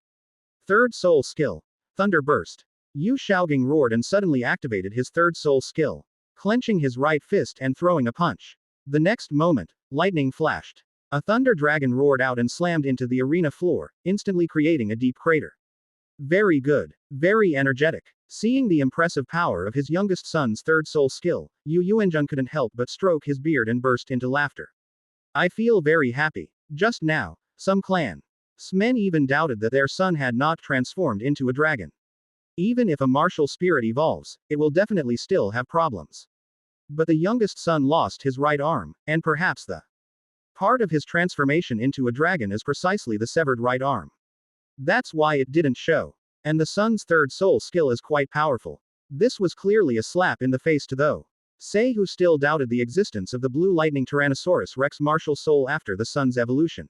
S1: Third soul skill. Thunder Burst. Yu Xiaogang roared and suddenly activated his third soul skill, clenching his right fist and throwing a punch. The next moment, lightning flashed. A thunder dragon roared out and slammed into the arena floor, instantly creating a deep crater. Very good. Very energetic. Seeing the impressive power of his youngest son's third soul skill, Yu Yuanjun couldn't help but stroke his beard and burst into laughter. I feel very happy. Just now, some clansmen even doubted that their son had not transformed into a dragon. Even if a martial spirit evolves, it will definitely still have problems. But the youngest son lost his right arm, and perhaps the part of his transformation into a dragon is precisely the severed right arm. That's why it didn't show. And the son's third soul skill is quite powerful. This was clearly a slap in the face to those who still doubted the existence of the blue lightning Tyrannosaurus Rex martial soul after the son's evolution.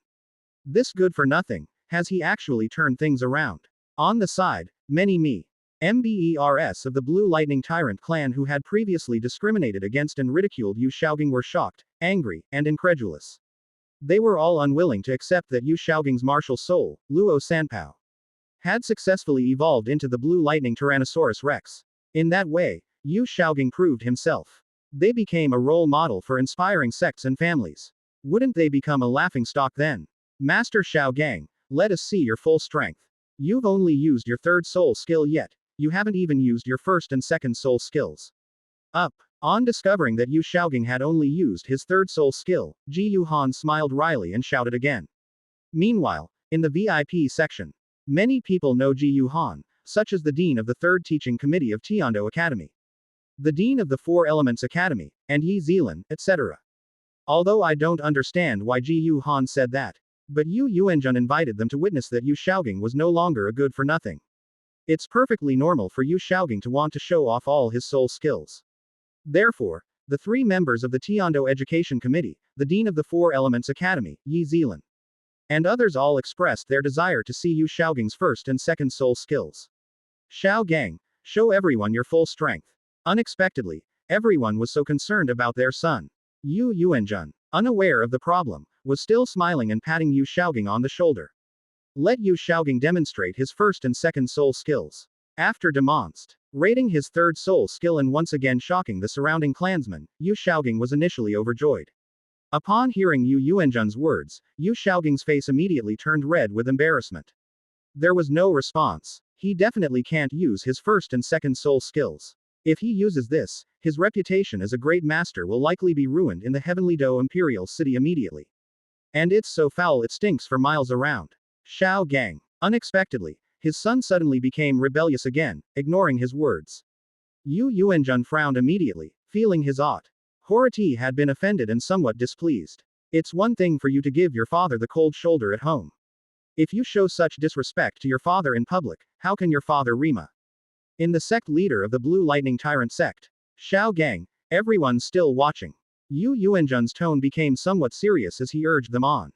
S1: This good for nothing, has he actually turned things around? On the side, many members of the Blue Lightning Tyrant clan who had previously discriminated against and ridiculed Yu Xiaogang were shocked, angry, and incredulous. They were all unwilling to accept that Yu Xiaogang's martial soul, Luo Sanpao, had successfully evolved into the Blue Lightning Tyrannosaurus Rex. In that way, Yu Xiaogang proved himself. They became a role model for inspiring sects and families. Wouldn't they become a laughingstock then? Master Xiaogang, let us see your full strength. You've only used your third soul skill yet. You haven't even used your first and second soul skills. On discovering that Yu Xiaogang had only used his third soul skill, Ji Yu Han smiled wryly and shouted again. Meanwhile, in the VIP section, many people know Ji Yu Han, such as the Dean of the Third Teaching Committee of Tiando Academy, the Dean of the Four Elements Academy, and Yi Zilan, etc. Although I don't understand why Ji Yu Han said that, but Yu Yuanjun invited them to witness that Yu Xiaogang was no longer a good for nothing. It's perfectly normal for Yu Xiaogang to want to show off all his soul skills. Therefore, the three members of the Tiando Education Committee, the Dean of the Four Elements Academy, Yi Zilan, and others all expressed their desire to see Yu Xiaogang's first and second soul skills. Xiaogang, show everyone your full strength. Unexpectedly, everyone was so concerned about their son. Yu Yuanjun, unaware of the problem, was still smiling and patting Yu Xiaogang on the shoulder. Let Yu Xiaogang demonstrate his first and second soul skills. After demonstrating his third soul skill and once again shocking the surrounding clansmen, Yu Xiaogang was initially overjoyed. Upon hearing Yu Yuanjun's words, Yu Xiaogang's face immediately turned red with embarrassment. There was no response. He definitely can't use his first and second soul skills. If he uses this, his reputation as a great master will likely be ruined in the heavenly Do Imperial City immediately. And it's so foul it stinks for miles around. Xiao Gang. Unexpectedly, his son suddenly became rebellious again, ignoring his words. Yu Yuanjun frowned immediately, feeling his ought. Horati had been offended and somewhat displeased. It's one thing for you to give your father the cold shoulder at home. If you show such disrespect to your father in public, how can your father Rima? In the sect leader of the Blue Lightning Tyrant sect, Xiao Gang, everyone's still watching. Yu Yuanjun's tone became somewhat serious as he urged them on.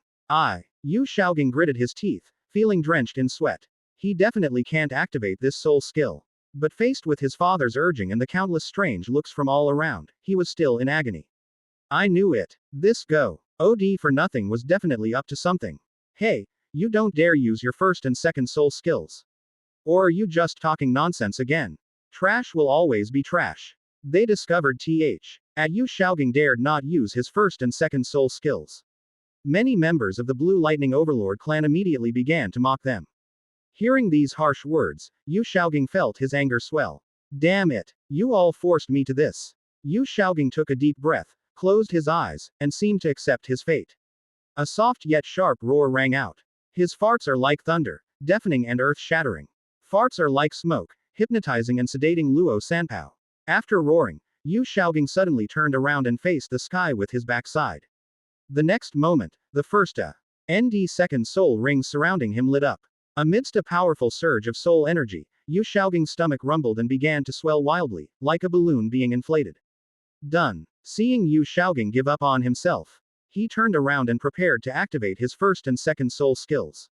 S1: Yu Xiaogang gritted his teeth, feeling drenched in sweat. He definitely can't activate this soul skill. But faced with his father's urging and the countless strange looks from all around, he was still in agony. I knew it. This go. OD for nothing was definitely up to something. Hey, you don't dare use your first and second soul skills. Or are you just talking nonsense again? Trash will always be trash. They discovered Yu Xiaogang dared not use his first and second soul skills. Many members of the Blue Lightning Overlord clan immediately began to mock them. Hearing these harsh words, Yu Xiaogang felt his anger swell. Damn it! You all forced me to this. Yu Xiaogang took a deep breath, closed his eyes, and seemed to accept his fate. A soft yet sharp roar rang out. His farts are like thunder, deafening and earth-shattering. Farts are like smoke, hypnotizing and sedating Luo Sanpao. After roaring, Yu Xiaogang suddenly turned around and faced the sky with his backside. The next moment, the first ND second soul rings surrounding him lit up. Amidst a powerful surge of soul energy, Yu Xiaogang's stomach rumbled and began to swell wildly, like a balloon being inflated. Done. Seeing Yu Xiaogang give up on himself, he turned around and prepared to activate his first and second soul skills.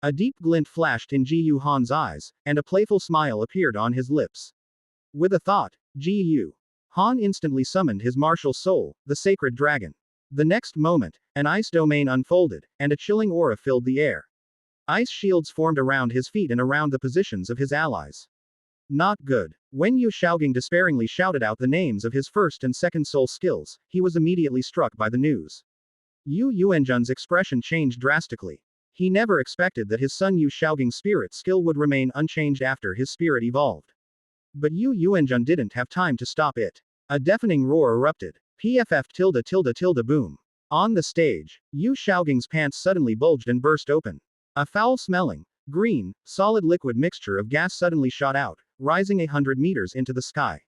S1: A deep glint flashed in Ji Yu Han's eyes, and a playful smile appeared on his lips. With a thought, Ji Yu Han instantly summoned his martial soul, the sacred dragon. The next moment, an ice domain unfolded, and a chilling aura filled the air. Ice shields formed around his feet and around the positions of his allies. Not good. When Yu Xiaogang despairingly shouted out the names of his first and second soul skills, he was immediately struck by the news. Yu Yuanjun's expression changed drastically. He never expected that his son Yu Xiaogang's spirit skill would remain unchanged after his spirit evolved. But Yu Yuanjun didn't have time to stop it. A deafening roar erupted. Boom. On the stage, Yu Xiaogang's pants suddenly bulged and burst open. A foul-smelling, green, solid liquid mixture of gas suddenly shot out, rising 100 meters into the sky.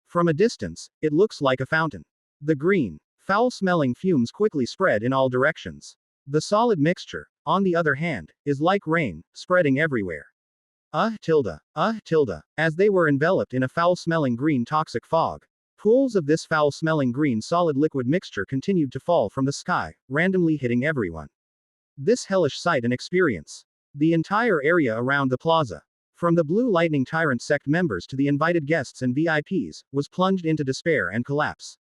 S1: From a distance, it looks like a fountain. The green, foul-smelling fumes quickly spread in all directions. The solid mixture, on the other hand, is like rain, spreading everywhere. As they were enveloped in a foul-smelling green toxic fog, pools of this foul-smelling green solid liquid mixture continued to fall from the sky, randomly hitting everyone. This hellish sight and experience. The entire area around the plaza, from the Blue Lightning Tyrant sect members to the invited guests and VIPs, was plunged into despair and collapse.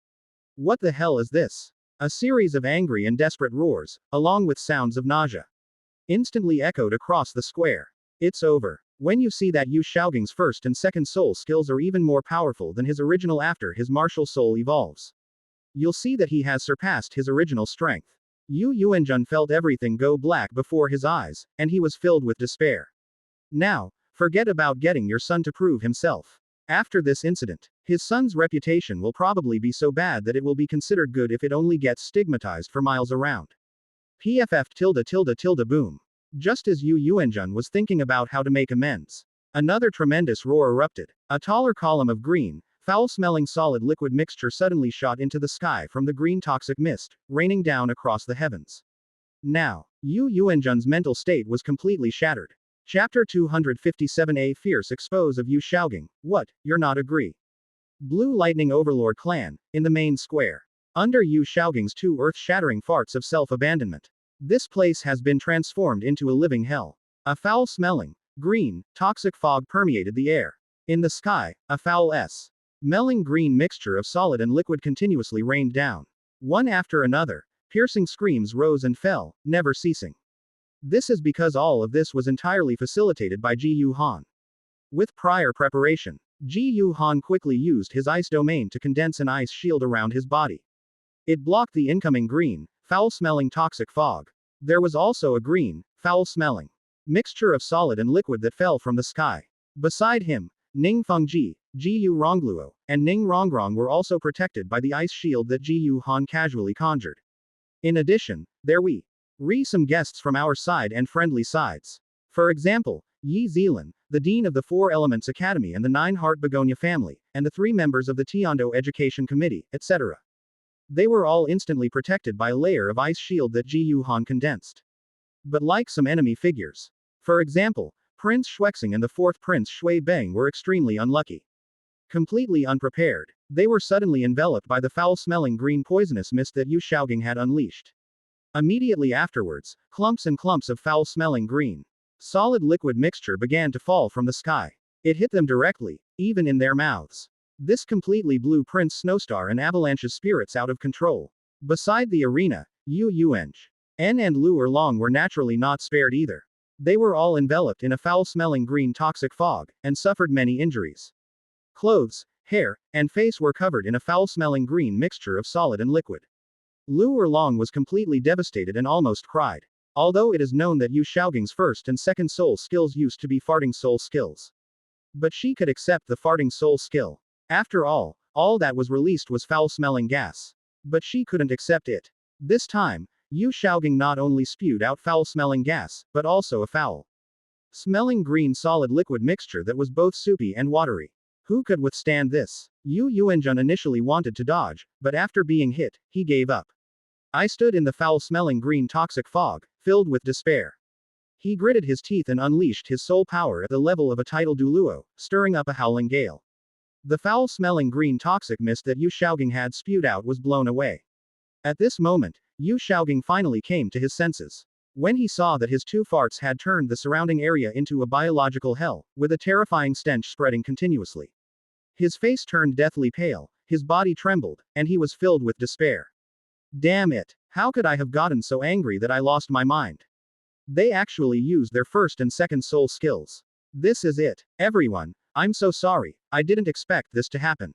S1: What the hell is this? A series of angry and desperate roars, along with sounds of nausea, instantly echoed across the square. It's over. When you see that Yu Xiaogang's first and second soul skills are even more powerful than his original after his martial soul evolves, you'll see that he has surpassed his original strength. Yu Yuanjun felt everything go black before his eyes, and he was filled with despair. Now, forget about getting your son to prove himself. After this incident, his son's reputation will probably be so bad that it will be considered good if it only gets stigmatized for miles around. Boom. Just as Yu Yuanjun was thinking about how to make amends, another tremendous roar erupted. A taller column of green, foul-smelling solid liquid mixture suddenly shot into the sky from the green toxic mist, raining down across the heavens. Now, Yu Yuanjun's mental state was completely shattered. Chapter 257A Fierce Expose of Yu Xiaogang. What, you're not agree? Blue Lightning Overlord Clan, in the main square. Under Yu Xiaogang's two earth-shattering farts of self-abandonment, this place has been transformed into a living hell. A foul-smelling, green, toxic fog permeated the air. In the sky, a foul-smelling green mixture of solid and liquid continuously rained down. One after another, piercing screams rose and fell, never ceasing. This is because all of this was entirely facilitated by Ji Yu Han. With prior preparation, Ji Yu Han quickly used his ice domain to condense an ice shield around his body. It blocked the incoming green, foul-smelling toxic fog. There was also a green, foul-smelling mixture of solid and liquid that fell from the sky. Beside him, Ning Fengji, Ji Rongluo, and Ning Rongrong were also protected by the ice shield that Ji Han casually conjured. In addition, there were some guests from our side and friendly sides. For example, Yi Zealan, the Dean of the Four Elements Academy and the Nine-Heart Begonia family, and the 3 members of the Tiando Education Committee, etc. They were all instantly protected by a layer of ice shield that Ji Han condensed. But like some enemy figures. For example, Prince Shuexing and the 4th Prince Shui Beng were extremely unlucky. Completely unprepared, they were suddenly enveloped by the foul-smelling green poisonous mist that Yu Shaogang had unleashed. Immediately afterwards, clumps and clumps of foul-smelling green, solid liquid mixture began to fall from the sky. It hit them directly, even in their mouths. This completely blew Prince Snowstar and Avalanche's spirits out of control. Beside the arena, Yu Yueng, En and Lu Erlong were naturally not spared either. They were all enveloped in a foul-smelling green toxic fog, and suffered many injuries. Clothes, hair, and face were covered in a foul-smelling green mixture of solid and liquid. Lu Erlong was completely devastated and almost cried. Although it is known that Yu Shaogang's first and second soul skills used to be farting soul skills. But she could accept the farting soul skill. After all that was released was foul-smelling gas. But she couldn't accept it. This time, Yu Shaogang not only spewed out foul-smelling gas, but also a foul-smelling green solid liquid mixture that was both soupy and watery. Who could withstand this? Yu Yuanjun initially wanted to dodge, but after being hit, he gave up. I stood in the foul-smelling green toxic fog, filled with despair. He gritted his teeth and unleashed his soul power at the level of a tidal Douluo, stirring up a howling gale. The foul-smelling green toxic mist that Yu Shaogang had spewed out was blown away. At this moment, Yu Shaogang finally came to his senses. When he saw that his 2 farts had turned the surrounding area into a biological hell, with a terrifying stench spreading continuously. His face turned deathly pale, his body trembled, and he was filled with despair. Damn it! How could I have gotten so angry that I lost my mind? They actually used their first and second soul skills. This is it. Everyone, I'm so sorry, I didn't expect this to happen.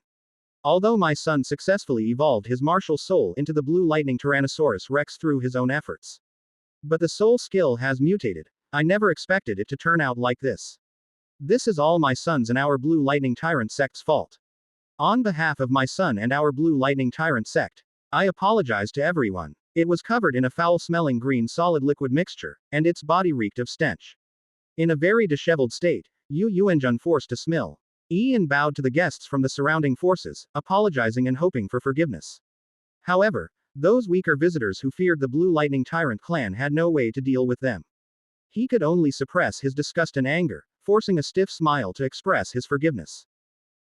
S1: Although my son successfully evolved his martial soul into the blue lightning Tyrannosaurus Rex through his own efforts. But the soul skill has mutated. I never expected it to turn out like this. This is all my son's and our blue lightning tyrant sect's fault. On behalf of my son and our blue lightning tyrant sect, I apologize to everyone. It was covered in a foul-smelling green solid liquid mixture, and its body reeked of stench. In a very disheveled state, Yu Yuanjun forced a smile. Ian bowed to the guests from the surrounding forces, apologizing and hoping for forgiveness. However, those weaker visitors who feared the Blue Lightning Tyrant clan had no way to deal with them. He could only suppress his disgust and anger, forcing a stiff smile to express his forgiveness.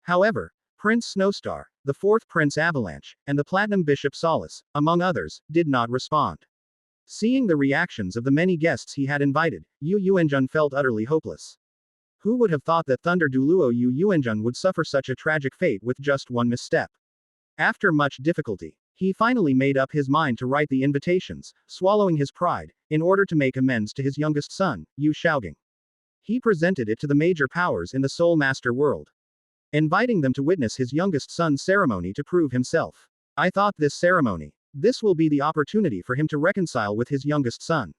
S1: However, Prince Snowstar, the 4th Prince Avalanche, and the Platinum Bishop Solace, among others, did not respond. Seeing the reactions of the many guests he had invited, Yu Yuanjun felt utterly hopeless. Who would have thought that Thunder Douluo Yu Yuanjun would suffer such a tragic fate with just one misstep? After much difficulty, he finally made up his mind to write the invitations, swallowing his pride, in order to make amends to his youngest son, Yu Shaogang. He presented it to the major powers in the Soul Master world, inviting them to witness his youngest son's ceremony to prove himself. I thought this will be the opportunity for him to reconcile with his youngest son.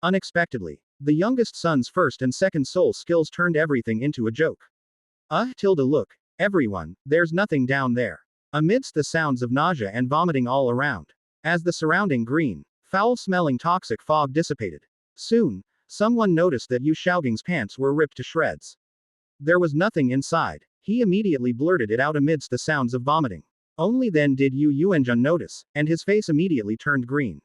S1: Unexpectedly, the youngest son's first and second soul skills turned everything into a joke. Look, everyone, there's nothing down there. Amidst the sounds of nausea and vomiting all around, as the surrounding green, foul-smelling toxic fog dissipated. Soon, someone noticed that Yu Shaogang's pants were ripped to shreds. There was nothing inside. He immediately blurted it out amidst the sounds of vomiting. Only then did Yu Yuanjun notice, and his face immediately turned green.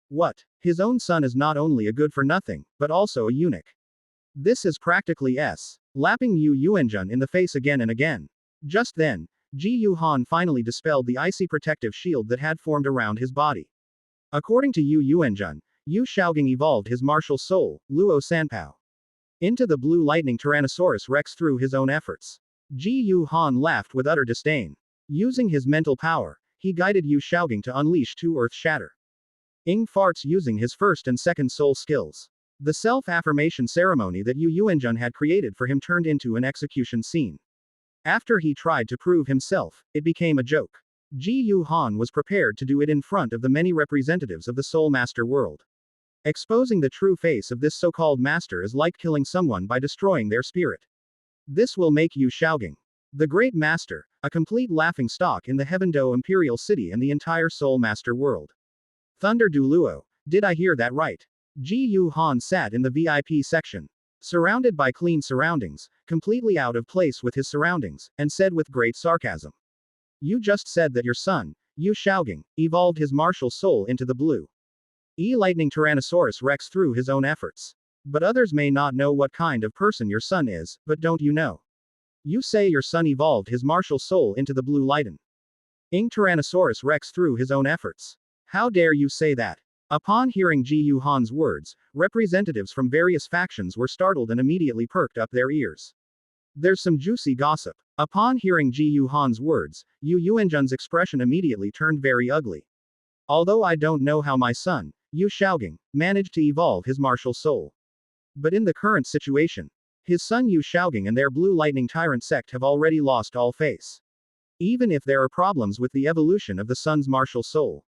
S1: What? His own son is not only a good-for-nothing, but also a eunuch. This is practically lapping Yu Yuanjun in the face again and again. Just then, Ji Yuhan finally dispelled the icy protective shield that had formed around his body. According to Yu Yuanjun, Yu Shaogang evolved his martial soul, Luo Sanpao, into the blue lightning Tyrannosaurus Rex through his own efforts. Ji Yuhan laughed with utter disdain. Using his mental power, he guided Yu Shaogang to unleash 2 Earth Shatter Ing farts using his first and second soul skills. The self-affirmation ceremony that Yu Yuanjun had created for him turned into an execution scene. After he tried to prove himself, it became a joke. Ji Yuhan was prepared to do it in front of the many representatives of the Soul Master world. Exposing the true face of this so-called master is like killing someone by destroying their spirit. This will make you Xiaogang, the Great Master, a complete laughing stock in the Heavendo Imperial City and the entire Soul Master world. Thunder Douluo, did I hear that right? Ji Yu Han sat in the VIP section, surrounded by clean surroundings, completely out of place with his surroundings, and said with great sarcasm. You just said that your son, Yu Xiaogang, evolved his martial soul into the blue lightning Tyrannosaurus Rex through his own efforts. But others may not know what kind of person your son is, but don't you know? You say your son evolved his martial soul into the blue lightning Tyrannosaurus Rex through his own efforts. How dare you say that? Upon hearing Ji Yu Han's words, representatives from various factions were startled and immediately perked up their ears. There's some juicy gossip. Upon hearing Ji Yu Han's words, Yu Yuanjun's expression immediately turned very ugly. Although I don't know how my son, Yu Xiaogang, managed to evolve his martial soul. But in the current situation, his son Yu Xiaogang and their Blue Lightning Tyrant sect have already lost all face. Even if there are problems with the evolution of the son's martial soul,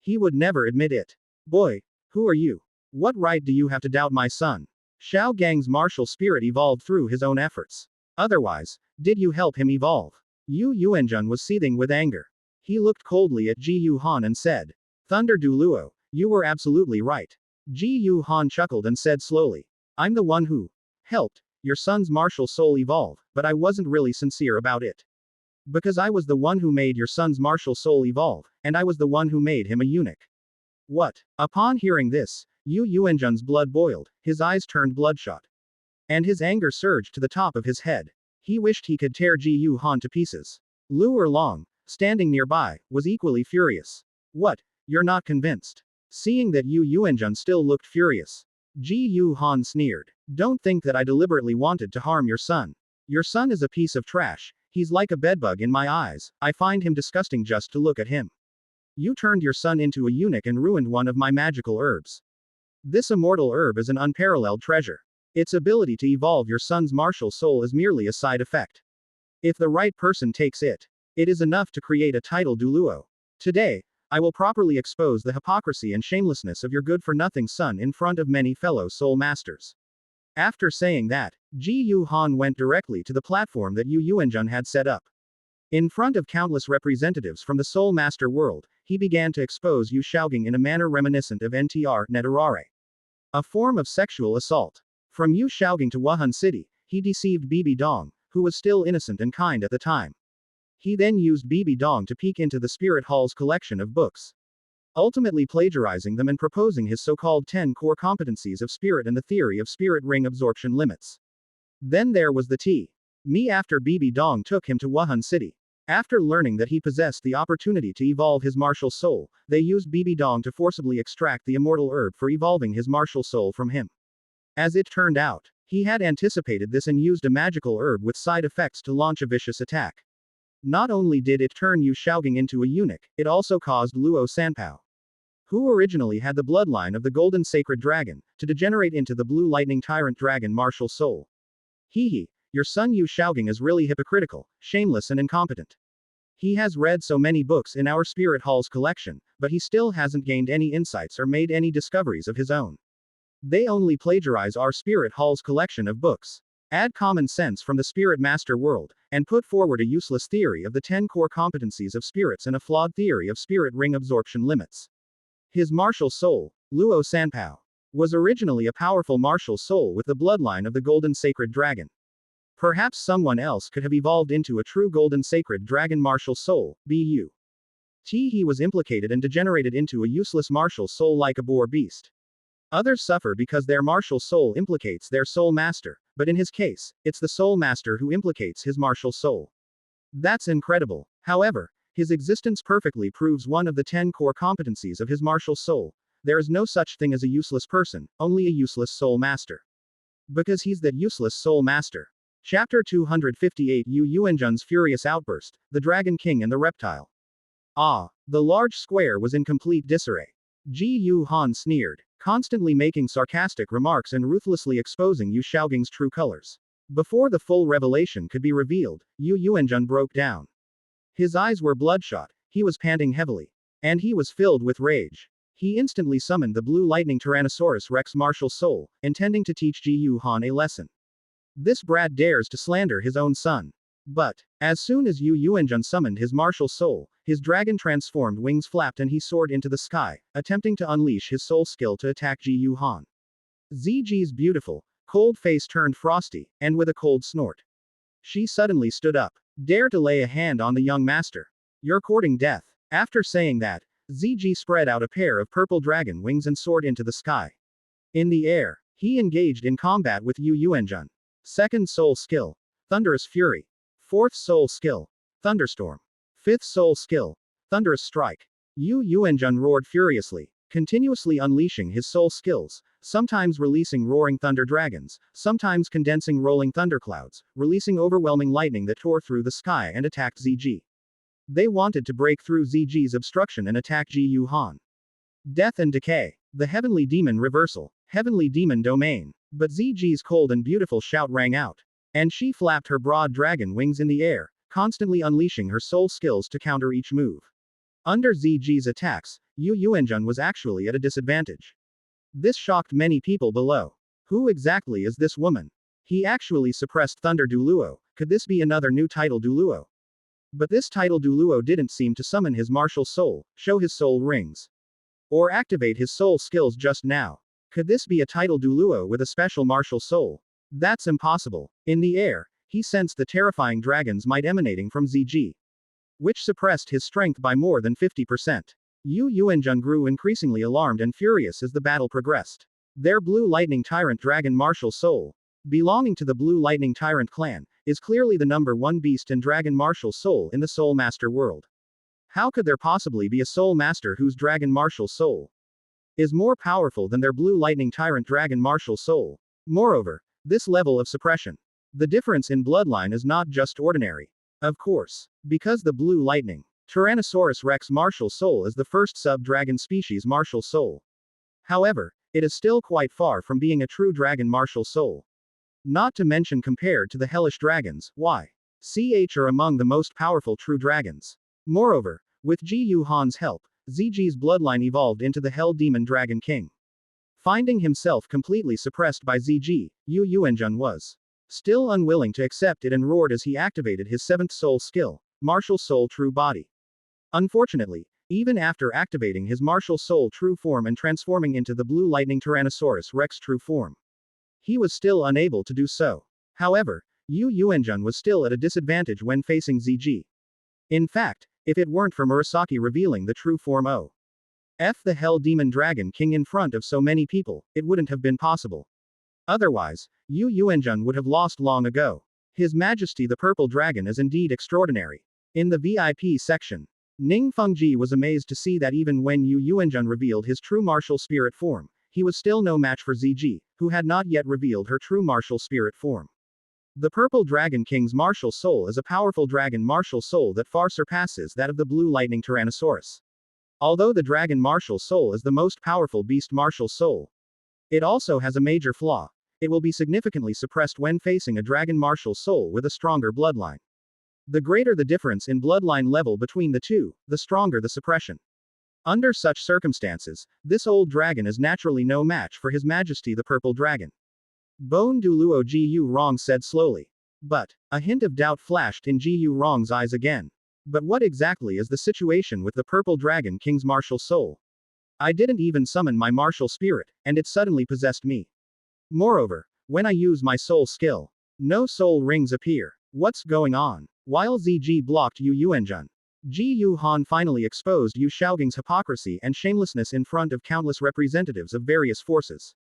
S1: he would never admit it. Boy, who are you? What right do you have to doubt my son? Xiaogang's martial spirit evolved through his own efforts. Otherwise, did you help him evolve? Yu Yuanjun was seething with anger. He looked coldly at Ji Yu Han and said, Thunder Douluo, you were absolutely right. Ji Yu Han chuckled and said slowly, I'm the one who helped your son's martial soul evolve, but I wasn't really sincere about it. Because I was the one who made your son's martial soul evolve, and I was the one who made him a eunuch. What? Upon hearing this, Yu Yuanjun's blood boiled, his eyes turned bloodshot. And his anger surged to the top of his head. He wished he could tear Ji Yu Han to pieces. Lu Erlong, standing nearby, was equally furious. What? You're not convinced? Seeing that Yu Yuanjun still looked furious, Ji Yu Han sneered. Don't think that I deliberately wanted to harm your son. Your son is a piece of trash, he's like a bedbug in my eyes, I find him disgusting just to look at him. You turned your son into a eunuch and ruined one of my magical herbs. This immortal herb is an unparalleled treasure. Its ability to evolve your son's martial soul is merely a side effect. If the right person takes it, it is enough to create a title Douluo. Today, I will properly expose the hypocrisy and shamelessness of your good-for-nothing son in front of many fellow soul masters. After saying that, Ji Yu Han went directly to the platform that Yu Yuanjun had set up. In front of countless representatives from the Soul Master world, he began to expose Yu Xiaogang in a manner reminiscent of NTR Netarare. A form of sexual assault. From Yu Xiaogang to Wuhan City, he deceived Bibi Dong, who was still innocent and kind at the time. He then used Bibi Dong to peek into the Spirit Hall's collection of books, ultimately plagiarizing them and proposing his so-called 10 core competencies of spirit and the theory of spirit ring absorption limits. Then there was the Me after Bibi Dong took him to Wuhan City. After learning that he possessed the opportunity to evolve his martial soul, they used Bibi Dong to forcibly extract the immortal herb for evolving his martial soul from him. As it turned out, he had anticipated this and used a magical herb with side effects to launch a vicious attack. Not only did it turn Yu Xiaogang into a eunuch, it also caused Luo Sanpao, who originally had the bloodline of the Golden Sacred Dragon, to degenerate into the Blue Lightning Tyrant Dragon martial soul. Hee, your son Yu Xiaogang is really hypocritical, shameless and incompetent. He has read so many books in our Spirit Hall's collection, but he still hasn't gained any insights or made any discoveries of his own. They only plagiarize our Spirit Hall's collection of books, add common sense from the Spirit Master world, and put forward a useless theory of the 10 core competencies of spirits and a flawed theory of spirit ring absorption limits. His martial soul, Luo Sanpao, was originally a powerful martial soul with the bloodline of the Golden Sacred Dragon. Perhaps someone else could have evolved into a true Golden Sacred Dragon martial soul, Bu. He was implicated and degenerated into a useless martial soul like a boar beast. Others suffer because their martial soul implicates their soul master, but in his case, it's the soul master who implicates his martial soul. That's incredible. However, his existence perfectly proves one of the 10 core competencies of his martial soul. There is no such thing as a useless person, only a useless soul master. Because he's that useless soul master. Chapter 258 Yu Yuanjun's furious outburst, the Dragon King and the Reptile. The large square was in complete disarray. Ji Yu Han sneered, constantly making sarcastic remarks and ruthlessly exposing Yu Xiaogang's true colors. Before the full revelation could be revealed, Yu Yuanjun broke down. His eyes were bloodshot, he was panting heavily. And he was filled with rage. He instantly summoned the Blue Lightning Tyrannosaurus Rex martial soul, intending to teach Ji Yu Han a lesson. This brat dares to slander his own son. But, as soon as Yu Yuanjun summoned his martial soul, his dragon-transformed wings flapped and he soared into the sky, attempting to unleash his soul skill to attack Ji Yuhan. Ziji's beautiful, cold face turned frosty, and with a cold snort, she suddenly stood up. Dare to lay a hand on the young master. You're courting death. After saying that, Ziji spread out a pair of purple dragon wings and soared into the sky. In the air, he engaged in combat with Yu Yuanjun. Second soul skill, Thunderous Fury. Fourth soul skill, Thunderstorm. Fifth soul skill, Thunderous Strike. Yu Yuanjun roared furiously, continuously unleashing his soul skills, sometimes releasing roaring thunder dragons, sometimes condensing rolling thunderclouds, releasing overwhelming lightning that tore through the sky and attacked Ziji. They wanted to break through Ziji's obstruction and attack Ji Yuhan. Death and Decay. The Heavenly Demon Reversal. Heavenly Demon Domain. But Ziji's cold and beautiful shout rang out. And she flapped her broad dragon wings in the air, constantly unleashing her soul skills to counter each move. Under Ziji's attacks, Yu Yuanjun was actually at a disadvantage. This shocked many people below. Who exactly is this woman? He actually suppressed Thunder Douluo. Could this be another new title Douluo? But this title Douluo didn't seem to summon his martial soul, show his soul rings, or activate his soul skills just now. Could this be a title Douluo with a special martial soul? That's impossible. In the air, he sensed the terrifying dragon's might emanating from Ziji, which suppressed his strength by more than 50%. Yu Yuanjun grew increasingly alarmed and furious as the battle progressed. Their Blue Lightning Tyrant Dragon martial soul, belonging to the Blue Lightning Tyrant clan, is clearly the #1 beast and dragon martial soul in the Soul Master world. How could there possibly be a Soul Master whose dragon martial soul is more powerful than their Blue Lightning Tyrant Dragon martial soul? Moreover, this level of suppression. The difference in bloodline is not just ordinary. Of course, because the Blue Lightning Tyrannosaurus Rex martial soul is the first sub-dragon species martial soul. However, it is still quite far from being a true dragon martial soul. Not to mention compared to the hellish dragons, YCH are among the most powerful true dragons. Moreover, with Ji Yuhan's help, Ziji's bloodline evolved into the Hell Demon Dragon King. Finding himself completely suppressed by Ziji, Yu Yuanjun was still unwilling to accept it and roared as he activated his 7th soul skill, Martial Soul True Body. Unfortunately, even after activating his Martial Soul True Form and transforming into the Blue Lightning Tyrannosaurus Rex True Form, he was still unable to do so. However, Yu Yuanjun was still at a disadvantage when facing Ziji. In fact, if it weren't for Murasaki revealing the true form of the Hell Demon Dragon King in front of so many people, it wouldn't have been possible. Otherwise, Yu Yuanjun would have lost long ago. His Majesty the Purple Dragon is indeed extraordinary. In the VIP section, Ning Fengji was amazed to see that even when Yu Yuanjun revealed his true martial spirit form, he was still no match for Ziji, who had not yet revealed her true martial spirit form. The Purple Dragon King's martial soul is a powerful dragon martial soul that far surpasses that of the Blue Lightning Tyrannosaurus. Although the dragon martial soul is the most powerful beast martial soul, it also has a major flaw. It will be significantly suppressed when facing a dragon martial soul with a stronger bloodline. The greater the difference in bloodline level between the two, the stronger the suppression. Under such circumstances, this old dragon is naturally no match for His Majesty the Purple Dragon. Bone Douluo Ji Yu Rong said slowly. But, a hint of doubt flashed in Ji Yu Rong's eyes again. But what exactly is the situation with the Purple Dragon King's martial soul? I didn't even summon my martial spirit, and it suddenly possessed me. Moreover, when I use my soul skill, no soul rings appear. What's going on? While Ziji blocked Yu Yuanjun, Ji Yuhan finally exposed Yu Xiaoging's hypocrisy and shamelessness in front of countless representatives of various forces.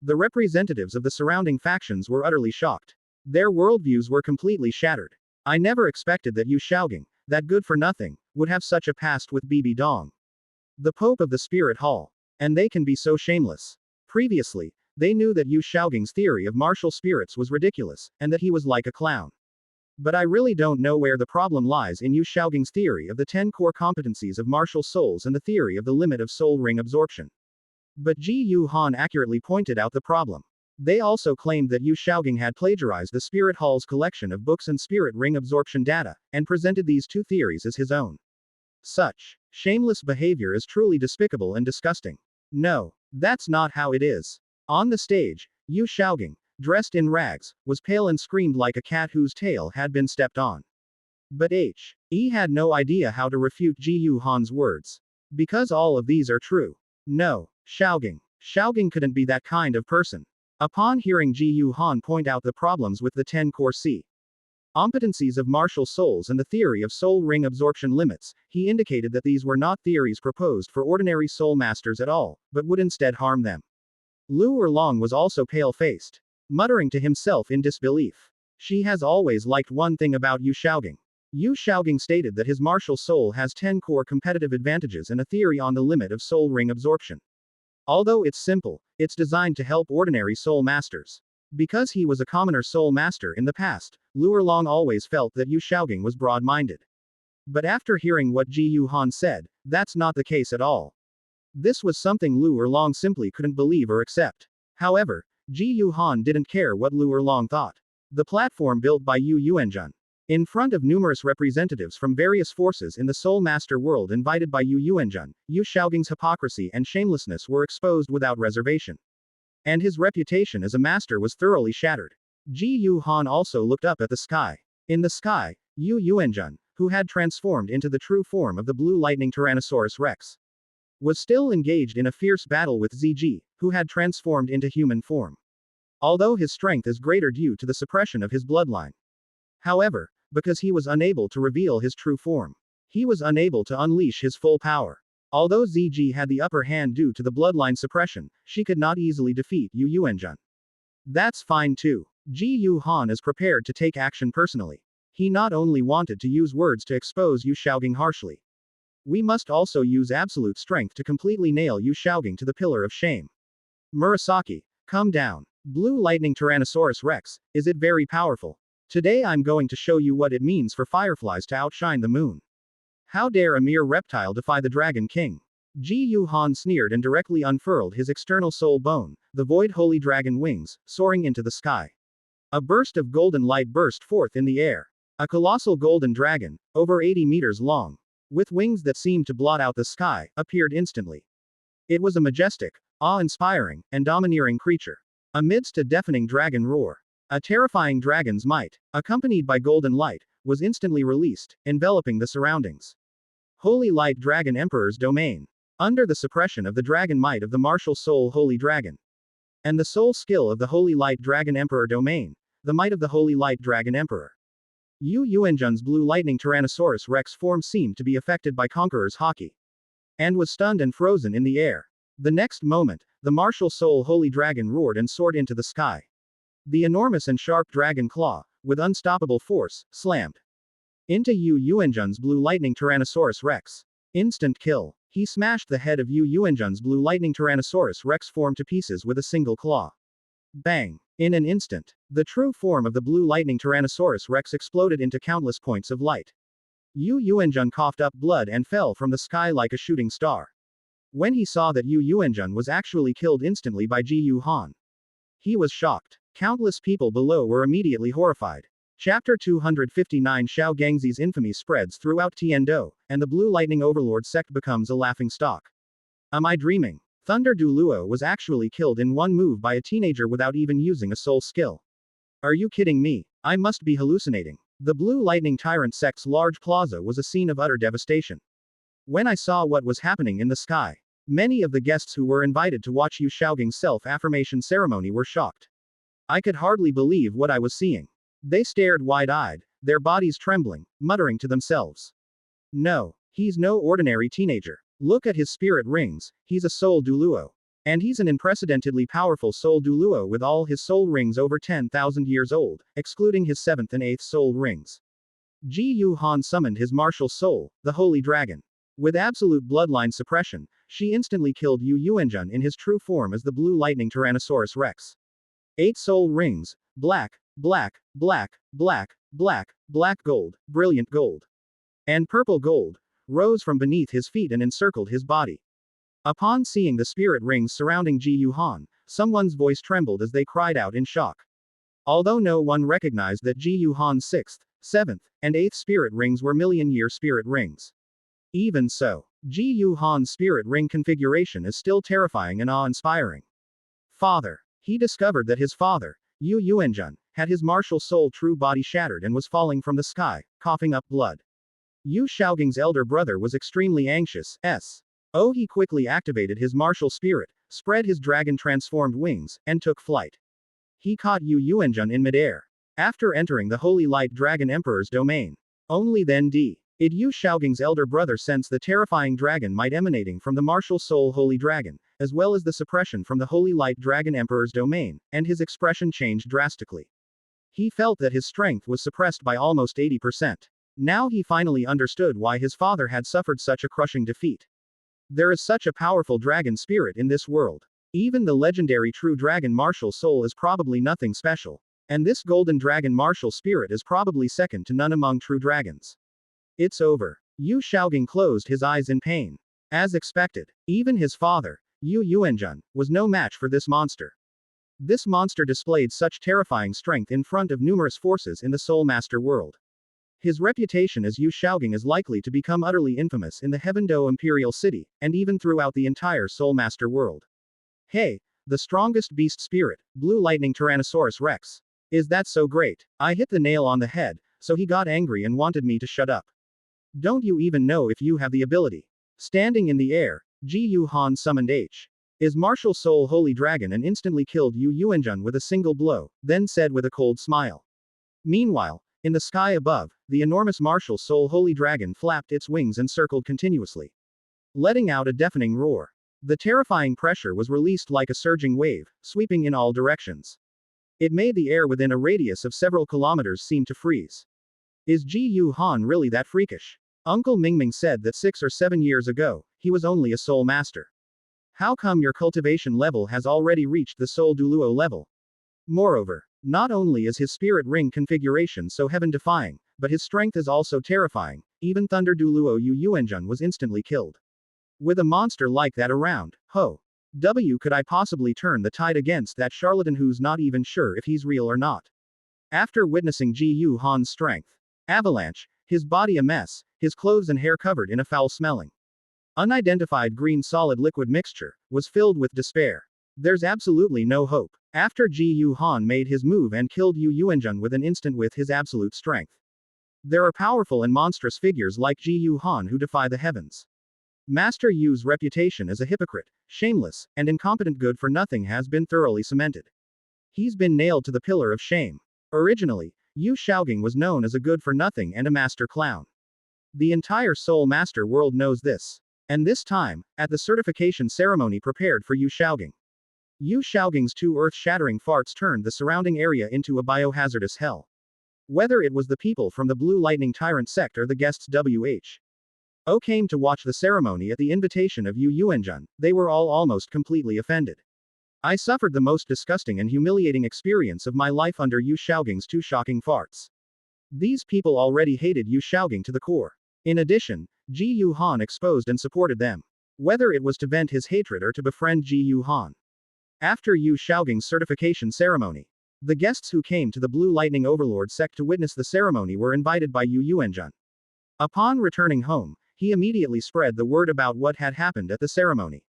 S1: The representatives of the surrounding factions were utterly shocked. Their worldviews were completely shattered. I never expected that Yu Xiaoging, that good-for-nothing, would have such a past with Bibi Dong, the Pope of the Spirit Hall. And they can be so shameless. Previously, they knew that Yu Xiaoging's theory of martial spirits was ridiculous, and that he was like a clown. But I really don't know where the problem lies in Yu Xiaoging's theory of the 10 core competencies of martial souls and the theory of the limit of soul ring absorption. But Ji Yuhan accurately pointed out the problem. They also claimed that Yu Xiaoging had plagiarized the Spirit Hall's collection of books and spirit ring absorption data, and presented these two theories as his own. Such shameless behavior is truly despicable and disgusting. No, that's not how it is. On the stage, Yu Xiaoging, dressed in rags, was pale and screamed like a cat whose tail had been stepped on. But He had no idea how to refute Ji Yuhan's words. Because all of these are true. No, Xiaoging couldn't be that kind of person. Upon hearing Ji Yuhan point out the problems with the 10 core C competencies of martial souls and the theory of soul ring absorption limits, he indicated that these were not theories proposed for ordinary soul masters at all, but would instead harm them. Lu Erlong was also pale-faced, muttering to himself in disbelief. She has always liked one thing about Yu Xiaoging. Yu Xiaoging stated that his martial soul has 10 core competitive advantages and a theory on the limit of soul ring absorption. Although it's simple, it's designed to help ordinary soul masters. Because he was a commoner soul master in the past, Lu Erlong always felt that Yu Xiaoging was broad-minded. But after hearing what Ji Yuhan said, that's not the case at all. This was something Lu Erlong simply couldn't believe or accept. However, Ji Yuhan didn't care what Lu Erlong thought. The platform built by Yu Yuanjun, in front of numerous representatives from various forces in the Soul Master world invited by Yu Yuanjun, Yu Xiaoging's hypocrisy and shamelessness were exposed without reservation. And his reputation as a master was thoroughly shattered. Ji Yuhan also looked up at the sky. In the sky, Yu Yuanjun, who had transformed into the true form of the blue lightning Tyrannosaurus Rex, was still engaged in a fierce battle with Ziji, who had transformed into human form. Although his strength is greater due to the suppression of his bloodline. However, because he was unable to reveal his true form, he was unable to unleash his full power. Although Ziji had the upper hand due to the bloodline suppression, she could not easily defeat Yu Yuanjun. That's fine too. Ji Yuhan is prepared to take action personally. He not only wanted to use words to expose Yu Xiaoging harshly. We must also use absolute strength to completely nail Yu Xiaoging to the pillar of shame. Murasaki, come down. Blue lightning Tyrannosaurus Rex, is it very powerful? Today I'm going to show you what it means for fireflies to outshine the moon. How dare a mere reptile defy the Dragon King? Ji Yuhan sneered and directly unfurled his external soul bone, the void holy dragon wings, soaring into the sky. A burst of golden light burst forth in the air. A colossal golden dragon, over 80 meters long, with wings that seemed to blot out the sky, appeared instantly. It was a majestic, awe-inspiring, and domineering creature. Amidst a deafening dragon roar, a terrifying dragon's might, accompanied by golden light, was instantly released, enveloping the surroundings. Holy Light Dragon Emperor's domain. Under the suppression of the dragon might of the martial soul Holy Dragon, and the soul skill of the Holy Light Dragon Emperor domain, the might of the Holy Light Dragon Emperor. Yu Yuanjun's blue lightning Tyrannosaurus Rex form seemed to be affected by Conqueror's haki, and was stunned and frozen in the air. The next moment, the martial soul Holy Dragon roared and soared into the sky. The enormous and sharp dragon claw, with unstoppable force, slammed into Yu Yuanjun's blue lightning Tyrannosaurus Rex. Instant kill. He smashed the head of Yu Yuanjun's blue lightning Tyrannosaurus Rex form to pieces with a single claw. Bang! In an instant, the true form of the blue lightning Tyrannosaurus Rex exploded into countless points of light. Yu Yuanjun coughed up blood and fell from the sky like a shooting star. When he saw that Yu Yuanjun was actually killed instantly by Ji Yuhan, he was shocked. Countless people below were immediately horrified. Chapter 259 Xiao Gangzi's infamy spreads throughout Tiando, and the Blue Lightning Overlord sect becomes a laughing stock. Am I dreaming? Thunder Douluo was actually killed in one move by a teenager without even using a soul skill. Are you kidding me? I must be hallucinating. The Blue Lightning Tyrant sect's large plaza was a scene of utter devastation. When I saw what was happening in the sky, many of the guests who were invited to watch Yu Xiaoging's self-affirmation ceremony were shocked. I could hardly believe what I was seeing. They stared wide-eyed, their bodies trembling, muttering to themselves. No, he's no ordinary teenager. Look at his spirit rings, he's a soul Douluo. And he's an unprecedentedly powerful soul Douluo with all his soul rings over 10,000 years old, excluding his 7th and 8th soul rings. Ji Yuhan summoned his martial soul, the Holy Dragon. With absolute bloodline suppression, she instantly killed Yu Yuanjun in his true form as the Blue Lightning Tyrannosaurus Rex. 8 soul rings, black, black, black, black, black, black gold, brilliant gold, and purple gold, rose from beneath his feet and encircled his body. Upon seeing the spirit rings surrounding Ji Yuhan, someone's voice trembled as they cried out in shock. Although no one recognized that Ji Yuhan's 6th, 7th, and 8th spirit rings were million-year spirit rings. Even so, Ji Yuhan's spirit ring configuration is still terrifying and awe-inspiring. Father. He discovered that his father, Yu Yuanjun, had his martial soul true body shattered and was falling from the sky, coughing up blood. Yu Shaoging's elder brother was extremely anxious. He quickly activated his martial spirit, spread his dragon-transformed wings, and took flight. He caught Yu Yuanjun in midair. After entering the Holy Light Dragon Emperor's domain. Only then did Yu Shaoging's elder brother sense the terrifying dragon might emanating from the martial soul Holy Dragon, as well as the suppression from the Holy Light Dragon Emperor's domain, and his expression changed drastically. He felt that his strength was suppressed by almost 80%. Now he finally understood why his father had suffered such a crushing defeat. There is such a powerful dragon spirit in this world. Even the legendary true dragon martial soul is probably nothing special. And this golden dragon martial spirit is probably second to none among true dragons. It's over. Yu Shaoging closed his eyes in pain. As expected, even his father, Yu Yuanjun, was no match for this monster. This monster displayed such terrifying strength in front of numerous forces in the Soul Master world. His reputation as Yu Shaoging is likely to become utterly infamous in the Heavendo Imperial City, and even throughout the entire Soul Master world. Hey, the strongest beast spirit, Blue Lightning Tyrannosaurus Rex. Is that so great? I hit the nail on the head, so he got angry and wanted me to shut up. Don't you even know if you have the ability? Standing in the air, Ji Yu Han summoned His martial soul Holy Dragon and instantly killed Yu Yuanjun with a single blow, then said with a cold smile. Meanwhile, in the sky above, the enormous martial soul Holy Dragon flapped its wings and circled continuously, letting out a deafening roar. The terrifying pressure was released like a surging wave, sweeping in all directions. It made the air within a radius of several kilometers seem to freeze. Is Ji Yu Han really that freakish? Uncle Mingming said that 6 or 7 years ago, he was only a soul master. How come your cultivation level has already reached the soul Douluo level? Moreover, not only is his spirit ring configuration so heaven-defying, but his strength is also terrifying. Even Thunder Douluo Yu Yuanjun was instantly killed. With a monster like that around, could I possibly turn the tide against that charlatan who's not even sure if he's real or not? After witnessing Ji Yu Han's strength, avalanche, his body a mess, his clothes and hair covered in a foul-smelling, unidentified green solid liquid mixture, was filled with despair. There's absolutely no hope. After Ji Yu Han made his move and killed Yu Yuanjun with an instant with his absolute strength. There are powerful and monstrous figures like Ji Yu Han who defy the heavens. Master Yu's reputation as a hypocrite, shameless, and incompetent good-for-nothing has been thoroughly cemented. He's been nailed to the pillar of shame. Originally, Yu Shaoging was known as a good-for-nothing and a master clown. The entire Soul Master world knows this. And this time, at the certification ceremony prepared for Yu Shaoging. Yu Shaoging's 2 earth-shattering farts turned the surrounding area into a biohazardous hell. Whether it was the people from the Blue Lightning Tyrant sect or the guests came to watch the ceremony at the invitation of Yu Yuanjun, they were all almost completely offended. I suffered the most disgusting and humiliating experience of my life under Yu Shaoging's 2 shocking farts. These people already hated Yu Shaoging to the core. In addition, Ji Yu Han exposed and supported them. Whether it was to vent his hatred or to befriend Ji Yu Han. After Yu Shaoging's certification ceremony, the guests who came to the Blue Lightning Overlord sect to witness the ceremony were invited by Yu Yuanjun. Upon returning home, he immediately spread the word about what had happened at the ceremony.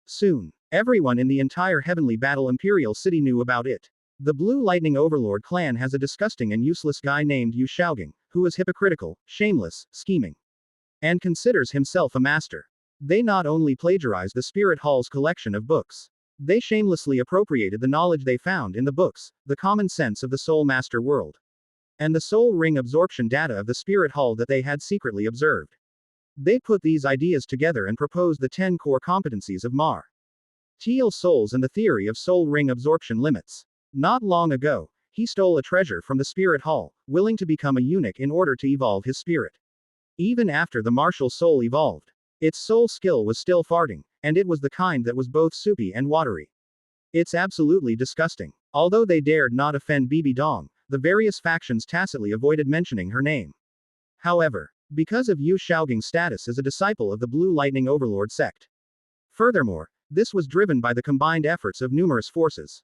S1: Soon, everyone in the entire Heavenly Battle Imperial City knew about it. The Blue Lightning Overlord clan has a disgusting and useless guy named Yu Shaoging, who is hypocritical, shameless, scheming, and considers himself a master. They not only plagiarized the Spirit Hall's collection of books, they shamelessly appropriated the knowledge they found in the books, the common sense of the Soul Master world, and the soul ring absorption data of the Spirit Hall that they had secretly observed. They put these ideas together and proposed the 10 core competencies of Mar. Teal souls and the theory of soul ring absorption limits. Not long ago, he stole a treasure from the Spirit Hall, willing to become a eunuch in order to evolve his spirit. Even after the martial soul evolved, its soul skill was still farting, and it was the kind that was both soupy and watery. It's absolutely disgusting. Although they dared not offend Bibi Dong, the various factions tacitly avoided mentioning her name. However, because of Yu Shaoging's status as a disciple of the Blue Lightning Overlord sect. Furthermore, this was driven by the combined efforts of numerous forces.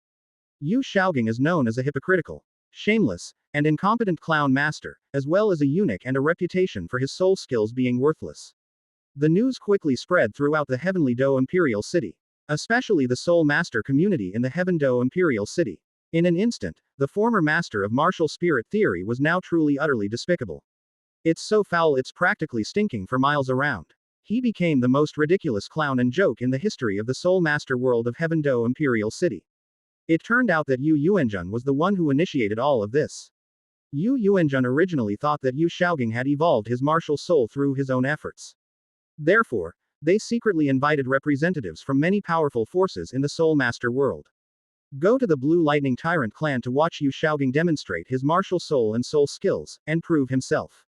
S1: Yu Shaoging is known as a hypocritical, shameless, and incompetent clown master, as well as a eunuch and a reputation for his soul skills being worthless. The news quickly spread throughout the Heavenly Do Imperial City, especially the Soul Master community in the Heaven Do Imperial City. In an instant, the former master of martial spirit theory was now truly utterly despicable. It's so foul it's practically stinking for miles around. He became the most ridiculous clown and joke in the history of the Soul Master world of Heaven Do Imperial City. It turned out that Yu Yuanjun was the one who initiated all of this. Yu Yuanjun originally thought that Yu Shaogang had evolved his martial soul through his own efforts. Therefore, they secretly invited representatives from many powerful forces in the Soul Master world. Go to the Blue Lightning Tyrant clan to watch Yu Shaogang demonstrate his martial soul and soul skills, and prove himself.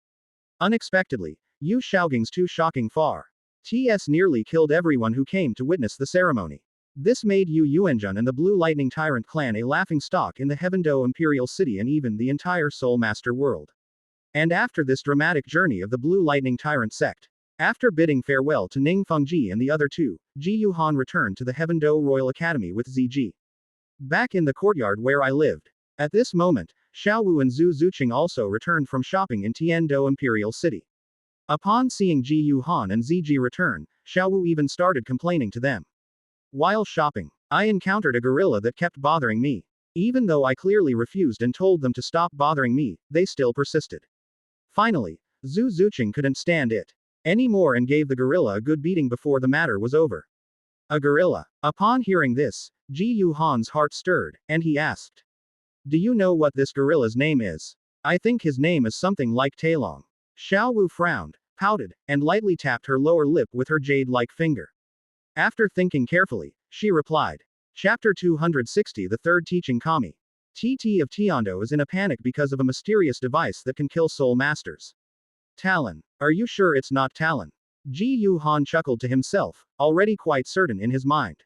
S1: Unexpectedly, Yu Shaogang's too shocking far. TS nearly killed everyone who came to witness the ceremony. This made Yu Yuanjun and the Blue Lightning Tyrant clan a laughingstock in the Heaven Do Imperial City and even the entire Soul Master world. And after this dramatic journey of the Blue Lightning Tyrant sect, after bidding farewell to Ning Fengji and the other two, Ji Yuhan returned to the Heaven Do Royal Academy with Ziji. Back in the courtyard where I lived. At this moment, Xiaowu and Zhu Zuqing also returned from shopping in Tiando Imperial City. Upon seeing Ji Yuhan and Ziji return, Xiaowu even started complaining to them. While shopping, I encountered a gorilla that kept bothering me. Even though I clearly refused and told them to stop bothering me, they still persisted. Finally, Zhu Zuqing couldn't stand it anymore and gave the gorilla a good beating before the matter was over. A gorilla. Upon hearing this, Ji Yuhan's heart stirred, and he asked, "Do you know what this gorilla's name is? I think his name is something like Tailong." Xiaowu frowned, pouted, and lightly tapped her lower lip with her jade-like finger. After thinking carefully, she replied. Chapter 260 The Third Teaching Kami. TT of Tiando is in a panic because of a mysterious device that can kill soul masters. Talon. Are you sure it's not Talon? Ji Yuhan chuckled to himself, already quite certain in his mind.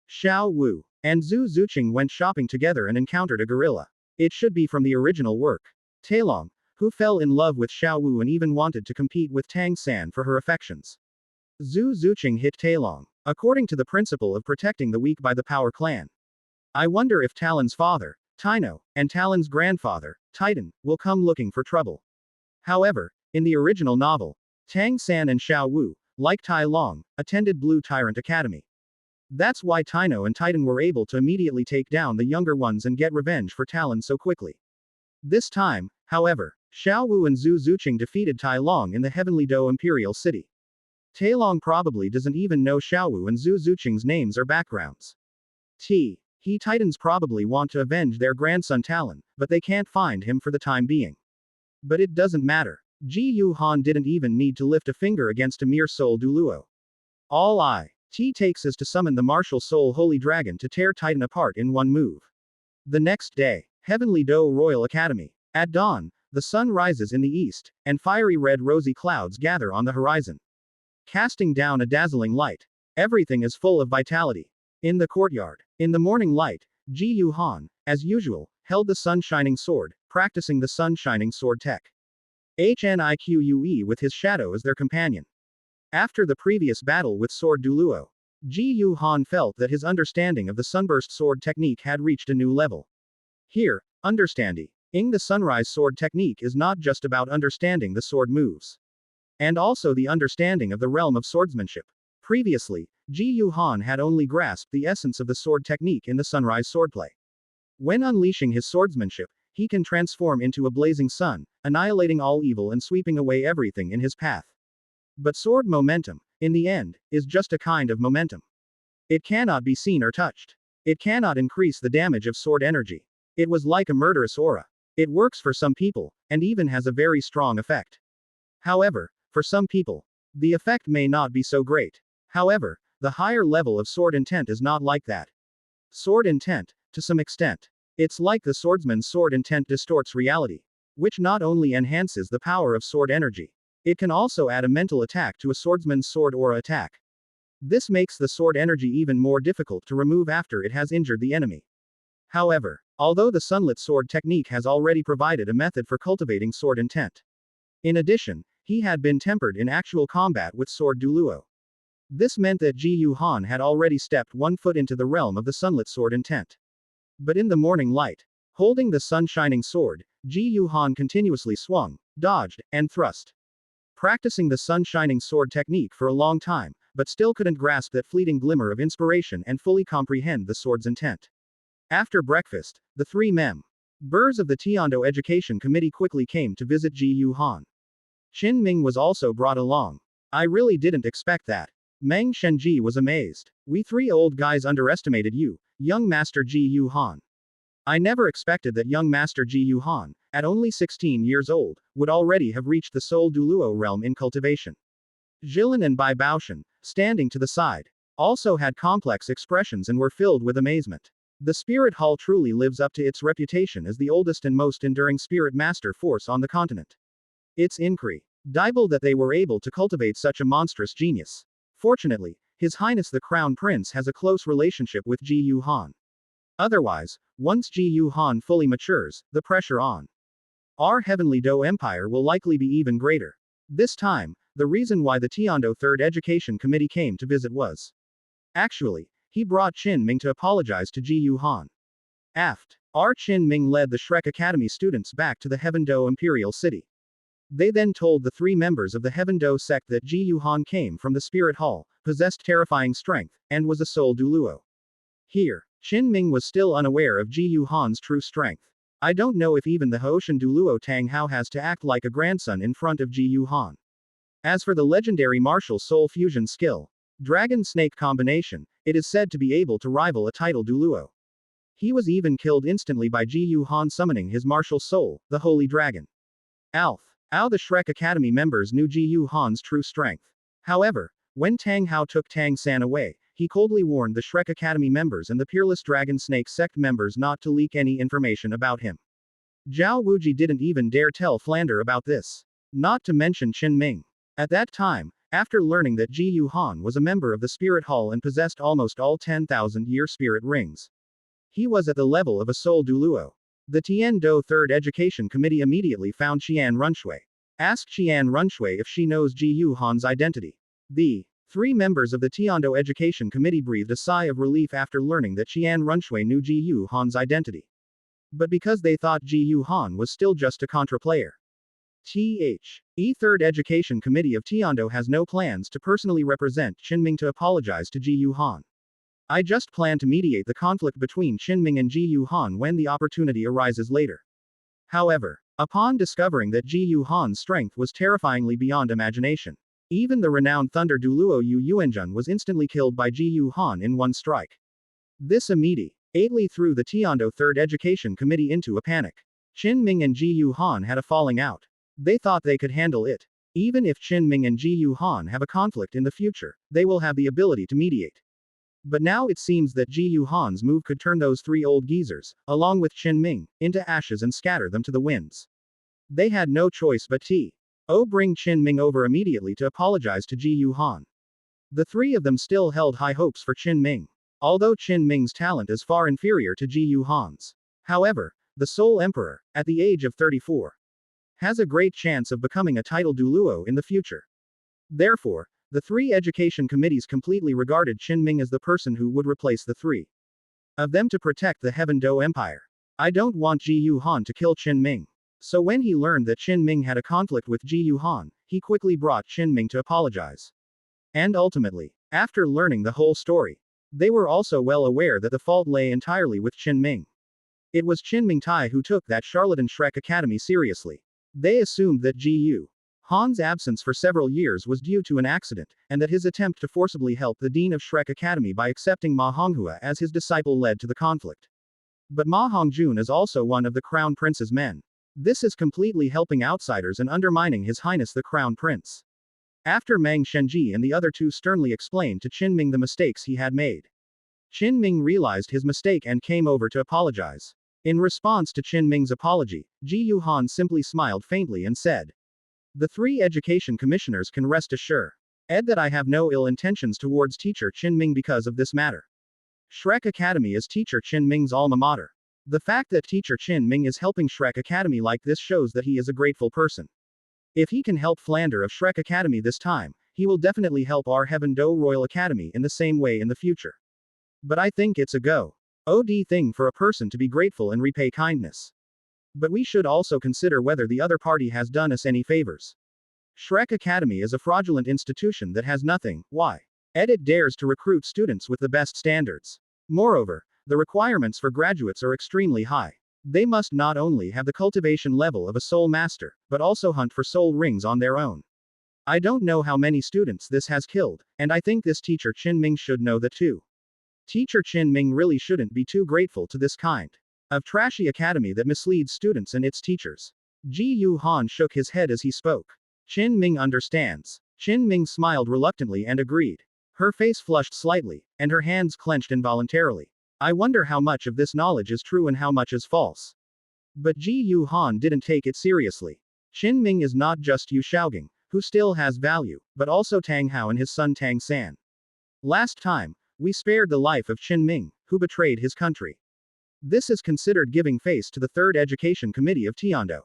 S1: Xiao Wu and Zhu Zuqing went shopping together and encountered a gorilla. It should be from the original work. Tailong, who fell in love with Xiao Wu and even wanted to compete with Tang San for her affections. Zhu Zuqing hit Tailong, according to the principle of protecting the weak by the Power Clan. I wonder if Talon's father, Tino, and Talon's grandfather, Titan, will come looking for trouble. However, in the original novel, Tang San and Xiao Wu, like Tai Long, attended Blue Tyrant Academy. That's why Tino and Titan were able to immediately take down the younger ones and get revenge for Talon so quickly. This time, however, Xiao Wu and Zhu Zuqing defeated Tai Long in the Heavenly Do Imperial City. Tai Long probably doesn't even know Xiao Wu and Zhu Zuqing's names or backgrounds. He Titans probably want to avenge their grandson Talon, but they can't find him for the time being. But it doesn't matter. Ji Yuhan didn't even need to lift a finger against a mere soul Douluo. All T takes is to summon the martial soul Holy Dragon to tear Titan apart in one move. The next day, Heavenly Do Royal Academy. At dawn, the sun rises in the east, and fiery red rosy clouds gather on the horizon, casting down a dazzling light. Everything is full of vitality. In the courtyard, in the morning light, Ji Yuhan, as usual, held the sun-shining sword, practicing the sun-shining sword tech. HNIQUE with his shadow as their companion. After the previous battle with Sword Douluo, Ji Yuhan felt that his understanding of the sunburst sword technique had reached a new level. Here, understanding the sunrise sword technique is not just about understanding the sword moves, and also the understanding of the realm of swordsmanship. Previously, Ji Yuhan had only grasped the essence of the sword technique in the sunrise swordplay. When unleashing his swordsmanship, he can transform into a blazing sun, annihilating all evil and sweeping away everything in his path. But sword momentum, in the end, is just a kind of momentum. It cannot be seen or touched. It cannot increase the damage of sword energy. It was like a murderous aura. It works for some people, and even has a very strong effect. However, for some people, the effect may not be so great. However, the higher level of sword intent is not like that. Sword intent, to some extent, it's like the swordsman's sword intent distorts reality, which not only enhances the power of sword energy, it can also add a mental attack to a swordsman's sword aura attack. This makes the sword energy even more difficult to remove after it has injured the enemy. However, although the sunlit sword technique has already provided a method for cultivating sword intent, in addition, he had been tempered in actual combat with Sword Douluo. This meant that Ji Yuhan had already stepped one foot into the realm of the sunlit sword intent. But in the morning light, holding the sun-shining sword, Ji Yuhan continuously swung, dodged, and thrust. Practicing the sun-shining sword technique for a long time, but still couldn't grasp that fleeting glimmer of inspiration and fully comprehend the sword's intent. After breakfast, the three members of the Tiando Education Committee quickly came to visit Ji Yuhan. Qin Ming was also brought along. I really didn't expect that. Meng Shenji was amazed. We three old guys underestimated you, young Master Ji Yuhan. I never expected that young Master Ji Yuhan, at only 16 years old, would already have reached the Soul Douluo realm in cultivation. Jilin and Bai Baoshan, standing to the side, also had complex expressions and were filled with amazement. The Spirit Hall truly lives up to its reputation as the oldest and most enduring spirit master force on the continent. It's incredible that they were able to cultivate such a monstrous genius. Fortunately, His Highness the Crown Prince has a close relationship with Ji Yuhan. Otherwise, once Ji Yuhan fully matures, the pressure on our Heavenly Do Empire will likely be even greater. This time, the reason why the Tiando Third Education Committee came to visit was actually, he brought Qin Ming to apologize to Ji Yuhan. Our Qin Ming led the Shrek Academy students back to the Heaven Do Imperial City. They then told the three members of the Heaven Do sect that Ji Yuhan came from the Spirit Hall, possessed terrifying strength, and was a Soul Douluo. Here, Qin Ming was still unaware of Ji Yuhan's true strength. I don't know if even the Haoshan Douluo Tang Hao has to act like a grandson in front of Ji Yuhan. As for the legendary martial soul fusion skill, Dragon Snake Combination, it is said to be able to rival a title Douluo. He was even killed instantly by Ji Yuhan summoning his martial soul, the Holy Dragon. The Shrek Academy members knew Ji Yuhan's true strength. However, when Tang Hao took Tang San away, he coldly warned the Shrek Academy members and the Peerless Dragon Snake sect members not to leak any information about him. Zhao Wuji didn't even dare tell Flander about this. Not to mention Qin Ming. At that time, after learning that Ji Yuhan was a member of the Spirit Hall and possessed almost all 10,000-year spirit rings, he was at the level of a Soul Douluo. The Tian Do Third Education Committee immediately found Xian Runshui. Asked Xian Runshui if she knows Ji Yuhan's identity. The three members of the Tiando Education Committee breathed a sigh of relief after learning that Xian Runshui knew Ji Yuhan's identity. But because they thought Ji Yuhan was still just a contra player. Third Education Committee of Tiando has no plans to personally represent Qin Ming to apologize to Ji Yuhan. I just plan to mediate the conflict between Qin Ming and Ji Yuhan when the opportunity arises later. However, upon discovering that Ji Yuhan's strength was terrifyingly beyond imagination, even the renowned Thunder Douluo Yu Yuanjun was instantly killed by Ji Yuhan in one strike. This immediately threw the Tiando Third Education Committee into a panic. Qin Ming and Ji Yuhan had a falling out. They thought they could handle it. Even if Qin Ming and Ji Yuhan have a conflict in the future, they will have the ability to mediate. But now it seems that Ji Yuhan's move could turn those three old geezers, along with Qin Ming, into ashes and scatter them to the winds. They had no choice but to bring Qin Ming over immediately to apologize to Ji Yuhan. The three of them still held high hopes for Qin Ming, although Qin Ming's talent is far inferior to Ji Yuhan's. However, the Soul Emperor, at the age of 34, has a great chance of becoming a title Douluo in the future. Therefore, the three education committees completely regarded Qin Ming as the person who would replace the three of them to protect the Heaven Do Empire. I don't want Ji Yuhan to kill Qin Ming. So when he learned that Qin Ming had a conflict with Ji Yuhan, he quickly brought Qin Ming to apologize. And ultimately, after learning the whole story, they were also well aware that the fault lay entirely with Qin Ming. It was Qin Ming Tai who took that charlatan Shrek Academy seriously. They assumed that Ji Yuhan's absence for several years was due to an accident, and that his attempt to forcibly help the Dean of Shrek Academy by accepting Ma Honghua as his disciple led to the conflict. But Ma Hongjun is also one of the Crown Prince's men. This is completely helping outsiders and undermining His Highness the Crown Prince. After Meng Shenji and the other two sternly explained to Qin Ming the mistakes he had made, Qin Ming realized his mistake and came over to apologize. In response to Qin Ming's apology, Ji Yuhan simply smiled faintly and said, "The three education commissioners can rest assured that I have no ill intentions towards teacher Qin Ming because of this matter. Shrek Academy is teacher Qin Ming's alma mater. The fact that teacher Qin Ming is helping Shrek Academy like this shows that he is a grateful person. If he can help Flander of Shrek Academy this time, he will definitely help our Heaven Do Royal Academy in the same way in the future. But I think it's a good thing for a person to be grateful and repay kindness. But we should also consider whether the other party has done us any favors. Shrek Academy is a fraudulent institution that has nothing, it dares to recruit students with the best standards. Moreover, the requirements for graduates are extremely high. They must not only have the cultivation level of a soul master, but also hunt for soul rings on their own. I don't know how many students this has killed, and I think this teacher Qin Ming should know that too. Teacher Qin Ming really shouldn't be too grateful to this kind of trashy academy that misleads students and its teachers. Ji Yu Han shook his head as he spoke. Qin Ming understands. Qin Ming smiled reluctantly and agreed. Her face flushed slightly, and her hands clenched involuntarily. I wonder how much of this knowledge is true and how much is false. But Ji Yu Han didn't take it seriously. Qin Ming is not just Yu Shaogang, who still has value, but also Tang Hao and his son Tang San. Last time, we spared the life of Qin Ming, who betrayed his country. This is considered giving face to the Third Education Committee of Tiando.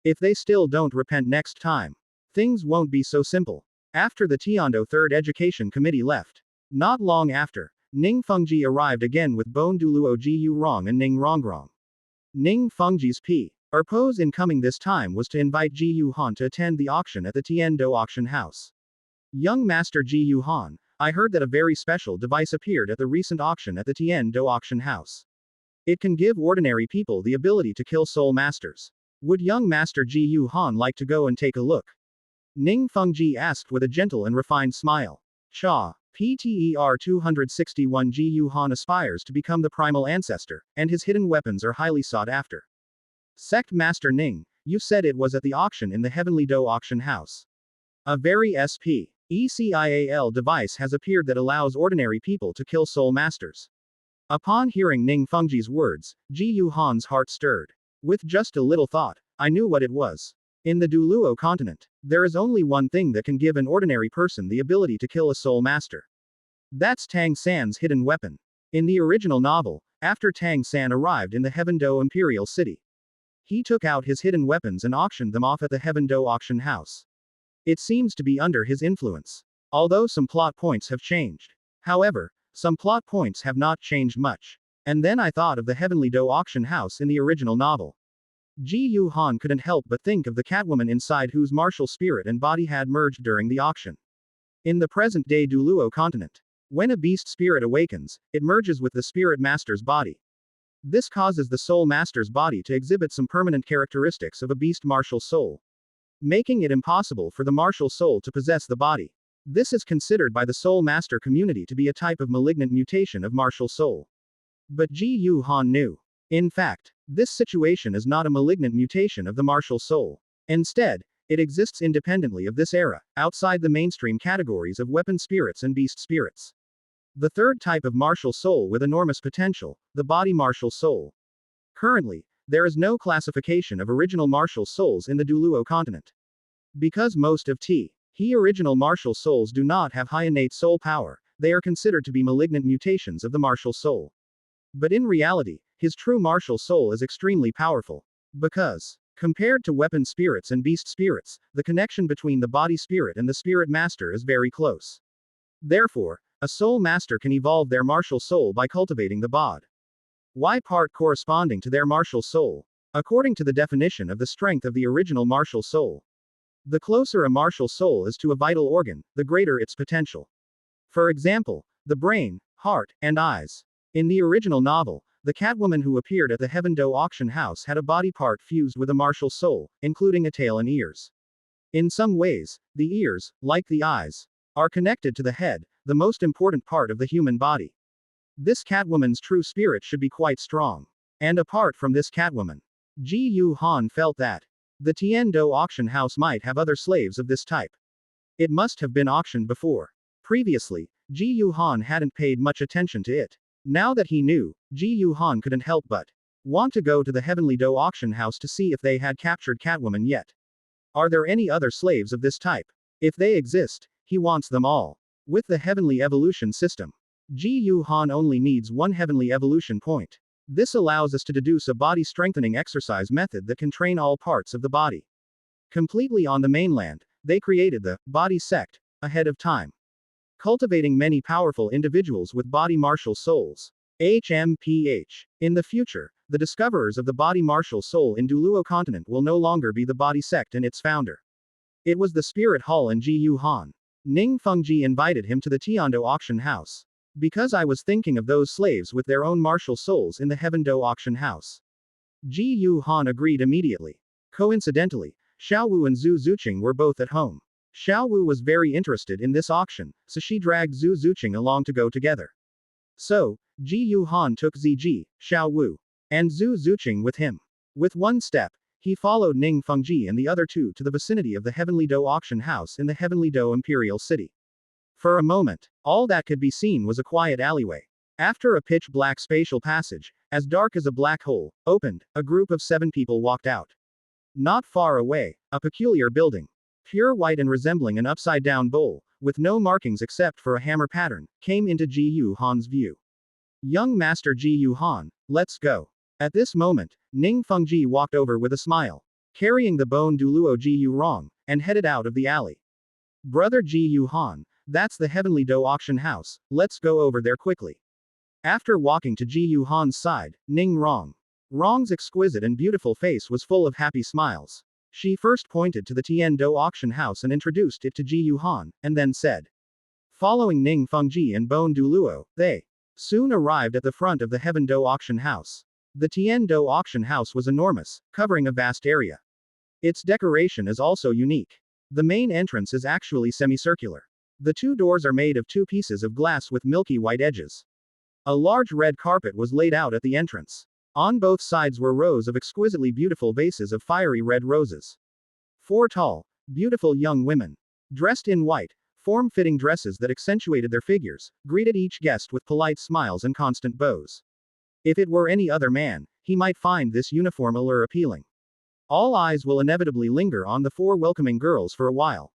S1: If they still don't repent next time, things won't be so simple. After the Tiando Third Education Committee left, not long after, Ning Fengji arrived again with Bone Douluo Ji Yu Rong and Ning Rongrong. Ning Fengji's purpose in coming this time was to invite Ji Yu Han to attend the auction at the Tiando auction house. Young Master Ji Yu Han, I heard that a very special device appeared at the recent auction at the Tiando auction house. It can give ordinary people the ability to kill soul masters. Would young Master Ji Yu Han like to go and take a look? Ning Fengji asked with a gentle and refined smile. Cha. PTER 261 Ji Yu Han aspires to become the primal ancestor, and his hidden weapons are highly sought after. Sect Master Ning, you said it was at the auction in the Heavenly Do auction house. A very ECIAL device has appeared that allows ordinary people to kill soul masters. Upon hearing Ning Fengji's words, Ji Yu Han's heart stirred. With just a little thought, I knew what it was. In the Douluo continent, there is only one thing that can give an ordinary person the ability to kill a soul master. That's Tang San's hidden weapon. In the original novel, after Tang San arrived in the Heaven Do Imperial City, he took out his hidden weapons and auctioned them off at the Heaven Do auction house. It seems to be under his influence. Although some plot points have changed. However, some plot points have not changed much. And then I thought of the Heavenly Do auction house in the original novel. Ji Yu Han couldn't help but think of the Catwoman inside whose martial spirit and body had merged during the auction. In the present-day Douluo continent, when a beast spirit awakens, it merges with the spirit master's body. This causes the soul master's body to exhibit some permanent characteristics of a beast martial soul, making it impossible for the martial soul to possess the body. This is considered by the soul master community to be a type of malignant mutation of martial soul. But Ji Yu Han knew. In fact, this situation is not a malignant mutation of the martial soul. Instead, it exists independently of this era, outside the mainstream categories of weapon spirits and beast spirits. The third type of martial soul with enormous potential, the body martial soul. Currently, there is no classification of original martial souls in the Douluo continent. Because most of he original martial souls do not have high innate soul power, they are considered to be malignant mutations of the martial soul. But in reality, his true martial soul is extremely powerful. Because, compared to weapon spirits and beast spirits, the connection between the body spirit and the spirit master is very close. Therefore, a soul master can evolve their martial soul by cultivating the bod Y part corresponding to their martial soul, according to the definition of the strength of the original martial soul. The closer a martial soul is to a vital organ, the greater its potential. For example, the brain, heart, and eyes. In the original novel, the Catwoman who appeared at the Heaven Do auction house had a body part fused with a martial soul, including a tail and ears. In some ways, the ears, like the eyes, are connected to the head, the most important part of the human body. This Catwoman's true spirit should be quite strong. And apart from this Catwoman, Ji Yu Han felt that the Tiando auction house might have other slaves of this type. It must have been auctioned before. Previously, Ji Yu Han hadn't paid much attention to it. Now that he knew, Ji Yu Han couldn't help but want to go to the Heavenly Do auction house to see if they had captured Catwoman yet. Are there any other slaves of this type? If they exist, he wants them all. With the Heavenly Evolution system, Ji Yu Han only needs one Heavenly Evolution point. This allows us to deduce a body strengthening exercise method that can train all parts of the body. Completely on the mainland, they created the body sect ahead of time, cultivating many powerful individuals with body martial souls. HMPH. In the future, the discoverers of the body martial soul in Douluo continent will no longer be the body sect and its founder. It was the Spirit Hall and Ji Yu Han. Ning Fengji invited him to the Tiando auction house. Because I was thinking of those slaves with their own martial souls in the Heaven Do auction house. Ji Yu Han agreed immediately. Coincidentally, Xiao Wu and Zhu Zuqing were both at home. Xiao Wu was very interested in this auction, so she dragged Zhu Zuqing along to go together. So, Ji Yu Han took Ziji, Xiao Wu, and Zhu Zuqing with him. With one step, he followed Ning Fengji and the other two to the vicinity of the Heavenly Do auction house in the Heavenly Do Imperial City. For a moment, all that could be seen was a quiet alleyway. After a pitch-black spatial passage, as dark as a black hole, opened, a group of 7 people walked out. Not far away, a peculiar building, pure white and resembling an upside-down bowl, with no markings except for a hammer pattern, came into Ji Yu Han's view. Young Master Ji Yu Han, let's go. At this moment, Ning Fengji walked over with a smile, carrying the bone Douluo Ji Yu Rong, and headed out of the alley. Brother Ji Yu Han, that's the Heavenly Do auction house, let's go over there quickly. After walking to Ji Yu Han's side, Ning Rong's exquisite and beautiful face was full of happy smiles. She first pointed to the Tian Do auction house and introduced it to Ji Yu Han, and then said. Following Ning Fengji and Bone Douluo, they soon arrived at the front of the Heaven Do auction house. The Tian Do auction house was enormous, covering a vast area. Its decoration is also unique. The main entrance is actually semicircular. The 2 doors are made of 2 pieces of glass with milky white edges. A large red carpet was laid out at the entrance. On both sides were rows of exquisitely beautiful vases of fiery red roses. 4 tall, beautiful young women, dressed in white, form-fitting dresses that accentuated their figures, greeted each guest with polite smiles and constant bows. If it were any other man, he might find this uniform allure appealing. All eyes will inevitably linger on the 4 welcoming girls for a while.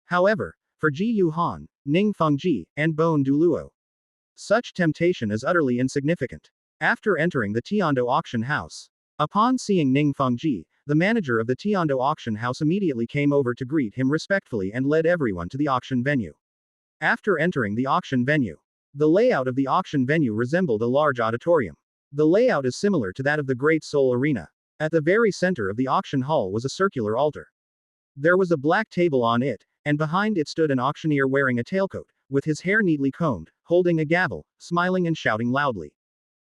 S1: However, for Ji Yu Han, Ning Fengji, and Bone Douluo, such temptation is utterly insignificant. After entering the Tiando auction house, upon seeing Ning Fengji, the manager of the Tiando auction house immediately came over to greet him respectfully and led everyone to the auction venue. After entering the auction venue, the layout of the auction venue resembled a large auditorium. The layout is similar to that of the Great Seoul Arena. At the very center of the auction hall was a circular altar. There was a black table on it, and behind it stood an auctioneer wearing a tailcoat, with his hair neatly combed, holding a gavel, smiling and shouting loudly.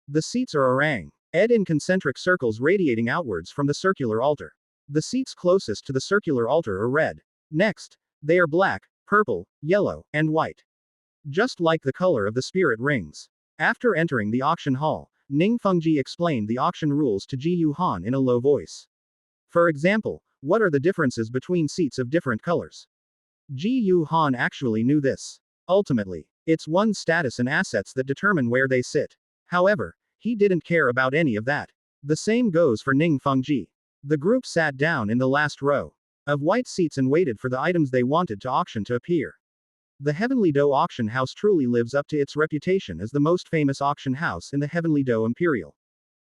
S1: The seats are orang ed in concentric circles radiating outwards from the circular altar. The seats closest to the circular altar are red. Next, they are black, purple, yellow, and white. Just like the color of the spirit rings. After entering the auction hall, Ning Fengji explained the auction rules to Ji Yu Han in a low voice. For example, what are the differences between seats of different colors? Ji Yu Han actually knew this. Ultimately, it's one's status and assets that determine where they sit. However, he didn't care about any of that. The same goes for Ning Fengji. The group sat down in the last row of white seats and waited for the items they wanted to auction to appear. The Heavenly Do auction house truly lives up to its reputation as the most famous auction house in the Heavenly Do Imperial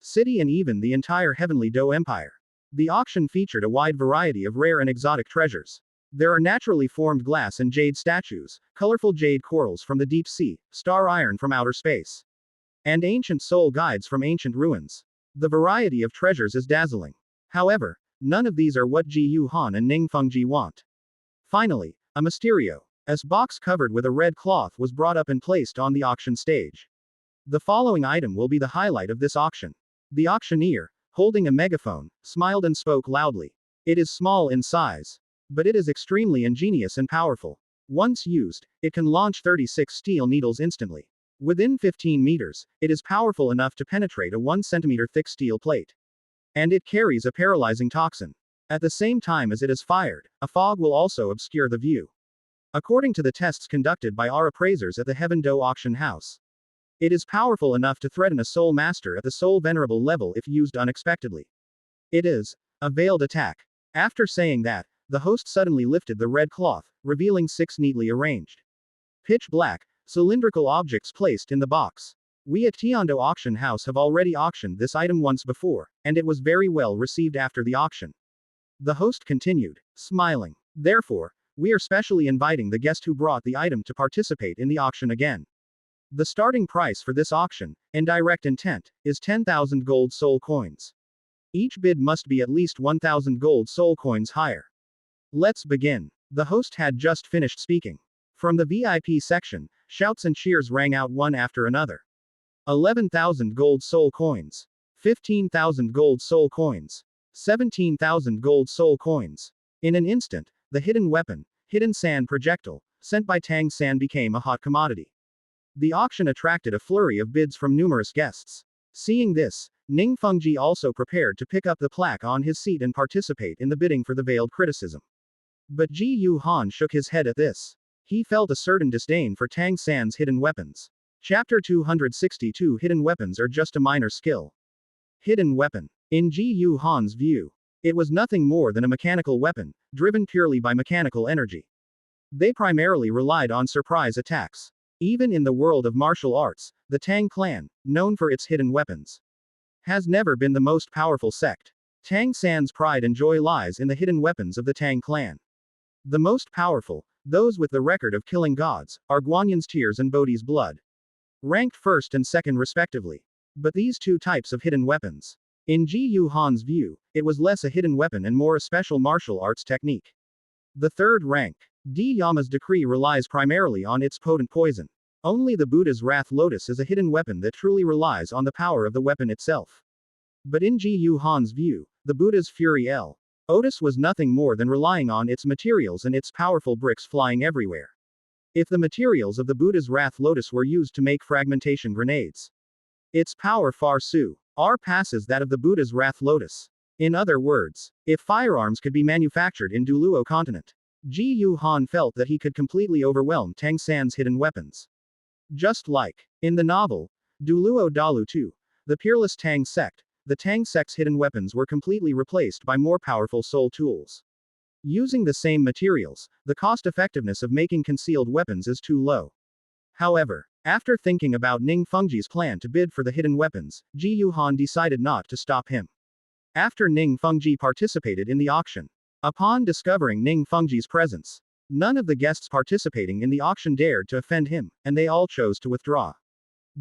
S1: City and even the entire Heavenly Do Empire. The auction featured a wide variety of rare and exotic treasures. There are naturally formed glass and jade statues, colorful jade corals from the deep sea, star iron from outer space, and ancient soul guides from ancient ruins. The variety of treasures is dazzling. However, none of these are what Ji Yu Han and Ning Fengji want. Finally, a mysterious box covered with a red cloth was brought up and placed on the auction stage. The following item will be the highlight of this auction. The auctioneer, holding a megaphone, smiled and spoke loudly. It is small in size, but it is extremely ingenious and powerful. Once used, it can launch 36 steel needles instantly. Within 15 meters, it is powerful enough to penetrate a 1 centimeter thick steel plate. And it carries a paralyzing toxin. At the same time as it is fired, a fog will also obscure the view. According to the tests conducted by our appraisers at the Heaven Do auction house, it is powerful enough to threaten a soul master at the soul venerable level if used unexpectedly. It is a veiled attack. After saying that, the host suddenly lifted the red cloth, revealing 6 neatly arranged, pitch black, cylindrical objects placed in the box. We at Tiando Auction House have already auctioned this item once before, and it was very well received after the auction. The host continued, smiling. Therefore, we are specially inviting the guest who brought the item to participate in the auction again. The starting price for this auction, in direct intent, is 10,000 gold soul coins. Each bid must be at least 1,000 gold soul coins higher. Let's begin. The host had just finished speaking. From the VIP section, shouts and cheers rang out one after another. 11,000 gold soul coins. 15,000 gold soul coins. 17,000 gold soul coins. In an instant, the hidden weapon, hidden sand projectile, sent by Tang San became a hot commodity. The auction attracted a flurry of bids from numerous guests. Seeing this, Ning Fengji also prepared to pick up the plaque on his seat and participate in the bidding for the veiled criticism. But Ji Yu Han shook his head at this. He felt a certain disdain for Tang San's hidden weapons. Chapter 262 Hidden weapons are just a minor skill. Hidden weapon. In Ji Yu Han's view, it was nothing more than a mechanical weapon, driven purely by mechanical energy. They primarily relied on surprise attacks. Even in the world of martial arts, the Tang clan, known for its hidden weapons, has never been the most powerful sect. Tang San's pride and joy lies in the hidden weapons of the Tang clan. The most powerful, those with the record of killing gods, are Guanyan's tears and Bodhi's blood, ranked first and second respectively. But these two types of hidden weapons, in Ji Yu Han's view, it was less a hidden weapon and more a special martial arts technique. The third rank, Di Yama's decree, relies primarily on its potent poison. Only the Buddha's Wrath Lotus is a hidden weapon that truly relies on the power of the weapon itself. But in Ji Yu Han's view, the Buddha's Fury Lotus was nothing more than relying on its materials and its powerful bricks flying everywhere. If the materials of the Buddha's Wrath Lotus were used to make fragmentation grenades, its power far surpasses that of the Buddha's Wrath Lotus. In other words, if firearms could be manufactured in Douluo continent, Ji Yu Han felt that he could completely overwhelm Tang San's hidden weapons. Just like in the novel, Douluo Dalu 2, the peerless Tang sect, the Tang sect's hidden weapons were completely replaced by more powerful soul tools. Using the same materials, the cost-effectiveness of making concealed weapons is too low. However, after thinking about Ning Fengji's plan to bid for the hidden weapons, Ji Yu Han decided not to stop him. After Ning Fengji participated in the auction, upon discovering Ning Fengji's presence, none of the guests participating in the auction dared to offend him, and they all chose to withdraw.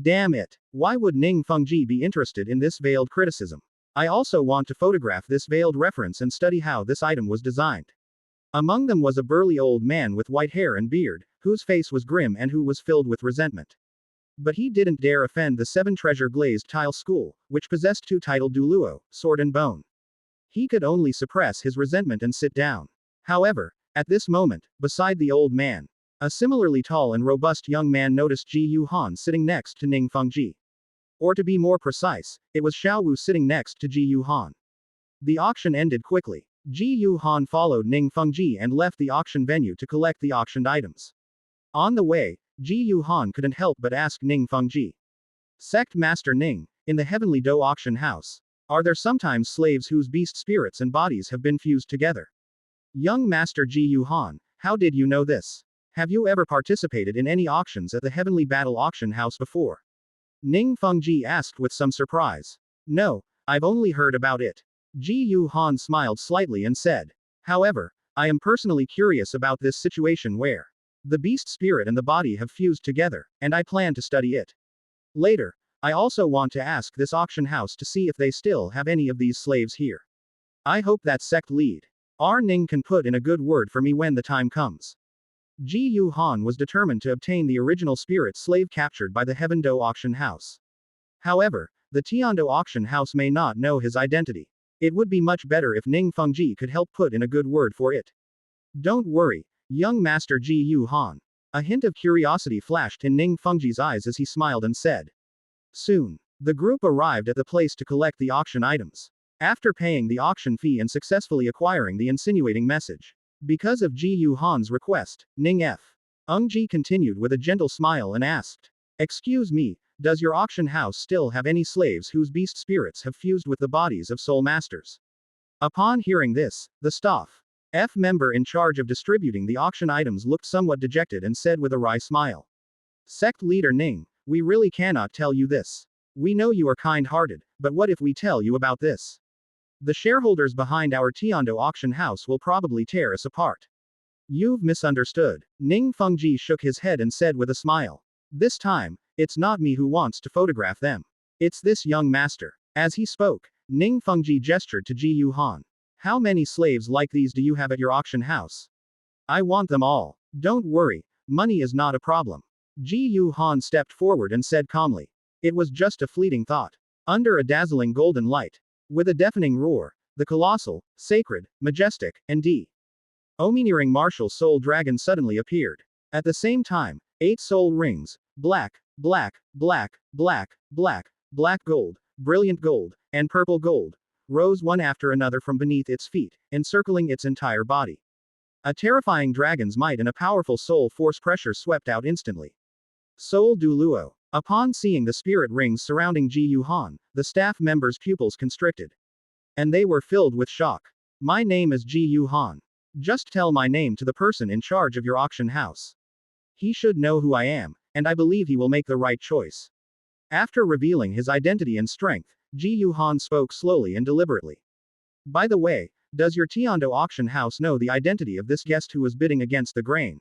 S1: Damn it! Why would Ning Fengji be interested in this veiled criticism? I also want to photograph this veiled reference and study how this item was designed. Among them was a burly old man with white hair and beard, whose face was grim and who was filled with resentment. But he didn't dare offend the 7 treasure glazed tile school, which possessed 2 titled Douluo, Sword and Bone. He could only suppress his resentment and sit down. However, at this moment, beside the old man, a similarly tall and robust young man noticed Ji Yu Han sitting next to Ning Fengji. Or to be more precise, it was Xiao Wu sitting next to Ji Yu Han. The auction ended quickly. Ji Yu Han followed Ning Fengji and left the auction venue to collect the auctioned items. On the way, Ji Yu Han couldn't help but ask Ning Fengji. Sect Master Ning, in the Heavenly Do auction house, are there sometimes slaves whose beast spirits and bodies have been fused together? Young Master Ji Yu Han, how did you know this? Have you ever participated in any auctions at the Heavenly Battle auction house before? Ning Fengji asked with some surprise. No, I've only heard about it. Ji Yu Han smiled slightly and said. However, I am personally curious about this situation where the beast spirit and the body have fused together, and I plan to study it. Later, I also want to ask this auction house to see if they still have any of these slaves here. I hope that sect lead Ning can put in a good word for me when the time comes. Ji Yu Han was determined to obtain the original spirit slave captured by the Heaven Do auction house. However, the Tiando auction house may not know his identity. It would be much better if Ning Fengji could help put in a good word for it. Don't worry, young Master Ji Yu Han. A hint of curiosity flashed in Ning Fengji's eyes as he smiled and said. Soon, the group arrived at the place to collect the auction items. After paying the auction fee and successfully acquiring the insinuating message. Because of Ji Yu Han's request, Ning Fengji continued with a gentle smile and asked. Excuse me, does your auction house still have any slaves whose beast spirits have fused with the bodies of soul masters? Upon hearing this, the staff member in charge of distributing the auction items looked somewhat dejected and said with a wry smile. Sect leader Ning, we really cannot tell you this. We know you are kind-hearted, but what if we tell you about this? The shareholders behind our Tiando auction house will probably tear us apart. You've misunderstood. Ning Fengji shook his head and said with a smile. This time, it's not me who wants to photograph them. It's this young master. As he spoke, Ning Fengji gestured to Ji Yu Han. How many slaves like these do you have at your auction house? I want them all. Don't worry, money is not a problem. Ji Yu Han stepped forward and said calmly. It was just a fleeting thought. Under a dazzling golden light. With a deafening roar, the colossal, sacred, majestic, and domineering martial soul dragon suddenly appeared. At the same time, 8 soul rings, black, black, black, black, black, black gold, brilliant gold, and purple gold, rose one after another from beneath its feet, encircling its entire body. A terrifying dragon's might and a powerful soul force pressure swept out instantly. Soul Douluo. Upon seeing the spirit rings surrounding Ji Yu Han, the staff members' pupils constricted. And they were filled with shock. My name is Ji Yu Han. Just tell my name to the person in charge of your auction house. He should know who I am, and I believe he will make the right choice. After revealing his identity and strength, Ji Yu Han spoke slowly and deliberately. By the way, does your Tiando auction house know the identity of this guest who was bidding against the grain?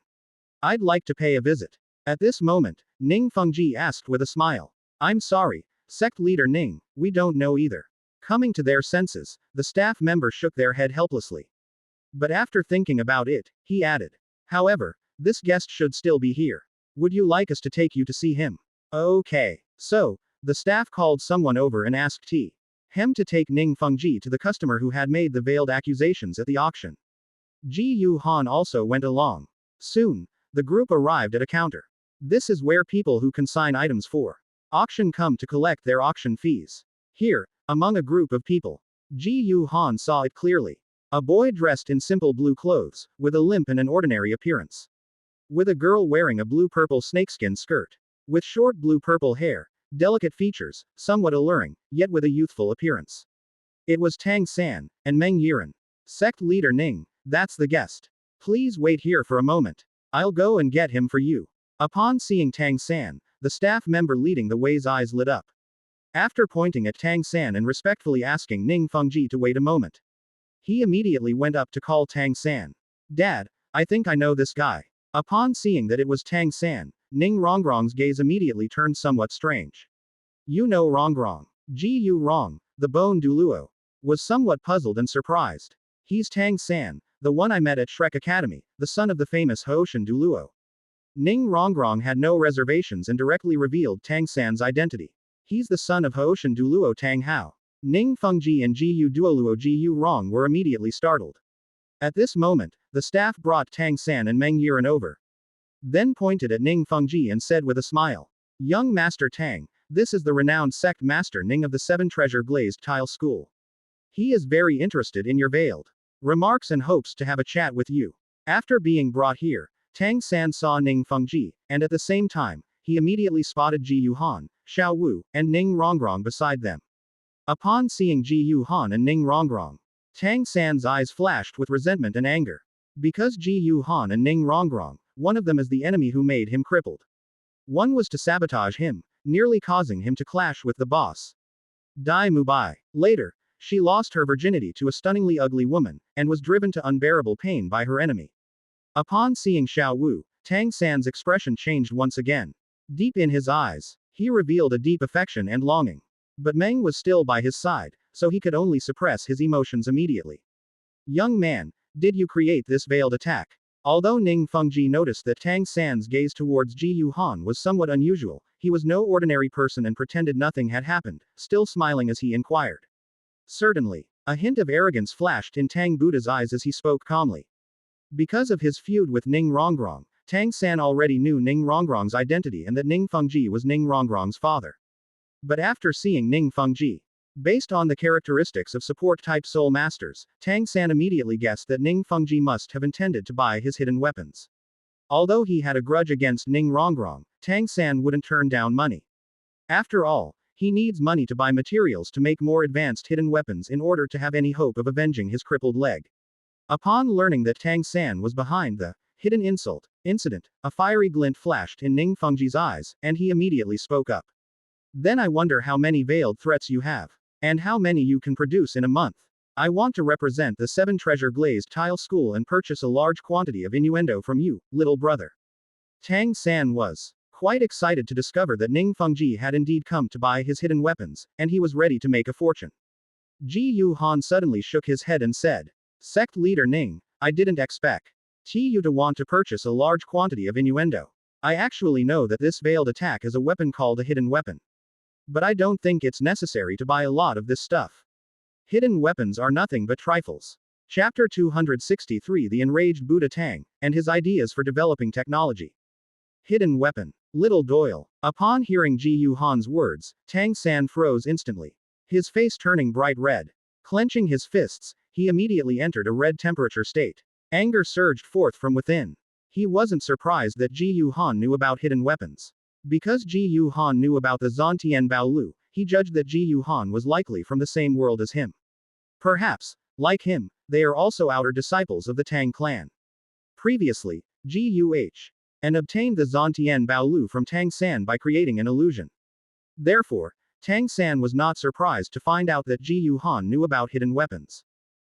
S1: I'd like to pay a visit. At this moment, Ning Fengji asked with a smile. I'm sorry, sect leader Ning, we don't know either. Coming to their senses, the staff members shook their head helplessly. But after thinking about it, he added. However, this guest should still be here. Would you like us to take you to see him? Okay. So, the staff called someone over and asked him to take Ning Fengji to the customer who had made the veiled accusations at the auction. Ji Yu Han also went along. Soon, the group arrived at a counter. This is where people who consign items for auction come to collect their auction fees. Here, among a group of people, Ji Yu Han saw it clearly. A boy dressed in simple blue clothes, with a limp and an ordinary appearance. With a girl wearing a blue-purple snakeskin skirt. With short blue-purple hair, delicate features, somewhat alluring, yet with a youthful appearance. It was Tang San, and Meng Yiren. Sect leader Ning, that's the guest. Please wait here for a moment. I'll go and get him for you. Upon seeing Tang San, the staff member leading the way's eyes lit up. After pointing at Tang San and respectfully asking Ning Fengji to wait a moment, he immediately went up to call Tang San. Dad, I think I know this guy. Upon seeing that it was Tang San, Ning Rongrong's gaze immediately turned somewhat strange. You know Rongrong. Ji Yu Rong, the bone Douluo, was somewhat puzzled and surprised. He's Tang San, the one I met at Shrek Academy, the son of the famous Hoshan Douluo. Ning Rongrong had no reservations and directly revealed Tang San's identity. He's the son of Hoshan Douluo Tang Hao. Ning Fengji and Ji Yu Duoluo Ji Yu Rong were immediately startled. At this moment, the staff brought Tang San and Meng Yiren over. Then pointed at Ning Fengji and said with a smile. Young Master Tang, this is the renowned sect master Ning of the 7 Treasure Glazed Tile School. He is very interested in your veiled remarks and hopes to have a chat with you. After being brought here, Tang San saw Ning Fengji, and at the same time, he immediately spotted Ji Yu Han, Xiao Wu, and Ning Rongrong beside them. Upon seeing Ji Yu Han and Ning Rongrong, Tang San's eyes flashed with resentment and anger. Because Ji Yu Han and Ning Rongrong, one of them is the enemy who made him crippled. One was to sabotage him, nearly causing him to clash with the boss. Dai Mubai. Later, she lost her virginity to a stunningly ugly woman, and was driven to unbearable pain by her enemy. Upon seeing Xiao Wu, Tang San's expression changed once again. Deep in his eyes, he revealed a deep affection and longing. But Meng was still by his side, so he could only suppress his emotions immediately. Young man, did you create this veiled attack? Although Ning Fengji noticed that Tang San's gaze towards Ji Yu Han was somewhat unusual, he was no ordinary person and pretended nothing had happened, still smiling as he inquired. Certainly. A hint of arrogance flashed in Tang Buddha's eyes as he spoke calmly. Because of his feud with Ning Rongrong, Tang San already knew Ning Rongrong's identity and that Ning Fengji was Ning Rongrong's father. But after seeing Ning Fengji, based on the characteristics of support-type soul masters, Tang San immediately guessed that Ning Fengji must have intended to buy his hidden weapons. Although he had a grudge against Ning Rongrong, Tang San wouldn't turn down money. After all, he needs money to buy materials to make more advanced hidden weapons in order to have any hope of avenging his crippled leg. Upon learning that Tang San was behind the hidden incident, a fiery glint flashed in Ning Fengji's eyes, and he immediately spoke up. Then I wonder how many veiled threats you have. And how many you can produce in a month. I want to represent the 7 Treasure Glazed Tile School and purchase a large quantity of innuendo from you, little brother. Tang San was quite excited to discover that Ning Fengji had indeed come to buy his hidden weapons, and he was ready to make a fortune. Ji Yu Han suddenly shook his head and said, Sect leader Ning, I didn't expect you to want to purchase a large quantity of innuendo. I actually know that this veiled attack is a weapon called a hidden weapon. But I don't think it's necessary to buy a lot of this stuff. Hidden weapons are nothing but trifles. Chapter 263 The Enraged Buddha Tang, and his ideas for developing technology. Hidden weapon. Little Doyle. Upon hearing Ji Yuhan's words, Tang San froze instantly. His face turning bright red. Clenching his fists, he immediately entered a red temperature state. Anger surged forth from within. He wasn't surprised that Ji Yuhan knew about hidden weapons. Because Ji Yuhan knew about the Zantian Baolu, he judged that Ji Yuhan was likely from the same world as him. Perhaps, like him, they are also outer disciples of the Tang clan. Previously, Ji Yuh and obtained the Zantian Baolu from Tang San by creating an illusion. Therefore, Tang San was not surprised to find out that Ji Yuhan knew about hidden weapons.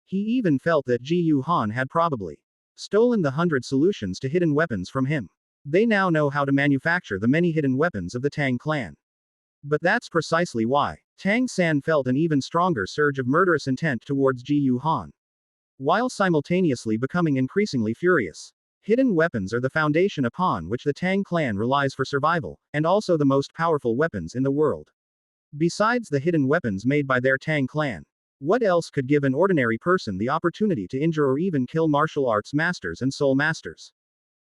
S1: He even felt that Ji Yuhan had probably stolen the 100 solutions to hidden weapons from him. They now know how to manufacture the many hidden weapons of the Tang clan. But that's precisely why Tang San felt an even stronger surge of murderous intent towards Ji Yuhan, while simultaneously becoming increasingly furious. Hidden weapons are the foundation upon which the Tang clan relies for survival, and also the most powerful weapons in the world. Besides the hidden weapons made by their Tang clan, what else could give an ordinary person the opportunity to injure or even kill martial arts masters and soul masters?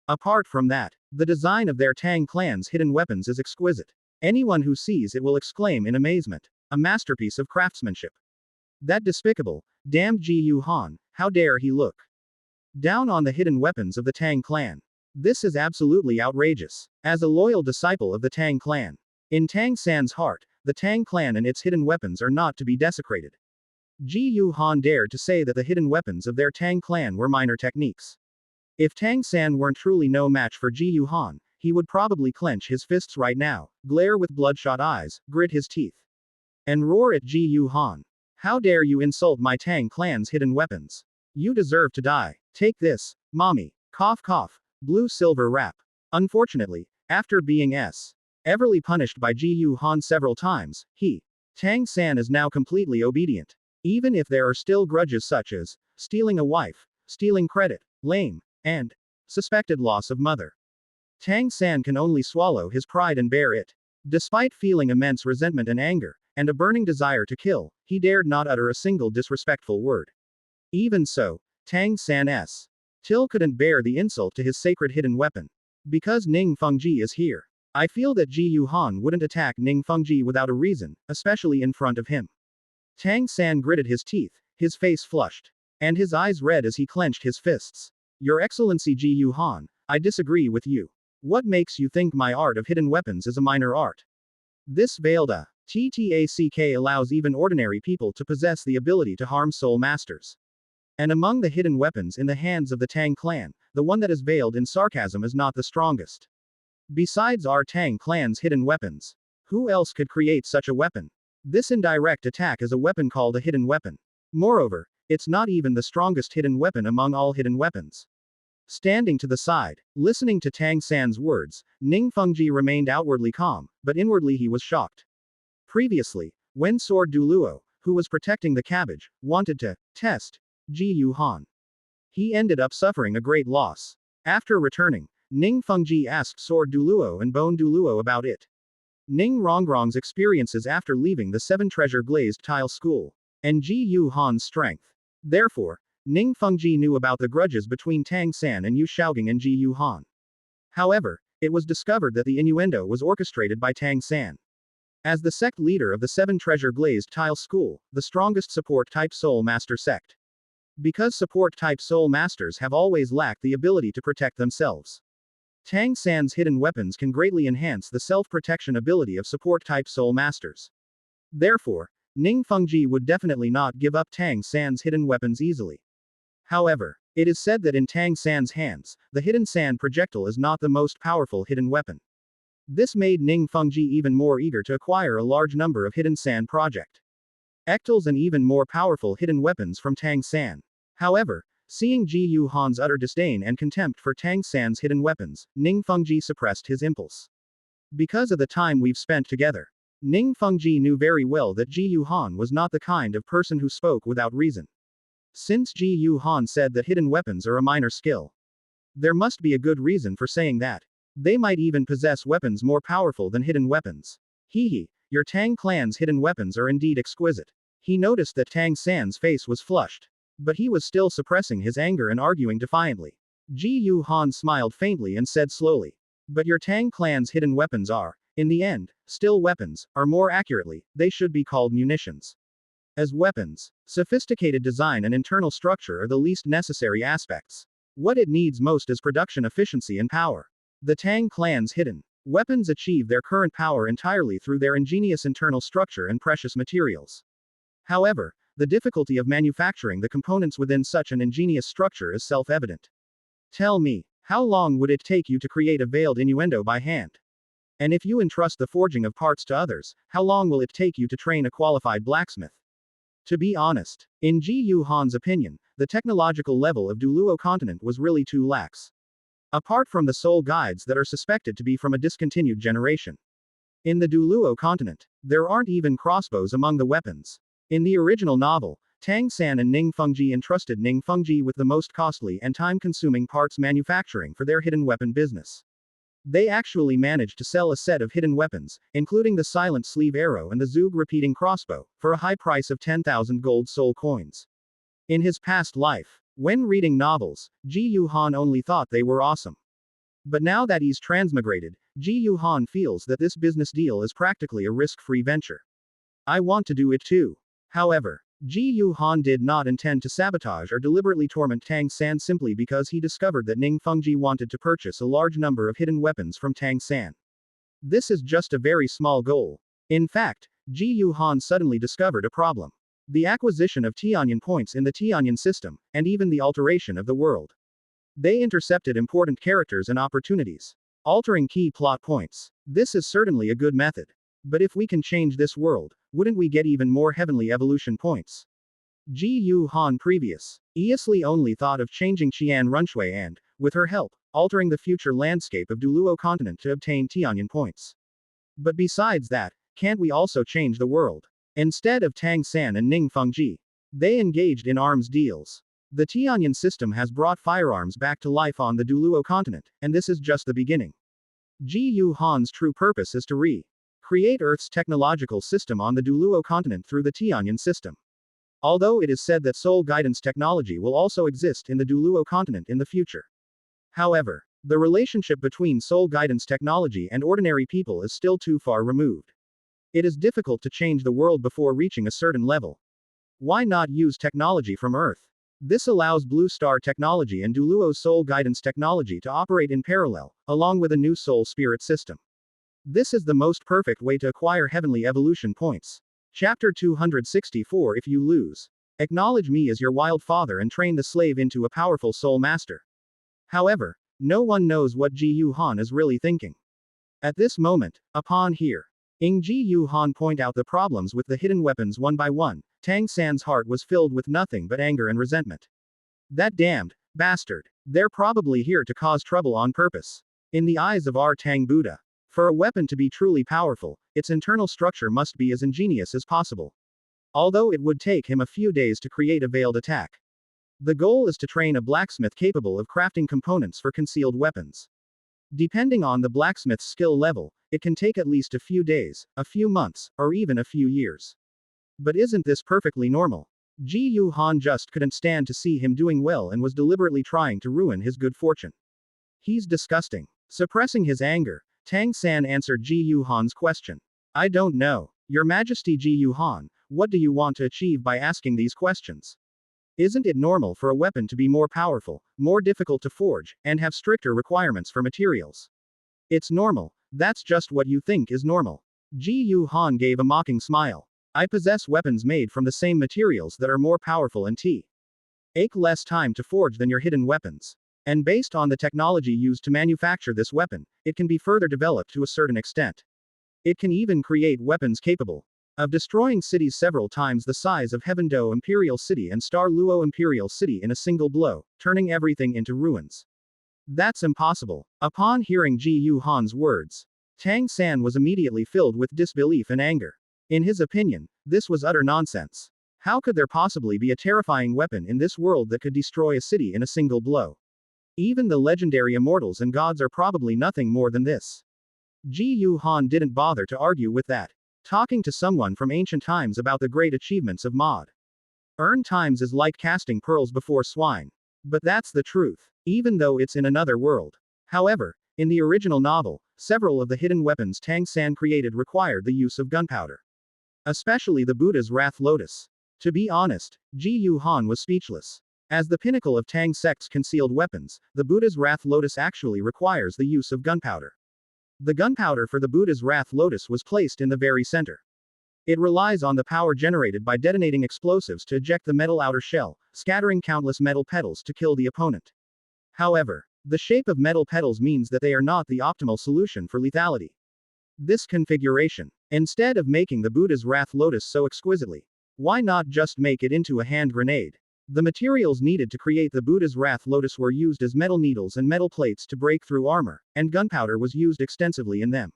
S1: Apart from that, the design of their Tang clan's hidden weapons is exquisite. Anyone who sees it will exclaim in amazement. A masterpiece of craftsmanship. That despicable, damned Ji Yuhan, how dare he look down on the hidden weapons of the Tang clan. This is absolutely outrageous. As a loyal disciple of the Tang clan, in Tang San's heart, the Tang clan and its hidden weapons are not to be desecrated. Ji Yuhan dared to say that the hidden weapons of their Tang clan were minor techniques. If Tang San weren't truly no match for Ji Yuhan, he would probably clench his fists right now, glare with bloodshot eyes, grit his teeth, and roar at Ji Yuhan. How dare you insult my Tang clan's hidden weapons? You deserve to die. Take this, mommy. Cough cough. Blue silver wrap. Unfortunately, after being everly punished by Ji Yuhan several times, Tang San is now completely obedient. Even if there are still grudges such as stealing a wife, stealing credit, lame, and suspected loss of mother. Tang San can only swallow his pride and bear it. Despite feeling immense resentment and anger, and a burning desire to kill, he dared not utter a single disrespectful word. Even so, Tang San's till couldn't bear the insult to his sacred hidden weapon. Because Ning Fengji is here, I feel that Ji Yuhan wouldn't attack Ning Fengji without a reason, especially in front of him. Tang San gritted his teeth, his face flushed, and his eyes red as he clenched his fists. Your Excellency Ji Yuhan, I disagree with you. What makes you think my art of hidden weapons is a minor art? This veiled TTACK allows even ordinary people to possess the ability to harm soul masters. And among the hidden weapons in the hands of the Tang clan, the one that is veiled in sarcasm is not the strongest. Besides our Tang clan's hidden weapons, who else could create such a weapon? This indirect attack is a weapon called a hidden weapon. Moreover, it's not even the strongest hidden weapon among all hidden weapons. Standing to the side, listening to Tang San's words, Ning Fengji remained outwardly calm, but inwardly he was shocked. Previously, when Sword Douluo, who was protecting the cabbage, wanted to test Ji Yuhan, he ended up suffering a great loss. After returning, Ning Fengji asked Sword Douluo and Bone Douluo about it. Ning Rongrong's experiences after leaving the 7 treasure glazed tile school, and Ji Yuhan's strength. Therefore, Ning Fengji knew about the grudges between Tang San and Yu Shaogang and Ji Yuhan. However, it was discovered that the innuendo was orchestrated by Tang San. As the sect leader of the 7 treasure glazed tile school, the strongest support-type soul master sect. Because support-type soul masters have always lacked the ability to protect themselves. Tang San's hidden weapons can greatly enhance the self-protection ability of support-type soul masters. Therefore, Ning Fengji would definitely not give up Tang San's hidden weapons easily. However, it is said that in Tang San's hands, the hidden sand projectile is not the most powerful hidden weapon. This made Ning Fengji even more eager to acquire a large number of hidden sand projectiles and even more powerful hidden weapons from Tang San. However, seeing Ji Yuhan's utter disdain and contempt for Tang San's hidden weapons, Ning Fengji suppressed his impulse. Because of the time we've spent together, Ning Fengji knew very well that Ji Yuhan was not the kind of person who spoke without reason. Since Ji Yuhan said that hidden weapons are a minor skill, there must be a good reason for saying that. They might even possess weapons more powerful than hidden weapons. Hee, your Tang clan's hidden weapons are indeed exquisite. He noticed that Tang San's face was flushed. But he was still suppressing his anger and arguing defiantly. Ji Yu Han smiled faintly and said slowly. But your Tang clan's hidden weapons are, in the end, still weapons, or more accurately, they should be called munitions. As weapons, sophisticated design and internal structure are the least necessary aspects. What it needs most is production efficiency and power. The Tang clan's hidden weapons achieve their current power entirely through their ingenious internal structure and precious materials. However, the difficulty of manufacturing the components within such an ingenious structure is self-evident. Tell me, how long would it take you to create a veiled innuendo by hand? And if you entrust the forging of parts to others, how long will it take you to train a qualified blacksmith? To be honest, in Ji Yu Han's opinion, the technological level of Douluo continent was really too lax. Apart from the soul guides that are suspected to be from a discontinued generation. In the Douluo continent, there aren't even crossbows among the weapons. In the original novel, Tang San and Ning Fengji entrusted Ning Fengji with the most costly and time-consuming parts manufacturing for their hidden weapon business. They actually managed to sell a set of hidden weapons, including the silent sleeve arrow and the Zug repeating crossbow, for a high price of 10,000 gold soul coins. In his past life, when reading novels, Ji Yu Han only thought they were awesome. But now that he's transmigrated, Ji Yu Han feels that this business deal is practically a risk-free venture. I want to do it too. However, Ji Yu Han did not intend to sabotage or deliberately torment Tang San simply because he discovered that Ning Fengji wanted to purchase a large number of hidden weapons from Tang San. This is just a very small goal. In fact, Ji Yu Han suddenly discovered a problem. The acquisition of Tianyan points in the Tianyan system, and even the alteration of the world. They intercepted important characters and opportunities, altering key plot points. This is certainly a good method. But if we can change this world, wouldn't we get even more heavenly evolution points? Ji Yu Han previously only thought of changing Xian Runshui and, with her help, altering the future landscape of Douluo continent to obtain Tianyan points. But besides that, can't we also change the world? Instead of Tang San and Ning Fengji, they engaged in arms deals. The Tianyan system has brought firearms back to life on the Douluo continent, and this is just the beginning. Ji Yu Han's true purpose is to create Earth's technological system on the Douluo continent through the Tianyan system. Although it is said that soul guidance technology will also exist in the Douluo continent in the future. However, the relationship between soul guidance technology and ordinary people is still too far removed. It is difficult to change the world before reaching a certain level. Why not use technology from Earth? This allows Blue Star technology and Douluo's soul guidance technology to operate in parallel, along with a new soul spirit system. This is the most perfect way to acquire heavenly evolution points. Chapter 264 If you lose, acknowledge me as your wild father and train the slave into a powerful soul master. However, no one knows what Ji Yu Han is really thinking. At this moment, upon hearing Ji Yu Han point out the problems with the hidden weapons one by one, Tang San's heart was filled with nothing but anger and resentment. That damned bastard. They're probably here to cause trouble on purpose. In the eyes of our Tang Buddha, for a weapon to be truly powerful, its internal structure must be as ingenious as possible. Although it would take him a few days to create a veiled attack. The goal is to train a blacksmith capable of crafting components for concealed weapons. Depending on the blacksmith's skill level, it can take at least a few days, a few months, or even a few years. But isn't this perfectly normal? Ji Yu Han just couldn't stand to see him doing well and was deliberately trying to ruin his good fortune. He's disgusting. Suppressing his anger, Tang San answered Ji Yu Han's question. I don't know. Your Majesty Ji Yu Han, what do you want to achieve by asking these questions? Isn't it normal for a weapon to be more powerful, more difficult to forge, and have stricter requirements for materials? It's normal. That's just what you think is normal. Ji Yu Han gave a mocking smile. I possess weapons made from the same materials that are more powerful and take less time to forge than your hidden weapons. And based on the technology used to manufacture this weapon, it can be further developed to a certain extent. It can even create weapons capable of destroying cities several times the size of Heaven-Do Imperial City and Star Luo Imperial City in a single blow, turning everything into ruins. That's impossible. Upon hearing Ji Yu Han's words, Tang San was immediately filled with disbelief and anger. In his opinion, this was utter nonsense. How could there possibly be a terrifying weapon in this world that could destroy a city in a single blow? Even the legendary immortals and gods are probably nothing more than this. Ji Yu Han didn't bother to argue with that. Talking to someone from ancient times about the great achievements of mod. Earn times is like casting pearls before swine. But that's the truth, even though it's in another world. However, in the original novel, several of the hidden weapons Tang San created required the use of gunpowder. Especially the Buddha's Wrath Lotus. To be honest, Ji Yu Han was speechless. As the pinnacle of Tang sect's concealed weapons, the Buddha's Wrath Lotus actually requires the use of gunpowder. The gunpowder for the Buddha's Wrath Lotus was placed in the very center. It relies on the power generated by detonating explosives to eject the metal outer shell, scattering countless metal petals to kill the opponent. However, the shape of metal petals means that they are not the optimal solution for lethality. This configuration, instead of making the Buddha's Wrath Lotus so exquisitely, why not just make it into a hand grenade? The materials needed to create the Buddha's Wrath Lotus were used as metal needles and metal plates to break through armor, and gunpowder was used extensively in them.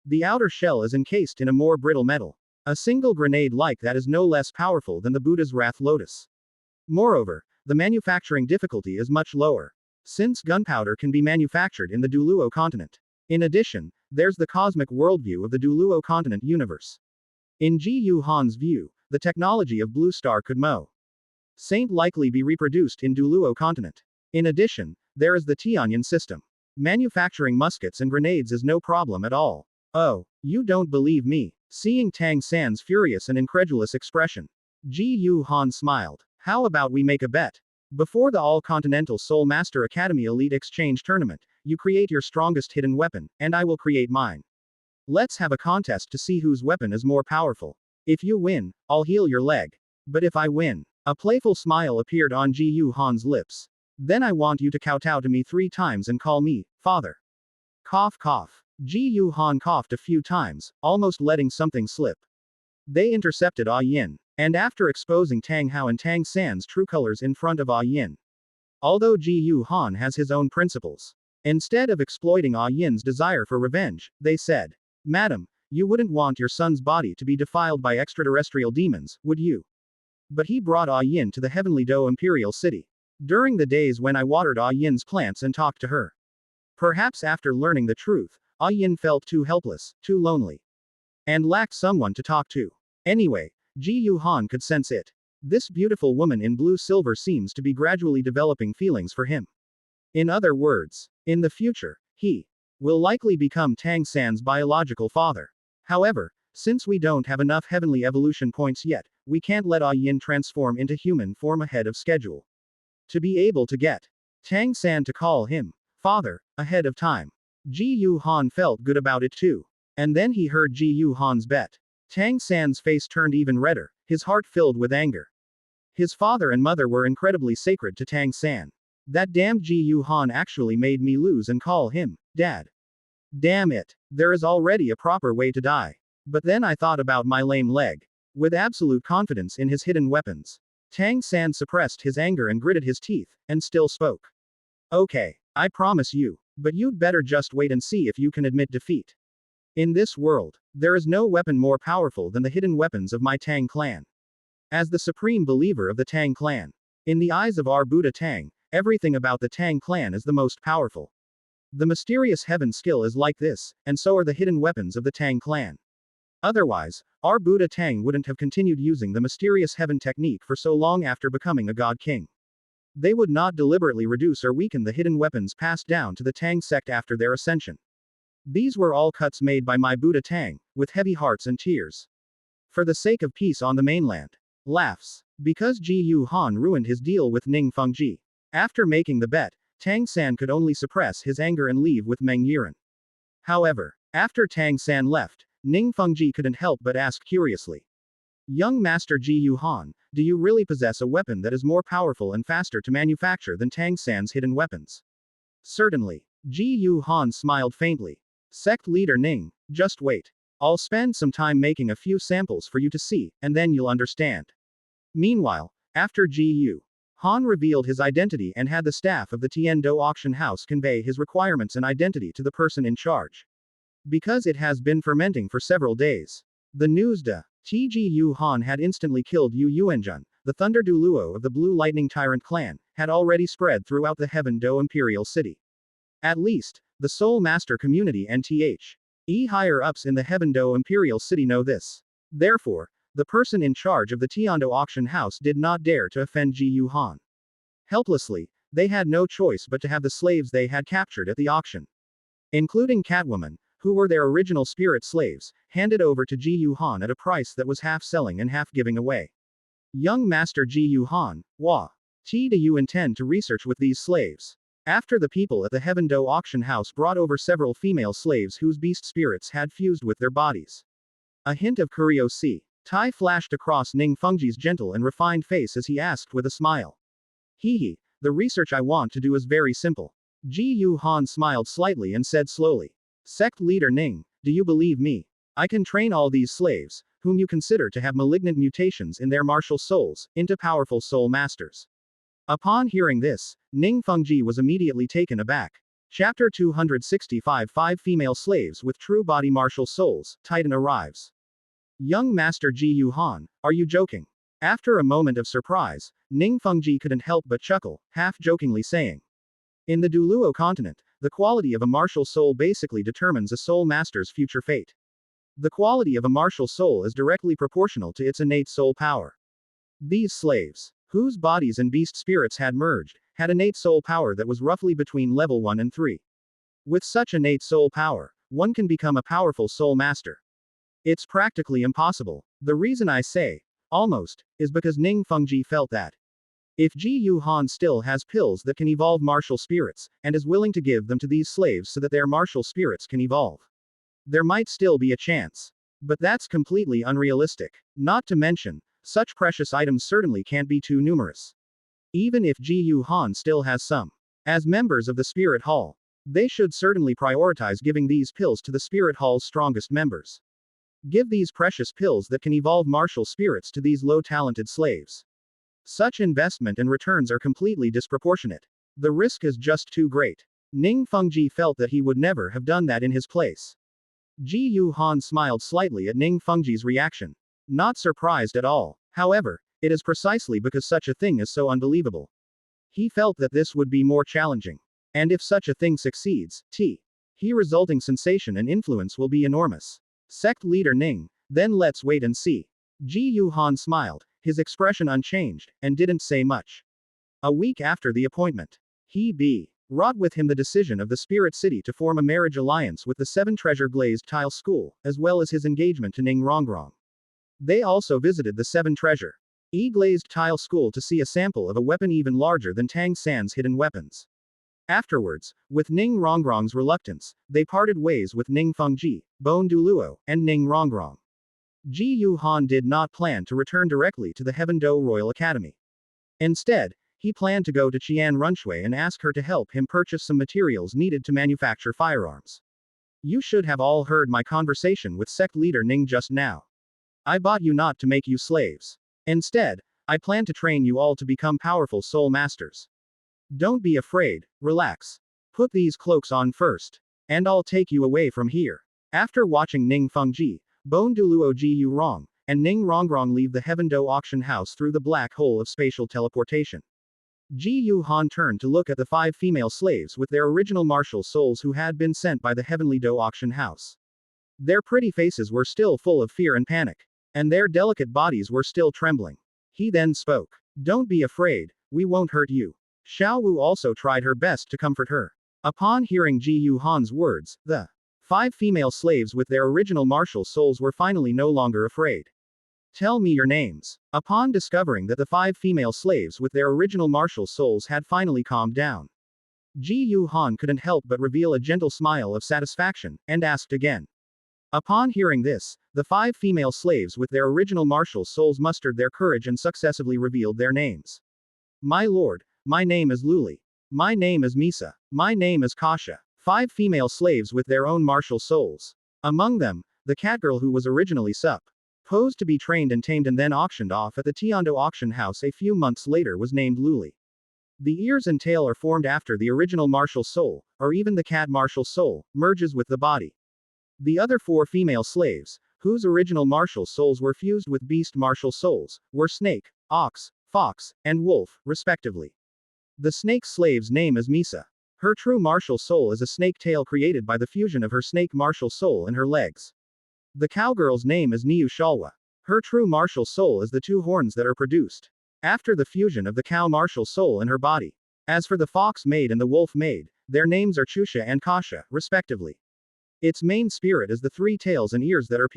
S1: The outer shell is encased in a more brittle metal. A single grenade like that is no less powerful than the Buddha's Wrath Lotus. Moreover, the manufacturing difficulty is much lower, since gunpowder can be manufactured in the Douluo continent. In addition, there's the cosmic worldview of the Douluo continent universe. In Ji Yu Han's view, the technology of Blue Star could Saint likely be reproduced in Douluo continent. In addition, there is the Tianyan system. Manufacturing muskets and grenades is no problem at all. Oh, you don't believe me? Seeing Tang San's furious and incredulous expression, Ji Yu Han smiled. How about we make a bet? Before the All-Continental Soul Master Academy Elite Exchange Tournament, you create your strongest hidden weapon, and I will create mine. Let's have a contest to see whose weapon is more powerful. If you win, I'll heal your leg. But if I win, a playful smile appeared on Ji Yu Han's lips. Then I want you to kowtow to me 3 times and call me, father. Cough cough. Ji Yu Han coughed a few times, almost letting something slip. They intercepted Ah Yin, and after exposing Tang Hao and Tang San's true colors in front of Ah Yin. Although Ji Yu Han has his own principles, instead of exploiting Ah Yin's desire for revenge, they said, Madam, you wouldn't want your son's body to be defiled by extraterrestrial demons, would you? But he brought Ah Yin to the heavenly Do Imperial City. During the days when I watered Ah Yin's plants and talked to her. Perhaps after learning the truth, Ah Yin felt too helpless, too lonely, and lacked someone to talk to. Anyway, Ji Yu Han could sense it. This beautiful woman in blue silver seems to be gradually developing feelings for him. In other words, in the future, he will likely become Tang San's biological father. However, since we don't have enough heavenly evolution points yet, we can't let Ah Yin transform into human form ahead of schedule. To be able to get Tang San to call him father ahead of time. Ji Yu Han felt good about it too. And then he heard Ji Yu Han's bet. Tang San's face turned even redder, his heart filled with anger. His father and mother were incredibly sacred to Tang San. That damned Ji Yu Han actually made me lose and call him dad. Damn it. There is already a proper way to die. But then I thought about my lame leg. With absolute confidence in his hidden weapons, Tang San suppressed his anger and gritted his teeth, and still spoke. Okay, I promise you, but you'd better just wait and see if you can admit defeat. In this world, there is no weapon more powerful than the hidden weapons of my Tang clan. As the supreme believer of the Tang clan, in the eyes of our Buddha Tang, everything about the Tang clan is the most powerful. The mysterious heaven skill is like this, and so are the hidden weapons of the Tang clan. Otherwise, our Buddha Tang wouldn't have continued using the mysterious heaven technique for so long after becoming a god king. They would not deliberately reduce or weaken the hidden weapons passed down to the Tang sect after their ascension. These were all cuts made by my Buddha Tang, with heavy hearts and tears. For the sake of peace on the mainland. Laughs. Because Ji Yu Han ruined his deal with Ning Fengji. After making the bet, Tang San could only suppress his anger and leave with Meng Yiren. However, after Tang San left, Ning Fengji couldn't help but ask curiously. Young Master Ji Yu Han, do you really possess a weapon that is more powerful and faster to manufacture than Tang San's hidden weapons? Certainly. Ji Yu Han smiled faintly. Sect leader Ning, just wait. I'll spend some time making a few samples for you to see, and then you'll understand. Meanwhile, after Ji Yu Han revealed his identity and had the staff of the Tiando auction house convey his requirements and identity to the person in charge. Because it has been fermenting for several days. The news Ji Yu Han had instantly killed Yu Yuanjun, the Thunder Douluo of the Blue Lightning Tyrant clan, had already spread throughout the Heaven Do Imperial City. At least, the Soul Master community and higher-ups in the Heaven Do Imperial City know this. Therefore, the person in charge of the Tiando auction house did not dare to offend Ji Yuhan. Helplessly, they had no choice but to have the slaves they had captured at the auction, including Catwoman, who were their original spirit slaves, handed over to Ji Yuhan at a price that was half selling and half giving away. Young Master Ji Yuhan, what do you intend to research with these slaves? After the people at the Heaven Do auction house brought over several female slaves whose beast spirits had fused with their bodies. A hint of curiosity flashed across Ning Fengji's gentle and refined face as he asked with a smile. Hee, the research I want to do is very simple. Ji Yuhan smiled slightly and said slowly. Sect leader Ning, do you believe me? I can train all these slaves, whom you consider to have malignant mutations in their martial souls, into powerful soul masters. Upon hearing this, Ning Fengji was immediately taken aback. Chapter 265 5 Female Slaves with True Body Martial Souls, Titan arrives. Young Master Ji Yuhan, are you joking? After a moment of surprise, Ning Fengji couldn't help but chuckle, half-jokingly saying. In the Douluo continent, the quality of a martial soul basically determines a soul master's future fate. The quality of a martial soul is directly proportional to its innate soul power. These slaves, whose bodies and beast spirits had merged, had innate soul power that was roughly between level 1 and 3. With such innate soul power, one can become a powerful soul master. It's practically impossible. The reason I say, almost, is because Ning Fengji felt that if Ji Yuhan still has pills that can evolve martial spirits, and is willing to give them to these slaves so that their martial spirits can evolve, there might still be a chance. But that's completely unrealistic. Not to mention, such precious items certainly can't be too numerous. Even if Ji Yuhan still has some. As members of the Spirit Hall, they should certainly prioritize giving these pills to the Spirit Hall's strongest members. Give these precious pills that can evolve martial spirits to these low-talented slaves. Such investment and returns are completely disproportionate. The risk is just too great. Ning Fengji felt that he would never have done that in his place. Ji Yuhan smiled slightly at Ning Fengji's reaction. Not surprised at all. However, it is precisely because such a thing is so unbelievable. He felt that this would be more challenging. And if such a thing succeeds, resulting sensation and influence will be enormous. Sect leader Ning, then let's wait and see. Ji Yuhan smiled, his expression unchanged, and didn't say much. A week after the appointment, he brought with him the decision of the Spirit City to form a marriage alliance with the 7 Treasure Glazed Tile School, as well as his engagement to Ning Rongrong. They also visited the 7 Treasure Glazed Tile School to see a sample of a weapon even larger than Tang San's hidden weapons. Afterwards, with Ning Rongrong's reluctance, they parted ways with Ning Fengji, Bone Douluo, and Ning Rongrong. Ji Yuhan did not plan to return directly to the Heaven Do Royal Academy. Instead, he planned to go to Qian Runshui and ask her to help him purchase some materials needed to manufacture firearms. You should have all heard my conversation with sect leader Ning just now. I bought you not to make you slaves. Instead, I plan to train you all to become powerful soul masters. Don't be afraid, relax. Put these cloaks on first. And I'll take you away from here. After watching Ning Fengji, Bone Douluo Ji Yurong, and Ning Rongrong leave the Heaven Do auction house through the black hole of spatial teleportation, Ji Yuhan turned to look at the 5 female slaves with their original martial souls who had been sent by the Heavenly Do auction house. Their pretty faces were still full of fear and panic, and their delicate bodies were still trembling. He then spoke. Don't be afraid, we won't hurt you. Xiao Wu also tried her best to comfort her. Upon hearing Ji Yuhan's words, the 5 female slaves with their original martial souls were finally no longer afraid. Tell me your names. Upon discovering that the 5 female slaves with their original martial souls had finally calmed down, Ji Yuhan couldn't help but reveal a gentle smile of satisfaction, and asked again. Upon hearing this, the 5 female slaves with their original martial souls mustered their courage and successively revealed their names. My lord, my name is Luli. My name is Misa. My name is Kasha. 5 female slaves with their own martial souls. Among them, the catgirl who was originally supposed to be trained and tamed and then auctioned off at the Tiando auction house a few months later was named Luli. The ears and tail are formed after the original martial soul, or even the cat martial soul, merges with the body. The other 4 female slaves, whose original martial souls were fused with beast martial souls, were snake, ox, fox, and wolf, respectively. The snake slave's name is Misa. Her true martial soul is a snake tail created by the fusion of her snake martial soul and her legs. The cowgirl's name is Niu Shalwa. Her true martial soul is the two horns that are produced after the fusion of the cow martial soul in her body. As for the fox maid and the wolf maid, their names are Chusha and Kasha, respectively. Its main spirit is the three tails and ears that are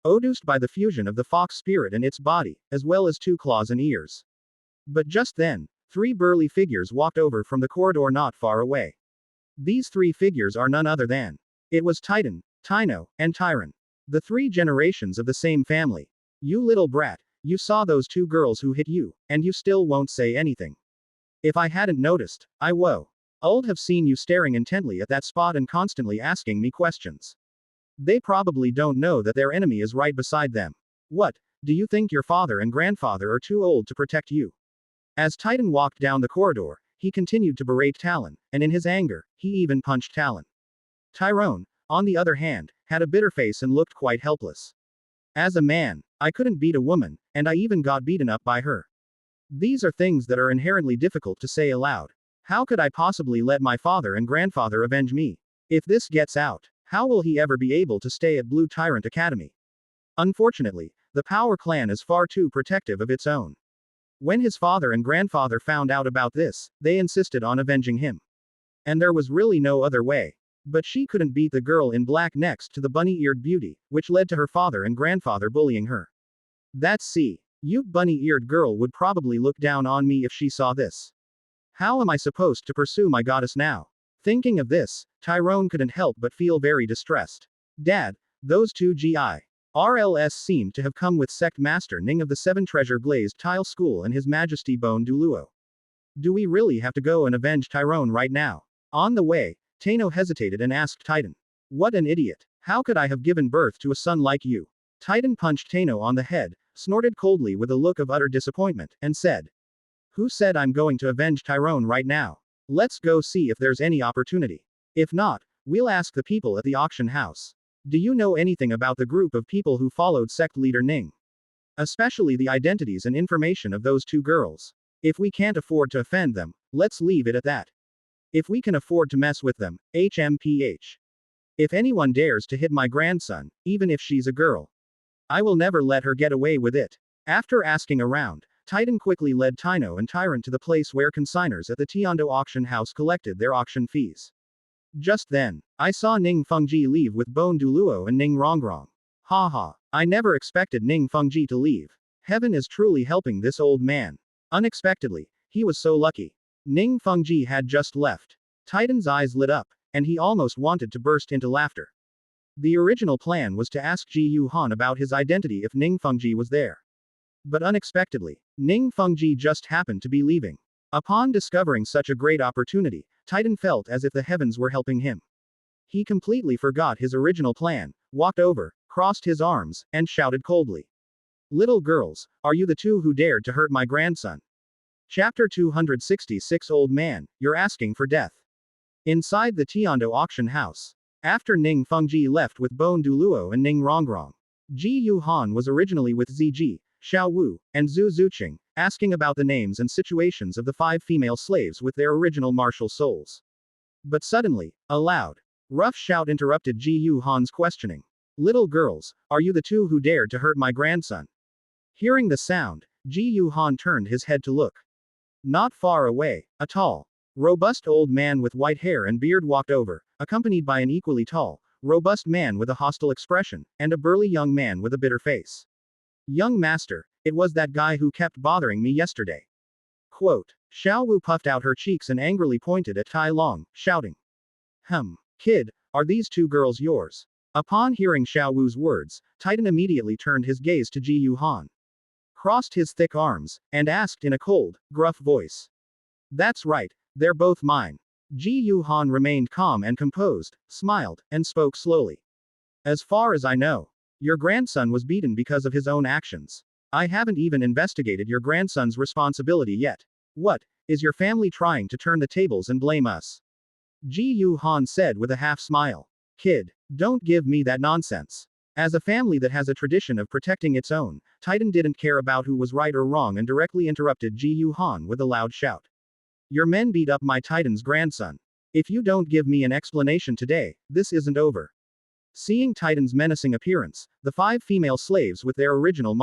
S1: produced by the fusion of the fox spirit and its body, as well as two claws and ears. But just then, three burly figures walked over from the corridor not far away. These three figures are none other than. It was Titan, Tino, and Tyron. The three generations of the same family. You little brat, you saw those two girls who hit you, and you still won't say anything. If I hadn't noticed, I would have seen you staring intently at that spot and constantly asking me questions. They probably don't know that their enemy is right beside them. What, do you think your father and grandfather are too old to protect you? As Titan walked down the corridor, he continued to berate Talon, and in his anger, he even punched Talon. Tyrone, on the other hand, had a bitter face and looked quite helpless. As a man, I couldn't beat a woman, and I even got beaten up by her. These are things that are inherently difficult to say aloud. How could I possibly let my father and grandfather avenge me? If this gets out, how will he ever be able to stay at Blue Tyrant Academy? Unfortunately, the Power Clan is far too protective of its own. When his father and grandfather found out about this, they insisted on avenging him. And there was really no other way. But she couldn't beat the girl in black next to the bunny-eared beauty, which led to her father and grandfather bullying her. You bunny-eared girl would probably look down on me if she saw this. How am I supposed to pursue my goddess now? Thinking of this, Tyrone couldn't help but feel very distressed. Dad, those two GIRLs seemed to have come with Sect Master Ning of the Seven Treasure Glazed Tile School and His Majesty Bone Douluo. Do we really have to go and avenge Tyrone right now? On the way, Tano hesitated and asked Titan. What an idiot. How could I have given birth to a son like you? Titan punched Tano on the head, snorted coldly with a look of utter disappointment, and said. Who said I'm going to avenge Tyrone right now? Let's go see if there's any opportunity. If not, we'll ask the people at the auction house. Do you know anything about the group of people who followed sect leader Ning? Especially the identities and information of those two girls. If we can't afford to offend them, let's leave it at that. If we can afford to mess with them, HMPH. If anyone dares to hit my grandson, even if she's a girl, I will never let her get away with it. After asking around, Titan quickly led Tino and Tyrant to the place where consigners at the Tiando auction house collected their auction fees. Just then, I saw Ning Fengji leave with Bone Douluo and Ning Rongrong. Haha, I never expected Ning Fengji to leave. Heaven is truly helping this old man. Unexpectedly, he was so lucky. Ning Fengji had just left. Titan's eyes lit up, and he almost wanted to burst into laughter. The original plan was to ask Ji Yu Han about his identity if Ning Fengji was there. But unexpectedly, Ning Fengji just happened to be leaving. Upon discovering such a great opportunity, Titan felt as if the heavens were helping him. He completely forgot his original plan, walked over, crossed his arms, and shouted coldly. Little girls, are you the two who dared to hurt my grandson? Chapter 266 Old Man, you're asking for death. Inside the Tiando auction house. After Ning Fengji left with Bone Douluo and Ning Rongrong, Ji Yu Han was originally with Ziji, Xiao Wu, and Zhu Zuqing, asking about the names and situations of the 5 female slaves with their original martial souls. But suddenly, a loud, rough shout interrupted Ji Yu Han's questioning. Little girls, are you the two who dared to hurt my grandson? Hearing the sound, Ji Yu Han turned his head to look. Not far away, a tall, robust old man with white hair and beard walked over, accompanied by an equally tall, robust man with a hostile expression, and a burly young man with a bitter face. Young master, it was that guy who kept bothering me yesterday. Quote. Xiao Wu puffed out her cheeks and angrily pointed at Tai Long, shouting. Kid, are these two girls yours? Upon hearing Xiao Wu's words, Titan immediately turned his gaze to Ji Yu Han, crossed his thick arms, and asked in a cold, gruff voice. That's right, they're both mine. Ji Yu Han remained calm and composed, smiled, and spoke slowly. As far as I know, your grandson was beaten because of his own actions. I haven't even investigated your grandson's responsibility yet. What, is your family trying to turn the tables and blame us? Ji Yu Han said with a half smile. Kid, don't give me that nonsense. As a family that has a tradition of protecting its own, Titan didn't care about who was right or wrong and directly interrupted Ji Yu Han with a loud shout. Your men beat up my Titan's grandson. If you don't give me an explanation today, this isn't over. Seeing Titan's menacing appearance, the 5 female slaves with their original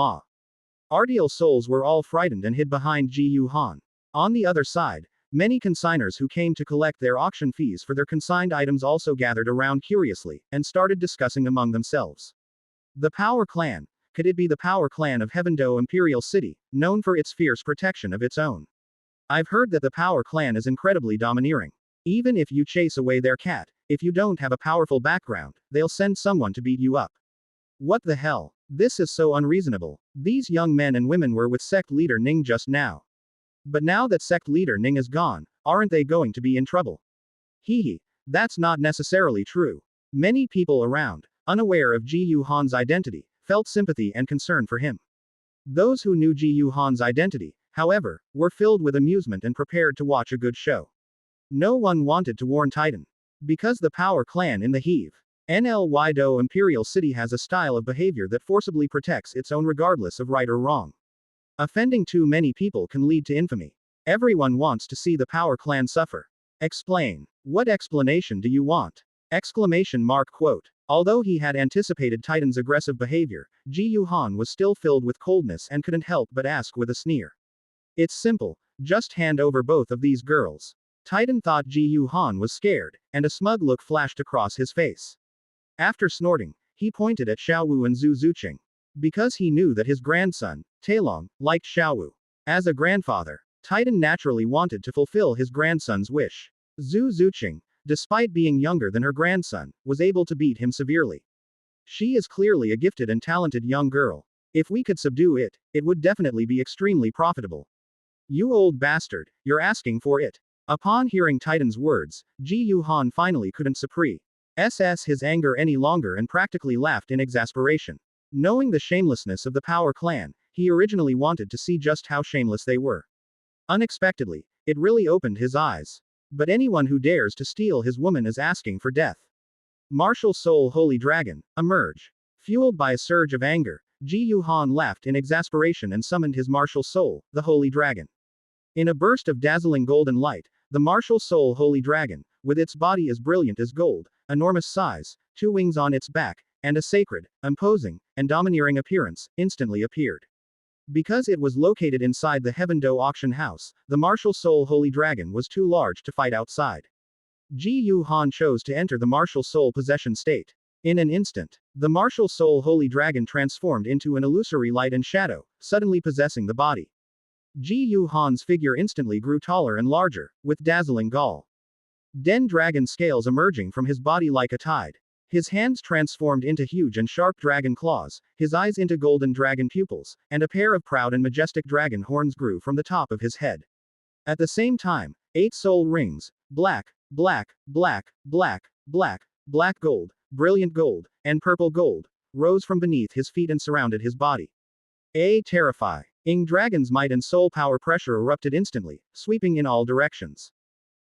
S1: Artial souls were all frightened and hid behind Ji Yuhan. On the other side, many consignors who came to collect their auction fees for their consigned items also gathered around curiously, and started discussing among themselves. The Power Clan. Could it be the Power Clan of Heavendo Imperial City, known for its fierce protection of its own? I've heard that the Power Clan is incredibly domineering. Even if you chase away their cat, if you don't have a powerful background, they'll send someone to beat you up. What the hell? This is so unreasonable. These young men and women were with sect leader Ning just now. But now that sect leader Ning is gone, aren't they going to be in trouble? Hee, that's not necessarily true. Many people around, unaware of Ji Yuhan's identity, felt sympathy and concern for him. Those who knew Ji Yuhan's identity, however, were filled with amusement and prepared to watch a good show. No one wanted to warn Titan. Because the Power Clan in the Heavendo Imperial City has a style of behavior that forcibly protects its own regardless of right or wrong. Offending too many people can lead to infamy. Everyone wants to see the Power Clan suffer. Explain. What explanation do you want? Exclamation mark quote. Although he had anticipated Titan's aggressive behavior, Ji Yuhan was still filled with coldness and couldn't help but ask with a sneer. It's simple, just hand over both of these girls. Titan thought Ji Yuhan was scared, and a smug look flashed across his face. After snorting, he pointed at Xiaowu and Zhu Zuqing. Because he knew that his grandson, Tailong, liked Xiaowu. As a grandfather, Titan naturally wanted to fulfill his grandson's wish. Zhu Zuqing, despite being younger than her grandson, was able to beat him severely. She is clearly a gifted and talented young girl. If we could subdue it, it would definitely be extremely profitable. You old bastard, you're asking for it. Upon hearing Titan's words, Ji Yuhan finally couldn't suppress his anger any longer and practically laughed in exasperation. Knowing the shamelessness of the Power Clan, he originally wanted to see just how shameless they were. Unexpectedly, it really opened his eyes. But anyone who dares to steal his woman is asking for death. Martial Soul Holy Dragon, emerge. Fueled by a surge of anger, Ji Yuhan laughed in exasperation and summoned his martial soul, the Holy Dragon. In a burst of dazzling golden light, the martial soul Holy Dragon, with its body as brilliant as gold, enormous size, 2 wings on its back, and a sacred, imposing, and domineering appearance, instantly appeared. Because it was located inside the Heavendo auction house, the martial soul Holy Dragon was too large to fight outside. Ji Yuhan chose to enter the martial soul possession state. In an instant, the martial soul Holy Dragon transformed into an illusory light and shadow, suddenly possessing the body. Ji Yuhan's figure instantly grew taller and larger, with dazzling Den dragon scales emerging from his body like a tide. His hands transformed into huge and sharp dragon claws, his eyes into golden dragon pupils, and a pair of proud and majestic dragon horns grew from the top of his head. At the same time, 8 soul rings, black, black, black, black, black, black gold, brilliant gold, and purple gold, rose from beneath his feet and surrounded his body. A terrifying dragon's might and soul power pressure erupted instantly, sweeping in all directions.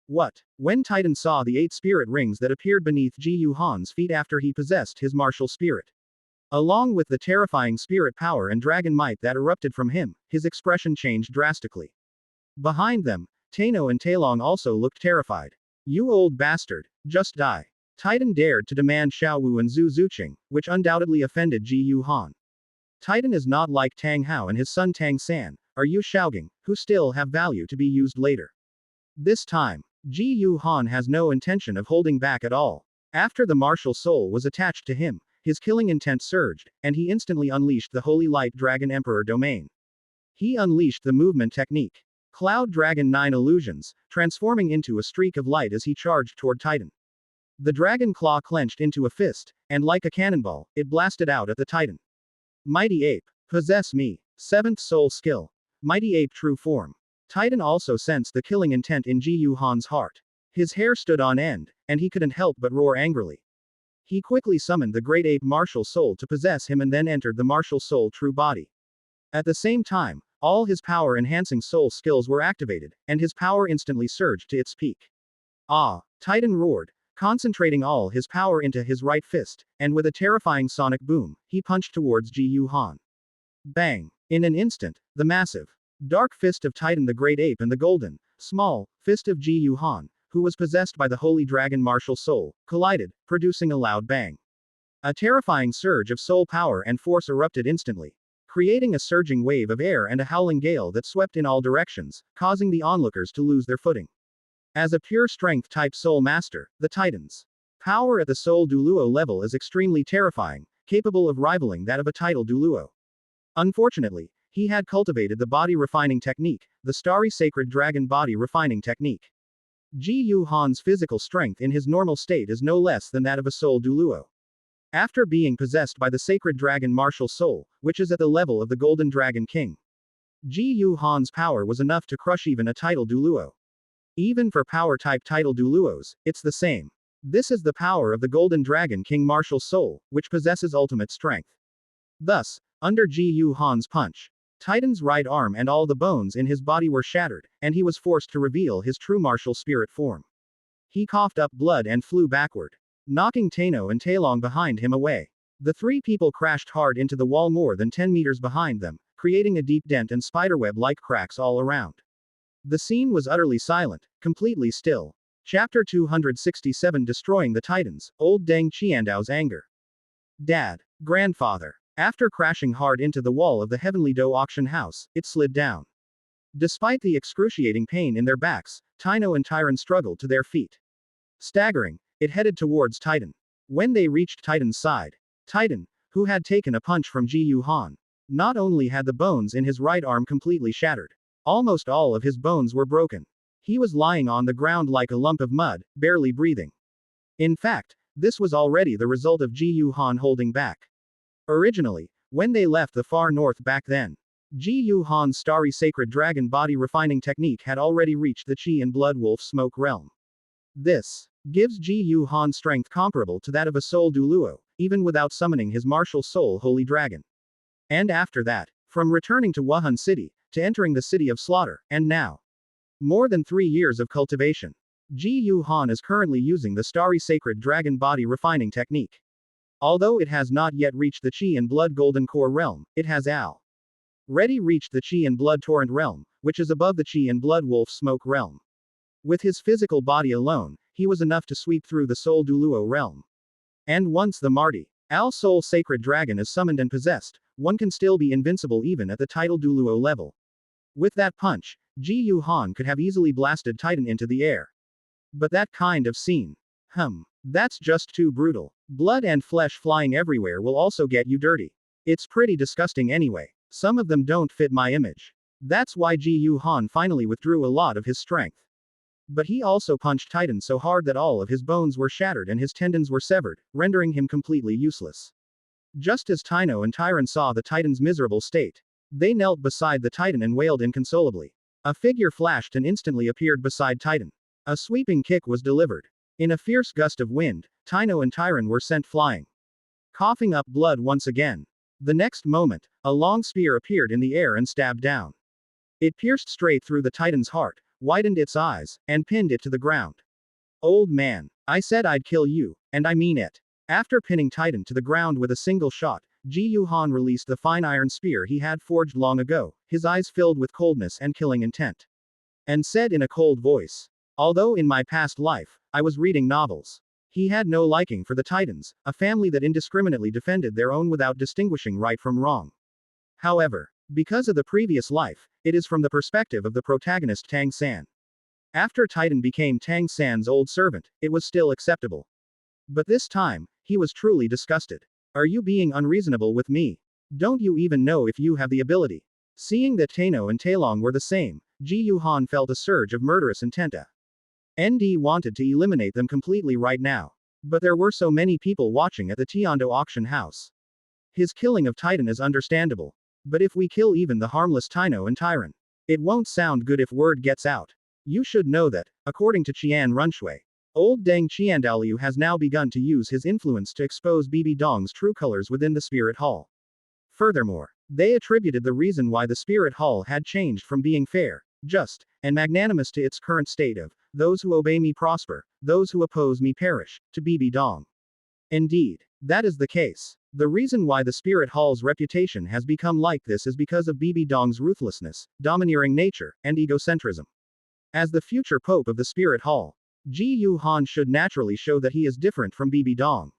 S1: What? When Titan saw the 8 spirit rings that appeared beneath Ji Yuhan's feet after he possessed his martial spirit, along with the terrifying spirit power and dragon might that erupted from him, his expression changed drastically. Behind them, Tano and Tailong also looked terrified. You old bastard, just die. Titan dared to demand Xiaowu and Zhu Zuqing, which undoubtedly offended Ji Yuhan. Titan is not like Tang Hao and his son Tang San, or Yu Shaogang, who still have value to be used later. This time, Ji Yuhan has no intention of holding back at all. After the martial soul was attached to him, his killing intent surged, and he instantly unleashed the Holy Light Dragon Emperor domain. He unleashed the movement technique. Cloud Dragon 9 illusions, transforming into a streak of light as he charged toward Titan. The dragon claw clenched into a fist, and like a cannonball, it blasted out at the Titan. Mighty Ape, possess me. 7th soul skill. Mighty Ape true form. Titan also sensed the killing intent in Ji Yuhan's heart. His hair stood on end, and he couldn't help but roar angrily. He quickly summoned the great ape martial soul to possess him and then entered the martial soul true body. At the same time, all his power-enhancing soul skills were activated, and his power instantly surged to its peak. Ah! Titan roared, concentrating all his power into his right fist, and with a terrifying sonic boom, he punched towards Ji Yuhan. Bang! In an instant, the massive, dark fist of Titan the Great Ape and the golden, small, fist of Ji Yuhan, who was possessed by the holy dragon martial soul, collided, producing a loud bang. A terrifying surge of soul power and force erupted instantly, creating a surging wave of air and a howling gale that swept in all directions, causing the onlookers to lose their footing. As a pure strength type soul master, the Titan's power at the soul Douluo level is extremely terrifying, capable of rivaling that of a title Douluo. Unfortunately, he had cultivated the body refining technique, the starry sacred dragon body refining technique. Ji Yuhan's physical strength in his normal state is no less than that of a soul Douluo. After being possessed by the sacred dragon martial soul, which is at the level of the golden dragon king, Ji Yuhan's power was enough to crush even a title Douluo. Even for power type title Douluos, it's the same. This is the power of the golden dragon king martial soul, which possesses ultimate strength. Thus, under Ji Yuhan's punch, Titan's right arm and all the bones in his body were shattered, and he was forced to reveal his true martial spirit form. He coughed up blood and flew backward, knocking Tano and Taelong behind him away. The three people crashed hard into the wall more than 10 meters behind them, creating a deep dent and spiderweb-like cracks all around. The scene was utterly silent, completely still. Chapter 267 Destroying the Titans, Old Deng Qiandao's Anger. Dad. Grandfather. After crashing hard into the wall of the Heavenly Dough auction house, it slid down. Despite the excruciating pain in their backs, Tino and Tyron struggled to their feet. Staggering, it headed towards Titan. When they reached Titan's side, Titan, who had taken a punch from Ji Yuhan, not only had the bones in his right arm completely shattered, almost all of his bones were broken. He was lying on the ground like a lump of mud, barely breathing. In fact, this was already the result of Ji Yuhan holding back. Originally, when they left the far north back then, Ji Yuhan's starry sacred dragon body refining technique had already reached the Qi and Blood Wolf smoke realm. This gives Ji Yuhan strength comparable to that of a soul Douluo, even without summoning his martial soul holy dragon. And after that, from returning to Wuhan City, to entering the city of slaughter, and now, more than 3 years of cultivation, Ji Yuhan is currently using the starry sacred dragon body refining technique. Although it has not yet reached the Qi and Blood Golden Core realm, it has already reached the Qi and Blood Torrent realm, which is above the Qi and Blood Wolf Smoke realm. With his physical body alone, he was enough to sweep through the Soul Douluo realm. And once the Marti Al Soul Sacred Dragon is summoned and possessed, one can still be invincible even at the title Douluo level. With that punch, Ji Yuhan could have easily blasted Titan into the air. But that kind of scene. That's just too brutal. Blood and flesh flying everywhere will also get you dirty. It's pretty disgusting anyway. Some of them don't fit my image. That's why Ji Yuhan finally withdrew a lot of his strength. But he also punched Titan so hard that all of his bones were shattered and his tendons were severed, rendering him completely useless. Just as Tino and Tyron saw the Titan's miserable state, they knelt beside the Titan and wailed inconsolably. A figure flashed and instantly appeared beside Titan. A sweeping kick was delivered. In a fierce gust of wind, Tino and Tyron were sent flying, coughing up blood once again. The next moment, a long spear appeared in the air and stabbed down. It pierced straight through the Titan's heart, widened its eyes, and pinned it to the ground. Old man, I said I'd kill you, and I mean it. After pinning Titan to the ground with a single shot, Ji Yuhan released the fine iron spear he had forged long ago, his eyes filled with coldness and killing intent. And said in a cold voice, although in my past life, I was reading novels. He had no liking for the Titans, a family that indiscriminately defended their own without distinguishing right from wrong. However, because of the previous life, it is from the perspective of the protagonist Tang San. After Titan became Tang San's old servant, it was still acceptable. But this time, he was truly disgusted. Are you being unreasonable with me? Don't you even know if you have the ability? Seeing that Tano and Taelong were the same, Ji Yuhan felt a surge of murderous intent. ND wanted to eliminate them completely right now. But there were so many people watching at the Tiando auction house. His killing of Titan is understandable. But if we kill even the harmless Tino and Tyron, it won't sound good if word gets out. You should know that, according to Qian Runshui, old Deng Qiandaoliu has now begun to use his influence to expose Bibi Dong's true colors within the Spirit Hall. Furthermore, they attributed the reason why the Spirit Hall had changed from being fair, just, and magnanimous to its current state of, those who obey me prosper, those who oppose me perish, to Bibi Dong. Indeed, that is the case. The reason why the Spirit Hall's reputation has become like this is because of Bibi Dong's ruthlessness, domineering nature, and egocentrism. As the future pope of the Spirit Hall, Ji Yu Han should naturally show that he is different from Bibi Dong.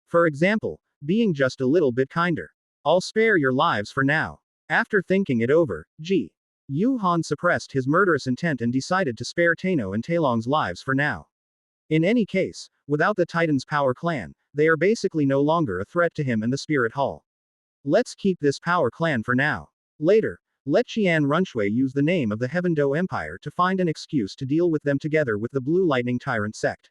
S1: For example, being just a little bit kinder. I'll spare your lives for now. After thinking it over, Ji Yu Han suppressed his murderous intent and decided to spare Tano and Talong's lives for now. In any case, without the Titan's Power Clan, they are basically no longer a threat to him and the Spirit Hall. Let's keep this Power Clan for now. Later, let Xian Runshui use the name of the Heaven Do Empire to find an excuse to deal with them together with the Blue Lightning Tyrant sect.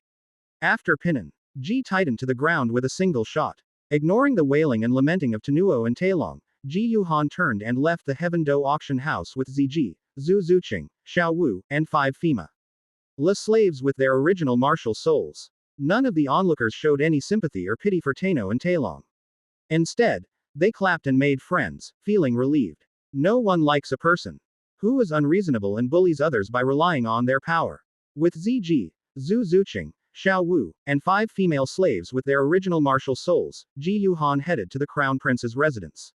S1: After pinning Ji Titan to the ground with a single shot. Ignoring the wailing and lamenting of Douluo and Talong, Ji Yu Han turned and left the Heaven Do auction house with Ziji, Zhu Zuqing, Xiao Wu, and 5 Fima. La slaves with their original martial souls. None of the onlookers showed any sympathy or pity for Tano and Talong. Instead, they clapped and made friends, feeling relieved. No one likes a person who is unreasonable and bullies others by relying on their power. With Ziji, Zhu Zuqing, Xiao Wu, and 5 female slaves with their original martial souls, Ji Yu Han headed to the Crown Prince's residence.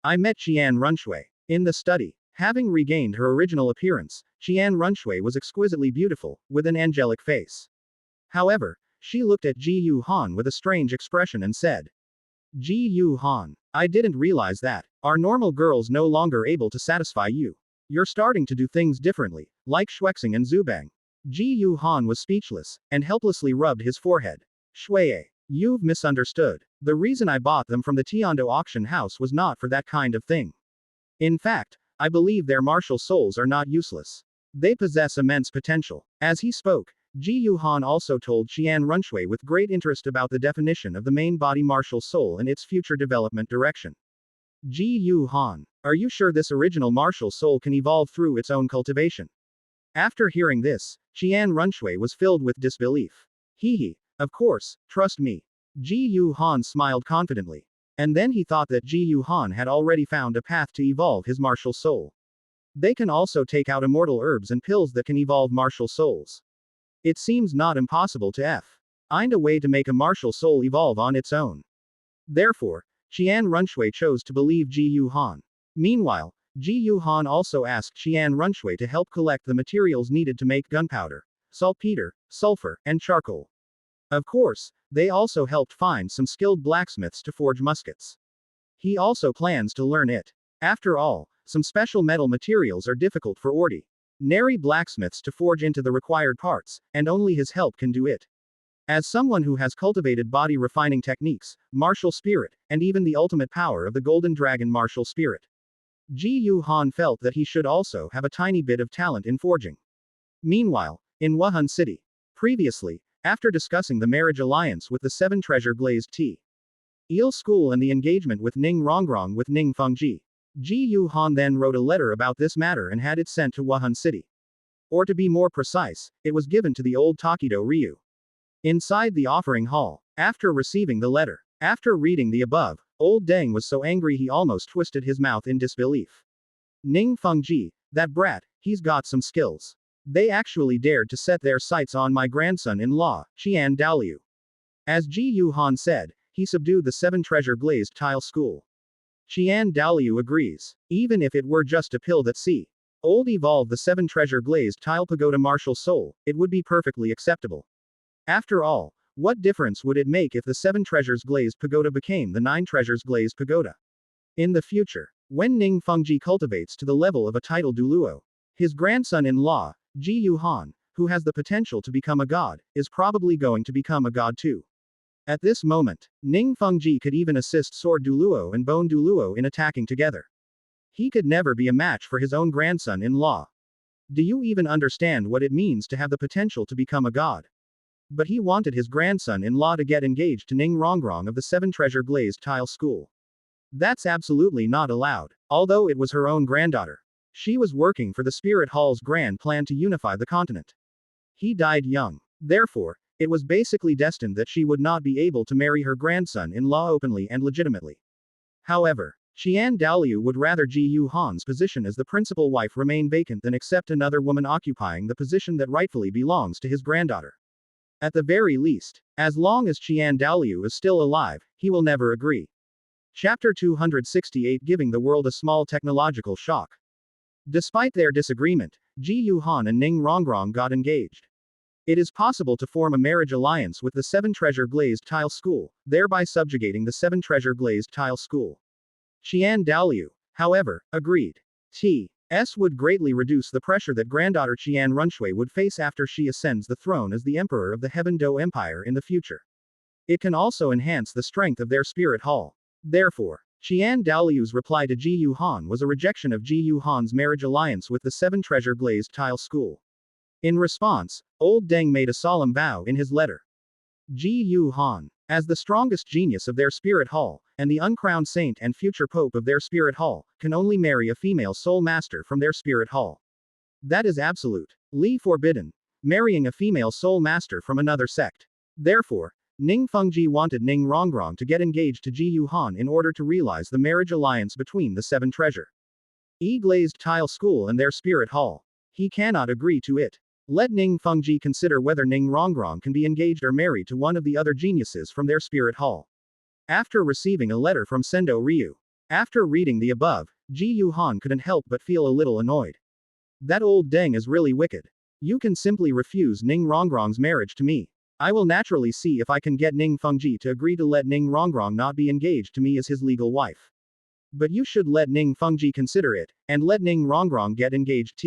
S1: I met Xian Runshui in the study. Having regained her original appearance, Xian Runshui was exquisitely beautiful, with an angelic face. However, she looked at Ji Yu Han with a strange expression and said, Ji Yu Han, I didn't realize that. Are normal girls no longer able to satisfy you? You're starting to do things differently, like Shuexing and Zubang. Ji Yu Han was speechless, and helplessly rubbed his forehead. Shuie, you've misunderstood. The reason I bought them from the Tiando auction house was not for that kind of thing. In fact, I believe their martial souls are not useless. They possess immense potential. As he spoke, Ji Yu Han also told Xian Runshui with great interest about the definition of the main body martial soul and its future development direction. Ji Yu Han, are you sure this original martial soul can evolve through its own cultivation? After hearing this, Xian Runshui was filled with disbelief. Hee, of course, trust me. Ji Yu Han smiled confidently. And then he thought that Ji Yu Han had already found a path to evolve his martial soul. They can also take out immortal herbs and pills that can evolve martial souls. It seems not impossible to find a way to make a martial soul evolve on its own. Therefore, Xian Runshui chose to believe Ji Yu Han. Meanwhile, Ji Yu Han also asked Xian Runshui to help collect the materials needed to make gunpowder, saltpeter, sulfur, and charcoal. Of course, they also helped find some skilled blacksmiths to forge muskets. He also plans to learn it. After all, some special metal materials are difficult for ordinary blacksmiths to forge into the required parts, and only his help can do it. As someone who has cultivated body refining techniques, martial spirit, and even the ultimate power of the Golden Dragon martial spirit, Ji Yu Han felt that he should also have a tiny bit of talent in forging. Meanwhile, in Wuhan City, previously, after discussing the marriage alliance with the 7 treasure glazed tea Il school and the engagement with Ning Rongrong with Ning Fengji, Ji Yu Han then wrote a letter about this matter and had it sent to Wuhan City. Or to be more precise, it was given to the old Takido Ryu. Inside the offering hall, after receiving the letter, after reading the above, old Deng was so angry he almost twisted his mouth in disbelief. Ning Fengji, that brat, he's got some skills. They actually dared to set their sights on my grandson-in-law, Xian Douluo. As Ji Yu Han said, he subdued the 7 treasure glazed tile school. Xian Douluo agrees. Even if it were just a pill that old evolved the 7 treasure glazed tile pagoda martial soul, it would be perfectly acceptable. After all, what difference would it make if the 7 treasures glazed pagoda became the 9 treasures glazed pagoda? In the future, when Ning Fengji cultivates to the level of a title Douluo, his grandson-in-law, Ji Yu Han, who has the potential to become a god, is probably going to become a god too. At this moment, Ning Fengji could even assist Sword Douluo and Bone Douluo in attacking together. He could never be a match for his own grandson-in-law. Do you even understand what it means to have the potential to become a god? But he wanted his grandson-in-law to get engaged to Ning Rongrong of the 7 treasure glazed tile school. That's absolutely not allowed, although it was her own granddaughter. She was working for the Spirit Hall's grand plan to unify the continent. He died young. Therefore, it was basically destined that she would not be able to marry her grandson-in-law openly and legitimately. However, Xian Douluo would rather Ji Yu Han's position as the principal wife remain vacant than accept another woman occupying the position that rightfully belongs to his granddaughter. At the very least, as long as Xian Douluo is still alive, he will never agree. Chapter 268 Giving the world a small technological shock. Despite their disagreement, Ji Yuhan and Ning Rongrong got engaged. It is possible to form a marriage alliance with the 7 Treasure Glazed Tile School, thereby subjugating the 7 Treasure Glazed Tile School. Xian Douluo, however, agreed. T.S. would greatly reduce the pressure that granddaughter Qian Runshui would face after she ascends the throne as the emperor of the Heaven Do Empire in the future. It can also enhance the strength of their spirit hall. Therefore, Xian Daoliu's reply to Ji Yuhan was a rejection of Ji Yuhan's marriage alliance with the 7 Treasure Glazed Tile School. In response, Old Deng made a solemn vow in his letter. Ji Yuhan, as the strongest genius of their spirit hall, and the uncrowned saint and future pope of their spirit hall, can only marry a female soul master from their spirit hall. That is absolutely forbidden, marrying a female soul master from another sect. Therefore, Ning Fengji wanted Ning Rongrong to get engaged to Ji Yuhan in order to realize the marriage alliance between the 7 Treasure Glazed Tile School and their spirit hall. He cannot agree to it. Let Ning Fengji consider whether Ning Rongrong can be engaged or married to one of the other geniuses from their spirit hall. After receiving a letter from Sendo Ryu. After reading the above, Ji Yuhan couldn't help but feel a little annoyed. That old Deng is really wicked. You can simply refuse Ning Rongrong's marriage to me. I will naturally see if I can get Ning Fengji to agree to let Ning Rongrong not be engaged to me as his legal wife. But you should let Ning Fengji consider it, and let Ning Rongrong get engaged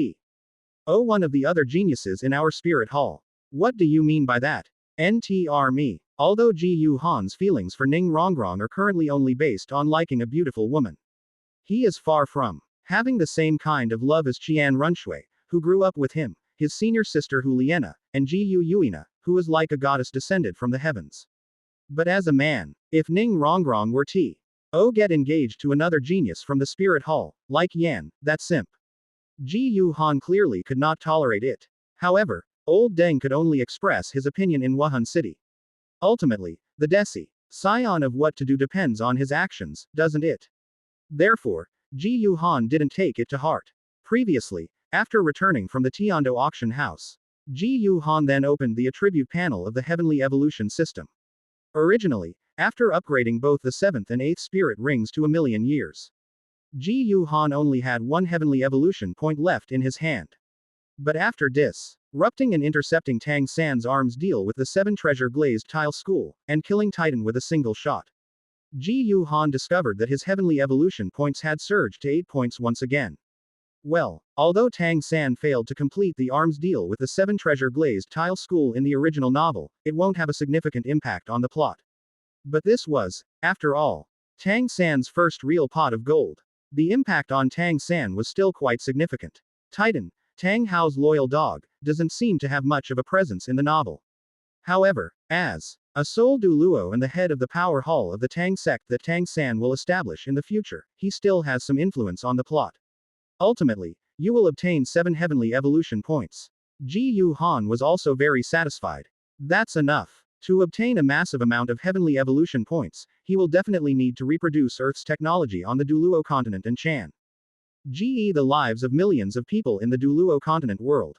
S1: one of the other geniuses in our spirit hall. What do you mean by that? NTR me. Although Ji Yuhan's feelings for Ning Rongrong are currently only based on liking a beautiful woman. He is far from having the same kind of love as Qian Runshui, who grew up with him, his senior sister Huliena, and Ji Yuina, who is like a goddess descended from the heavens. But as a man, if Ning Rongrong were get engaged to another genius from the spirit hall, like Yan, that simp. Ji Yuhan clearly could not tolerate it. However, Old Deng could only express his opinion in Wuhan City. Ultimately, the decision of what to do depends on his actions, doesn't it? Therefore, Ji Yuhan didn't take it to heart. Previously, after returning from the Tiando auction house, Ji Yuhan then opened the attribute panel of the Heavenly Evolution system. Originally, after upgrading both the 7th and 8th spirit rings to 1,000,000 years, Ji Yuhan only had one Heavenly Evolution point left in his hand. But after disrupting and intercepting Tang San's arms deal with the 7 Treasure Glazed Tile School, and killing Titan with a single shot, Ji Yuhan discovered that his Heavenly Evolution points had surged to 8 points once again. Well, although Tang San failed to complete the arms deal with the 7 Treasure Glazed Tile School in the original novel, it won't have a significant impact on the plot. But this was, after all, Tang San's first real pot of gold. The impact on Tang San was still quite significant. Titan, Tang Hao's loyal dog, doesn't seem to have much of a presence in the novel. However, as a sole Douluo and the head of the power hall of the Tang sect that Tang San will establish in the future, he still has some influence on the plot. Ultimately, you will obtain 7 Heavenly Evolution points. Ji Yuhan was also very satisfied. That's enough. To obtain a massive amount of Heavenly Evolution points, he will definitely need to reproduce Earth's technology on the Douluo continent and Chan. GE the lives of millions of people in the Douluo continent world.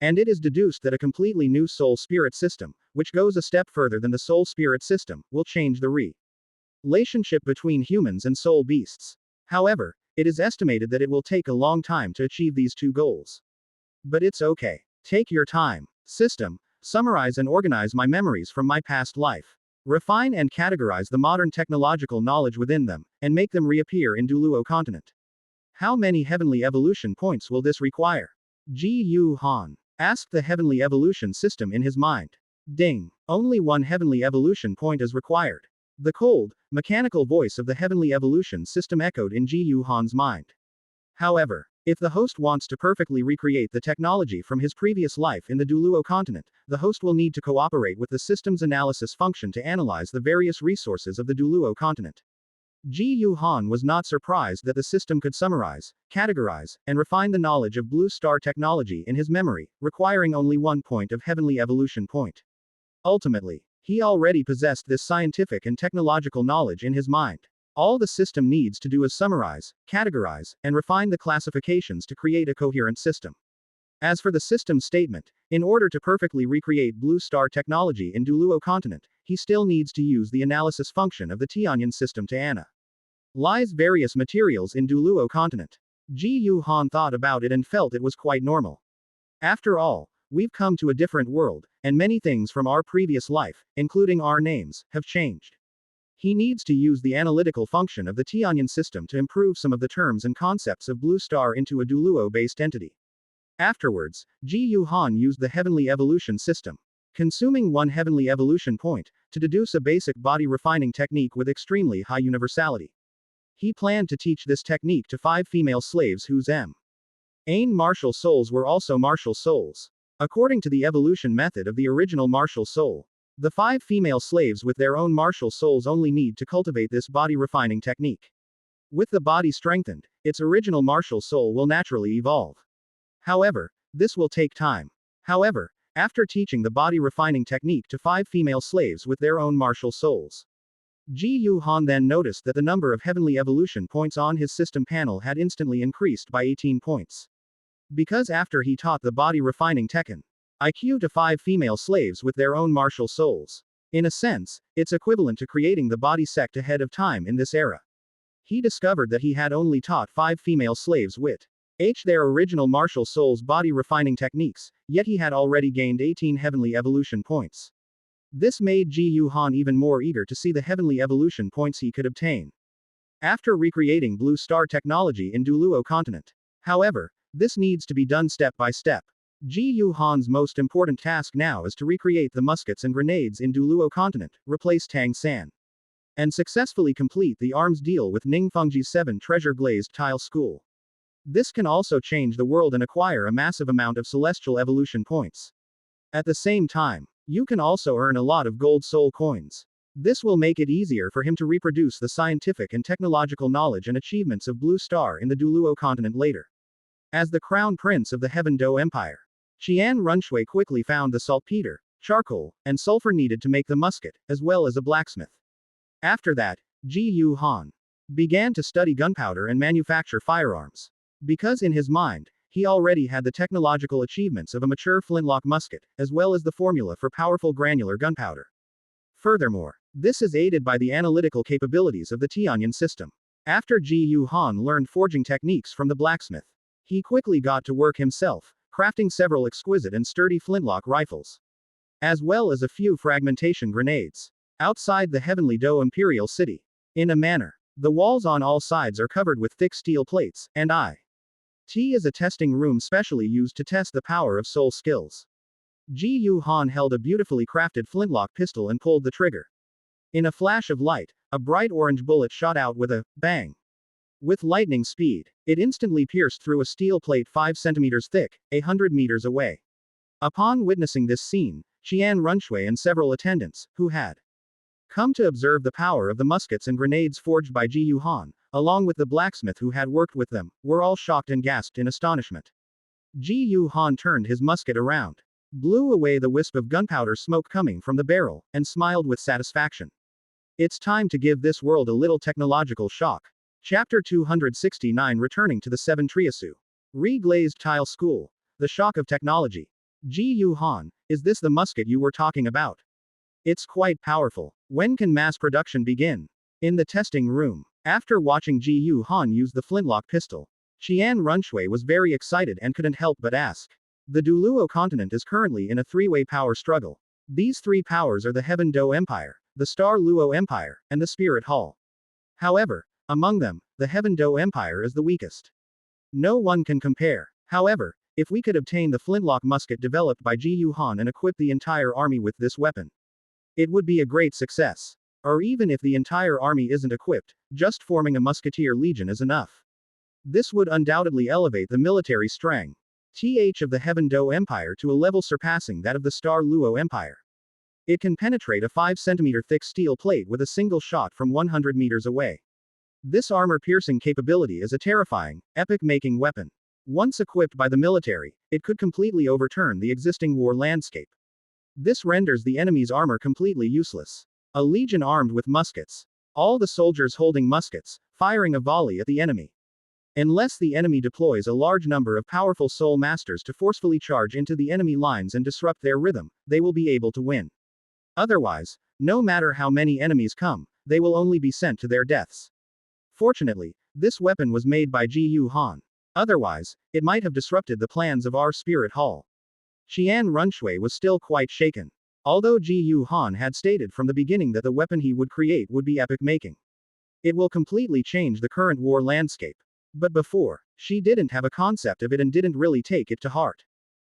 S1: And it is deduced that a completely new soul spirit system, which goes a step further than the soul spirit system, will change the relationship between humans and soul beasts. However, it is estimated that it will take a long time to achieve these 2 goals. But it's okay. Take your time. System. Summarize and organize my memories from my past life. Refine and categorize the modern technological knowledge within them, and make them reappear in Douluo continent. How many Heavenly Evolution points will this require? Ji Yuhan asked the Heavenly Evolution system in his mind. Ding. Only 1 Heavenly Evolution point is required. The cold, mechanical voice of the Heavenly Evolution system echoed in Ji Yuhan's mind. However, if the host wants to perfectly recreate the technology from his previous life in the Douluo continent, the host will need to cooperate with the system's analysis function to analyze the various resources of the Douluo continent. Ji Yuhan was not surprised that the system could summarize, categorize, and refine the knowledge of Blue Star technology in his memory, requiring only 1 point of Heavenly Evolution point. Ultimately, he already possessed this scientific and technological knowledge in his mind. All the system needs to do is summarize, categorize, and refine the classifications to create a coherent system. As for the system statement, in order to perfectly recreate Blue Star technology in Douluo continent, he still needs to use the analysis function of the Tianyan system to analyze various materials in Douluo continent. Ji Yu Han thought about it and felt it was quite normal. After all, we've come to a different world, and many things from our previous life, including our names, have changed. He needs to use the analytical function of the Tianyan system to improve some of the terms and concepts of Blue Star into a Douluo-based entity. Afterwards, Ji Yu Han used the heavenly evolution system, consuming one heavenly evolution point, to deduce a basic body refining technique with extremely high universality. He planned to teach this technique to 5 female slaves whose ain martial souls were also martial souls. According to the evolution method of the original martial soul, the 5 female slaves with their own martial souls only need to cultivate this body refining technique. With the body strengthened, its original martial soul will naturally evolve. However, this will take time. However, after teaching the body refining technique to 5 female slaves with their own martial souls, Ji Yu Han then noticed that the number of heavenly evolution points on his system panel had instantly increased by 18 points. Because after he taught the body refining Tekken IQ to 5 female slaves with their own martial souls. In a sense, it's equivalent to creating the body sect ahead of time in this era. He discovered that he had only taught 5 female slaves with their original martial souls body refining techniques, yet he had already gained 18 heavenly evolution points. This made Ji Yu Han even more eager to see the heavenly evolution points he could obtain. After recreating Blue Star technology in Douluo continent. However, this needs to be done step by step. Ji Yu Han's most important task now is to recreate the muskets and grenades in Douluo continent, replace Tang San, and successfully complete the arms deal with Ningfengji's 7 treasure glazed tile school. This can also change the world and acquire a massive amount of celestial evolution points. At the same time, you can also earn a lot of gold soul coins. This will make it easier for him to reproduce the scientific and technological knowledge and achievements of Blue Star in the Douluo continent later. As the crown prince of the Heaven Do Empire, Xian Mu quickly found the saltpeter, charcoal, and sulfur needed to make the musket, as well as a blacksmith. After that, Ji Yu Han began to study gunpowder and manufacture firearms. Because in his mind, he already had the technological achievements of a mature flintlock musket, as well as the formula for powerful granular gunpowder. Furthermore, this is aided by the analytical capabilities of the Tianyan system. After Ji Yu Han learned forging techniques from the blacksmith, he quickly got to work himself, crafting several exquisite and sturdy flintlock rifles, as well as a few fragmentation grenades. Outside the Heavenly Do Imperial City, in a manner, the walls on all sides are covered with thick steel plates, and T is a testing room specially used to test the power of soul skills. Ji Yu Han held a beautifully crafted flintlock pistol and pulled the trigger. In a flash of light, a bright orange bullet shot out with a bang. With lightning speed, it instantly pierced through a steel plate 5 centimeters thick, 100 meters away. Upon witnessing this scene, Xian Mu and several attendants, who had come to observe the power of the muskets and grenades forged by Ji Yu Han, along with the blacksmith who had worked with them, were all shocked and gasped in astonishment. Ji Yu Han turned his musket around, blew away the wisp of gunpowder smoke coming from the barrel, and smiled with satisfaction. It's time to give this world a little technological shock. Chapter 269 Returning to the 7 Triasu. Re-glazed tile school. The shock of technology. Ji Yu Han, is this the musket you were talking about? It's quite powerful. When can mass production begin? In the testing room. After watching Ji Yu Han use the flintlock pistol, Xian Mu was very excited and couldn't help but ask. The Douluo continent is currently in a 3-way power struggle. These 3 powers are the Heaven Do Empire, the Star Luo Empire, and the Spirit Hall. However, among them, the Heaven Do Empire is the weakest. No one can compare. However, if we could obtain the flintlock musket developed by Ji Yu Han and equip the entire army with this weapon, it would be a great success. Or even if the entire army isn't equipped, just forming a musketeer legion is enough. This would undoubtedly elevate the military strength of the Heaven Do Empire to a level surpassing that of the Star Luo Empire. It can penetrate a 5 centimeter thick steel plate with a single shot from 100 meters away. This armor-piercing capability is a terrifying, epic-making weapon. Once equipped by the military, it could completely overturn the existing war landscape. This renders the enemy's armor completely useless. A legion armed with muskets. All the soldiers holding muskets, firing a volley at the enemy. Unless the enemy deploys a large number of powerful soul masters to forcefully charge into the enemy lines and disrupt their rhythm, they will be able to win. Otherwise, no matter how many enemies come, they will only be sent to their deaths. Fortunately, this weapon was made by Ji Yu Han. Otherwise, it might have disrupted the plans of our spirit hall. Xian Runshui was still quite shaken. Although Ji Yu Han had stated from the beginning that the weapon he would create would be epic making. It will completely change the current war landscape. But before, she didn't have a concept of it and didn't really take it to heart.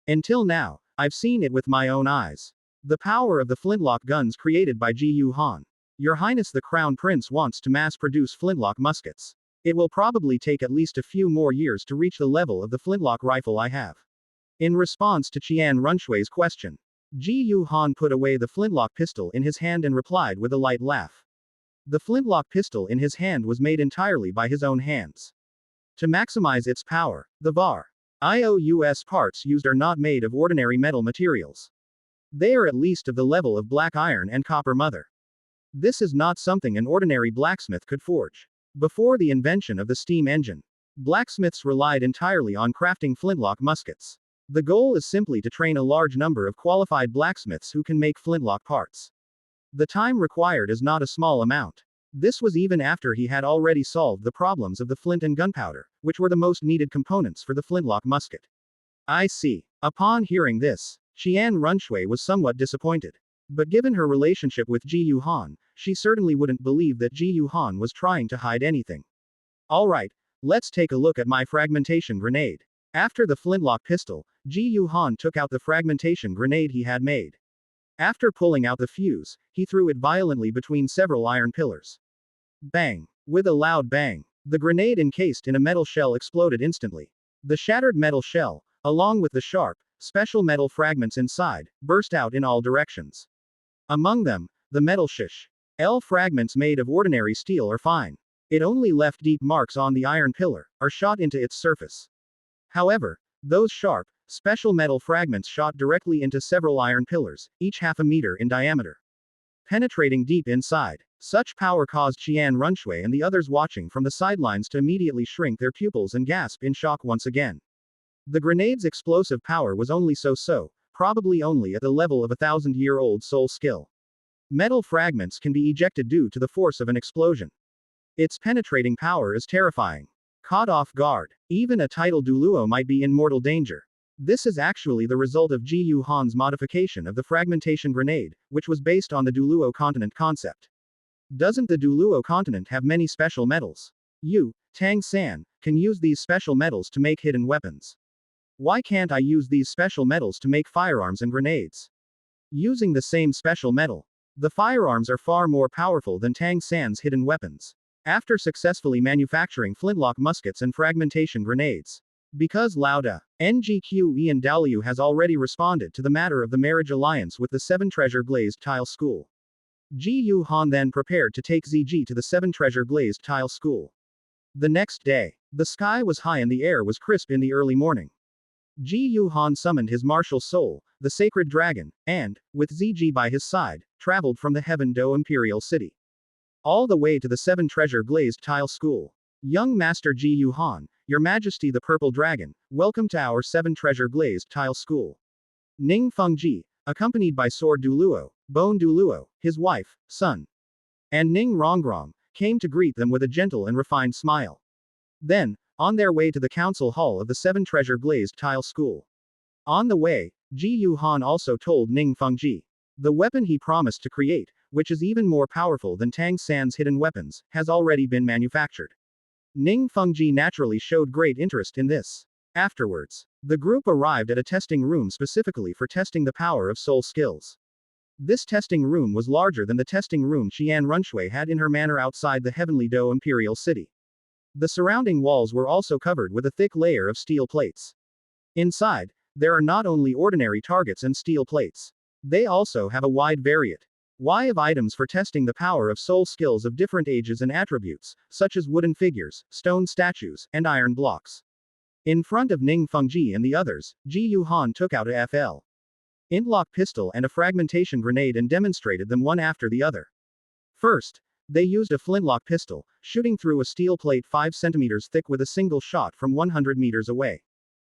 S1: Until now, I've seen it with my own eyes. The power of the flintlock guns created by Ji Yu Han. Your Highness the Crown Prince wants to mass-produce flintlock muskets. It will probably take at least a few more years to reach the level of the flintlock rifle I have. In response to Qian Runshui's question, Ji Yu Han put away the flintlock pistol in his hand and replied with a light laugh. The flintlock pistol in his hand was made entirely by his own hands. To maximize its power, the IOUS parts used are not made of ordinary metal materials. They are at least of the level of black iron and copper mother. This is not something an ordinary blacksmith could forge. Before the invention of the steam engine, blacksmiths relied entirely on crafting flintlock muskets. The goal is simply to train a large number of qualified blacksmiths who can make flintlock parts. The time required is not a small amount. This was even after he had already solved the problems of the flint and gunpowder, which were the most needed components for the flintlock musket. I see. Upon hearing this, Xian Runshui was somewhat disappointed. But given her relationship with Ji Yu Han, she certainly wouldn't believe that Ji Yu Han was trying to hide anything. Alright, let's take a look at my fragmentation grenade. After the flintlock pistol, Ji Yu Han took out the fragmentation grenade he had made. After pulling out the fuse, he threw it violently between several iron pillars. Bang! With a loud bang, the grenade encased in a metal shell exploded instantly. The shattered metal shell, along with the sharp, special metal fragments inside, burst out in all directions. Among them, the metal L fragments made of ordinary steel are fine. It only left deep marks on the iron pillar, or shot into its surface. However, those sharp, special metal fragments shot directly into several iron pillars, each half a meter in diameter. Penetrating deep inside, such power caused Qian Runshui and the others watching from the sidelines to immediately shrink their pupils and gasp in shock once again. The grenade's explosive power was only so-so, probably only at the level of a 1,000-year-old soul skill. Metal fragments can be ejected due to the force of an explosion. Its penetrating power is terrifying. Caught off guard, even a title Douluo might be in mortal danger. This is actually the result of Ji Yu Han's modification of the fragmentation grenade, which was based on the Douluo continent concept. Doesn't the Douluo continent have many special metals? You, Tang San, can use these special metals to make hidden weapons. Why can't I use these special metals to make firearms and grenades? Using the same special metal, the firearms are far more powerful than Tang San's hidden weapons. After successfully manufacturing flintlock muskets and fragmentation grenades. Because Lauda, NGQE and Douluo has already responded to the matter of the marriage alliance with the Seven Treasure Glazed Tile School. Ji Yu Han then prepared to take ZG to the Seven Treasure Glazed Tile School. The next day, the sky was high and the air was crisp in the early morning. Ji Yu Han summoned his martial soul, the sacred dragon, and, with ZG by his side, traveled from the Heaven Do Imperial City. All the way to the Seven Treasure Glazed Tile School. Young Master Ji Yu Han, Your Majesty the Purple Dragon, welcome to our Seven Treasure Glazed Tile School. Ning Fengji, accompanied by Sword Douluo, Bone Douluo, his wife, son, and Ning Rongrong, came to greet them with a gentle and refined smile. Then, on their way to the council hall of the Seven Treasure Glazed Tile School. On the way, Ji Yu Han also told Ning Fengji. The weapon he promised to create, which is even more powerful than Tang San's hidden weapons, has already been manufactured. Ning Fengji naturally showed great interest in this. Afterwards, the group arrived at a testing room specifically for testing the power of soul skills. This testing room was larger than the testing room Xian Runshui had in her manor outside the Heavenly Do Imperial City. The surrounding walls were also covered with a thick layer of steel plates. Inside, there are not only ordinary targets and steel plates. They also have a wide variety of items for testing the power of soul skills of different ages and attributes, such as wooden figures, stone statues, and iron blocks. In front of Ning Fengji and the others, Ji Yu Han took out a FL Intlock pistol and a fragmentation grenade and demonstrated them one after the other. First, they used a flintlock pistol, shooting through a steel plate 5 centimeters thick with a single shot from 100 meters away.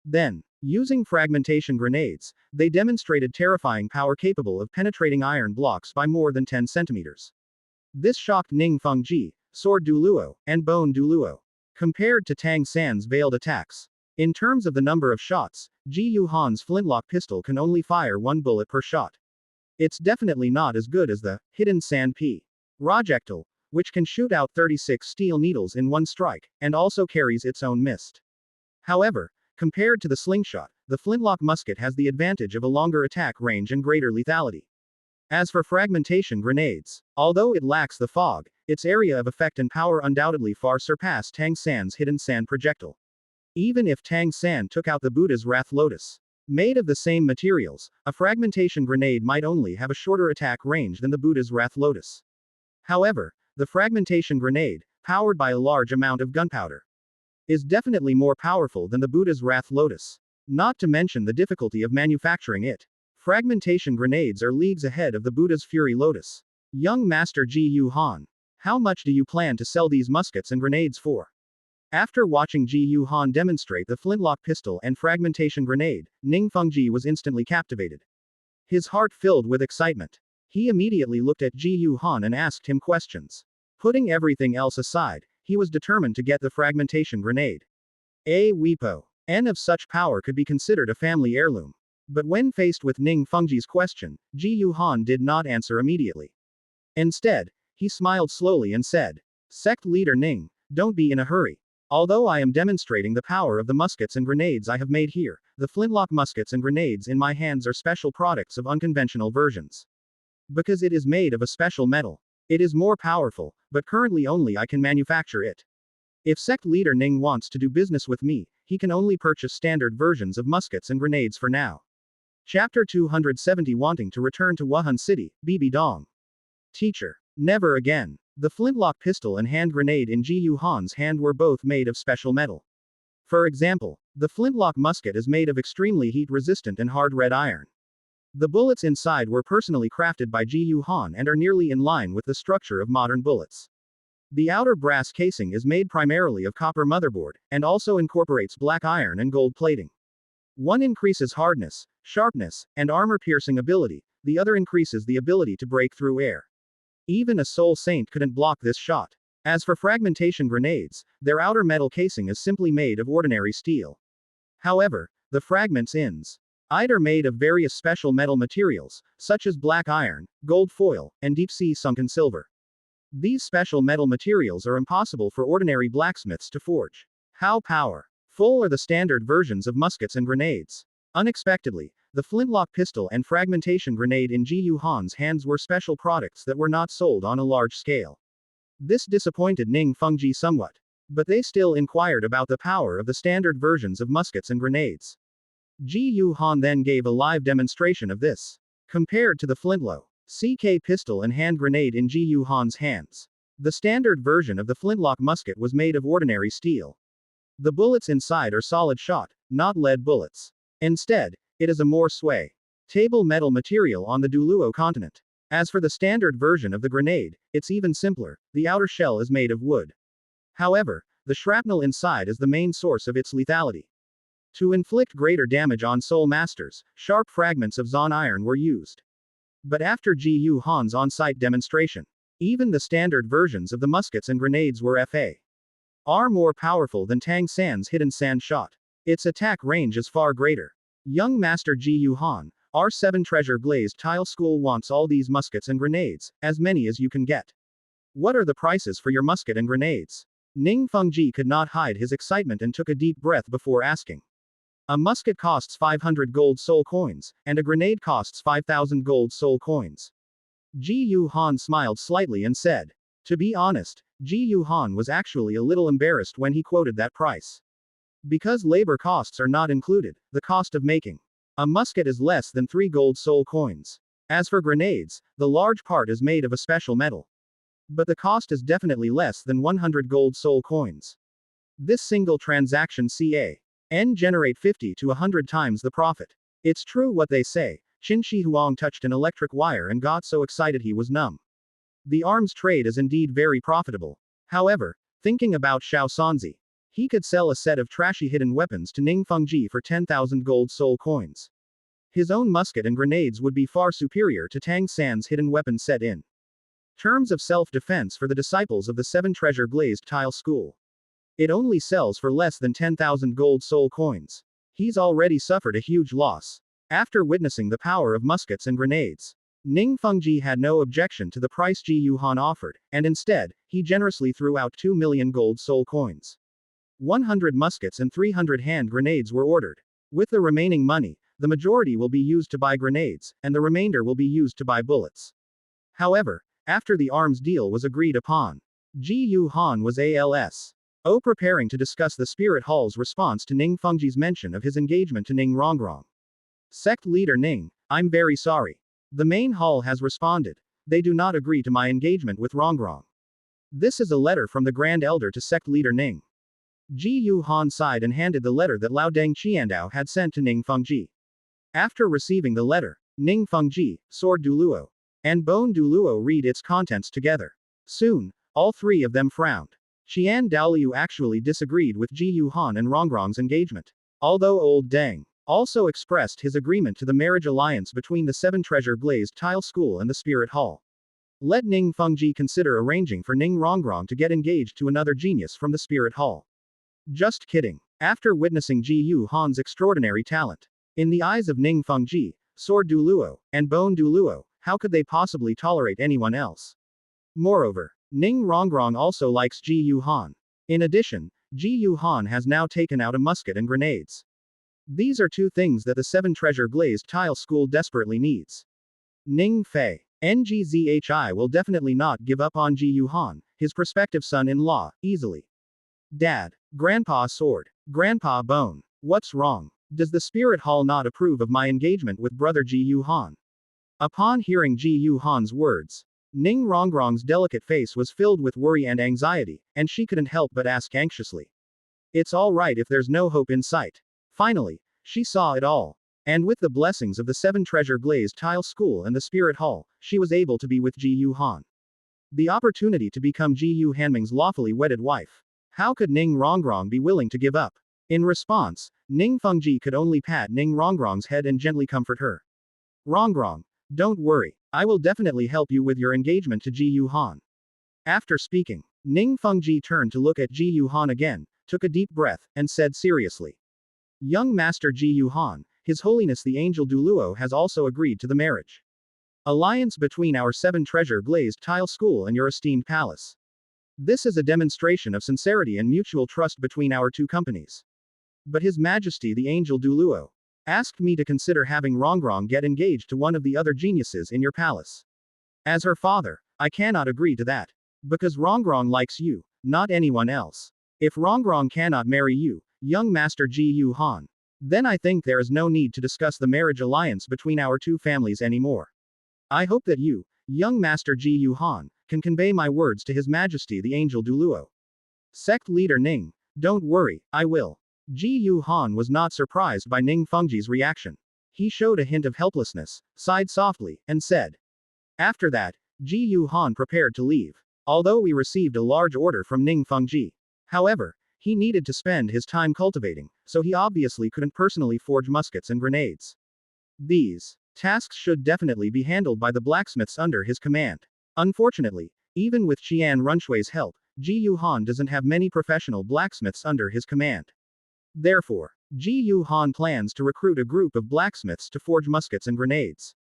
S1: Then, using fragmentation grenades, they demonstrated terrifying power capable of penetrating iron blocks by more than 10 centimeters. This shocked Ning Fengji, Sword Douluo, and Bone Douluo. compared to Tang San's veiled attacks. In terms of the number of shots, Ji Yu Han's flintlock pistol can only fire 1 bullet per shot. It's definitely not as good as the Hidden Sand P. Projectile, which can shoot out 36 steel needles in one strike, and also carries its own mist. However, compared to the slingshot, the flintlock musket has the advantage of a longer attack range and greater lethality. As for fragmentation grenades, although it lacks the fog, its area of effect and power undoubtedly far surpass Tang San's Hidden Sand projectile. Even if Tang San took out the Buddha's Wrath Lotus, made of the same materials, a fragmentation grenade might only have a shorter attack range than the Buddha's Wrath Lotus. However, the fragmentation grenade, powered by a large amount of gunpowder, is definitely more powerful than the Buddha's Wrath Lotus. Not to mention the difficulty of manufacturing it. Fragmentation grenades are leagues ahead of the Buddha's Fury Lotus. Young Master Ji Yu Han, how much do you plan to sell these muskets and grenades for? After watching Ji Yu Han demonstrate the flintlock pistol and fragmentation grenade, Ning Fengji was instantly captivated. His heart filled with excitement. He immediately looked at Ji Yu Han and asked him questions. Putting everything else aside, he was determined to get the fragmentation grenade. A Weepo. N of such power could be considered a family heirloom. But when faced with Ning Fengji's question, Ji Yu Han did not answer immediately. Instead, he smiled slowly and said, "Sect leader Ning, don't be in a hurry. Although I am demonstrating the power of the muskets and grenades I have made here, the flintlock muskets and grenades in my hands are special products of unconventional versions. Because it is made of a special metal. It is more powerful, but currently only I can manufacture it. If sect leader Ning wants to do business with me, he can only purchase standard versions of muskets and grenades for now." Chapter 270 Wanting to return to Wuhan City, Bibi Dong. Teacher. Never again. The flintlock pistol and hand grenade in Ji Yu Han's hand were both made of special metal. For example, the flintlock musket is made of extremely heat-resistant and hard red iron. The bullets inside were personally crafted by Ji Yu Han and are nearly in line with the structure of modern bullets. The outer brass casing is made primarily of copper motherboard, and also incorporates black iron and gold plating. One increases hardness, sharpness, and armor-piercing ability, the other increases the ability to break through air. Even a soul saint couldn't block this shot. As for fragmentation grenades, their outer metal casing is simply made of ordinary steel. However, the fragments ins are made of various special metal materials, such as black iron, gold foil, and deep-sea sunken silver. These special metal materials are impossible for ordinary blacksmiths to forge. How powerful are the standard versions of muskets and grenades? Unexpectedly, the flintlock pistol and fragmentation grenade in Ji Yu Han's hands were special products that were not sold on a large scale. This disappointed Ning Fengji somewhat. But they still inquired about the power of the standard versions of muskets and grenades. Ji Yu Han then gave a live demonstration of this. Compared to the flintlock CK pistol and hand grenade in Ji Yu Han's hands, the standard version of the flintlock musket was made of ordinary steel. The bullets inside are solid shot, not lead bullets. Instead, it is a more table metal material on the Douluo continent. As for the standard version of the grenade, it's even simpler. The outer shell is made of wood. However, the shrapnel inside is the main source of its lethality. To inflict greater damage on soul masters, sharp fragments of Zon iron were used. But after Ji Yu Han's on-site demonstration, even the standard versions of the muskets and grenades were far more powerful than Tang San's Hidden Sand shot. Its attack range is far greater. Young Master Ji Yu Han, R7 Treasure Glazed Tile School wants all these muskets and grenades, as many as you can get. What are the prices for your musket and grenades? Ning Fengji could not hide his excitement and took a deep breath before asking. A musket costs 500 gold soul coins, and a grenade costs 5,000 gold soul coins. Ji Yu Han smiled slightly and said. To be honest, Ji Yu Han was actually a little embarrassed when he quoted that price. Because labor costs are not included, the cost of making a musket is less than 3 gold soul coins. As for grenades, the large part is made of a special metal. But the cost is definitely less than 100 gold soul coins. This single transaction can generate 50 to 100 times the profit. It's true what they say. Qin Shi Huang touched an electric wire and got so excited he was numb. The arms trade is indeed very profitable. However, thinking about Xiao Sanzi, he could sell a set of trashy hidden weapons to Ning Fengji for 10,000 gold soul coins. His own musket and grenades would be far superior to Tang San's hidden weapon set in terms of self-defense for the disciples of the 7 Treasure Glazed Tile School. It only sells for less than 10,000 gold soul coins. He's already suffered a huge loss. After witnessing the power of muskets and grenades, Ning Fengji had no objection to the price Ji Yuhan offered, and instead, he generously threw out 2 million gold soul coins. 100 muskets and 300 hand grenades were ordered. With the remaining money, the majority will be used to buy grenades, and the remainder will be used to buy bullets. However, after the arms deal was agreed upon, Ji Yuhan was preparing to discuss the Spirit Hall's response to Ning Fengji's mention of his engagement to Ning Rongrong. Sect leader Ning, I'm very sorry. The main hall has responded. They do not agree to my engagement with Rongrong. This is a letter from the Grand Elder to sect leader Ning. Ji Yuhan sighed and handed the letter that Lao Deng Qiandao had sent to Ning Fengji. After receiving the letter, Ning Fengji, Sword Douluo, and Bone Douluo read its contents together. Soon, all three of them frowned. Xian Daoliu actually disagreed with Ji Yuhan and Rongrong's engagement. Although Old Deng also expressed his agreement to the marriage alliance between the Seven Treasure Glazed Tile School and the Spirit Hall. Let Ning Fengji consider arranging for Ning Rongrong to get engaged to another genius from the Spirit Hall. Just kidding. After witnessing Ji Yuhan's extraordinary talent, in the eyes of Ning Fengji, Sword Douluo, and Bone Douluo, how could they possibly tolerate anyone else? Moreover, Ning Rongrong also likes Ji Yuhan. In addition, Ji Yuhan has now taken out a musket and grenades. These are two things that the Seven Treasure Glazed Tile School desperately needs. Ning Fei. NGZHI will definitely not give up on Ji Yuhan, his prospective son-in-law, easily. Dad. Grandpa Sword. Grandpa Bone. What's wrong? Does the Spirit Hall not approve of my engagement with brother Ji Yuhan? Upon hearing Ji Yuhan's words, Ning Rongrong's delicate face was filled with worry and anxiety, and she couldn't help but ask anxiously. It's all right if there's no hope in sight. Finally, she saw it all. And with the blessings of the Seven Treasure Glazed Tile School and the Spirit Hall, she was able to be with Ji Yuhan. The opportunity to become Ji Yu Hanming's lawfully wedded wife. How could Ning Rongrong be willing to give up? In response, Ning Fengji could only pat Ning Rongrong's head and gently comfort her. Rongrong, don't worry, I will definitely help you with your engagement to Ji Yuhan. After speaking, Ning Fengji turned to look at Ji Yuhan again, took a deep breath, and said seriously. Young Master Ji Yuhan, His Holiness the Angel Douluo has also agreed to the marriage alliance between our Seven Treasure Glazed Tile School and your esteemed palace. This is a demonstration of sincerity and mutual trust between our two companies. But His Majesty the Angel Douluo asked me to consider having Rongrong get engaged to one of the other geniuses in your palace. As her father, I cannot agree to that. Because Rongrong likes you, not anyone else. If Rongrong cannot marry you, young Master Ji Yuhan, then I think there is no need to discuss the marriage alliance between our two families anymore. I hope that you, young Master Ji Yuhan, can convey my words to His Majesty the Angel Douluo. Sect leader Ning, don't worry, I will. Ji Yuhan was not surprised by Ning Fengji's reaction. He showed a hint of helplessness, sighed softly, and said. After that, Ji Yuhan prepared to leave. Although we received a large order from Ning Fengji. However, he needed to spend his time cultivating, so he obviously couldn't personally forge muskets and grenades. These tasks should definitely be handled by the blacksmiths under his command. Unfortunately, even with Qian Runshui's help, Ji Yuhan doesn't have many professional blacksmiths under his command. Therefore, Ji Yuhan plans to recruit a group of blacksmiths to forge muskets and grenades.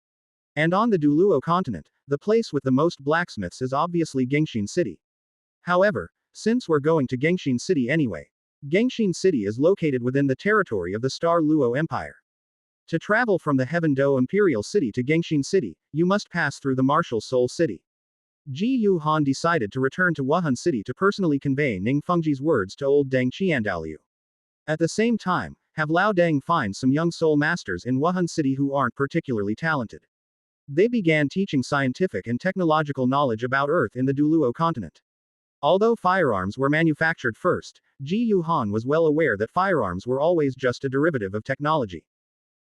S1: And on the Douluo continent, the place with the most blacksmiths is obviously Gengxin City. However, since we're going to Gengxin City anyway, Gengxin City is located within the territory of the Star Luo Empire. To travel from the Heaven Do Imperial City to Gengxin City, you must pass through the Martial Soul City. Ji Yuhan decided to return to Wuhan City to personally convey Ning Fengji's words to old Deng Qiandaliu. At the same time, have Lao Deng find some young soul masters in Wuhan City who aren't particularly talented. They began teaching scientific and technological knowledge about Earth in the Douluo continent. Although firearms were manufactured first, Ji Yuhan was well aware that firearms were always just a derivative of technology.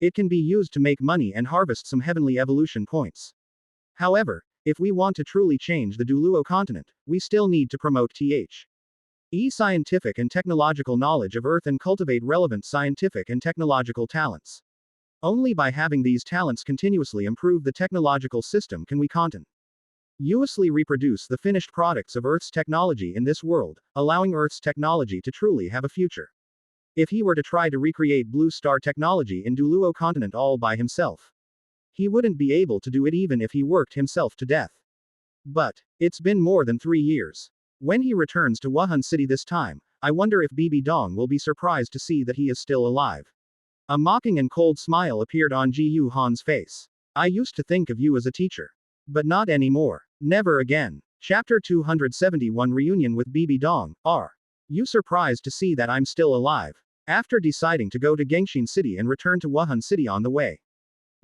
S1: It can be used to make money and harvest some heavenly evolution points. However, if we want to truly change the Douluo continent, we still need to promote scientific and technological knowledge of Earth and cultivate relevant scientific and technological talents. Only by having these talents continuously improve the technological system can we content. Usely reproduce the finished products of Earth's technology in this world, allowing Earth's technology to truly have a future. If he were to try to recreate Blue Star technology in Douluo continent all by himself, he wouldn't be able to do it even if he worked himself to death. But, it's been more than 3 years. When he returns to Wuhan City this time, I wonder if Bibi Dong will be surprised to see that he is still alive. A mocking and cold smile appeared on Ji Yu Han's face. I used to think of you as a teacher. But not anymore. Never again. Chapter 271 Reunion with Bibi Dong. Are you surprised to see that I'm still alive? After deciding to go to Gengxin City and return to Wuhan City on the way,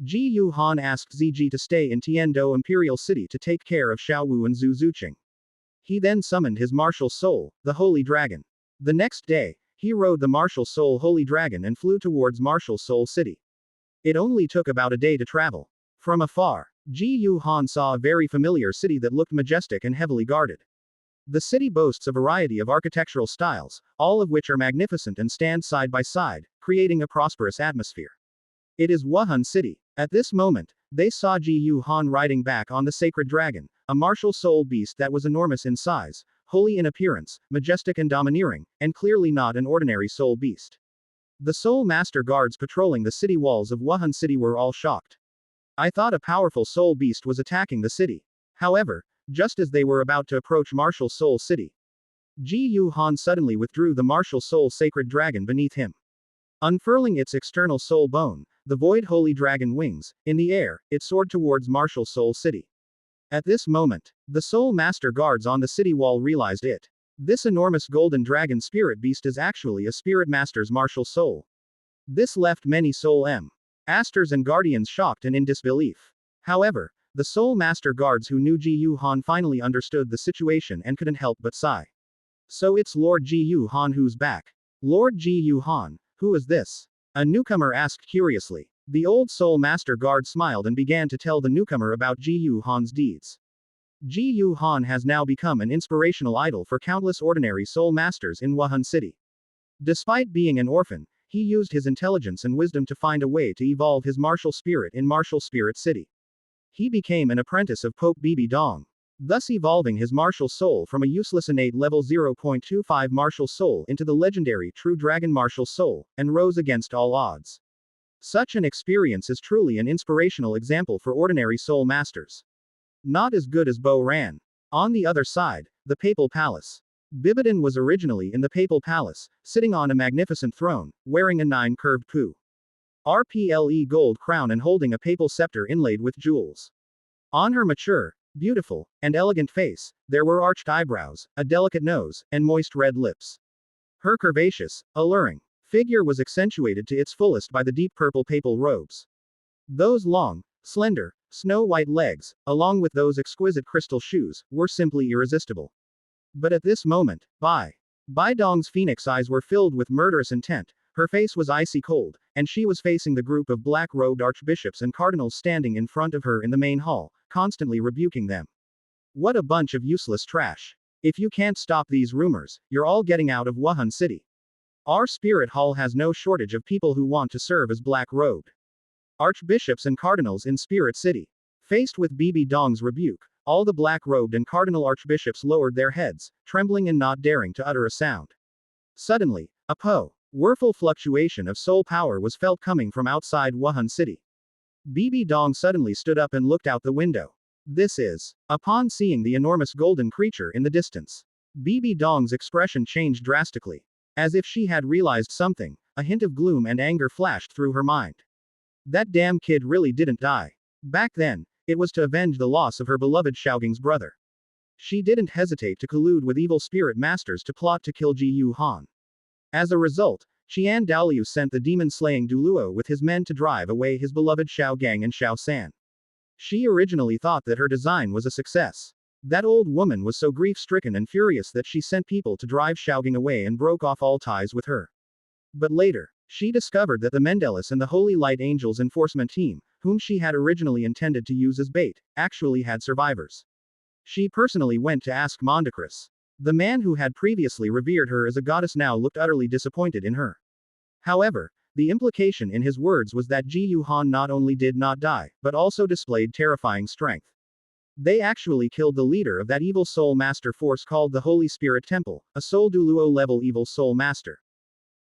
S1: Ji Yu Han asked Ziji to stay in Tiando Imperial City to take care of Xiao Wu and Zhu Zuqing. He then summoned his martial soul, the Holy Dragon. The next day, he rode the martial soul Holy Dragon and flew towards Martial Soul City. It only took about a day to travel. From afar, Ji Yu Han saw a very familiar city that looked majestic and heavily guarded. The city boasts a variety of architectural styles, all of which are magnificent and stand side by side, creating a prosperous atmosphere. It is Wuhan City. At this moment, they saw Ji Yu Han riding back on the sacred dragon, a martial soul beast that was enormous in size, holy in appearance, majestic and domineering, and clearly not an ordinary soul beast. The soul master guards patrolling the city walls of Wuhan City were all shocked. I thought a powerful soul beast was attacking the city. However, just as they were about to approach Martial Soul City, Ji Yu Han suddenly withdrew the Martial Soul sacred dragon beneath him. Unfurling its external soul bone, the void holy dragon wings, in the air, it soared towards Martial Soul City. At this moment, the soul master guards on the city wall realized it. This enormous golden dragon spirit beast is actually a spirit master's martial soul. This left many soul masters and guardians shocked and in disbelief. However, the soul master guards who knew Ji Yu Han finally understood the situation and couldn't help but sigh. So it's Lord Ji Yu Han who's back. Lord Ji Yu Han, who is this? A newcomer asked curiously. The old soul master guard smiled and began to tell the newcomer about Ji Yu Han's deeds. Ji Yu Han has now become an inspirational idol for countless ordinary soul masters in Wuhan City. Despite being an orphan, he used his intelligence and wisdom to find a way to evolve his martial spirit in Martial Spirit City. He became an apprentice of Pope Bibi Dong, thus evolving his martial soul from a useless innate level 0.25 martial soul into the legendary True Dragon martial soul, and rose against all odds. Such an experience is truly an inspirational example for ordinary soul masters. Not as good as Bo Ran. On the other side, the Papal Palace. Bibidin was originally in the Papal Palace, sitting on a magnificent throne, wearing a 9-curved pu. RPLE gold crown and holding a papal scepter inlaid with jewels. On her mature, beautiful, and elegant face, there were arched eyebrows, a delicate nose, and moist red lips. Her curvaceous, alluring figure was accentuated to its fullest by the deep purple papal robes. Those long, slender, snow-white legs, along with those exquisite crystal shoes, were simply irresistible. But at this moment, Bai Dong's phoenix eyes were filled with murderous intent, her face was icy cold, and she was facing the group of black-robed archbishops and cardinals standing in front of her in the main hall, constantly rebuking them. What a bunch of useless trash. If you can't stop these rumors, you're all getting out of Wuhan City. Our spirit hall has no shortage of people who want to serve as black-robed archbishops and cardinals in Spirit City. Faced with Bibi Dong's rebuke, all the black-robed and cardinal archbishops lowered their heads, trembling and not daring to utter a sound. Suddenly, a powerful fluctuation of soul power was felt coming from outside Wuhan City. Bibi Dong suddenly stood up and looked out the window. This is. Upon seeing the enormous golden creature in the distance, Bibi Dong's expression changed drastically. As if she had realized something, a hint of gloom and anger flashed through her mind. That damn kid really didn't die. Back then, it was to avenge the loss of her beloved Xiaoging's brother. She didn't hesitate to collude with evil spirit masters to plot to kill Ji Yu Han. As a result, Xian Douluo sent the demon-slaying Douluo with his men to drive away his beloved Xiao Gang and Xiao San. She originally thought that her design was a success. That old woman was so grief-stricken and furious that she sent people to drive Xiaogang away and broke off all ties with her. But later, she discovered that the Mendelis and the Holy Light Angels enforcement team, whom she had originally intended to use as bait, actually had survivors. She personally went to ask Mondacris. The man who had previously revered her as a goddess now looked utterly disappointed in her. However, the implication in his words was that Ji Yu Han not only did not die, but also displayed terrifying strength. They actually killed the leader of that evil soul master force called the Holy Spirit Temple, a soul Douluo level evil soul master.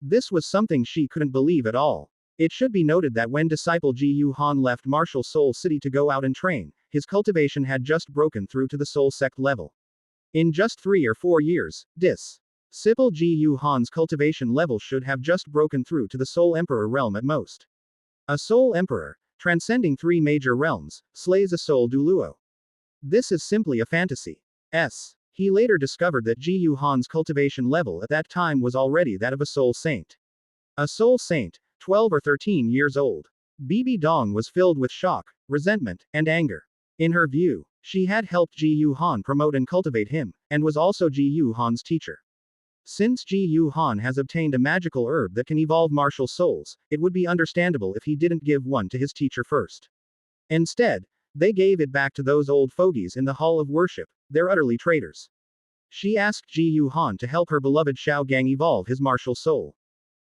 S1: This was something she couldn't believe at all. It should be noted that when disciple Ji Yu Han left Martial Soul City to go out and train, his cultivation had just broken through to the soul sect level. In just 3 or 4 years, disciple Ji Yu Han's cultivation level should have just broken through to the Soul Emperor realm at most. A Soul Emperor, transcending 3 major realms, slays a Soul Douluo. This is simply a fantasy. He later discovered that Ji Yu Han's cultivation level at that time was already that of a Soul Saint. A Soul Saint, 12 or 13 years old. Bibi Dong was filled with shock, resentment, and anger. In her view, she had helped Ji Yu Han promote and cultivate him, and was also Ji Yu Han's teacher. Since Ji Yu Han has obtained a magical herb that can evolve martial souls, it would be understandable if he didn't give one to his teacher first. Instead, they gave it back to those old fogies in the Hall of Worship. They're utterly traitors. She asked Ji Yu Han to help her beloved Xiao Gang evolve his martial soul.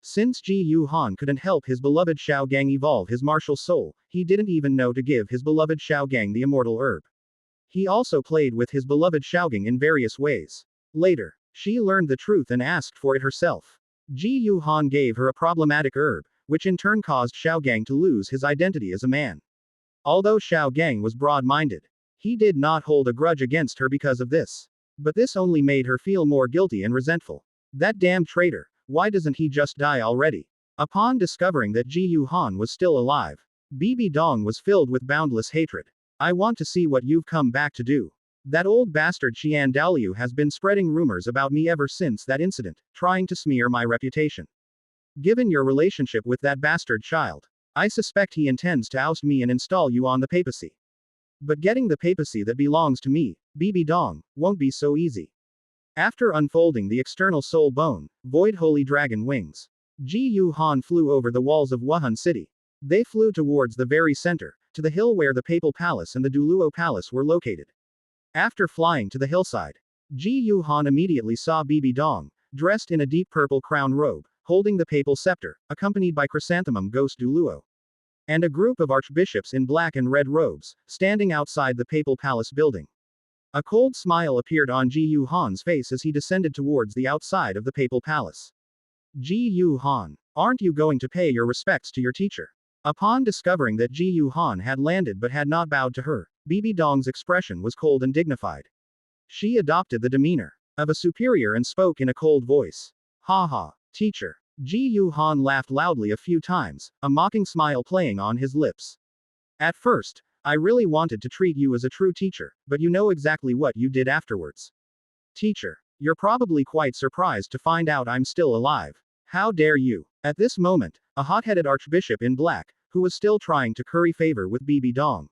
S1: Since Ji Yu Han couldn't help his beloved Xiao Gang evolve his martial soul, he didn't even know to give his beloved Xiao Gang the immortal herb. He also played with his beloved Xiao Gang in various ways. Later, she learned the truth and asked for it herself. Ji Yu Han gave her a problematic herb, which in turn caused Xiao Gang to lose his identity as a man. Although Xiao Gang was broad-minded, he did not hold a grudge against her because of this. But this only made her feel more guilty and resentful. That damn traitor, why doesn't he just die already? Upon discovering that Ji Yu Han was still alive, Bibi Dong was filled with boundless hatred. I want to see what you've come back to do. That old bastard Xian Douluo has been spreading rumors about me ever since that incident, trying to smear my reputation. Given your relationship with that bastard child, I suspect he intends to oust me and install you on the papacy. But getting the papacy that belongs to me, Bibi Dong, won't be so easy. After unfolding the external soul bone, void holy dragon wings, Ji Yu Han flew over the walls of Wuhan City. They flew towards the very center, to the hill where the Papal Palace and the Douluo Palace were located. After flying to the hillside, Ji Yu Han immediately saw Bibi Dong, dressed in a deep purple crown robe, holding the papal scepter, accompanied by Chrysanthemum Ghost Douluo. And a group of archbishops in black and red robes, standing outside the Papal Palace building. A cold smile appeared on Ji Yu Han's face as he descended towards the outside of the Papal Palace. Ji Yu Han, aren't you going to pay your respects to your teacher? Upon discovering that Ji Yu Han had landed but had not bowed to her, Bibi Dong's expression was cold and dignified. She adopted the demeanor of a superior and spoke in a cold voice. Ha ha, teacher. Ji Yu Han laughed loudly a few times, a mocking smile playing on his lips. At first, I really wanted to treat you as a true teacher, but you know exactly what you did afterwards. Teacher, you're probably quite surprised to find out I'm still alive. How dare you? At this moment, a hot-headed archbishop in black, who was still trying to curry favor with Bibi Dong,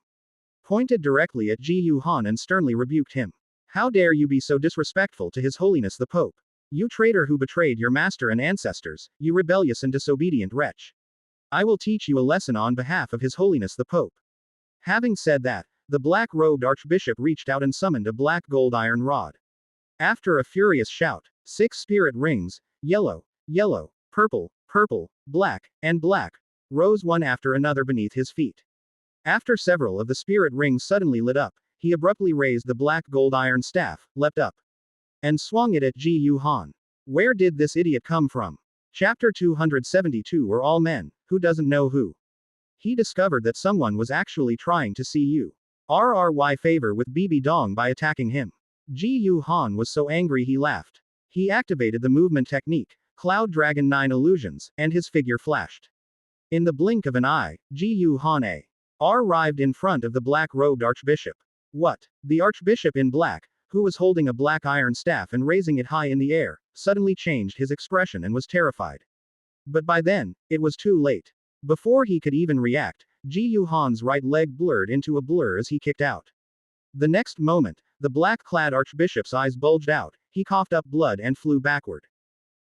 S1: pointed directly at Ji Yu Han and sternly rebuked him. How dare you be so disrespectful to His Holiness the Pope? You traitor who betrayed your master and ancestors, you rebellious and disobedient wretch. I will teach you a lesson on behalf of His Holiness the Pope. Having said that, the black-robed archbishop reached out and summoned a black gold iron rod. After a furious shout, 6 spirit rings, yellow, yellow, purple, purple, black, and black, rose one after another beneath his feet. After several of the spirit rings suddenly lit up, he abruptly raised the black gold iron staff, leapt up, and swung it at Ji Yu Han. Where did this idiot come from? Chapter 272 Are all men, who doesn't know who? He discovered that someone was actually trying to see you. RRY favor with Bibi Dong by attacking him. Ji Yu Han was so angry he laughed. He activated the movement technique, Cloud Dragon 9 illusions, and his figure flashed. In the blink of an eye, Ji Yu Han arrived in front of the black-robed archbishop. What? The archbishop in black, who was holding a black iron staff and raising it high in the air, suddenly changed his expression and was terrified. But by then, it was too late. Before he could even react, Ji Yu Han's right leg blurred into a blur as he kicked out. The next moment, the black-clad archbishop's eyes bulged out, he coughed up blood and flew backward,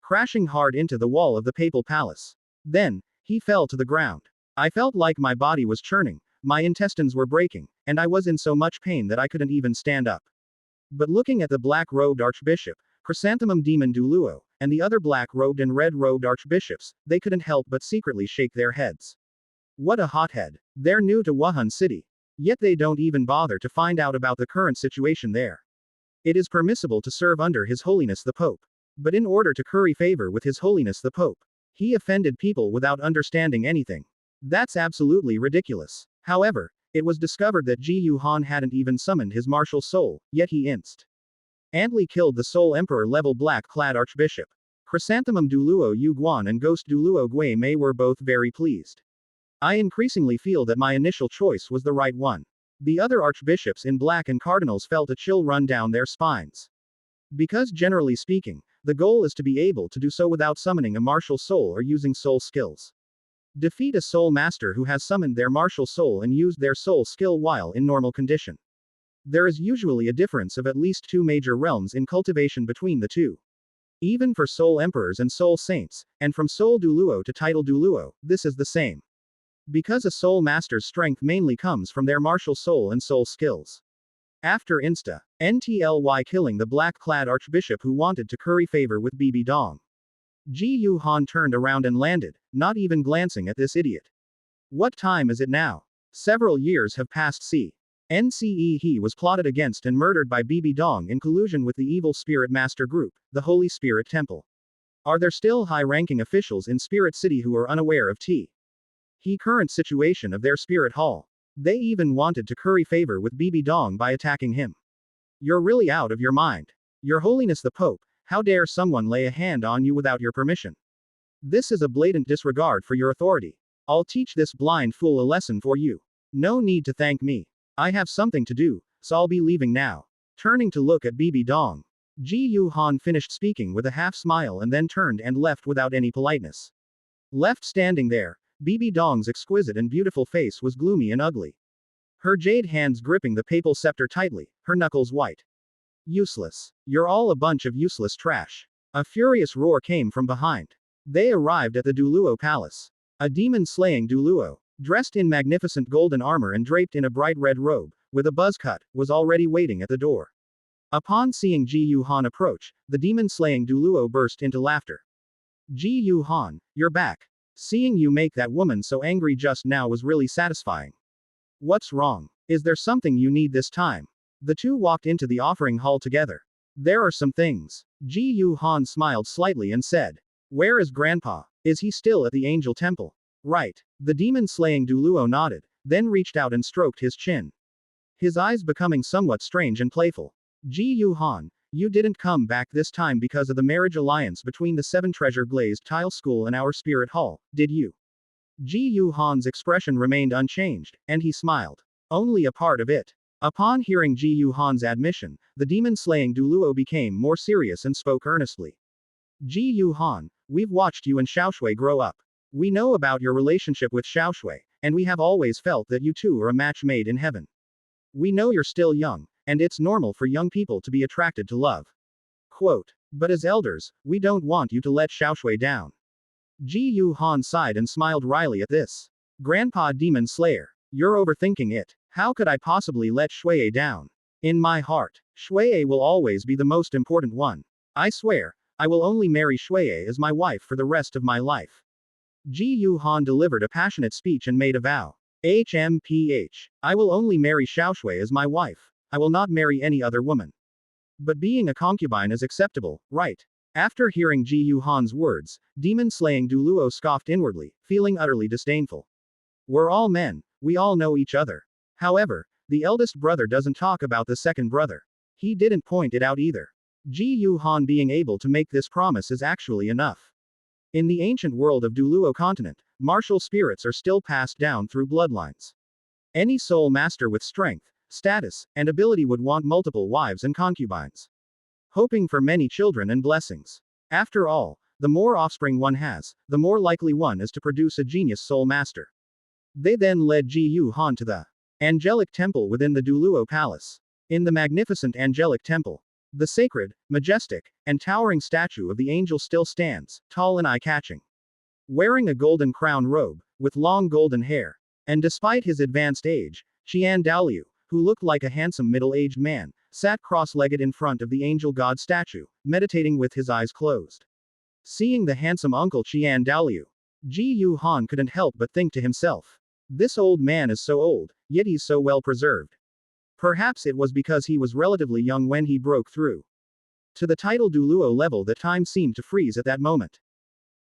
S1: crashing hard into the wall of the papal palace. Then, he fell to the ground. I felt like my body was churning, my intestines were breaking, and I was in so much pain that I couldn't even stand up. But looking at the black-robed archbishop, Chrysanthemum Demon Douluo, and the other black-robed and red-robed archbishops, they couldn't help but secretly shake their heads. What a hothead. They're new to Wuhan City. Yet they don't even bother to find out about the current situation there. It is permissible to serve under His Holiness the Pope. But in order to curry favor with His Holiness the Pope, he offended people without understanding anything. That's absolutely ridiculous. However, it was discovered that Ji Yuhan hadn't even summoned his martial soul, yet he instantly killed the Soul Emperor level black-clad Archbishop. Chrysanthemum Douluo Yu Guan and Ghost Douluo Gui Mei were both very pleased. I increasingly feel that my initial choice was the right one. The other archbishops in black and cardinals felt a chill run down their spines. Because generally speaking, the goal is to be able to do so without summoning a martial soul or using soul skills. Defeat a soul master who has summoned their martial soul and used their soul skill while in normal condition. There is usually a difference of at least 2 major realms in cultivation between the two. Even for soul emperors and soul saints, and from soul Douluo to title Douluo, this is the same. Because a soul master's strength mainly comes from their martial soul and soul skills. After NTLY killing the black-clad archbishop who wanted to curry favor with Bibi Dong, Ji Yuhan turned around and landed, not even glancing at this idiot. What time is it now? Several years have passed. He was plotted against and murdered by Bibi Dong in collusion with the evil Spirit Master Group, the Holy Spirit Temple. Are there still high-ranking officials in Spirit City who are unaware of the current situation of their Spirit Hall? They even wanted to curry favor with Bibi Dong by attacking him. You're really out of your mind. Your Holiness the Pope, how dare someone lay a hand on you without your permission? This is a blatant disregard for your authority. I'll teach this blind fool a lesson for you. No need to thank me. I have something to do, so I'll be leaving now. Turning to look at Bibi Dong, Ji Yuhan finished speaking with a half smile and then turned and left without any politeness. Left standing there, Bibi Dong's exquisite and beautiful face was gloomy and ugly. Her jade hands gripping the papal scepter tightly, her knuckles white. Useless. You're all a bunch of useless trash. A furious roar came from behind. They arrived at the Douluo Palace. A demon-slaying Douluo, dressed in magnificent golden armor and draped in a bright red robe, with a buzz cut, was already waiting at the door. Upon seeing Ji Yuhan approach, the demon-slaying Douluo burst into laughter. Ji Yuhan, you're back. Seeing you make that woman so angry just now was really satisfying. What's wrong? Is there something you need this time? The two walked into the offering hall together. There are some things. Ji Yuhan smiled slightly and said. Where is Grandpa? Is he still at the Angel Temple? Right. The demon-slaying Douluo nodded, then reached out and stroked his chin. His eyes becoming somewhat strange and playful. Ji Yuhan, you didn't come back this time because of the marriage alliance between the 7 Treasure Glazed Tile School and our Spirit Hall, did you? Ji Yuhan's expression remained unchanged, and he smiled. Only a part of it. Upon hearing Ji Yuhan's admission, the demon-slaying Douluo became more serious and spoke earnestly. Ji Yuhan, we've watched you and Xiaoshui grow up. We know about your relationship with Xiaoshui, and we have always felt that you two are a match made in heaven. We know you're still young, and it's normal for young people to be attracted to love. Quote. But as elders, we don't want you to let Xiaoshui down. Ji Yuhan sighed and smiled wryly at this. Grandpa Demon Slayer, you're overthinking it. How could I possibly let Shuiye down? In my heart, Shuiye will always be the most important one. I swear, I will only marry Shuiye as my wife for the rest of my life. Ji Yuhan delivered a passionate speech and made a vow. HMPH. I will only marry Xiaoshui as my wife. I will not marry any other woman. But being a concubine is acceptable, right? After hearing Ji Yuhan's words, demon-slaying Douluo scoffed inwardly, feeling utterly disdainful. We're all men, we all know each other. However, the eldest brother doesn't talk about the second brother. He didn't point it out either. Ji Yuhan being able to make this promise is actually enough. In the ancient world of Douluo continent, martial spirits are still passed down through bloodlines. Any soul master with strength, status, and ability would want multiple wives and concubines, hoping for many children and blessings. After all, the more offspring one has, the more likely one is to produce a genius soul master. They then led Ji Yuhan to the angelic temple within the Douluo palace. In the magnificent angelic temple, the sacred, majestic, and towering statue of the angel still stands, tall and eye-catching. Wearing a golden crown robe, with long golden hair, and despite his advanced age, Xian Mu, who looked like a handsome middle-aged man, sat cross-legged in front of the angel god statue, meditating with his eyes closed. Seeing the handsome uncle Xian Mu, Ji Yuhan couldn't help but think to himself. This old man is so old, yet he's so well preserved. Perhaps it was because he was relatively young when he broke through to the title Douluo level that time seemed to freeze at that moment.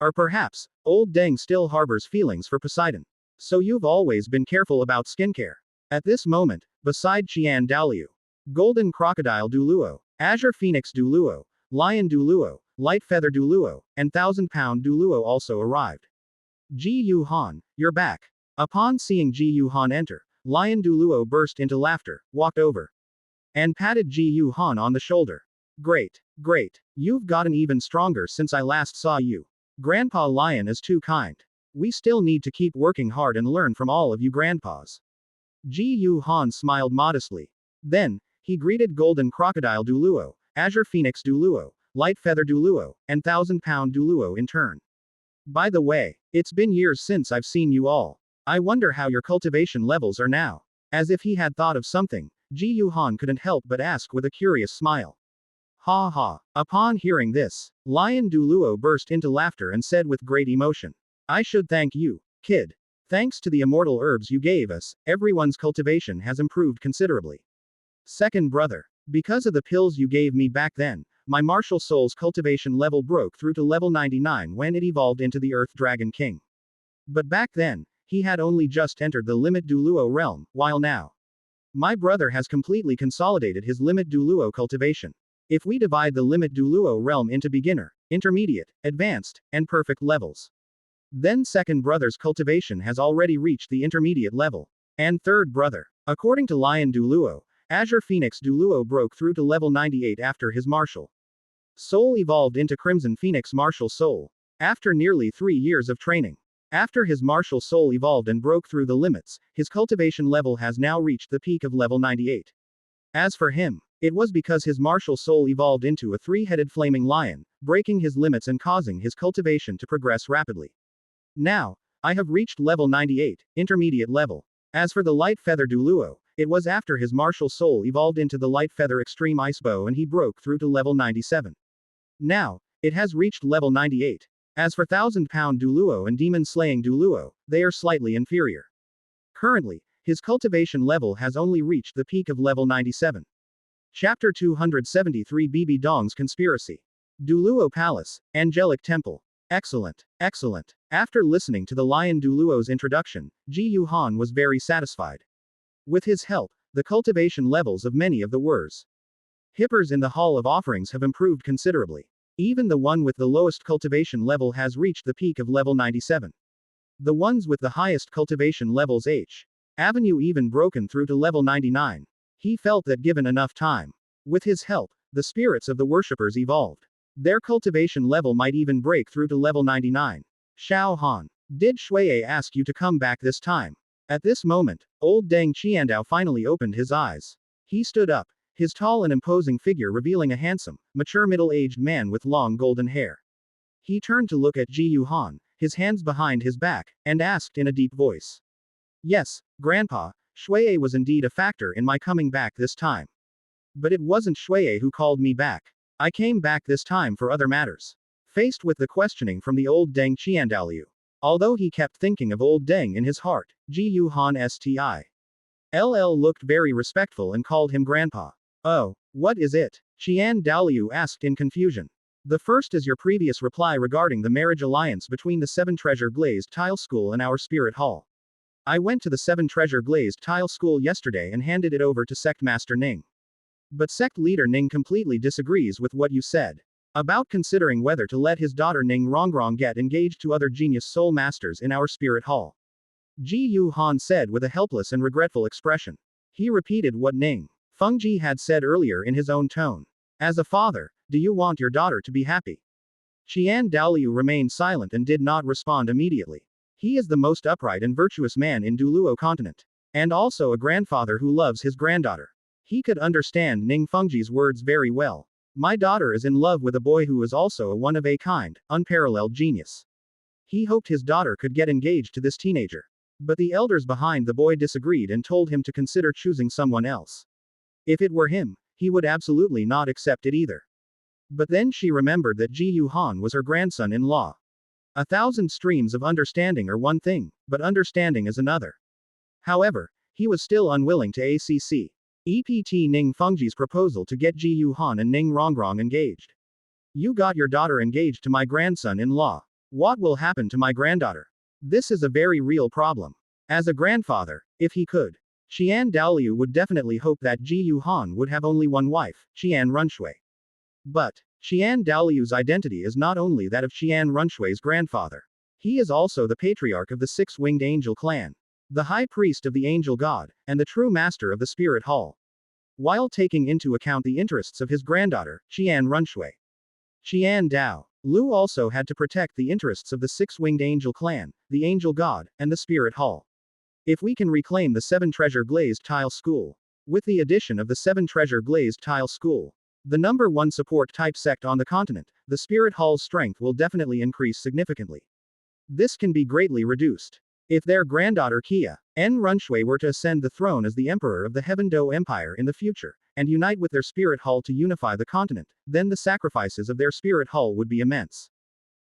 S1: Or perhaps, old Deng still harbors feelings for Poseidon. So you've always been careful about skincare. At this moment, beside Xian Douluo, Golden Crocodile Douluo, Azure Phoenix Douluo, Lion Douluo, Light Feather Douluo, and Thousand Pound Douluo also arrived. Ji Yu Han, you're back. Upon seeing Ji Yu Han enter, Lion Douluo burst into laughter, walked over, and patted Ji Yu Han on the shoulder. Great, great. You've gotten even stronger since I last saw you. Grandpa Lion is too kind. We still need to keep working hard and learn from all of you grandpas. Ji Yu Han smiled modestly. Then, he greeted Golden Crocodile Douluo, Azure Phoenix Douluo, Light Feather Douluo, and Thousand Pound Douluo in turn. By the way, it's been years since I've seen you all. I wonder how your cultivation levels are now. As if he had thought of something, Ji Yu Han couldn't help but ask with a curious smile. Ha ha. Upon hearing this, Lion Douluo burst into laughter and said with great emotion. I should thank you, kid. Thanks to the immortal herbs you gave us, everyone's cultivation has improved considerably. Second brother. Because of the pills you gave me back then, my martial soul's cultivation level broke through to level 99 when it evolved into the Earth Dragon King. But back then, he had only just entered the Limit Douluo realm, while now, my brother has completely consolidated his Limit Douluo cultivation. If we divide the Limit Douluo realm into beginner, intermediate, advanced, and perfect levels, then second brother's cultivation has already reached the intermediate level. And third brother, according to Lion Douluo, Azure Phoenix Douluo broke through to level 98 after his martial soul evolved into Crimson Phoenix martial soul, after nearly 3 years of training. After his martial soul evolved and broke through the limits, his cultivation level has now reached the peak of level 98. As for him, it was because his martial soul evolved into a 3-headed flaming lion, breaking his limits and causing his cultivation to progress rapidly. Now, I have reached level 98, intermediate level. As for the Light Feather Douluo, it was after his martial soul evolved into the Light Feather Extreme Ice Bow and he broke through to level 97. Now, it has reached level 98. As for Thousand Pound Douluo and Demon Slaying Douluo, they are slightly inferior. Currently, his cultivation level has only reached the peak of level 97. Chapter 273 BB Dong's Conspiracy. Douluo Palace, Angelic Temple. Excellent, excellent. After listening to the Lion Douluo's introduction, Ji Yu Han was very satisfied. With his help, the cultivation levels of many of the hippers in the Hall of Offerings have improved considerably. Even the one with the lowest cultivation level has reached the peak of level 97. The ones with the highest cultivation levels Avenue even broken through to level 99. He felt that given enough time, with his help, the spirits of the worshippers evolved. Their cultivation level might even break through to level 99. Xiao Han. Did Shuiye ask you to come back this time? At this moment, old Deng Qiandao finally opened his eyes. He stood up, his tall and imposing figure revealing a handsome, mature middle-aged man with long golden hair. He turned to look at Ji Yu Han, his hands behind his back, and asked in a deep voice. Yes, Grandpa, Shuiye was indeed a factor in my coming back this time. But it wasn't Shuiye who called me back. I came back this time for other matters. Faced with the questioning from the old Deng Qiandao, although he kept thinking of old Deng in his heart, Ji Yu Han Ll looked very respectful and called him Grandpa. Oh, what is it? Qian Daoliu asked in confusion. The first is your previous reply regarding the marriage alliance between the 7 Treasure Glazed Tile School and our Spirit Hall. I went to the 7 Treasure Glazed Tile School yesterday and handed it over to Sect Master Ning. But Sect Leader Ning completely disagrees with what you said about considering whether to let his daughter Ning Rongrong get engaged to other genius soul masters in our Spirit Hall. Ji Yu Han said with a helpless and regretful expression. He repeated what Ning Fengji had said earlier in his own tone. As a father, do you want your daughter to be happy? Qian Daoliu remained silent and did not respond immediately. He is the most upright and virtuous man in Douluo continent. And also a grandfather who loves his granddaughter. He could understand Ning Fengji's words very well. My daughter is in love with a boy who is also a one-of-a-kind, unparalleled genius. He hoped his daughter could get engaged to this teenager. But the elders behind the boy disagreed and told him to consider choosing someone else. If it were him, he would absolutely not accept it either. But then she remembered that Ji Yu Han was her grandson-in-law. 1,000 streams of understanding are one thing, but understanding is another. However, he was still unwilling to accept Ning Fengji's proposal to get Ji Yuhan and Ning Rongrong engaged. You got your daughter engaged to my grandson-in-law. What will happen to my granddaughter? This is a very real problem. As a grandfather, if he could, Xian Douluo would definitely hope that Ji Yuhan would have only one wife, Xian Runshui. But, Xian Douluo's identity is not only that of Xian Runshui's grandfather. He is also the patriarch of the six-winged angel clan, the high priest of the angel god, and the true master of the spirit hall. While taking into account the interests of his granddaughter, Xian Runshui, Xian Dao, Lu also had to protect the interests of the six-winged angel clan, the angel god, and the spirit hall. If we can reclaim the 7-treasure glazed tile school, with the addition of the 7-treasure glazed tile school, the number 1 support type sect on the continent, the spirit hall's strength will definitely increase significantly. This can be greatly reduced. If their granddaughter Qian Runshui were to ascend the throne as the emperor of the Heaven Do Empire in the future, and unite with their spirit hall to unify the continent, then the sacrifices of their spirit hall would be immense.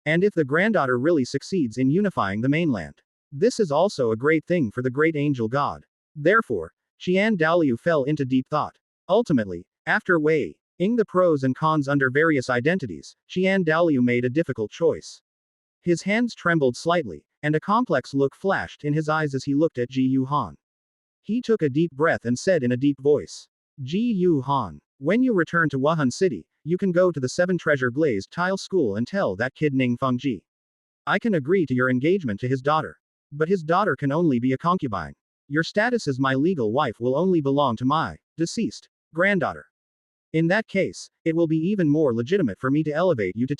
S1: And if the granddaughter really succeeds in unifying the mainland, this is also a great thing for the great angel god. Therefore, Xian Douluo fell into deep thought. Ultimately, after weighing the pros and cons under various identities, Xian Douluo made a difficult choice. His hands trembled slightly, and a complex look flashed in his eyes as he looked at Ji Yuhan. He took a deep breath and said in a deep voice, Ji Yuhan, when you return to Wuhan City, you can go to the 7-treasure glazed tile school and tell that kid Ning Fengji. I can agree to your engagement to his daughter. But his daughter can only be a concubine. Your status as my legal wife will only belong to my deceased granddaughter. In that case, it will be even more legitimate for me to elevate you to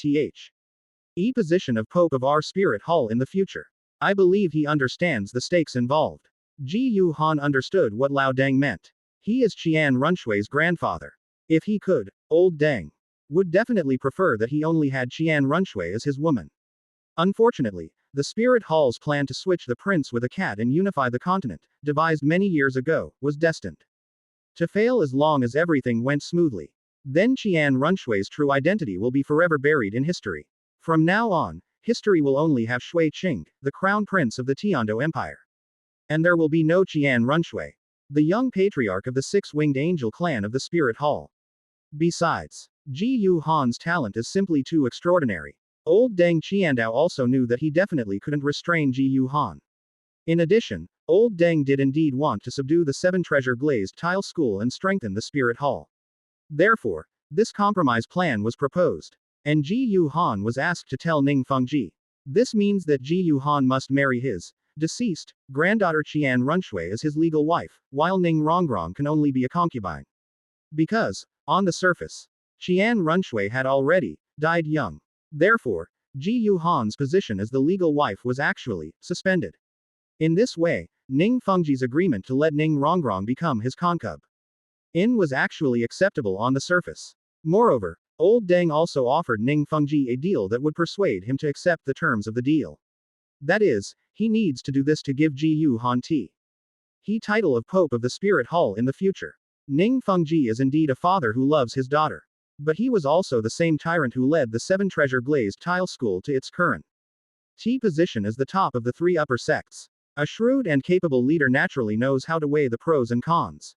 S1: the position of Pope of our Spirit Hall in the future. I believe he understands the stakes involved. Ji Yuhan understood what Lao Deng meant. He is Qian Runshui's grandfather. If he could, old Deng would definitely prefer that he only had Qian Runshui as his woman. Unfortunately, the Spirit Hall's plan to switch the prince with a cat and unify the continent, devised many years ago, was destined to fail as long as everything went smoothly. Then Qian Runshui's true identity will be forever buried in history. From now on, history will only have Shui Qing, the crown prince of the Tiando Empire. And there will be no Qian Runshui, the young patriarch of the six-winged angel clan of the Spirit Hall. Besides, Ji Yuhan's talent is simply too extraordinary. Old Deng Qiandao also knew that he definitely couldn't restrain Ji Yuhan. In addition, Old Deng did indeed want to subdue the 7-treasure glazed tile school and strengthen the Spirit Hall. Therefore, this compromise plan was proposed. And Ji Yuhan was asked to tell Ning Fengji. This means that Ji Yuhan must marry his deceased granddaughter Qian Runshui as his legal wife, while Ning Rongrong can only be a concubine. Because, on the surface, Qian Runshui had already died young. Therefore, Ji Yuhan's position as the legal wife was actually suspended. In this way, Ning Fengji's agreement to let Ning Rongrong become his concub was actually acceptable on the surface. Moreover, Old Deng also offered Ning Fengji a deal that would persuade him to accept the terms of the deal. That is, he needs to do this to give Ji Yuhan the title of Pope of the Spirit Hall in the future. Ning Fengji is indeed a father who loves his daughter. But he was also the same tyrant who led the 7-treasure glazed tile school to its current position as the top of the 3 upper sects. A shrewd and capable leader naturally knows how to weigh the pros and cons.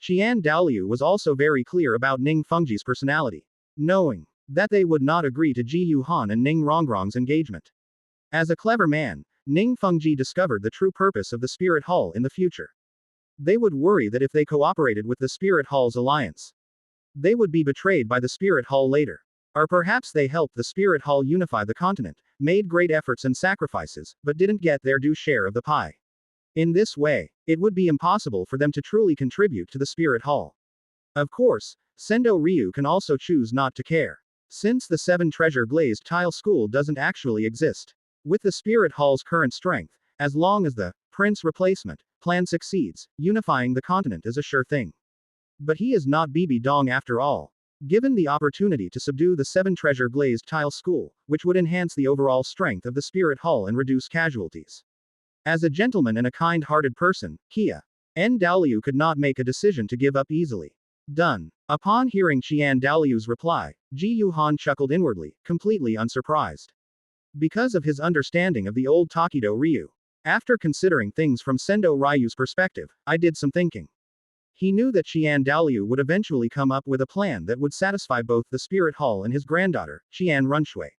S1: Xian Douluo was also very clear about Ning Fengji's personality, knowing that they would not agree to Ji Yuhan and Ning Rongrong's engagement. As a clever man, Ning Fengji discovered the true purpose of the Spirit Hall in the future. They would worry that if they cooperated with the Spirit Hall's alliance, they would be betrayed by the Spirit Hall later. Or perhaps they helped the Spirit Hall unify the continent, made great efforts and sacrifices, but didn't get their due share of the pie. In this way, it would be impossible for them to truly contribute to the Spirit Hall. Of course, Sendo Ryu can also choose not to care. Since the 7-treasure glazed tile school doesn't actually exist. With the Spirit Hall's current strength, as long as the Prince replacement plan succeeds, unifying the continent is a sure thing. But he is not Bibi Dong after all. Given the opportunity to subdue the 7-treasure glazed tile school, which would enhance the overall strength of the Spirit Hall and reduce casualties. As a gentleman and a kind-hearted person, Qian Douluo could not make a decision to give up easily. Done. Upon hearing Xian Douluo's reply, Ji Yuhan chuckled inwardly, completely unsurprised. Because of his understanding of the old Takido Ryu, After considering things from Sendo Ryu's perspective, I did some thinking. He knew that Xian Douluo would eventually come up with a plan that would satisfy both the Spirit Hall and his granddaughter, Xian Runshui.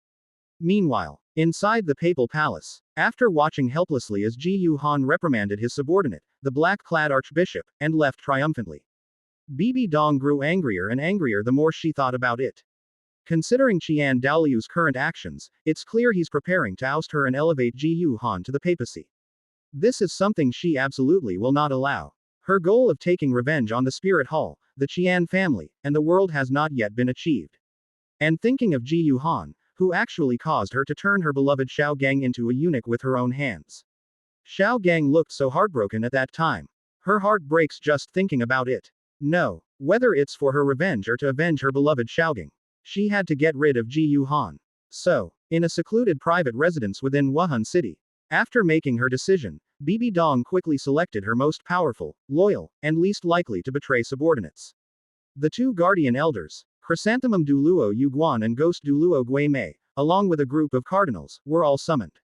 S1: Meanwhile, inside the papal palace, after watching helplessly as Ji Yuhan reprimanded his subordinate, the black-clad archbishop, and left triumphantly, Bibi Dong grew angrier and angrier the more she thought about it. Considering Xian Daoliu's current actions, it's clear he's preparing to oust her and elevate Ji Yuhan to the papacy. This is something she absolutely will not allow. Her goal of taking revenge on the Spirit Hall, the Qian family, and the world has not yet been achieved. And thinking of Ji Yuhan, who actually caused her to turn her beloved Xiao Gang into a eunuch with her own hands. Xiao Gang looked so heartbroken at that time. Her heart breaks just thinking about it. No, whether it's for her revenge or to avenge her beloved Xiao Gang, she had to get rid of Ji Yuhan. So, in a secluded private residence within Wuhan City, after making her decision, Bibi Dong quickly selected her most powerful, loyal, and least likely to betray subordinates. The two guardian elders, Chrysanthemum Douluo Yuguan and Ghost Douluo Gui Mei, along with a group of cardinals, were all summoned.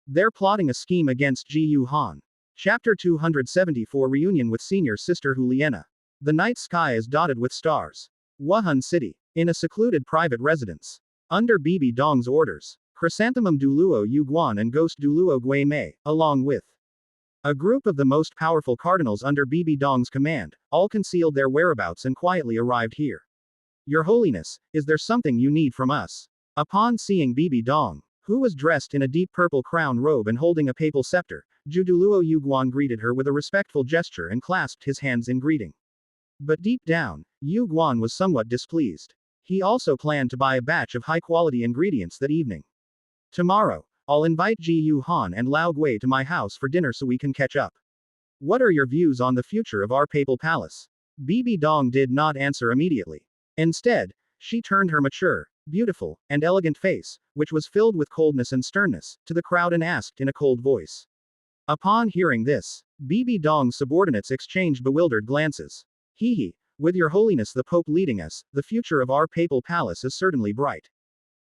S1: They're plotting a scheme against Ji Yuhan. Chapter 274 Reunion with Senior Sister Huliena. The night sky is dotted with stars. Wuhan City. In a secluded private residence. Under Bibi Dong's orders, Chrysanthemum Douluo Yuguan and Ghost Douluo Gui Mei, along with a group of the most powerful cardinals under Bibi Dong's command, all concealed their whereabouts and quietly arrived here. Your Holiness, is there something you need from us? Upon seeing Bibi Dong, who was dressed in a deep purple crown robe and holding a papal scepter, Ju Douluo Yuguan greeted her with a respectful gesture and clasped his hands in greeting. But deep down, Yuguan was somewhat displeased. He also planned to buy a batch of high-quality ingredients that evening. Tomorrow, I'll invite Ji Yuhan and Lao Gui to my house for dinner so we can catch up. What are your views on the future of our papal palace? Bibi Dong did not answer immediately. Instead, she turned her mature, beautiful, and elegant face, which was filled with coldness and sternness, to the crowd and asked in a cold voice. Upon hearing this, Bibi Dong's subordinates exchanged bewildered glances. Hee, with your Holiness the Pope leading us, the future of our papal palace is certainly bright.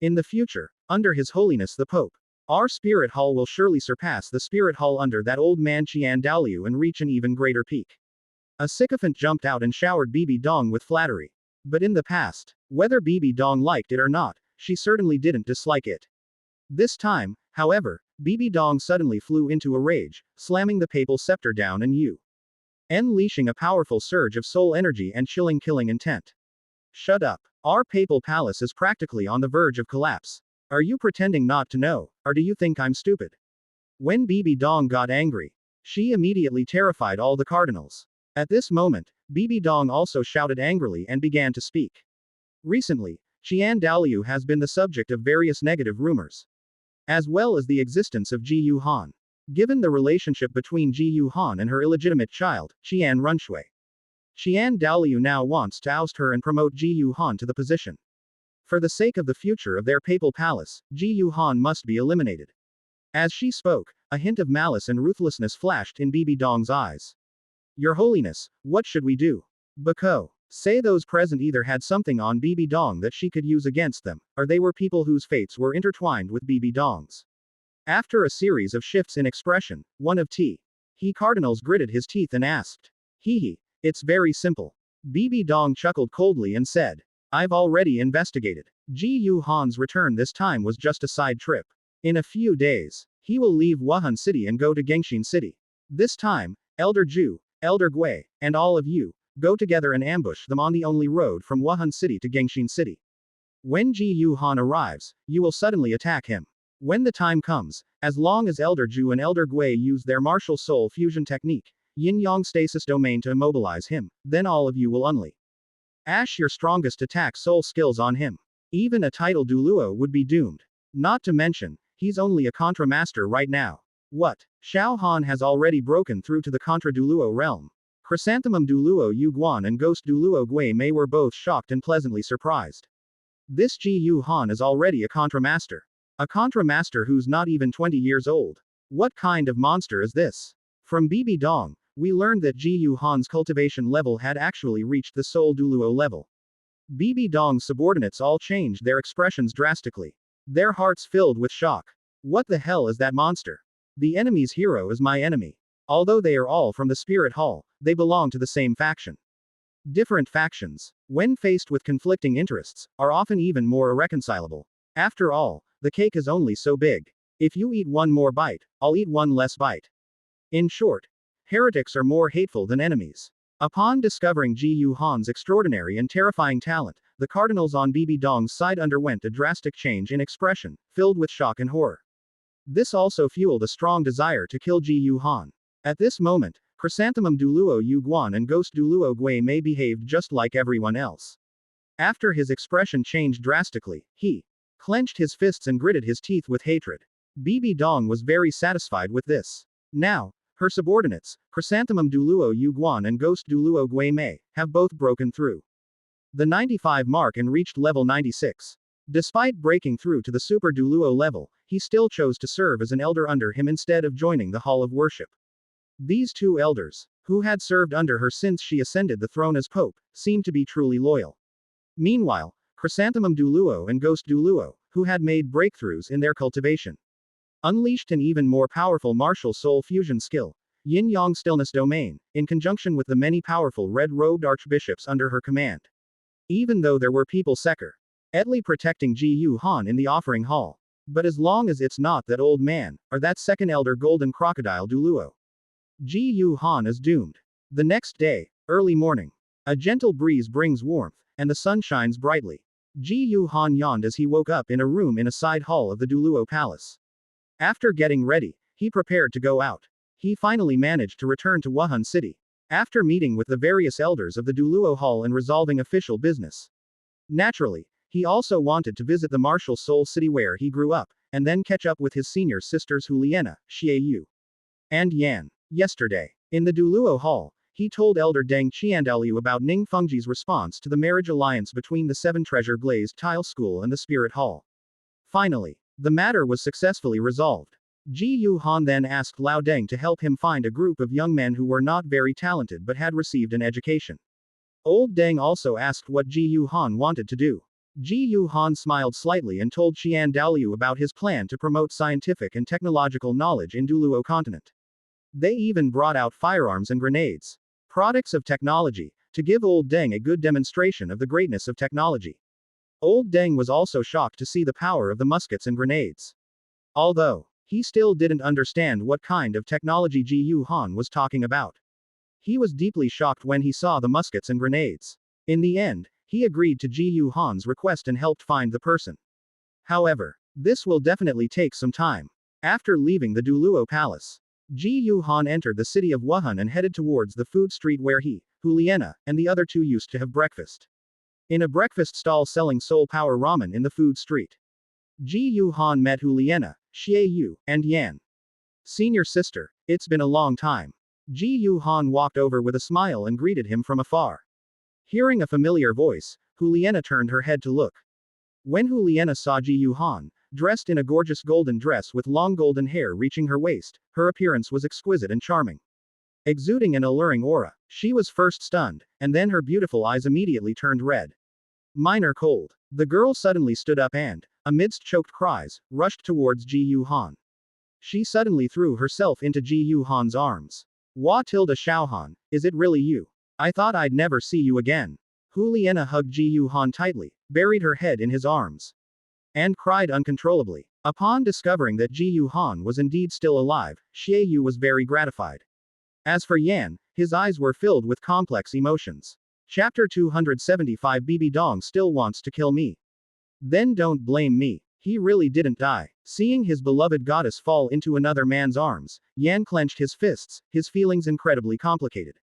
S1: In the future, under His Holiness the Pope, our Spirit Hall will surely surpass the Spirit Hall under that old man Xian Douluo and reach an even greater peak. A sycophant jumped out and showered Bibi Dong with flattery. But in the past, whether Bibi Dong liked it or not, she certainly didn't dislike it. This time, however, Bibi Dong suddenly flew into a rage, slamming the papal scepter down and unleashing a powerful surge of soul energy and chilling killing intent. Shut up. Our papal palace is practically on the verge of collapse. Are you pretending not to know, or do you think I'm stupid? When Bibi Dong got angry, she immediately terrified all the cardinals. At this moment, Bibi Dong also shouted angrily and began to speak. Recently, Xian Douluo has been the subject of various negative rumors, as well as the existence of Ji Yuhan. Given the relationship between Ji Yuhan and her illegitimate child, Xian Runshui, Xian Douluo now wants to oust her and promote Ji Yuhan to the position. For the sake of the future of their papal palace, Ji Yuhan must be eliminated. As she spoke, a hint of malice and ruthlessness flashed in Bibi Dong's eyes. Your Holiness, what should we do? Bako. Say those present either had something on Bibi Dong that she could use against them, or they were people whose fates were intertwined with Bibi Dong's. After a series of shifts in expression, one of he cardinals gritted his teeth and asked. It's very simple. Bibi Dong chuckled coldly and said. I've already investigated. Ji Yuhan's return this time was just a side trip. In a few days, he will leave Wuhan City and go to Gengxin City. This time, Elder Ju, Elder Gui, and all of you, go together and ambush them on the only road from Wuhan City to Gengxin City. When Ji Yuhan arrives, you will suddenly attack him. When the time comes, as long as Elder Ju and Elder Gui use their martial soul fusion technique, Yin-Yang stasis domain to immobilize him, then all of you will unleash your strongest attack soul skills on him. Even a title Douluo would be doomed. Not to mention, he's only a Contra Master right now. What? Xiao Han has already broken through to the Contra Douluo realm. Chrysanthemum Douluo Yuguan and Ghost Douluo Gui Mei were both shocked and pleasantly surprised. This Ji Yuhan is already a Contra Master. A Contra Master who's not even 20 years old. What kind of monster is this? From Bibi Dong, we learned that Ji Yuhan's cultivation level had actually reached the Soul Douluo level. Bibi Dong's subordinates all changed their expressions drastically. Their hearts filled with shock. What the hell is that monster? The enemy's hero is my enemy. Although they are all from the Spirit Hall, they belong to the same faction. Different factions, when faced with conflicting interests, are often even more irreconcilable. After all, the cake is only so big. If you eat one more bite, I'll eat one less bite. In short, heretics are more hateful than enemies. Upon discovering Ji Yu Han's extraordinary and terrifying talent, the cardinals on Bibi Dong's side underwent a drastic change in expression, filled with shock and horror. This also fueled a strong desire to kill Ji Yu Han. At this moment, Chrysanthemum Douluo Yu Guan and Ghost Douluo Gui Mei behaved just like everyone else. After his expression changed drastically, he clenched his fists and gritted his teeth with hatred. Bibi Dong was very satisfied with this. Now, her subordinates, Chrysanthemum Douluo Yu Guan and Ghost Douluo Gui Mei, have both broken through the 95 mark and reached level 96. Despite breaking through to the Super Douluo level, he still chose to serve as an elder under him instead of joining the Hall of Worship. These two elders, who had served under her since she ascended the throne as Pope, seemed to be truly loyal. Meanwhile, Chrysanthemum Douluo and Ghost Douluo, who had made breakthroughs in their cultivation, unleashed an even more powerful martial soul fusion skill, Yin Yang Stillness Domain, in conjunction with the many powerful red-robed archbishops under her command. Even though there were people secretly protecting Ji Yu Han in the offering hall. But as long as it's not that old man, or that second elder golden crocodile Douluo, Ji Yu Han is doomed. The next day, early morning. A gentle breeze brings warmth, and the sun shines brightly. Ji Yu Han yawned as he woke up in a room in a side hall of the Douluo Palace. After getting ready, he prepared to go out. He finally managed to return to Wuhan City. After meeting with the various elders of the Douluo Hall and resolving official business. Naturally, he also wanted to visit the martial soul city where he grew up, and then catch up with his senior sisters Huliena, Xian and Yan. Yesterday, in the Douluo Hall, he told Elder Deng Qiandaoliu about Ning Fengji's response to the marriage alliance between the Seven Treasure Glazed Tile School and the Spirit Hall. Finally, the matter was successfully resolved. Ji Yu Han then asked Lao Deng to help him find a group of young men who were not very talented but had received an education. Old Deng also asked what Ji Yu Han wanted to do. Ji Yu Han smiled slightly and told Qiandaoliu about his plan to promote scientific and technological knowledge in Douluo continent. They even brought out firearms and grenades. Products of technology, to give Old Deng a good demonstration of the greatness of technology. Old Deng was also shocked to see the power of the muskets and grenades. Although, he still didn't understand what kind of technology Ji Yu Han was talking about. He was deeply shocked when he saw the muskets and grenades. In the end, he agreed to Ji Yu Han's request and helped find the person. However, this will definitely take some time. After leaving the Douluo Palace, Ji Yu Han entered the city of Wuhan and headed towards the food street where he, Huliena, and the other two used to have breakfast. In a breakfast stall selling soul power ramen in the food street, Ji Yu Han met Huliena, Xiaoyu, and Yan. Senior sister, it's been a long time. Ji Yu Han walked over with a smile and greeted him from afar. Hearing a familiar voice, Huliena turned her head to look. When Huliena saw Ji Yu Han, dressed in a gorgeous golden dress with long golden hair reaching her waist, her appearance was exquisite and charming. Exuding an alluring aura, she was first stunned, and then her beautiful eyes immediately turned red. Minor cold. The girl suddenly stood up and, amidst choked cries, rushed towards Ji Yu Han. She suddenly threw herself into Ji Yu Han's arms. Wa tilde Xiaohan, is it really you? I thought I'd never see you again. Huliena hugged Ji Yu Han tightly, buried her head in his arms, and cried uncontrollably. Upon discovering that Ji Yu Han was indeed still alive, Xiaoyu was very gratified. As for Yan, his eyes were filled with complex emotions. Chapter 275 Bibi Dong still wants to kill me. Then don't blame me. He really didn't die. Seeing his beloved goddess fall into another man's arms, Yan clenched his fists, his feelings incredibly complicated.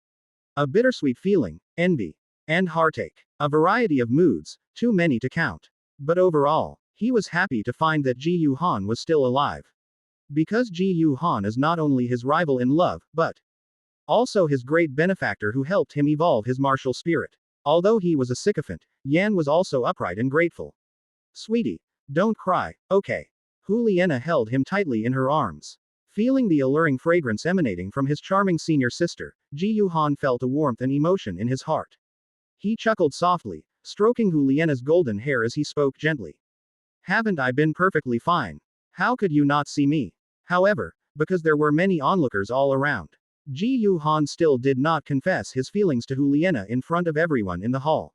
S1: A bittersweet feeling, envy, and heartache. A variety of moods, too many to count. But overall, he was happy to find that Ji Yu Han was still alive. Because Ji Yu Han is not only his rival in love, but also his great benefactor who helped him evolve his martial spirit. Although he was a sycophant, Yan was also upright and grateful. Sweetie, don't cry, okay. Huliena held him tightly in her arms. Feeling the alluring fragrance emanating from his charming senior sister, Ji Yu Han felt a warmth and emotion in his heart. He chuckled softly, stroking Huliena's golden hair as he spoke gently. Haven't I been perfectly fine? How could you not see me? However, because there were many onlookers all around. Ji Yuhan still did not confess his feelings to Hu Liena in front of everyone in the hall.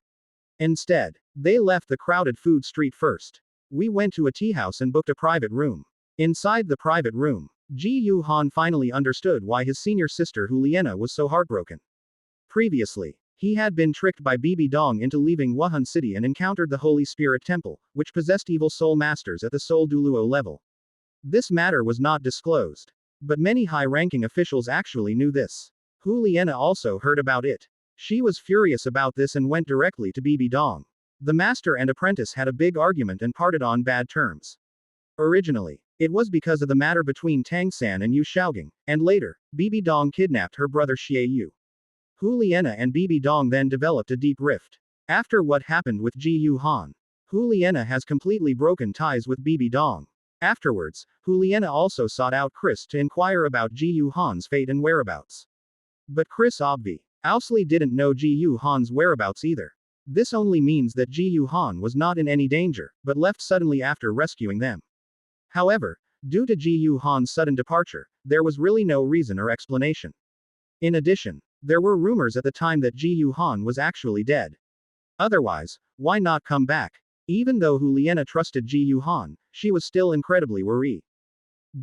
S1: Instead, they left the crowded food street first. We went to a tea house and booked a private room. Inside the private room, Ji Yuhan finally understood why his senior sister Hu Liena was so heartbroken. Previously, he had been tricked by Bibi Dong into leaving Wuhan City and encountered the Holy Spirit Temple, which possessed evil soul masters at the Soul Douluo level. This matter was not disclosed. But many high-ranking officials actually knew this. Hu Liena also heard about it. She was furious about this and went directly to Bibi Dong. The master and apprentice had a big argument and parted on bad terms. Originally, it was because of the matter between Tang San and Yu Xiaogang, and later, Bibi Dong kidnapped her brother Xie Yu. Hu Liena and Bibi Dong then developed a deep rift. After what happened with Ji Yuhan, Hu Liena has completely broken ties with Bibi Dong. Afterwards, Hu Liena also sought out Chris to inquire about Ji Yuhan's fate and whereabouts. But Chris obviously didn't know Ji Yuhan's whereabouts either. This only means that Ji Yuhan was not in any danger, but left suddenly after rescuing them. However, due to Ji Yuhan's sudden departure, there was really no reason or explanation. In addition, there were rumors at the time that Ji Yuhan was actually dead. Otherwise, why not come back? Even though Hu Liena trusted Ji Yuhan, she was still incredibly worried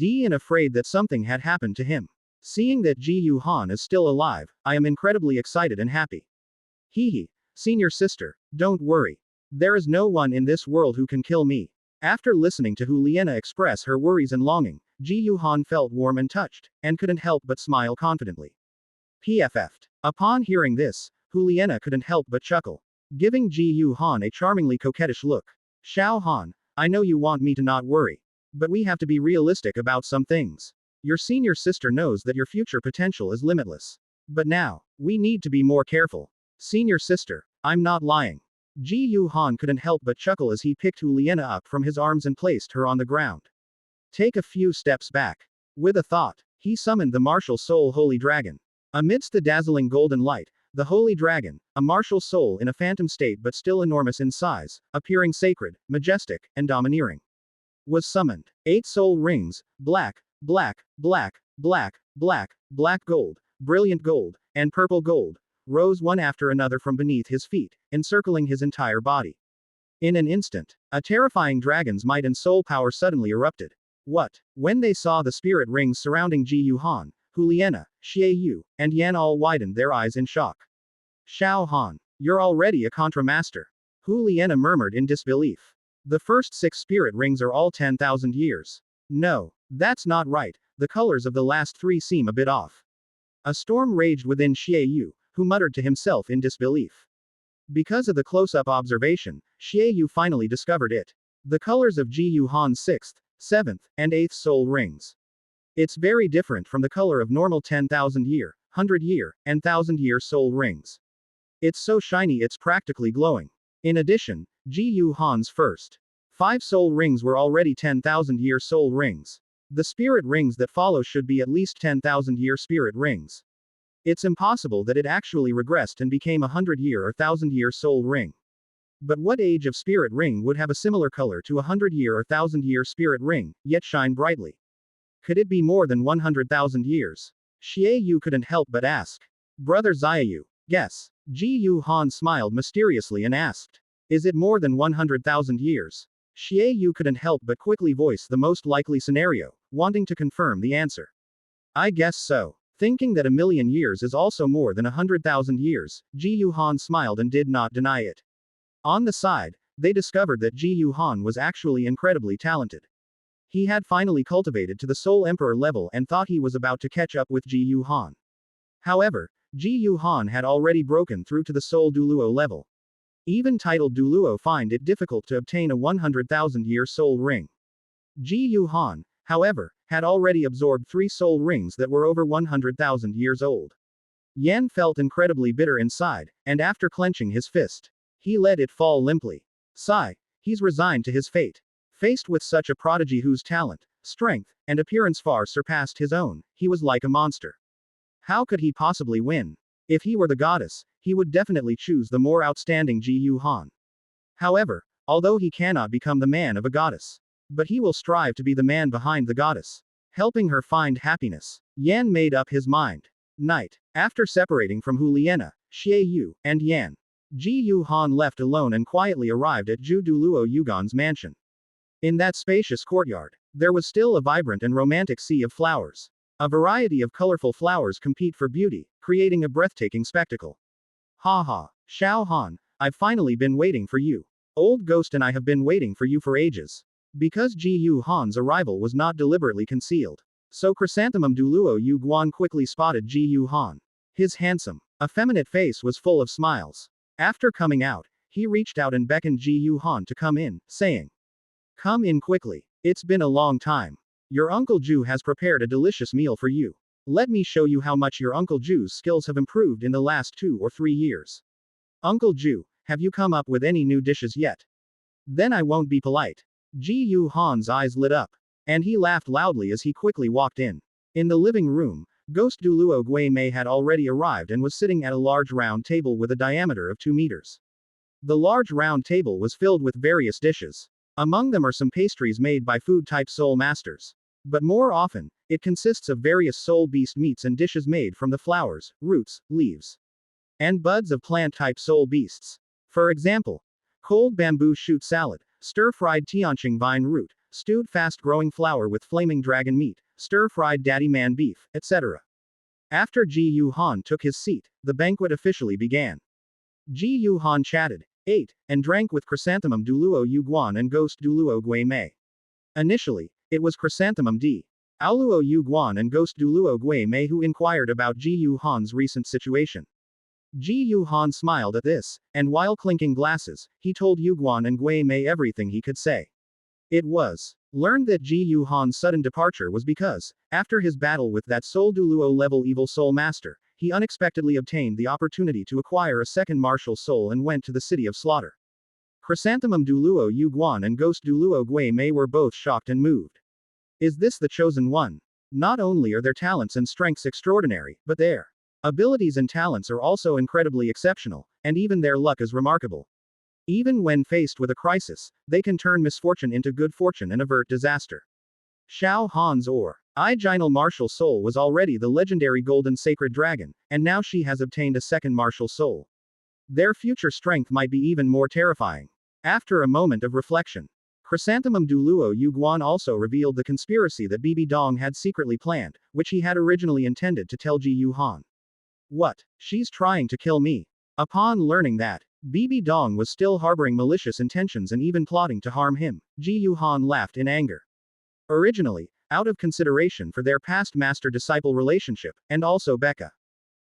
S1: and afraid that something had happened to him. Seeing that Ji Yuhan is still alive, I am incredibly excited and happy. Hee, senior sister, don't worry. There is no one in this world who can kill me. After listening to Hu Liena express her worries and longing, Ji Yuhan felt warm and touched, and couldn't help but smile confidently. PFF'd. Upon hearing this, Hu Liena couldn't help but chuckle, giving Ji Yuhan a charmingly coquettish look. Xiao Han, I know you want me to not worry. But we have to be realistic about some things. Your senior sister knows that your future potential is limitless. But now, we need to be more careful. Senior sister, I'm not lying. Ji Yuhan couldn't help but chuckle as he picked Hu Liena up from his arms and placed her on the ground. Take a few steps back. With a thought, he summoned the martial soul Holy Dragon. Amidst the dazzling golden light, the Holy Dragon, a martial soul in a phantom state but still enormous in size, appearing sacred, majestic, and domineering, was summoned. 8 soul rings, black, black, black, black, black, black gold, brilliant gold, and purple gold, rose one after another from beneath his feet, encircling his entire body. In an instant, a terrifying dragon's might and soul power suddenly erupted. What? When they saw the spirit rings surrounding Ji Yuhan, Hu Liena, Xie Yu, and Yan all widened their eyes in shock. Xiao Han, you're already a Contra Master. Hu Liena murmured in disbelief. The first 6 spirit rings are all 10,000 years. No, that's not right, the colors of the last 3 seem a bit off. A storm raged within Xie Yu, who muttered to himself in disbelief. Because of the close-up observation, Xie Yu finally discovered it. The colors of Ji Yuhan's 6th, 7th, and 8th soul rings. It's very different from the color of normal 10,000-year, 100-year, and 1,000-year soul rings. It's so shiny it's practically glowing. In addition, Ji Yuhan's first 5 soul rings were already 10,000-year soul rings. The spirit rings that follow should be at least 10,000-year spirit rings. It's impossible that it actually regressed and became a 100-year or 1,000-year soul ring. But what age of spirit ring would have a similar color to a 100-year or 1,000-year spirit ring, yet shine brightly? Could it be more than 100,000 years? Xie Yu couldn't help but ask. Brother Xiaoyu, guess. Ji Yuhan smiled mysteriously and asked. Is it more than 100,000 years? Xie Yu couldn't help but quickly voice the most likely scenario, wanting to confirm the answer. I guess so. Thinking that 1,000,000 years is also more than 100,000 years, Ji Yuhan smiled and did not deny it. On the side, they discovered that Ji Yuhan was actually incredibly talented. He had finally cultivated to the Soul Emperor level and thought he was about to catch up with Ji Yuhan. However, Ji Yuhan had already broken through to the Soul Douluo level. Even titled Douluo find it difficult to obtain a 100,000-year soul ring. Ji Yuhan, however, had already absorbed 3 soul rings that were over 100,000 years old. Yan felt incredibly bitter inside, and after clenching his fist, he let it fall limply. Sigh, he's resigned to his fate. Faced with such a prodigy whose talent, strength, and appearance far surpassed his own, he was like a monster. How could he possibly win? If he were the goddess, he would definitely choose the more outstanding Ji Yuhan. However, although he cannot become the man of a goddess, but he will strive to be the man behind the goddess. helping her find happiness. Yan made up his mind. Night. After separating from Hu Liena, Xie Yu, and Yan, Ji Yu Han left alone and quietly arrived at Zhu Douluo Yugan's mansion. In that spacious courtyard, there was still a vibrant and romantic sea of flowers. A variety of colorful flowers compete for beauty, creating a breathtaking spectacle. Ha ha, Xiao Han, I've finally been waiting for you. Old Ghost and I have been waiting for you for ages. Because Ji Yu Han's arrival was not deliberately concealed, so Chrysanthemum Douluo Yu Guan quickly spotted Ji Yu Han. His handsome, effeminate face was full of smiles. After coming out, he reached out and beckoned Ji Yu Han to come in, saying, "Come in quickly. It's been a long time. Your Uncle Ju has prepared a delicious meal for you. Let me show you how much your Uncle Ju's skills have improved in the last 2 or 3 years. Uncle Ju, have you come up with any new dishes yet? Then I won't be polite." Ji Yu Han's eyes lit up, and he laughed loudly as he quickly walked in. In the living room, Ghost Douluo Gui Mei had already arrived and was sitting at a large round table with a diameter of 2 meters. The large round table was filled with various dishes. Among them are some pastries made by food-type soul masters. But more often, it consists of various soul beast meats and dishes made from the flowers, roots, leaves, and buds of plant-type soul beasts. For example, cold bamboo shoot salad, stir-fried tianqing vine root, stewed fast-growing flower with flaming dragon meat, stir-fried daddy man beef, etc. After Ji Yu Han took his seat, the banquet officially began. Ji Yu Han chatted, ate, and drank with Chrysanthemum Douluo Yu Guan and Ghost Douluo Gui Mei. Initially, it was Chrysanthemum Douluo Yu Guan and Ghost Douluo Gui Mei who inquired about Ji Yu Han's recent situation. Ji Yu Han smiled at this, and while clinking glasses, he told Yu Guan and Gui Mei everything he could say. It was learned that Ji Yu Han's sudden departure was because, after his battle with that Soul Douluo level evil soul master, he unexpectedly obtained the opportunity to acquire a second martial soul and went to the city of slaughter. Chrysanthemum Douluo Yu Guan and Ghost Douluo Gui Mei were both shocked and moved. Is this the chosen one? Not only are their talents and strengths extraordinary, but their abilities and talents are also incredibly exceptional, and even their luck is remarkable. Even when faced with a crisis, they can turn misfortune into good fortune and avert disaster. Xiao Han's original martial soul was already the legendary golden sacred dragon, and now she has obtained a second martial soul. Their future strength might be even more terrifying. After a moment of reflection, Chrysanthemum Douluo Yu Guan also revealed the conspiracy that Bibi Dong had secretly planned, which he had originally intended to tell Ji Yu Han. What? She's trying to kill me. Upon learning that Bibi Dong was still harboring malicious intentions and even plotting to harm him, Ji Yu Han laughed in anger. Originally, out of consideration for their past master-disciple relationship, and also Becca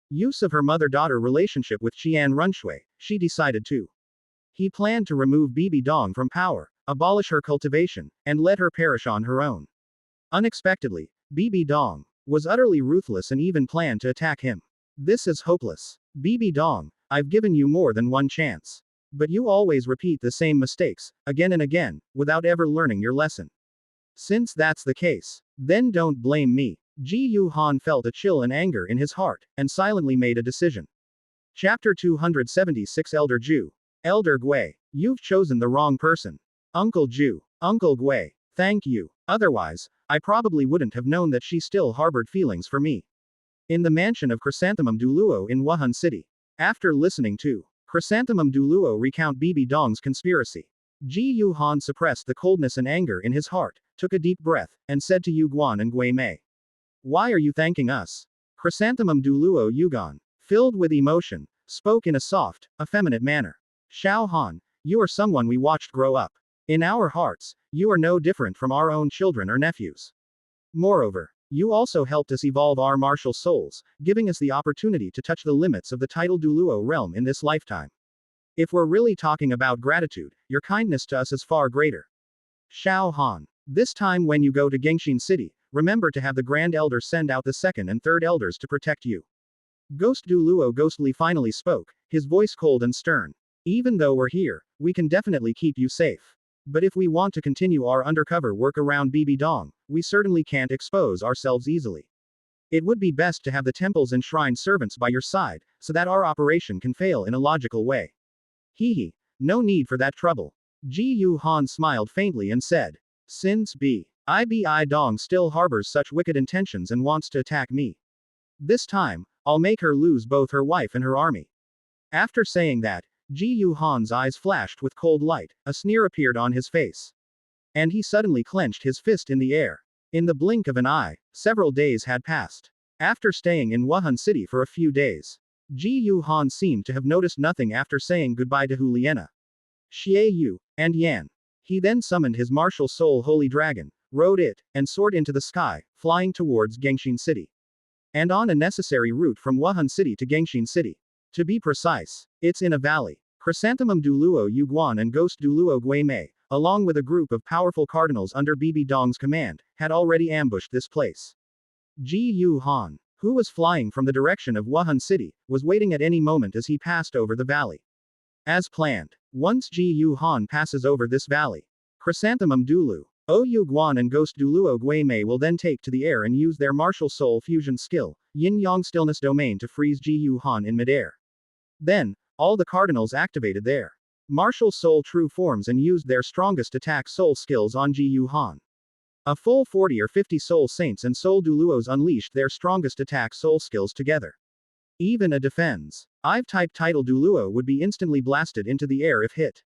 S1: use of her mother-daughter relationship with Qian Runshui, she decided to. He planned to remove Bibi Dong from power, abolish her cultivation, and let her perish on her own. Unexpectedly, Bibi Dong was utterly ruthless and even planned to attack him. This is hopeless. Bibi Dong, I've given you more than one chance. But you always repeat the same mistakes, again and again, without ever learning your lesson. Since that's the case, then don't blame me. Ji Yu Han felt a chill and anger in his heart, and silently made a decision. Chapter 276 Elder Ju. Elder Gui, you've chosen the wrong person. Uncle Ju. Uncle Gui, thank you. Otherwise, I probably wouldn't have known that she still harbored feelings for me. In the mansion of Chrysanthemum Douluo in Wuhan City. After listening to Chrysanthemum Douluo recount Bibi Dong's conspiracy, Ji Yu Han suppressed the coldness and anger in his heart, took a deep breath, and said to Yu Guan and Gui Mei, "Why are you thanking us?" Chrysanthemum Douluo Yugan, filled with emotion, spoke in a soft, effeminate manner. "Xiao Han, you are someone we watched grow up. In our hearts, you are no different from our own children or nephews. Moreover, you also helped us evolve our martial souls, giving us the opportunity to touch the limits of the tidal Douluo realm in this lifetime. If we're really talking about gratitude, your kindness to us is far greater. Xiao Han, this time when you go to Gengxin City, remember to have the Grand Elder send out the second and third elders to protect you." Ghost Douluo Ghostly finally spoke, his voice cold and stern. "Even though we're here, we can definitely keep you safe. But if we want to continue our undercover work around Bibi Dong, we certainly can't expose ourselves easily. It would be best to have the temple's enshrined servants by your side, so that our operation can fail in a logical way." Hee, no need for that trouble. Ji Yu Han smiled faintly and said, "Since Ibi Dong still harbors such wicked intentions and wants to attack me. This time, I'll make her lose both her wife and her army. After saying that, Ji Yu Han's eyes flashed with cold light, a sneer appeared on his face. And he suddenly clenched his fist in the air. In the blink of an eye, several days had passed. After staying in Wuhan City for a few days, Ji Yu Han seemed to have noticed nothing after saying goodbye to Hu Liena, Xie Yu, and Yan. He then summoned his martial soul Holy Dragon, rode it, and soared into the sky, flying towards Gengxin City. And on a necessary route from Wuhan City to Gengxin City. To be precise, it's in a valley. Chrysanthemum Douluo Yuguan and Ghost Douluo Guimei, along with a group of powerful cardinals under Bibi Dong's command, had already ambushed this place. Ji Yu Han, who was flying from the direction of Wuhan City, was waiting at any moment as he passed over the valley. As planned, once Ji Yu Han passes over this valley, Chrysanthemum Douluo Yuguan and Ghost Douluo Guimei will then take to the air and use their martial soul fusion skill, Yin-Yang Stillness Domain, to freeze Ji Yu Han in midair. Then, all the cardinals activated their martial soul true forms and used their strongest attack soul skills on Ji Yu Han. A full 40 or 50 soul saints and soul Douluos unleashed their strongest attack soul skills together. Even a defense IV-type title Douluo would be instantly blasted into the air if hit.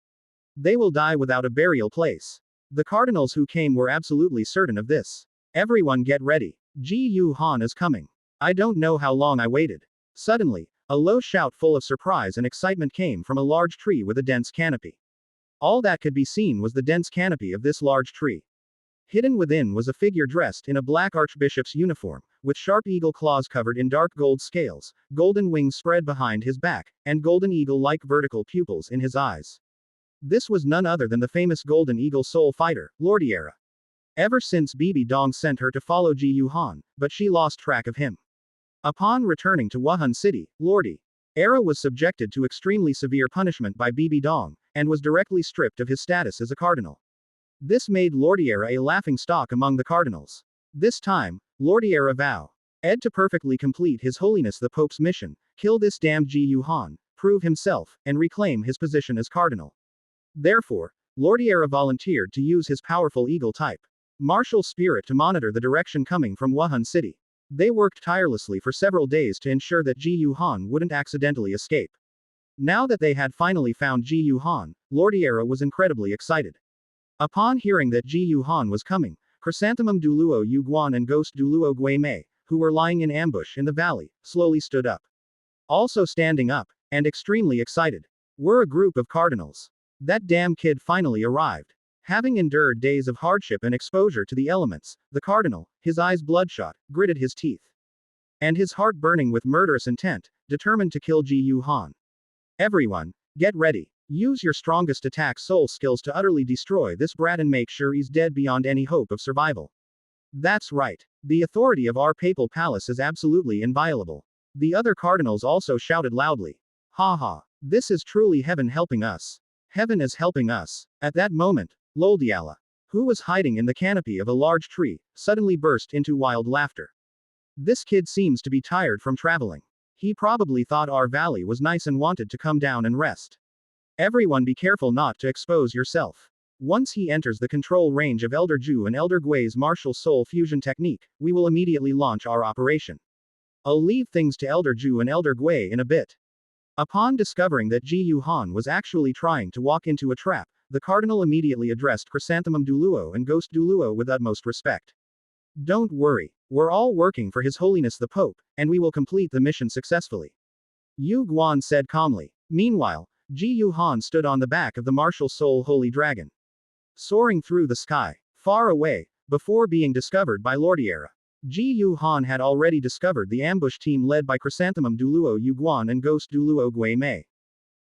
S1: They will die without a burial place. The cardinals who came were absolutely certain of this. Everyone get ready. Ji Yu Han is coming. I don't know how long I waited. Suddenly, a low shout full of surprise and excitement came from a large tree with a dense canopy. All that could be seen was the dense canopy of this large tree. Hidden within was a figure dressed in a black archbishop's uniform, with sharp eagle claws covered in dark gold scales, golden wings spread behind his back, and golden eagle-like vertical pupils in his eyes. This was none other than the famous Golden Eagle soul fighter, Lordiera. Ever since Bibi Dong sent her to follow Ji Yu Han, but she lost track of him. Upon returning to Wuhan City, Lordiera was subjected to extremely severe punishment by Bibi Dong, and was directly stripped of his status as a cardinal. This made Lordiera a laughingstock among the cardinals. This time, Lordiera vowed to perfectly complete His Holiness the Pope's mission, kill this damned Ji Yu Han, prove himself, and reclaim his position as cardinal. Therefore, Lordiera volunteered to use his powerful eagle-type martial spirit to monitor the direction coming from Wuhan City. They worked tirelessly for several days to ensure that Ji Yu Han wouldn't accidentally escape. Now that they had finally found Ji Yu Han, Lordiera was incredibly excited. Upon hearing that Ji Yu Han was coming, Chrysanthemum Douluo Yuguan and Ghost Douluo Guimei, who were lying in ambush in the valley, slowly stood up. Also standing up, and extremely excited, were a group of cardinals. That damn kid finally arrived. Having endured days of hardship and exposure to the elements, the cardinal, his eyes bloodshot, gritted his teeth. And his heart burning with murderous intent, determined to kill Ji Yu Han. Everyone, get ready. Use your strongest attack soul skills to utterly destroy this brat and make sure he's dead beyond any hope of survival. That's right. The authority of our papal palace is absolutely inviolable. The other cardinals also shouted loudly. Ha ha. This is truly heaven helping us. Heaven is helping us. At that moment, Loldiala, who was hiding in the canopy of a large tree, suddenly burst into wild laughter. This kid seems to be tired from traveling. He probably thought our valley was nice and wanted to come down and rest. Everyone be careful not to expose yourself. Once he enters the control range of Elder Ju and Elder Gui's martial soul fusion technique, we will immediately launch our operation. I'll leave things to Elder Ju and Elder Gui in a bit. Upon discovering that Ji Yu Han was actually trying to walk into a trap, the cardinal immediately addressed Chrysanthemum Douluo and Ghost Douluo with utmost respect. Don't worry, we're all working for His Holiness the Pope, and we will complete the mission successfully. Yu Guan said calmly. Meanwhile, Ji Yu Han stood on the back of the martial soul Holy Dragon, soaring through the sky, far away, before being discovered by Lordiera. Ji Yu Han had already discovered the ambush team led by Chrysanthemum Douluo Yuguan and Ghost Douluo Guimei,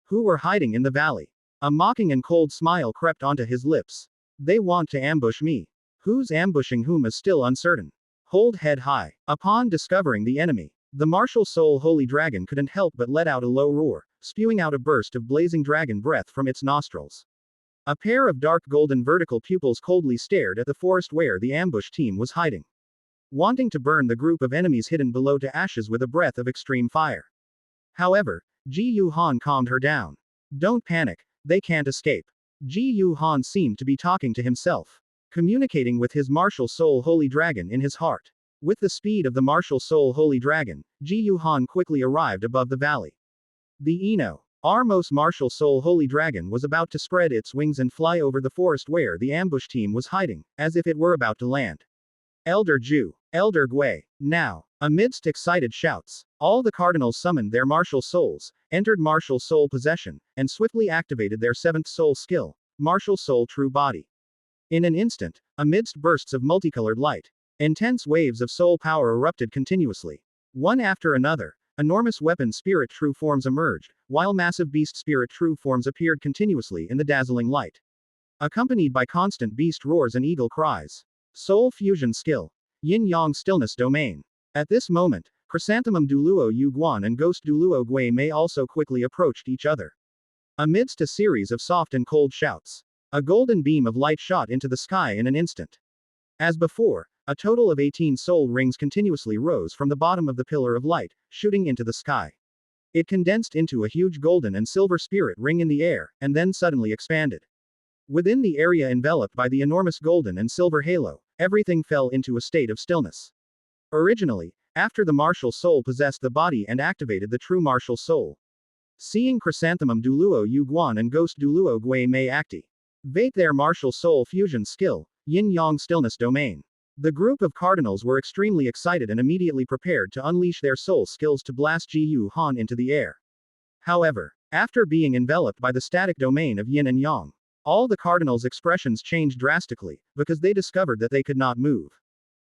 S1: who were hiding in the valley. A mocking and cold smile crept onto his lips. They want to ambush me. Who's ambushing whom is still uncertain. Hold head high. Upon discovering the enemy, the martial soul Holy Dragon couldn't help but let out a low roar, spewing out a burst of blazing dragon breath from its nostrils. A pair of dark golden vertical pupils coldly stared at the forest where the ambush team was hiding, wanting to burn the group of enemies hidden below to ashes with a breath of extreme fire. However, Ji Yu Han calmed her down. Don't panic, they can't escape. Ji Yu Han seemed to be talking to himself. communicating with his martial soul holy dragon in his heart. With the speed of the martial soul holy dragon, Ji Yuhan quickly arrived above the valley. The Eno, Armos martial soul holy dragon was about to spread its wings and fly over the forest where the ambush team was hiding, as if it were about to land. Elder Ju, Elder Gui, now. Amidst excited shouts, all the cardinals summoned their martial souls, entered martial soul possession, and swiftly activated their seventh soul skill, martial soul true body. In an instant, amidst bursts of multicolored light, intense waves of soul power erupted continuously. One after another, enormous weapon spirit true forms emerged, while massive beast spirit true forms appeared continuously in the dazzling light. Accompanied by constant beast roars and eagle cries. Soul fusion skill. Yin-Yang stillness domain. At this moment, Chrysanthemum Douluo Yu Guan and Ghost Douluo Gui Mei also quickly approached each other. Amidst a series of soft and cold shouts, a golden beam of light shot into the sky in an instant. As before, a total of 18 soul rings continuously rose from the bottom of the pillar of light, shooting into the sky. It condensed into a huge golden and silver spirit ring in the air, and then suddenly expanded. Within the area enveloped by the enormous golden and silver halo, everything fell into a state of stillness. Originally, after the martial soul possessed the body and activated the true martial soul. Seeing Chrysanthemum Douluo Yu Guan and Ghost Douluo Gui Mei activate their martial soul fusion skill, Yin-Yang stillness domain. The group of cardinals were extremely excited and immediately prepared to unleash their soul skills to blast Ji Yu Han into the air. However, after being enveloped by the static domain of Yin and Yang, all the cardinals' expressions changed drastically, because they discovered that they could not move.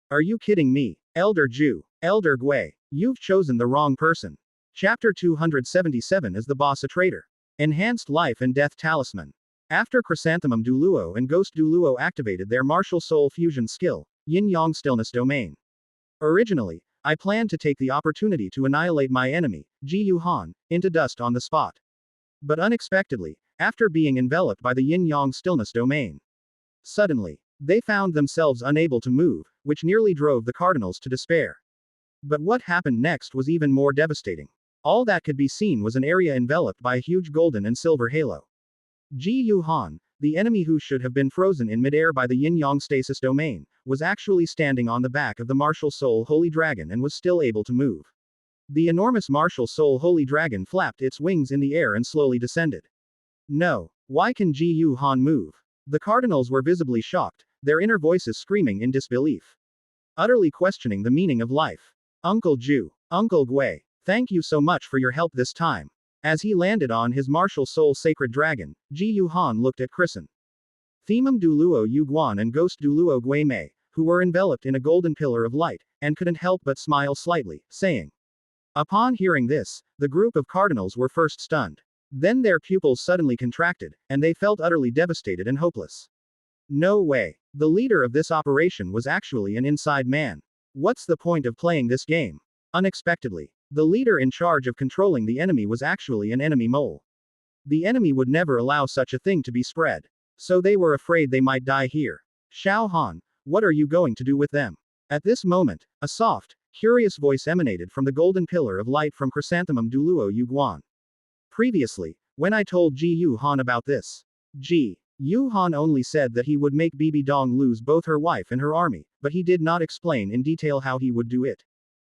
S1: Are you kidding me? Elder Ju, Elder Gui, you've chosen the wrong person. Chapter 277 is the boss a traitor. Enhanced Life and Death Talisman. After Chrysanthemum Douluo and Ghost Douluo activated their martial soul fusion skill, Yin-Yang stillness domain. Originally, I planned to take the opportunity to annihilate my enemy, Ji Yu Han, into dust on the spot. But unexpectedly, after being enveloped by the Yin-Yang stillness domain, suddenly, they found themselves unable to move, which nearly drove the cardinals to despair. But what happened next was even more devastating. All that could be seen was an area enveloped by a huge golden and silver halo. Ji Yu Han, the enemy who should have been frozen in midair by the Yin-Yang stasis domain, was actually standing on the back of the martial soul holy dragon and was still able to move. The enormous martial soul holy dragon flapped its wings in the air and slowly descended. No, why can Ji Yu Han move? The cardinals were visibly shocked, their inner voices screaming in disbelief. Utterly questioning the meaning of life. Uncle Ju, Uncle Gui, thank you so much for your help this time. As he landed on his martial soul sacred dragon, Ji Yu Han looked at Chrysanthemum Douluo Yu Guan and Ghost Douluo Gui Mei, who were enveloped in a golden pillar of light, and couldn't help but smile slightly, saying. Upon hearing this, the group of cardinals were first stunned. Then their pupils suddenly contracted, and they felt utterly devastated and hopeless. No way. The leader of this operation was actually an inside man. What's the point of playing this game? Unexpectedly, the leader in charge of controlling the enemy was actually an enemy mole. The enemy would never allow such a thing to be spread. So they were afraid they might die here. Xiao Han, what are you going to do with them? At this moment, a soft, curious voice emanated from the golden pillar of light from Chrysanthemum Douluo Yu Guan. Previously, when I told Ji Yu Han about this, Ji Yu Han only said that he would make Bibi Dong lose both her wife and her army, but he did not explain in detail how he would do it.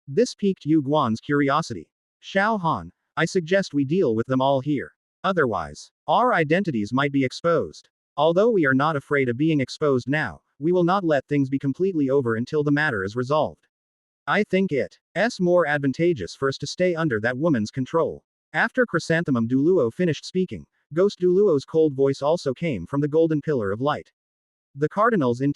S1: This piqued Yu Guan's curiosity. Xiao Han, I suggest we deal with them all here. Otherwise, our identities might be exposed. Although we are not afraid of being exposed now, we will not let things be completely over until the matter is resolved. I think it's more advantageous for us to stay under that woman's control. After Chrysanthemum Douluo finished speaking, Ghost Douluo's cold voice also came from the golden pillar of light. The cardinals in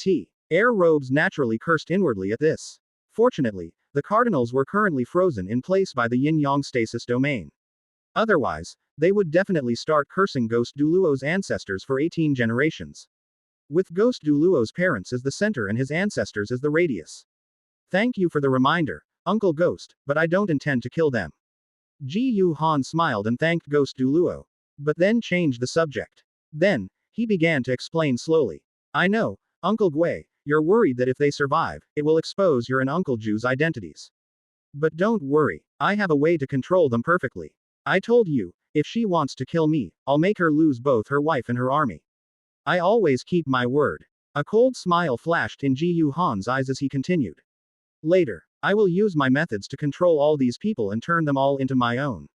S1: air robes naturally cursed inwardly at this. Fortunately, the cardinals were currently frozen in place by the Yin-Yang stasis domain. Otherwise, they would definitely start cursing Ghost Douluo's ancestors for 18 generations. With Ghost Douluo's parents as the center and his ancestors as the radius. Thank you for the reminder, Uncle Ghost, but I don't intend to kill them. Ji Yu Han smiled and thanked Ghost Douluo. But then changed the subject. Then, he began to explain slowly. I know, Uncle Gui, you're worried that if they survive, it will expose your and Uncle Ju's identities. But don't worry, I have a way to control them perfectly. I told you, if she wants to kill me, I'll make her lose both her wife and her army. I always keep my word. A cold smile flashed in Ji Yuhan's eyes as he continued. Later, I will use my methods to control all these people and turn them all into my own.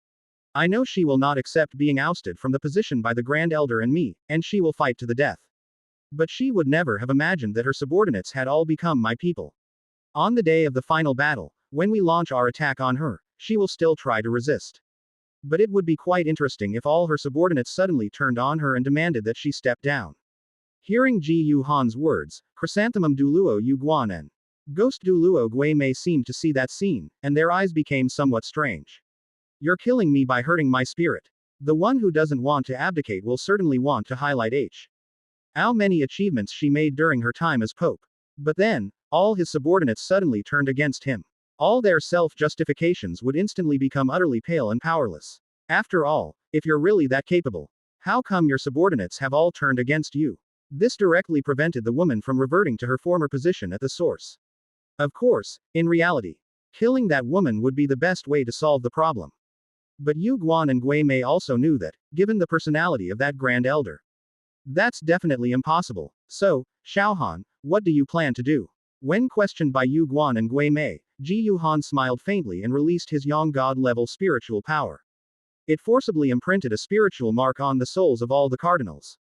S1: I know she will not accept being ousted from the position by the Grand Elder and me, and she will fight to the death. But she would never have imagined that her subordinates had all become my people. On the day of the final battle, when we launch our attack on her, she will still try to resist. But it would be quite interesting if all her subordinates suddenly turned on her and demanded that she step down. Hearing Ji Yuhan's words, Chrysanthemum Douluo Yuguan and Ghost Douluo Guimei seemed to see that scene, and their eyes became somewhat strange. You're killing me by hurting my spirit. The one who doesn't want to abdicate will certainly want to highlight how many achievements she made during her time as Pope. But then, all his subordinates suddenly turned against him. All their self-justifications would instantly become utterly pale and powerless. After all, if you're really that capable, how come your subordinates have all turned against you? This directly prevented the woman from reverting to her former position at the source. Of course, in reality, killing that woman would be the best way to solve the problem. But Yu Guan and Gui Mei also knew that, given the personality of that Grand Elder, that's definitely impossible. So, Xiaohan, what do you plan to do? When questioned by Yu Guan and Gui Mei, Ji Yuhan smiled faintly and released his Yang God-level spiritual power. It forcibly imprinted a spiritual mark on the souls of all the cardinals.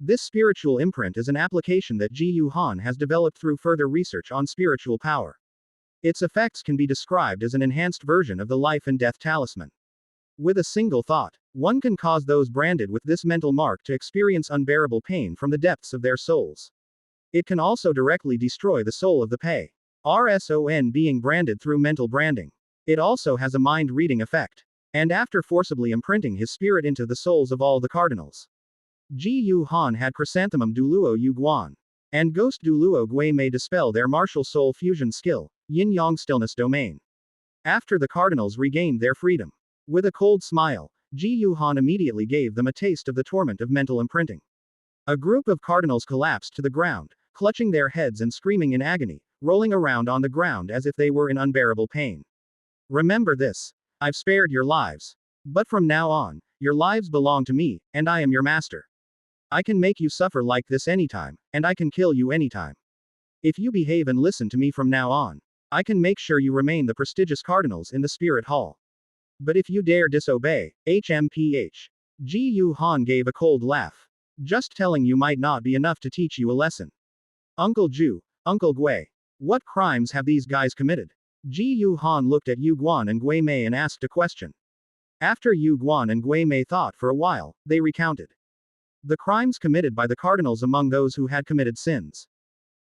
S1: This spiritual imprint is an application that Ji Yuhan has developed through further research on spiritual power. Its effects can be described as an enhanced version of the life and death talisman. With a single thought, one can cause those branded with this mental mark to experience unbearable pain from the depths of their souls. It can also directly destroy the soul of the Pei. RSON being branded through mental branding. It also has a mind-reading effect. And after forcibly imprinting his spirit into the souls of all the cardinals, Ji Yuhan had Chrysanthemum Douluo Yuguan and Ghost Douluo Gui Mei dispel their martial soul fusion skill, Yin-Yang Stillness Domain. After the cardinals regained their freedom, with a cold smile, Ji Yuhan immediately gave them a taste of the torment of mental imprinting. A group of cardinals collapsed to the ground, clutching their heads and screaming in agony, rolling around on the ground as if they were in unbearable pain. Remember this. I've spared your lives. But from now on, your lives belong to me, and I am your master. I can make you suffer like this anytime, and I can kill you anytime. If you behave and listen to me from now on, I can make sure you remain the prestigious cardinals in the Spirit Hall. But if you dare disobey, HMPH. Ji Yuhan gave a cold laugh. Just telling you might not be enough to teach you a lesson. Uncle Ju, Uncle Gui. What crimes have these guys committed? Ji Yuhan looked at Yu Guan and Gui Mei and asked a question. After Yu Guan and Gui Mei thought for a while, they recounted the crimes committed by the cardinals among those who had committed sins.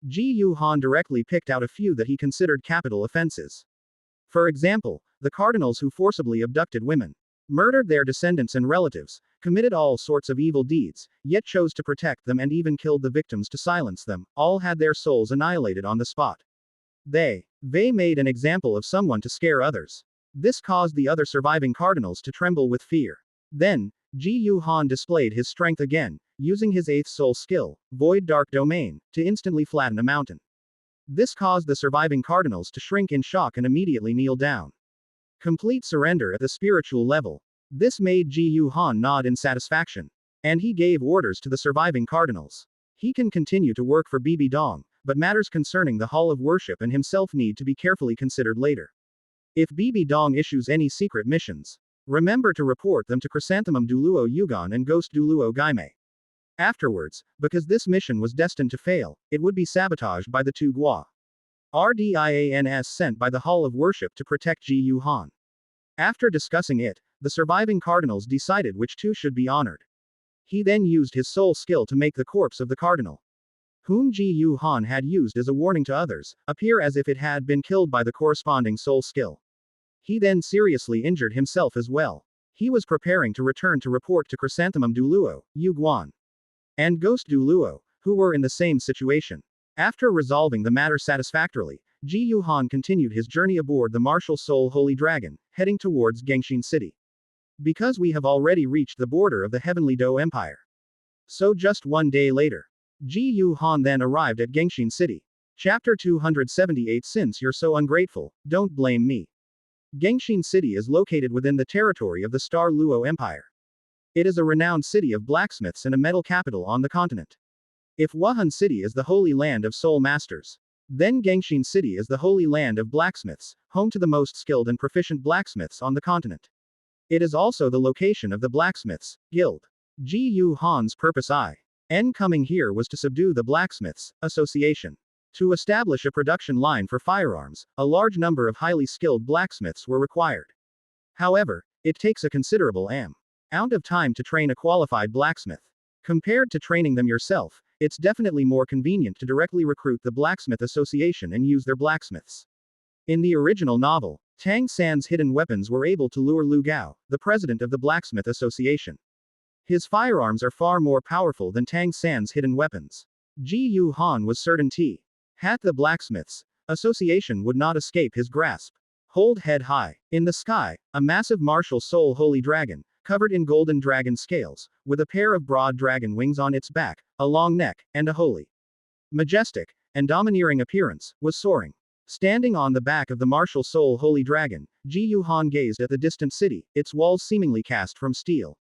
S1: Ji Yuhan directly picked out a few that he considered capital offenses. For example, the cardinals who forcibly abducted women, murdered their descendants and relatives, committed all sorts of evil deeds, yet chose to protect them and even killed the victims to silence them, all had their souls annihilated on the spot. They made an example of someone to scare others. This caused the other surviving cardinals to tremble with fear. Then, Ji Yuhan displayed his strength again, using his 8th soul skill, Void Dark Domain, to instantly flatten a mountain. This caused the surviving cardinals to shrink in shock and immediately kneel down. Complete surrender at the spiritual level. This made Ji Yuhan nod in satisfaction. And he gave orders to the surviving cardinals. He can continue to work for Bibi Dong, but matters concerning the Hall of Worship and himself need to be carefully considered later. If Bibi Dong issues any secret missions, remember to report them to Chrysanthemum Douluo Yugan and Ghost Douluo Guimei. Afterwards, because this mission was destined to fail, it would be sabotaged by the two Gua RDIANS sent by the Hall of Worship to protect Ji Yuhan. After discussing it, the surviving cardinals decided which two should be honored. He then used his soul skill to make the corpse of the cardinal, whom Ji Yuhan had used as a warning to others, appear as if it had been killed by the corresponding soul skill. He then seriously injured himself as well. He was preparing to return to report to Chrysanthemum Douluo, Yu Guan, and Ghost Douluo, who were in the same situation. After resolving the matter satisfactorily, Ji Yuhan continued his journey aboard the Martial Soul Holy Dragon, heading towards Gengxin City. Because we have already reached the border of the Heavenly Dou Empire. So just one day later, Ji Yuhan then arrived at Gengxin City. Chapter 278 Since you're so ungrateful, don't blame me. Gengxin City is located within the territory of the Star Luo Empire. It is a renowned city of blacksmiths and a metal capital on the continent. If Wuhan City is the holy land of soul masters, then Gengxin City is the holy land of blacksmiths, home to the most skilled and proficient blacksmiths on the continent. It is also the location of the Blacksmiths Guild. Ji Yu Han's purpose in coming here was to subdue the Blacksmiths Association. To establish a production line for firearms, a large number of highly skilled blacksmiths were required. However, it takes a considerable amount of time to train a qualified blacksmith. Compared to training them yourself, it's definitely more convenient to directly recruit the Blacksmith Association and use their blacksmiths. In the original novel, Tang San's hidden weapons were able to lure Lu Gao, the president of the Blacksmith Association. His firearms are far more powerful than Tang San's hidden weapons. Ji Yu Han was certain the Blacksmiths Association would not escape his grasp. Hold head high. In the sky, a massive martial soul holy dragon, covered in golden dragon scales, with a pair of broad dragon wings on its back, a long neck, and a holy, majestic, and domineering appearance, was soaring. Standing on the back of the martial soul holy dragon, Ji Yu Han gazed at the distant city, its walls seemingly cast from steel,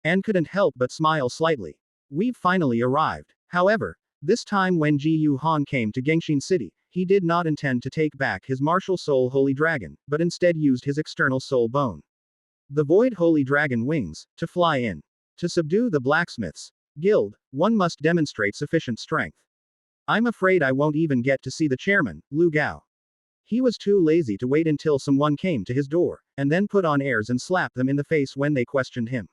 S1: and couldn't help but smile slightly. We've finally arrived. However, this time when Ji Yu Han came to Gengxin City, he did not intend to take back his martial soul holy dragon, but instead used his external soul bone, the void holy dragon wings, to fly in. To subdue the Blacksmiths Guild, one must demonstrate sufficient strength. I'm afraid I won't even get to see the chairman, Lu Gao. He was too lazy to wait until someone came to his door, and then put on airs and slap them in the face when they questioned him.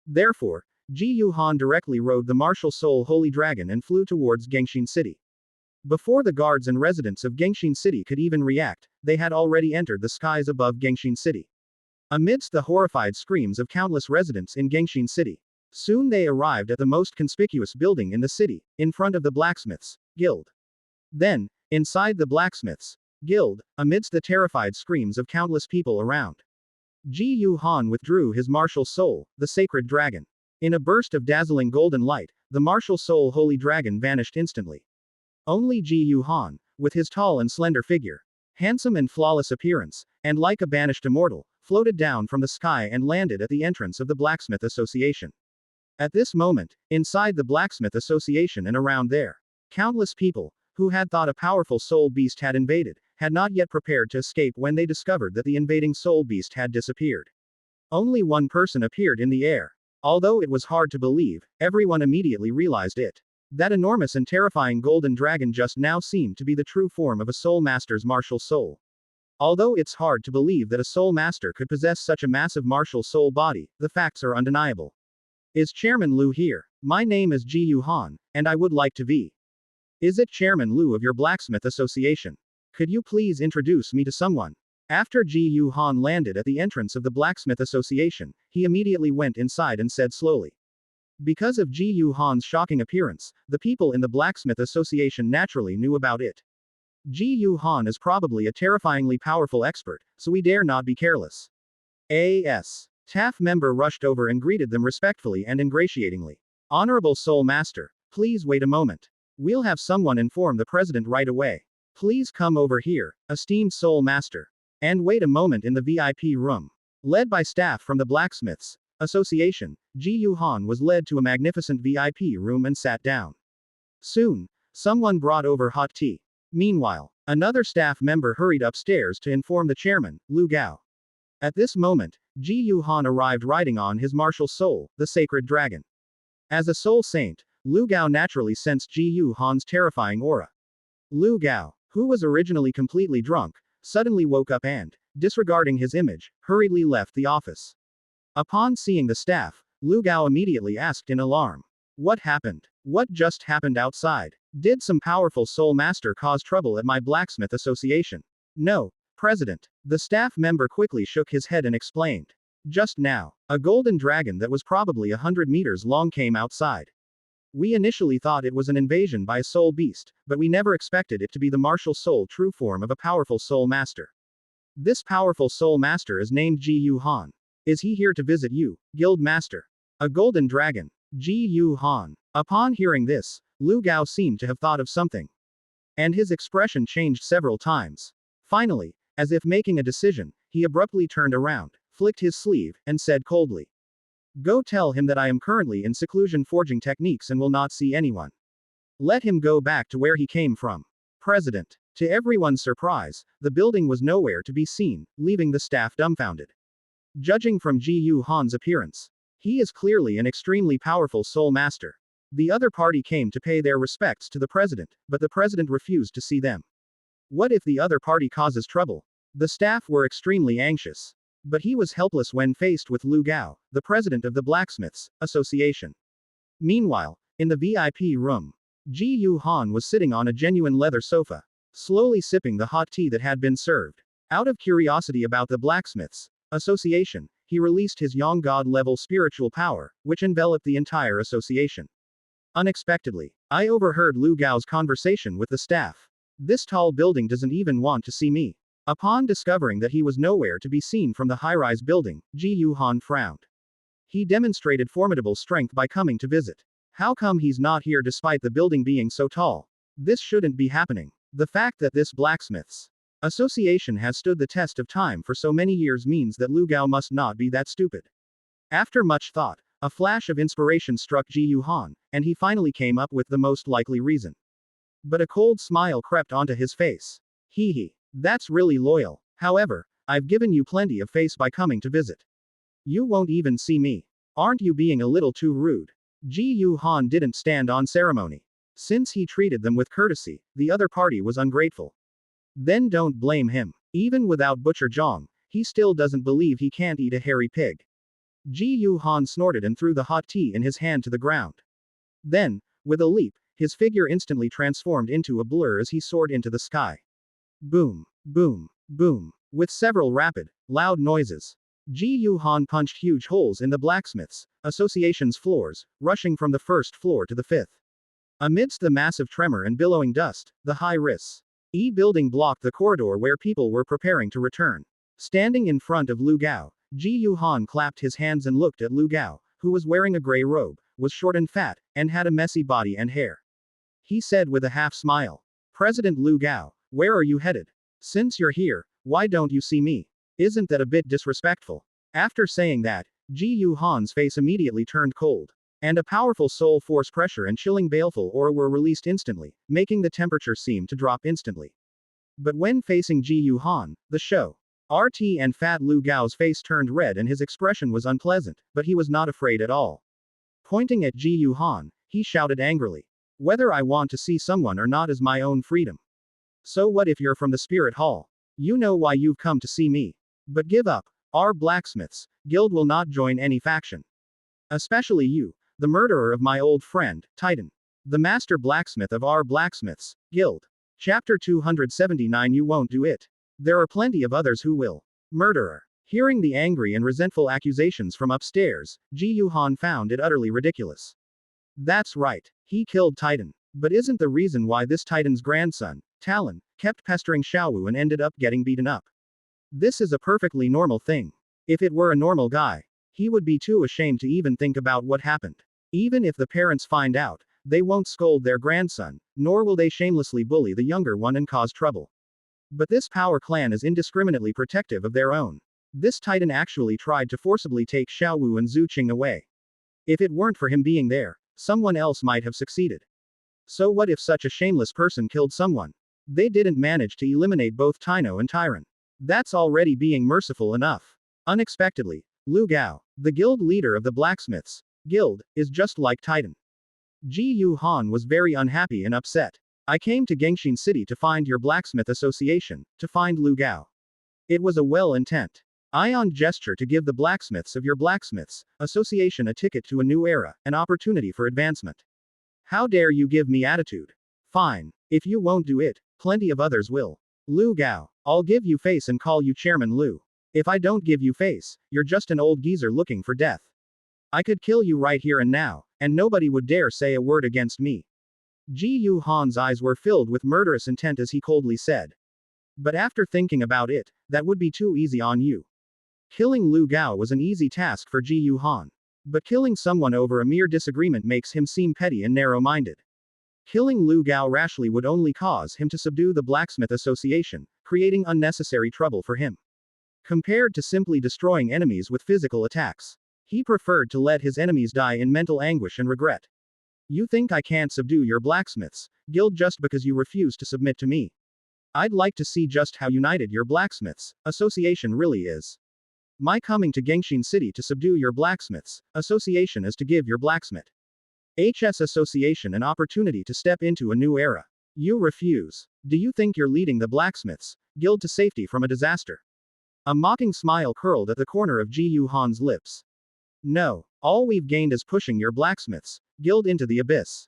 S1: Therefore, Ji Yu Han directly rode the martial soul holy dragon and flew towards Gengxin City. Before the guards and residents of Gengxin City could even react, they had already entered the skies above Gengxin City. Amidst the horrified screams of countless residents in Gengxin City, soon they arrived at the most conspicuous building in the city, in front of the Blacksmiths Guild. Then, inside the Blacksmiths Guild, amidst the terrified screams of countless people around, Ji Yu Han withdrew his martial soul, the sacred dragon. In a burst of dazzling golden light, the martial soul holy dragon vanished instantly. Only Ji Yu Han, with his tall and slender figure, handsome and flawless appearance, and like a banished immortal, floated down from the sky and landed at the entrance of the Blacksmith Association. At this moment, inside the Blacksmith Association and around there, countless people, who had thought a powerful soul beast had invaded, had not yet prepared to escape when they discovered that the invading soul beast had disappeared. Only one person appeared in the air. Although it was hard to believe, everyone immediately realized it. That enormous and terrifying golden dragon just now seemed to be the true form of a soul master's martial soul. Although it's hard to believe that a soul master could possess such a massive martial soul body, the facts are undeniable. Is Chairman Lu here? My name is Ji Yu Han, and I would like to be. Is it Chairman Lu of your Blacksmith Association? Could you please introduce me to someone? After Ji Yu Han landed at the entrance of the Blacksmith Association, he immediately went inside and said slowly. Because of Ji Yu Han's shocking appearance, the people in the Blacksmith Association naturally knew about it. Ji Yu Han is probably a terrifyingly powerful expert, so we dare not be careless. A.S. TAF member rushed over and greeted them respectfully and ingratiatingly. Honorable Soul Master, please wait a moment. We'll have someone inform the president right away. Please come over here, esteemed Soul Master. And wait a moment in the VIP room. Led by staff from the Blacksmiths Association, Ji Yu Han was led to a magnificent VIP room and sat down. Soon, someone brought over hot tea. Meanwhile, another staff member hurried upstairs to inform the chairman, Lu Gao. At this moment, Ji Yu Han arrived riding on his martial soul, the sacred dragon. As a soul saint, Lu Gao naturally sensed Ji Yu Han's terrifying aura. Lu Gao, who was originally completely drunk, suddenly woke up and, disregarding his image, hurriedly left the office. Upon seeing the staff, Lu Gao immediately asked in alarm. What happened? What just happened outside? Did some powerful soul master cause trouble at my Blacksmith Association? No, President. The staff member quickly shook his head and explained. Just now, a golden dragon that was probably 100 meters long came outside. We initially thought it was an invasion by a soul beast, but we never expected it to be the martial soul true form of a powerful soul master. This powerful soul master is named Ji Yu Han. Is he here to visit you, Guild Master? A golden dragon. Ji Yu Han. Upon hearing this, Lu Gao seemed to have thought of something. And his expression changed several times. Finally, as if making a decision, he abruptly turned around, flicked his sleeve, and said coldly. Go tell him that I am currently in seclusion forging techniques and will not see anyone. Let him go back to where he came from. President. To everyone's surprise, the building was nowhere to be seen, leaving the staff dumbfounded. Judging from Ji Yu Han's appearance, he is clearly an extremely powerful soul master. The other party came to pay their respects to the president, but the president refused to see them. What if the other party causes trouble? The staff were extremely anxious. But he was helpless when faced with Lu Gao, the president of the Blacksmiths Association. Meanwhile, in the VIP room, Ji Yu Han was sitting on a genuine leather sofa, slowly sipping the hot tea that had been served. Out of curiosity about the Blacksmiths Association, he released his Yang God-level spiritual power, which enveloped the entire association. Unexpectedly, I overheard Lu Gao's conversation with the staff. This tall building doesn't even want to see me. Upon discovering that he was nowhere to be seen from the high-rise building, Ji Yu Han frowned. He demonstrated formidable strength by coming to visit. How come he's not here despite the building being so tall? This shouldn't be happening. The fact that this Blacksmiths Association has stood the test of time for so many years means that Lu Gao must not be that stupid. After much thought, a flash of inspiration struck Ji Yu Han, and he finally came up with the most likely reason. But a cold smile crept onto his face. Hee hee. That's really loyal. However, I've given you plenty of face by coming to visit. You won't even see me. Aren't you being a little too rude? Ji Yu Han didn't stand on ceremony. Since he treated them with courtesy, the other party was ungrateful. Then don't blame him. Even without Butcher Zhang, he still doesn't believe he can't eat a hairy pig. Ji Yu Han snorted and threw the hot tea in his hand to the ground. Then, with a leap, his figure instantly transformed into a blur as he soared into the sky. Boom, boom, boom. With several rapid, loud noises, Ji Yu Han punched huge holes in the Blacksmiths Association's floors, rushing from the first floor to the fifth. Amidst the massive tremor and billowing dust, the high-rise building blocked the corridor where people were preparing to return. Standing in front of Lu Gao, Ji Yu Han clapped his hands and looked at Lu Gao, who was wearing a gray robe, was short and fat, and had a messy body and hair. He said with a half-smile, "President Lu Gao, where are you headed? Since you're here, why don't you see me? Isn't that a bit disrespectful?" After saying that, Ji Yu Han's face immediately turned cold. And a powerful soul force pressure and chilling baleful aura were released instantly, making the temperature seem to drop instantly. But when facing Ji Yu Han, the show RT and fat Lu Gao's face turned red and his expression was unpleasant, but he was not afraid at all. Pointing at Ji Yu Han, he shouted angrily. "Whether I want to see someone or not is my own freedom. So what if you're from the Spirit Hall? You know why you've come to see me. But give up. Our Blacksmiths Guild will not join any faction. Especially you, the murderer of my old friend, Titan. The master blacksmith of our Blacksmiths Guild. Chapter 279. You won't do it. There are plenty of others who will." Murderer. Hearing the angry and resentful accusations from upstairs, Ji Yu Han found it utterly ridiculous. That's right. He killed Titan. But isn't the reason why this Titan's grandson, Talon, kept pestering Xiaowu and ended up getting beaten up? This is a perfectly normal thing. If it were a normal guy, he would be too ashamed to even think about what happened. Even if the parents find out, they won't scold their grandson, nor will they shamelessly bully the younger one and cause trouble. But this power clan is indiscriminately protective of their own. This Titan actually tried to forcibly take Xiaowu and Zhu Qing away. If it weren't for him being there, someone else might have succeeded. So what if such a shameless person killed someone? They didn't manage to eliminate both Tino and Tyron. That's already being merciful enough. Unexpectedly, Lu Gao, the guild leader of the Blacksmiths Guild, is just like Titan. Ji Yu Han was very unhappy and upset. "I came to Gengxin City to find your Blacksmith Association, to find Lu Gao." It was a well-intent ion gesture to give the blacksmiths of your Blacksmiths Association a ticket to a new era, an opportunity for advancement. How dare you give me attitude? Fine. If you won't do it, plenty of others will. Lu Gao, I'll give you face and call you Chairman Lu. If I don't give you face, you're just an old geezer looking for death. I could kill you right here and now, and nobody would dare say a word against me. Ji Yu Han's eyes were filled with murderous intent as he coldly said. But after thinking about it, that would be too easy on you. Killing Lu Gao was an easy task for Ji Yu Han. But killing someone over a mere disagreement makes him seem petty and narrow-minded. Killing Lu Gao rashly would only cause him to subdue the Blacksmith Association, creating unnecessary trouble for him. Compared to simply destroying enemies with physical attacks, he preferred to let his enemies die in mental anguish and regret. You think I can't subdue your blacksmiths guild just because you refuse to submit to me? I'd like to see just how united your blacksmiths association really is. My coming to Gengshin City to subdue your blacksmiths association is to give your blacksmith HS Association an opportunity to step into a new era. You refuse. Do you think you're leading the blacksmiths guild to safety from a disaster? A mocking smile curled at the corner of Ji Yuhan's lips. No. All we've gained is pushing your blacksmiths guild into the abyss.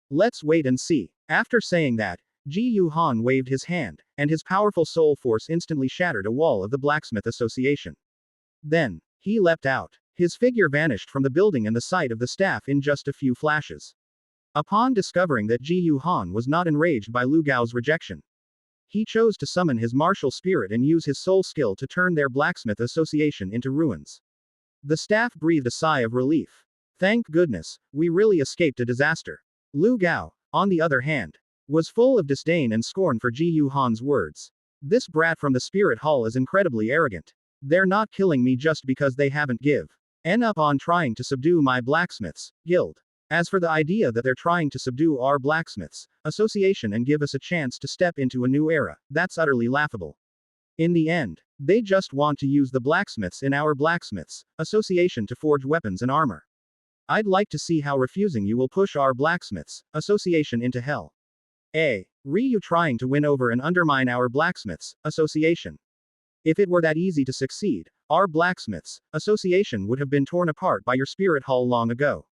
S1: Let's wait and see. After saying that, Ji Yuhan waved his hand, and his powerful soul force instantly shattered a wall of the Blacksmith Association. Then, he leapt out. His figure vanished from the building and the sight of the staff in just a few flashes. Upon discovering that Ji Yuhan was not enraged by Lu Gao's rejection, he chose to summon his martial spirit and use his soul skill to turn their Blacksmith Association into ruins. The staff breathed a sigh of relief. Thank goodness, we really escaped a disaster. Lu Gao, on the other hand, was full of disdain and scorn for Ji Yuhan's words. This brat from the Spirit Hall is incredibly arrogant. They're not killing me just because they haven't given up on trying to subdue my blacksmiths guild. As for the idea that they're trying to subdue our blacksmiths association and give us a chance to step into a new era, that's utterly laughable. In the end, they just want to use the blacksmiths in our blacksmiths association to forge weapons and armor. I'd like to see how refusing you will push our blacksmiths association into hell. You trying to win over and undermine our blacksmiths association. If it were that easy to succeed, our blacksmiths association would have been torn apart by your spirit hall long ago.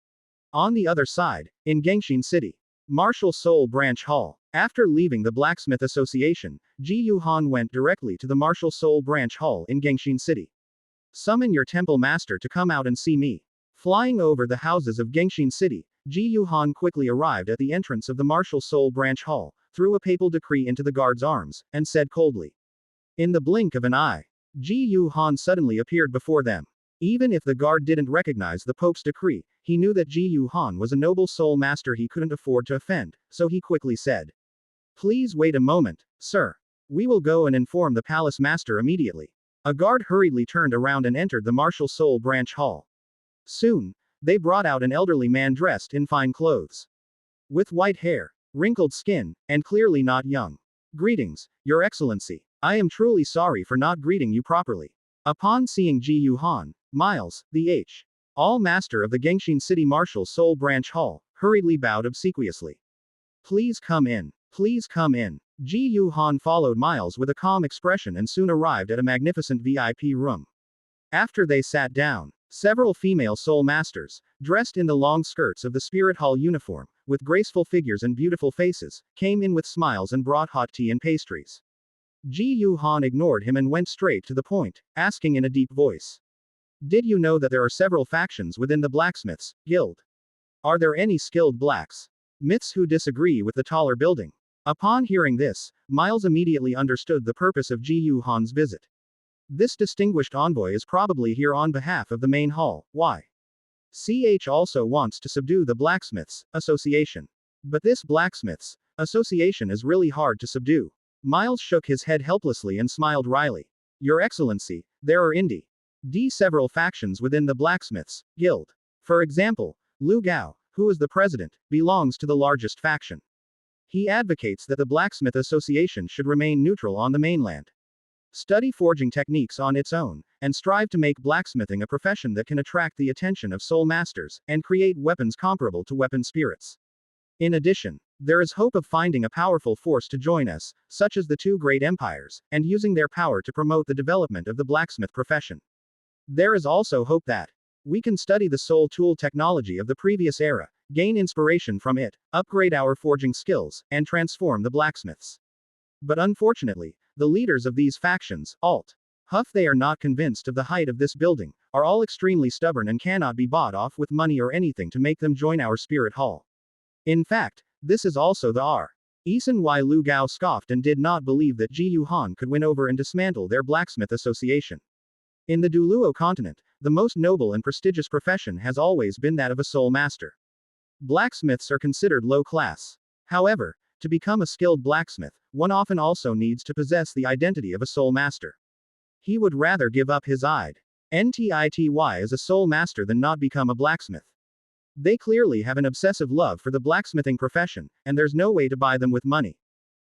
S1: On the other side, in Gengshin City, Martial Soul Branch Hall. After leaving the Blacksmith Association, Ji Yuhan went directly to the Martial Soul Branch Hall in Gengshin City. Summon your temple master to come out and see me. Flying over the houses of Gengshin City, Ji Yuhan quickly arrived at the entrance of the Martial Soul Branch Hall, threw a papal decree into the guard's arms, and said coldly. In the blink of an eye, Ji Yuhan suddenly appeared before them. Even if the guard didn't recognize the Pope's decree, he knew that Ji Yuhan was a noble soul master he couldn't afford to offend, so he quickly said. Please wait a moment, sir. We will go and inform the palace master immediately. A guard hurriedly turned around and entered the Martial Soul Branch Hall. Soon, they brought out an elderly man dressed in fine clothes. With white hair, wrinkled skin, and clearly not young. Greetings, Your Excellency. I am truly sorry for not greeting you properly. Upon seeing Ji Yuhan, Miles, the All Master of the Gengshin City Martial Soul Branch Hall, hurriedly bowed obsequiously. Please come in. Please come in. Ji Yuhan followed Miles with a calm expression and soon arrived at a magnificent VIP room. After they sat down, several female soul masters, dressed in the long skirts of the Spirit Hall uniform, with graceful figures and beautiful faces, came in with smiles and brought hot tea and pastries. Ji Yuhan ignored him and went straight to the point, asking in a deep voice. Did you know that there are several factions within the Blacksmiths Guild? Are there any skilled blacksmiths who disagree with the taller building? Upon hearing this, Miles immediately understood the purpose of Ji Yuhan's visit. This distinguished envoy is probably here on behalf of the main hall. Why? CH also wants to subdue the Blacksmiths Association. But this Blacksmiths Association is really hard to subdue. Miles shook his head helplessly and smiled wryly. Your Excellency, there are several factions within the Blacksmiths Guild. For example, Lu Gao, who is the president, belongs to the largest faction. He advocates that the Blacksmith Association should remain neutral on the mainland. Study forging techniques on its own, and strive to make blacksmithing a profession that can attract the attention of soul masters, and create weapons comparable to weapon spirits. In addition, there is hope of finding a powerful force to join us, such as the two great empires, and using their power to promote the development of the blacksmith profession. There is also hope that we can study the soul tool technology of the previous era, gain inspiration from it, upgrade our forging skills, and transform the blacksmiths. But unfortunately, the leaders of these factions, they are not convinced of the height of this building, are all extremely stubborn and cannot be bought off with money or anything to make them join our spirit hall. In fact, this is also the reason why Lu Gao scoffed and did not believe that Ji Yuhan could win over and dismantle their blacksmith association. In the Douluo continent, the most noble and prestigious profession has always been that of a soul master. Blacksmiths are considered low class. However, to become a skilled blacksmith, one often also needs to possess the identity of a soul master. He would rather give up his identity as a soul master than not become a blacksmith. They clearly have an obsessive love for the blacksmithing profession, and there's no way to buy them with money.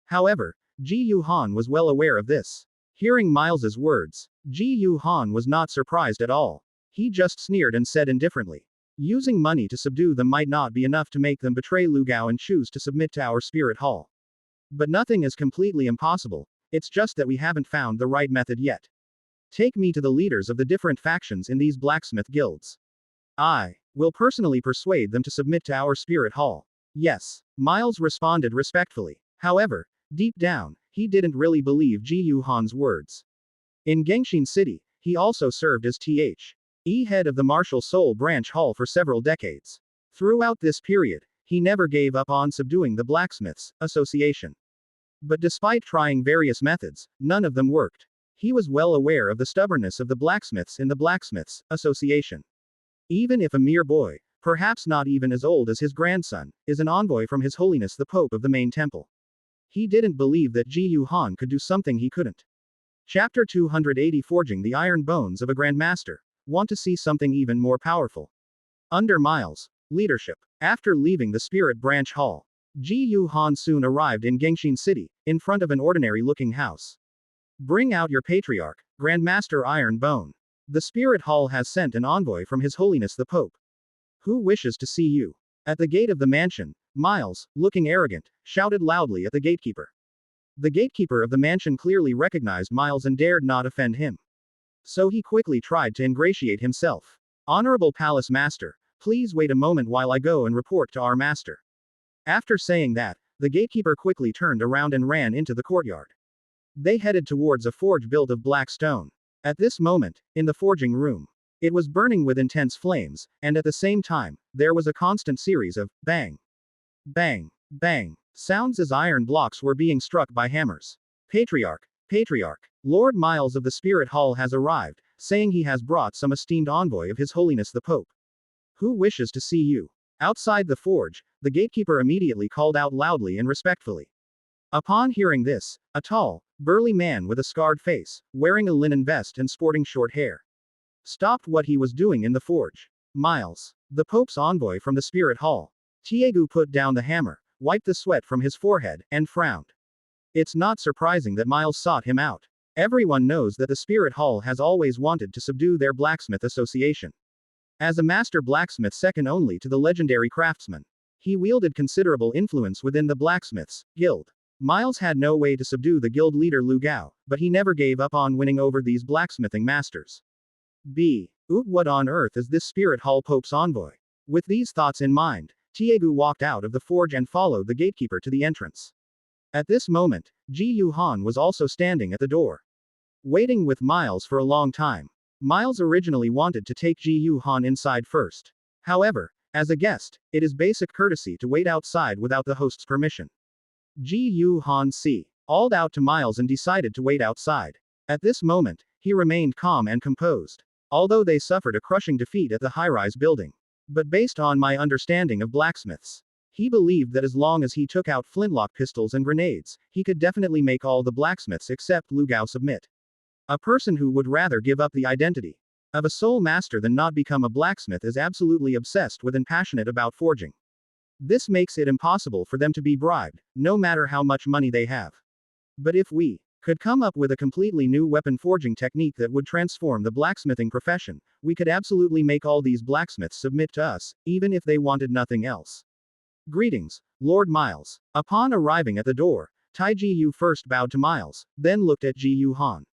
S1: However, Ji Yu-han was well aware of this. Hearing Miles's words, Ji Yu-han was not surprised at all. He just sneered and said indifferently, "Using money to subdue them might not be enough to make them betray Lugao and choose to submit to our spirit hall. But nothing is completely impossible, it's just that we haven't found the right method yet. Take me to the leaders of the different factions in these blacksmith guilds. I will personally persuade them to submit to our spirit hall." Yes, Miles responded respectfully. However, deep down, he didn't really believe Ji Yu-han's words. In Gengshin City, he also served as head of the Martial Soul Branch Hall for several decades. Throughout this period, he never gave up on subduing the Blacksmiths Association. But despite trying various methods, none of them worked. He was well aware of the stubbornness of the blacksmiths in the Blacksmiths Association. Even if a mere boy, perhaps not even as old as his grandson, is an envoy from His Holiness the Pope of the main temple, he didn't believe that Ji Yu-han could do something he couldn't. Chapter 280 Forging the Iron Bones of a Grandmaster. Want to see something even more powerful? Under Miles' leadership, after leaving the Spirit Branch Hall, Ji Yu-han soon arrived in Gengshin City, in front of an ordinary-looking house. "Bring out your patriarch, Grandmaster Iron Bone. The Spirit Hall has sent an envoy from His Holiness the Pope. Who wishes to see you?" At the gate of the mansion, Miles, looking arrogant, shouted loudly at the gatekeeper. The gatekeeper of the mansion clearly recognized Miles and dared not offend him. So he quickly tried to ingratiate himself. "Honorable Palace Master, please wait a moment while I go and report to our master." After saying that, the gatekeeper quickly turned around and ran into the courtyard. They headed towards a forge built of black stone. At this moment, in the forging room, it was burning with intense flames, and at the same time, there was a constant series of bang, bang, bang sounds as iron blocks were being struck by hammers. "Patriarch, Patriarch, Lord Miles of the Spirit Hall has arrived, saying he has brought some esteemed envoy of His Holiness the Pope. Who wishes to see you?" Outside the forge, the gatekeeper immediately called out loudly and respectfully. Upon hearing this, a tall, burly man with a scarred face, wearing a linen vest and sporting short hair, stopped what he was doing in the forge. "Miles, the Pope's envoy from the Spirit Hall." Tiegu put down the hammer, wiped the sweat from his forehead, and frowned. It's not surprising that Miles sought him out. Everyone knows that the Spirit Hall has always wanted to subdue their blacksmith association. As a master blacksmith second only to the legendary craftsman, he wielded considerable influence within the blacksmiths guild. Miles had no way to subdue the guild leader Lu Gao, but he never gave up on winning over these blacksmithing masters. What on earth is this Spirit Hall Pope's envoy? With these thoughts in mind, Tiegu walked out of the forge and followed the gatekeeper to the entrance. At this moment, Ji Yu-han was also standing at the door, waiting with Miles for a long time. Miles originally wanted to take Ji Yu-han inside first. However, as a guest, it is basic courtesy to wait outside without the host's permission. Ji Yu-han called out to Miles and decided to wait outside. At this moment, he remained calm and composed. Although they suffered a crushing defeat at the high-rise building. But based on my understanding of blacksmiths, he believed that as long as he took out flintlock pistols and grenades, he could definitely make all the blacksmiths except Lu Gao submit. A person who would rather give up the identity of a soul master than not become a blacksmith is absolutely obsessed with and passionate about forging. This makes it impossible for them to be bribed, no matter how much money they have. But if we could come up with a completely new weapon forging technique that would transform the blacksmithing profession, we could absolutely make all these blacksmiths submit to us, even if they wanted nothing else. Greetings, Lord Miles. Upon arriving at the door, Tai Ji Yu first bowed to Miles, then looked at Ji Yu-han.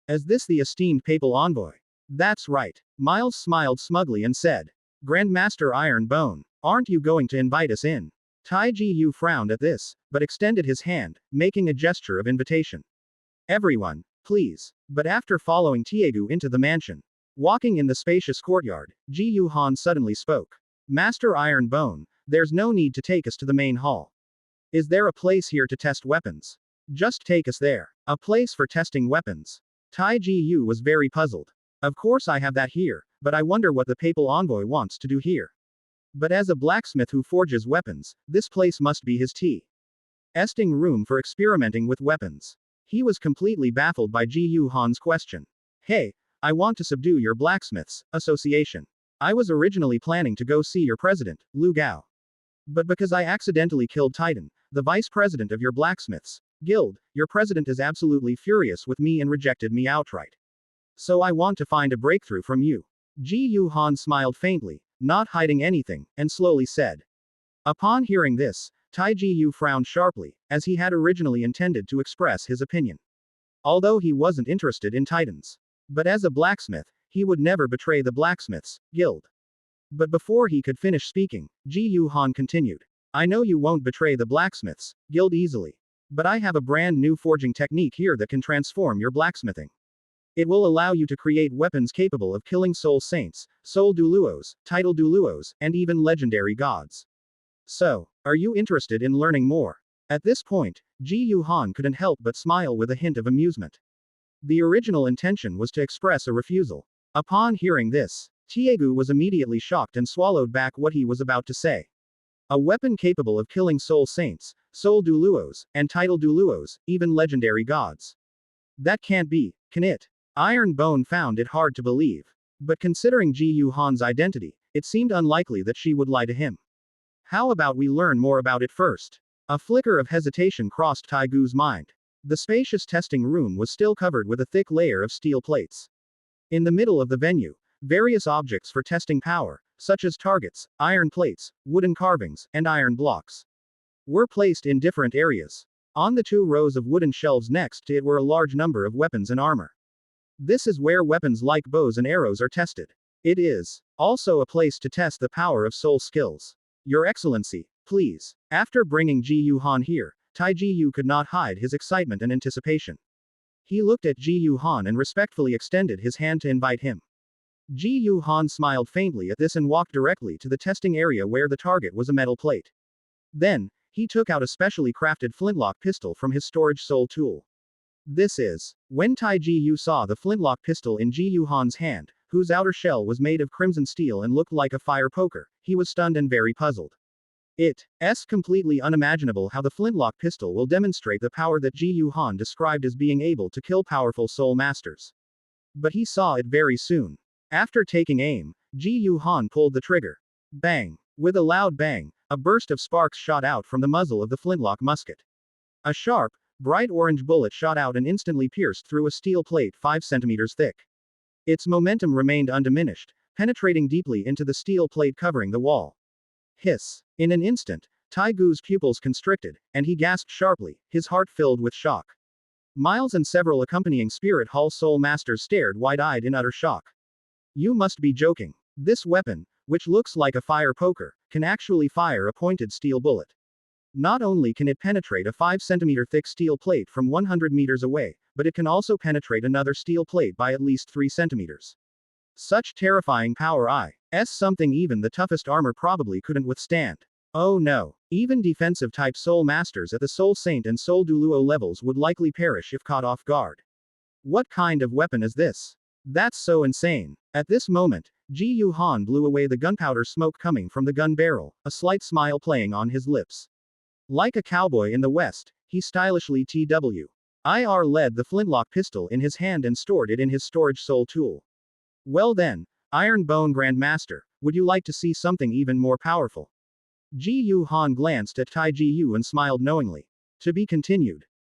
S1: "Is this the esteemed papal envoy?" "That's right." Miles smiled smugly and said. "Grandmaster Iron Bone, aren't you going to invite us in?" Tai Ji Yu frowned at this, but extended his hand, making a gesture of invitation. "Everyone, please." But after following Tiegu into the mansion, walking in the spacious courtyard, Ji Yu-han suddenly spoke. "Master Iron Bone, there's no need to take us to the main hall. Is there a place here to test weapons? Just take us there." "A place for testing weapons?" Tai Ji Yu was very puzzled. "Of course I have that here, but I wonder what the papal envoy wants to do here. But as a blacksmith who forges weapons, this place must be his testing room for experimenting with weapons." He was completely baffled by Ji Yu-han's question. "Hey, I want to subdue your blacksmiths association. I was originally planning to go see your president, Lu Gao. But because I accidentally killed Titan, the vice president of your blacksmiths guild, your president is absolutely furious with me and rejected me outright. So I want to find a breakthrough from you. Ji Yu Han smiled faintly, not hiding anything, and slowly said. Upon hearing this, Tai Ji Yu frowned sharply, as he had originally intended to express his opinion. Although he wasn't interested in Titans. But as a blacksmith, he would never betray the blacksmiths guild. But before he could finish speaking, Ji Yu Han continued. I know you won't betray the blacksmiths guild easily. But I have a brand new forging technique here that can transform your blacksmithing. It will allow you to create weapons capable of killing soul saints, soul Douluos, title Douluos, and even legendary gods. So, are you interested in learning more? At this point, Ji Yu Han couldn't help but smile with a hint of amusement. The original intention was to express a refusal. Upon hearing this, Tiegu was immediately shocked and swallowed back what he was about to say. A weapon capable of killing soul saints, soul Douluos, and title Douluos, even legendary gods. That can't be, can it? Iron Bone found it hard to believe. But considering Ji Yu Han's identity, it seemed unlikely that she would lie to him. How about we learn more about it first? A flicker of hesitation crossed Taigu's mind. The spacious testing room was still covered with a thick layer of steel plates. In the middle of the venue, various objects for testing power, such as targets, iron plates, wooden carvings, and iron blocks, were placed in different areas. On the 2 rows of wooden shelves next to it were a large number of weapons and armor. This is where weapons like bows and arrows are tested. It is also a place to test the power of soul skills. Your Excellency, please. After bringing Ji Yu Han here, Tai Ji Yu could not hide his excitement and anticipation. He looked at Ji Yu Han and respectfully extended his hand to invite him. Ji Yu Han smiled faintly at this and walked directly to the testing area where the target was a metal plate. Then, he took out a specially crafted flintlock pistol from his storage soul tool. This is. When Tai Ji Yu saw the flintlock pistol in Ji Yu Han's hand, whose outer shell was made of crimson steel and looked like a fire poker, he was stunned and very puzzled. It's completely unimaginable how the flintlock pistol will demonstrate the power that Ji Yu Han described as being able to kill powerful soul masters. But he saw it very soon. After taking aim, Ji Yu Han pulled the trigger. Bang! With a loud bang, a burst of sparks shot out from the muzzle of the flintlock musket. A sharp, bright orange bullet shot out and instantly pierced through a steel plate 5 centimeters thick. Its momentum remained undiminished, penetrating deeply into the steel plate covering the wall. Hiss! In an instant, Taigu's pupils constricted, and he gasped sharply, his heart filled with shock. Miles and several accompanying Spirit Hall Soul Masters stared wide-eyed in utter shock. You must be joking. This weapon, which looks like a fire poker, can actually fire a pointed steel bullet. Not only can it penetrate a 5 centimeter thick steel plate from 100 meters away, but it can also penetrate another steel plate by at least 3 centimeters. Such terrifying power is something even the toughest armor probably couldn't withstand. Oh no, even defensive type soul masters at the Soul Saint and Soul Douluo levels would likely perish if caught off guard. What kind of weapon is this? That's so insane. At this moment, Ji Yu Han blew away the gunpowder smoke coming from the gun barrel, a slight smile playing on his lips. Like a cowboy in the West, he stylishly TWIR led the flintlock pistol in his hand and stored it in his storage soul tool. Well then, Iron Bone Grandmaster, would you like to see something even more powerful? Ji Yu Han glanced at Tai Ji Yu and smiled knowingly. To be continued.